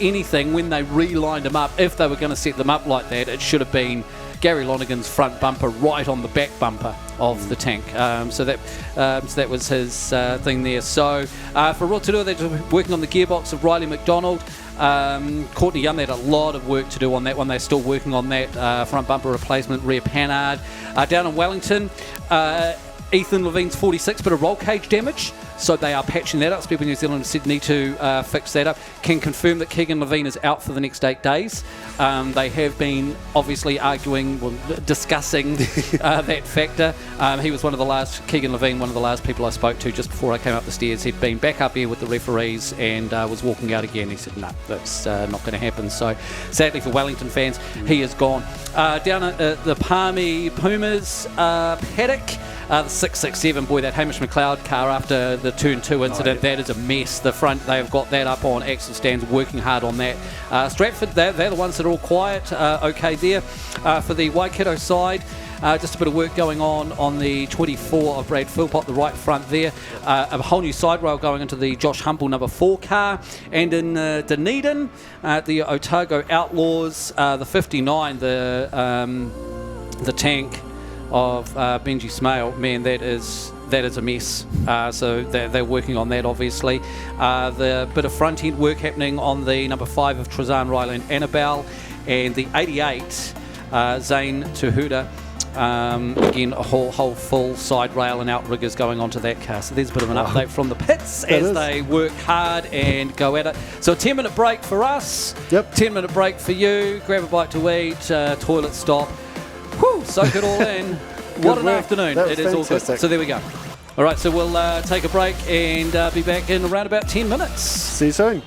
anything, when they relined him up, if they were going to set them up like that, it should have been Gary Lonergan's front bumper right on the back bumper of the tank. So that was his thing there. So for Rotorua, they're working on the gearbox of Riley McDonald. Courtney Young, they had a lot of work to do on that one. They're still working on that front bumper replacement, rear panard. Down in Wellington, Ethan Levine's 46, bit of roll cage damage, so they are patching that up. Speedway New Zealand said need to fix that up. Can confirm that Keegan Levine is out for the next 8 days. They have been obviously discussing that factor. He was Keegan Levine, one of the last people I spoke to just before I came up the stairs. He'd been back up here with the referees and was walking out again. He said, no, that's not going to happen. So sadly for Wellington fans, he is gone. Down at the Palmy Pumas paddock, the 667, boy, that Hamish McLeod car after the turn 2 incident, that is a mess. The front, they've got that up on axle stands, working hard on that. Stratford, they're the ones that are all quiet, okay there. For the Waikato side, just a bit of work going on the 24 of Brad Philpott, the right front there. A whole new side rail going into the Josh Humble number 4 car. And in Dunedin, the Otago Outlaws, the 59, the tank of Benji Smale, man, that is a mess. So they're working on that, obviously. The bit of front end work happening on the number 5 of Trizan Riley and Annabelle, and the 88 Zane Tuhuda. Again, a whole full side rail and outriggers going onto that car. So there's a bit of an update from the pits as they work hard and go at it. So a 10-minute break for us. Yep. 10-minute break for you. Grab a bite to eat, toilet stop. Whew, soak it all in. What an afternoon. It is all good. So there we go. All right, so we'll take a break and be back in around about 10 minutes. See you soon.